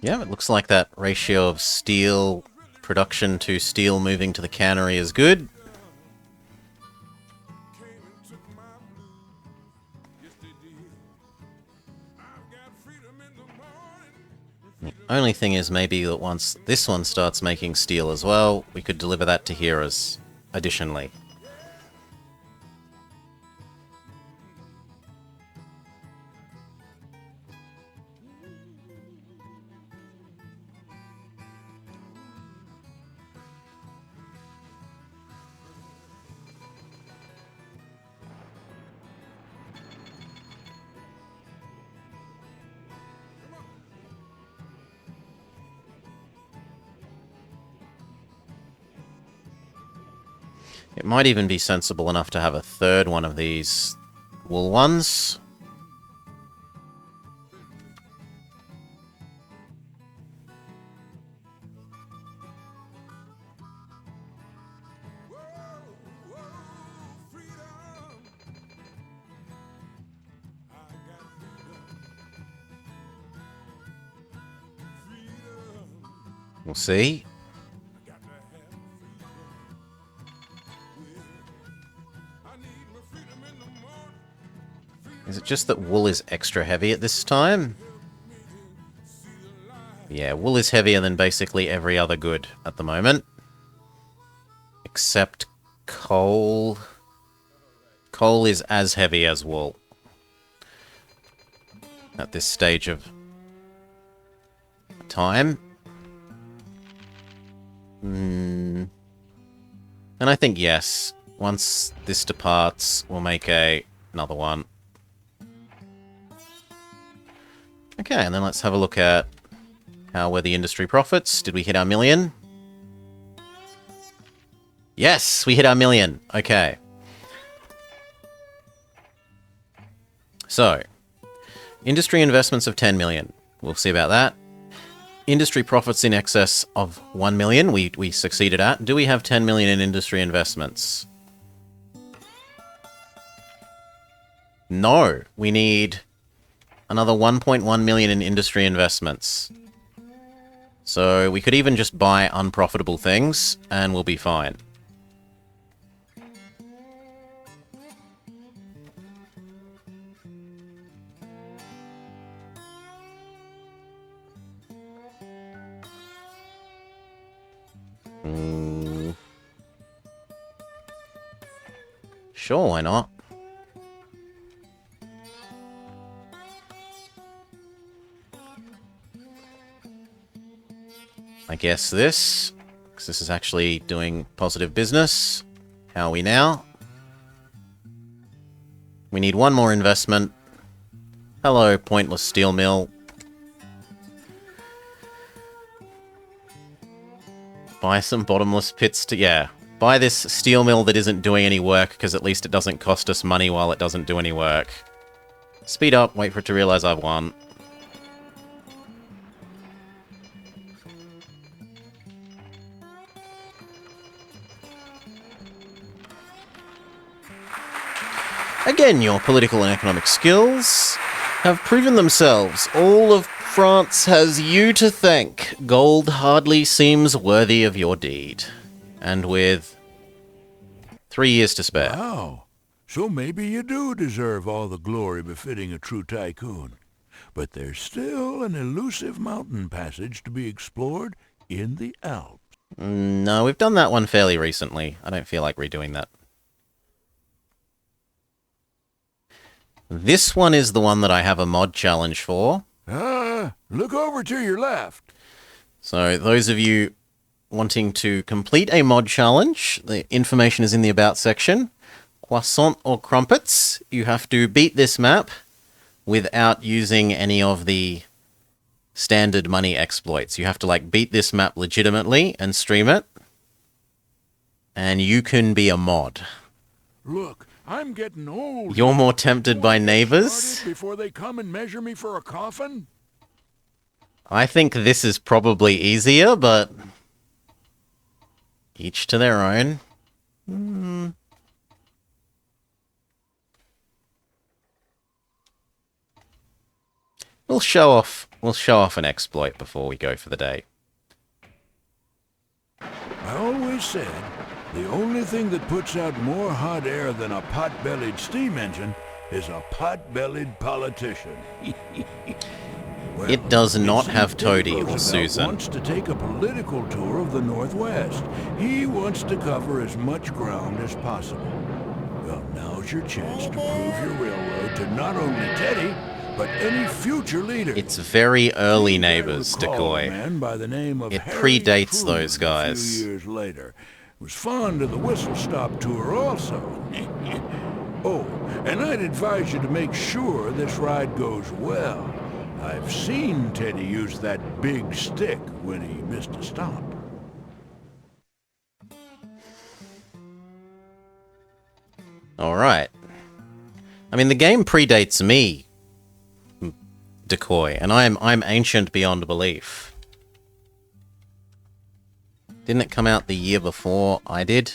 Yeah, it looks like that ratio of steel production to steel moving to the cannery is good. The only thing is maybe that once this one starts making steel as well, we could deliver that to here as additionally. It might even be sensible enough to have a third one of these wool ones. We'll see. Is it just that wool is extra heavy at this time? Yeah, wool is heavier than basically every other good at the moment. Except coal. Coal is as heavy as wool at this stage of time. And I think, yes, once this departs, we'll make another one. Okay, and then let's have a look at how were the industry profits. Did we hit our million? Yes, we hit our million. Okay. So, industry investments of 10 million. We'll see about that. Industry profits in excess of 1 million. We succeeded at. Do we have 10 million in industry investments? No. We need another 1.1 million in industry investments. So we could even just buy unprofitable things and we'll be fine. Sure, why not? I guess this, because this is actually doing positive business. How are we now? We need one more investment. Hello, pointless steel mill. Buy some bottomless pits to... Yeah, Buy this steel mill that isn't doing any work, because at least it doesn't cost us money while it doesn't do any work. Speed up, wait for it to realize I've won. Again, your political and economic skills have proven themselves. All of France has you to thank. Gold hardly seems worthy of your deed. And with 3 years to spare. Wow. So maybe you do deserve all the glory befitting a true tycoon. But there's still an elusive mountain passage to be explored in the Alps. No, we've done that one fairly recently. I don't feel like redoing that. This one is the one that I have a mod challenge for. Look over to your left. So those of you wanting to complete a mod challenge, the information is in the About section. Croissant or crumpets, you have to beat this map without using any of the standard money exploits. You have to beat this map legitimately and stream it. And you can be a mod. Look, I'm getting old. You're more tempted by neighbors? Before they come and measure me for a coffin? I think this is probably easier, but each to their own. We'll show off an exploit before we go for the day. I always said the only thing that puts out more hot air than a pot-bellied steam engine is a pot-bellied politician. Well, It does not have Teddy Toadie or Roosevelt Susan. wants to take a political tour of the Northwest. He wants to cover as much ground as possible. Well, now's your chance to prove your railroad to not only Teddy, but any future leader. It's very early, neighbors, I recall Decoy. a man by the name of It Harry predates Truman those guys. A few years later, was fond of the whistle stop tour also. Oh, and I'd advise you to make sure this ride goes well. I've seen Teddy use that big stick when he missed a stop. Alright. I mean, the game predates me, Decoy, and I'm ancient beyond belief. Didn't it come out the year before I did?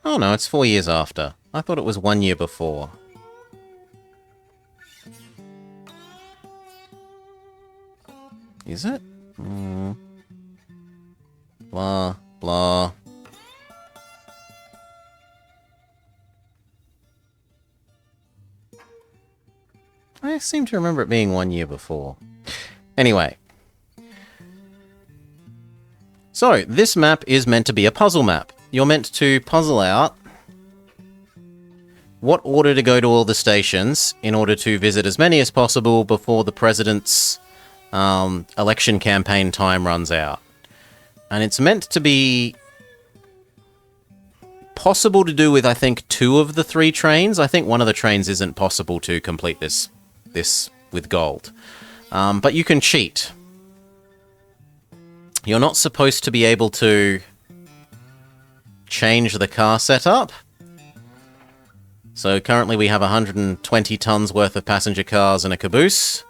Oh no, it's 4 years after. I thought it was 1 year before. Is it? Blah, blah. I seem to remember it being 1 year before. Anyway. So, this map is meant to be a puzzle map. You're meant to puzzle out what order to go to all the stations in order to visit as many as possible before the president's election campaign time runs out. And it's meant to be possible to do with, I think, 2 of the 3 trains. I think one of the trains isn't possible to complete this with gold. But you can cheat. You're not supposed to be able to change the car setup. So currently we have 120 tons worth of passenger cars and a caboose.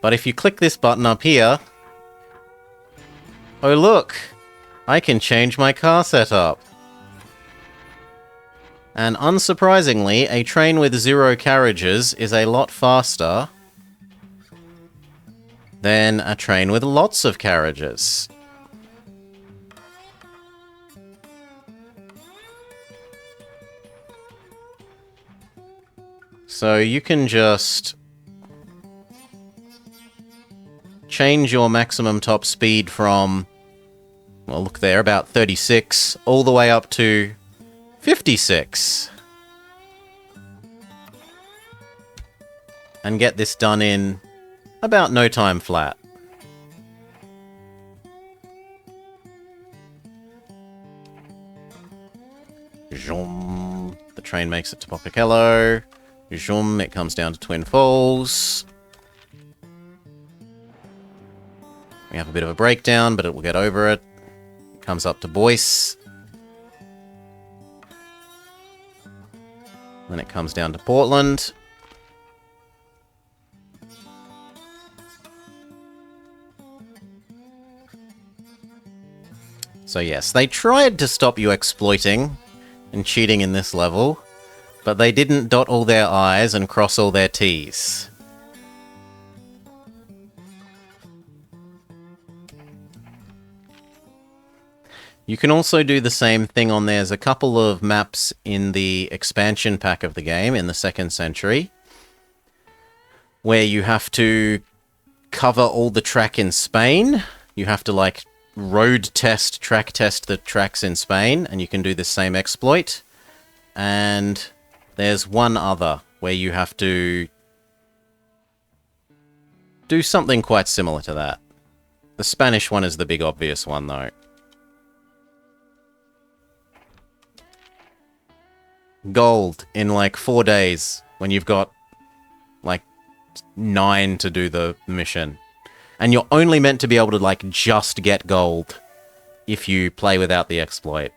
But if you click this button up here... Oh look! I can change my car setup. And unsurprisingly, a train with 0 carriages is a lot faster than a train with lots of carriages. So you can just change your maximum top speed from, well, look there, about 36, all the way up to 56. And get this done in about no time flat. Zoom. The train makes it to Pocatello. It comes down to Twin Falls. We have a bit of a breakdown, but it will get over it. Comes up to Boyce. Then it comes down to Portland. So yes, they tried to stop you exploiting and cheating in this level, but they didn't dot all their I's and cross all their T's. You can also do the same thing on there's a couple of maps in the expansion pack of the game in the 2nd century where you have to cover all the track in Spain. You have to like track test the tracks in Spain, and you can do the same exploit. And there's one other where you have to do something quite similar to that. The Spanish one is the big obvious one though. Gold in like 4 days when you've got like 9 to do the mission. And you're only meant to be able to like just get gold if you play without the exploit.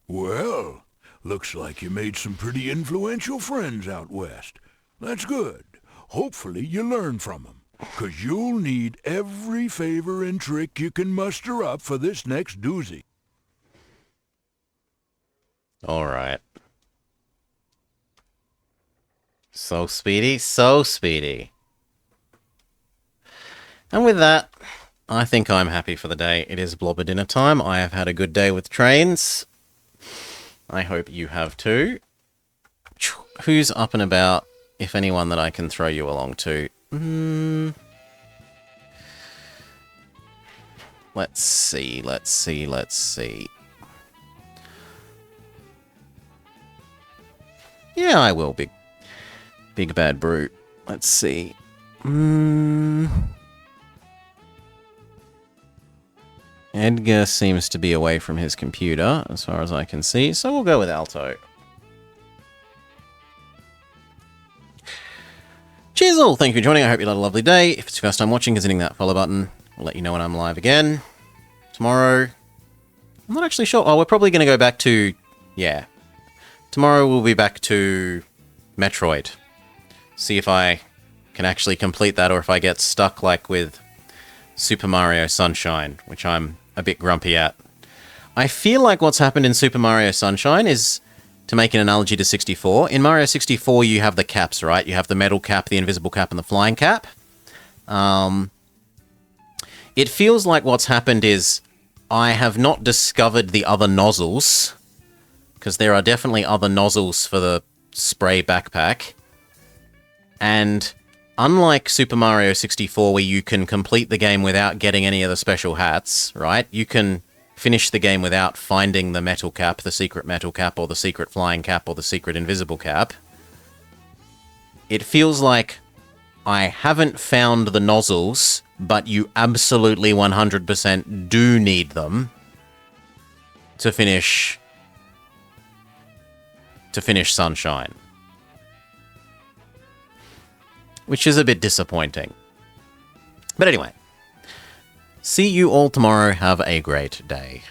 Well, looks like you made some pretty influential friends out west. That's good. Hopefully you learn from them, 'cause you'll need every favor and trick you can muster up for this next doozy. Alright. So speedy, so speedy. And with that, I think I'm happy for the day. It is blobber dinner time. I have had a good day with trains. I hope you have too. Who's up and about, if anyone that I can throw you along to? Let's see. Yeah, I will, big bad brute. Let's see. Edgar seems to be away from his computer, as far as I can see, so we'll go with Alto. Cheers all, thank you for joining, I hope you had a lovely day. If it's your first time watching, considering that follow button, will let you know when I'm live again. Tomorrow, I'm not actually sure. Oh, we're probably going to go back to, yeah. Tomorrow we'll be back to Metroid. See if I can actually complete that, or if I get stuck like with Super Mario Sunshine, which I'm a bit grumpy at. I feel like what's happened in Super Mario Sunshine is, to make an analogy to 64, in Mario 64 you have the caps, right? You have the metal cap, the invisible cap, and the flying cap. It feels like what's happened is I have not discovered the other nozzles, because there are definitely other nozzles for the spray backpack. And unlike Super Mario 64, where you can complete the game without getting any of the special hats, right? You can finish the game without finding the metal cap, the secret metal cap, or the secret flying cap, or the secret invisible cap. It feels like I haven't found the nozzles, but you absolutely 100% do need them to finish Sunshine. Which is a bit disappointing. But anyway, see you all tomorrow. Have a great day.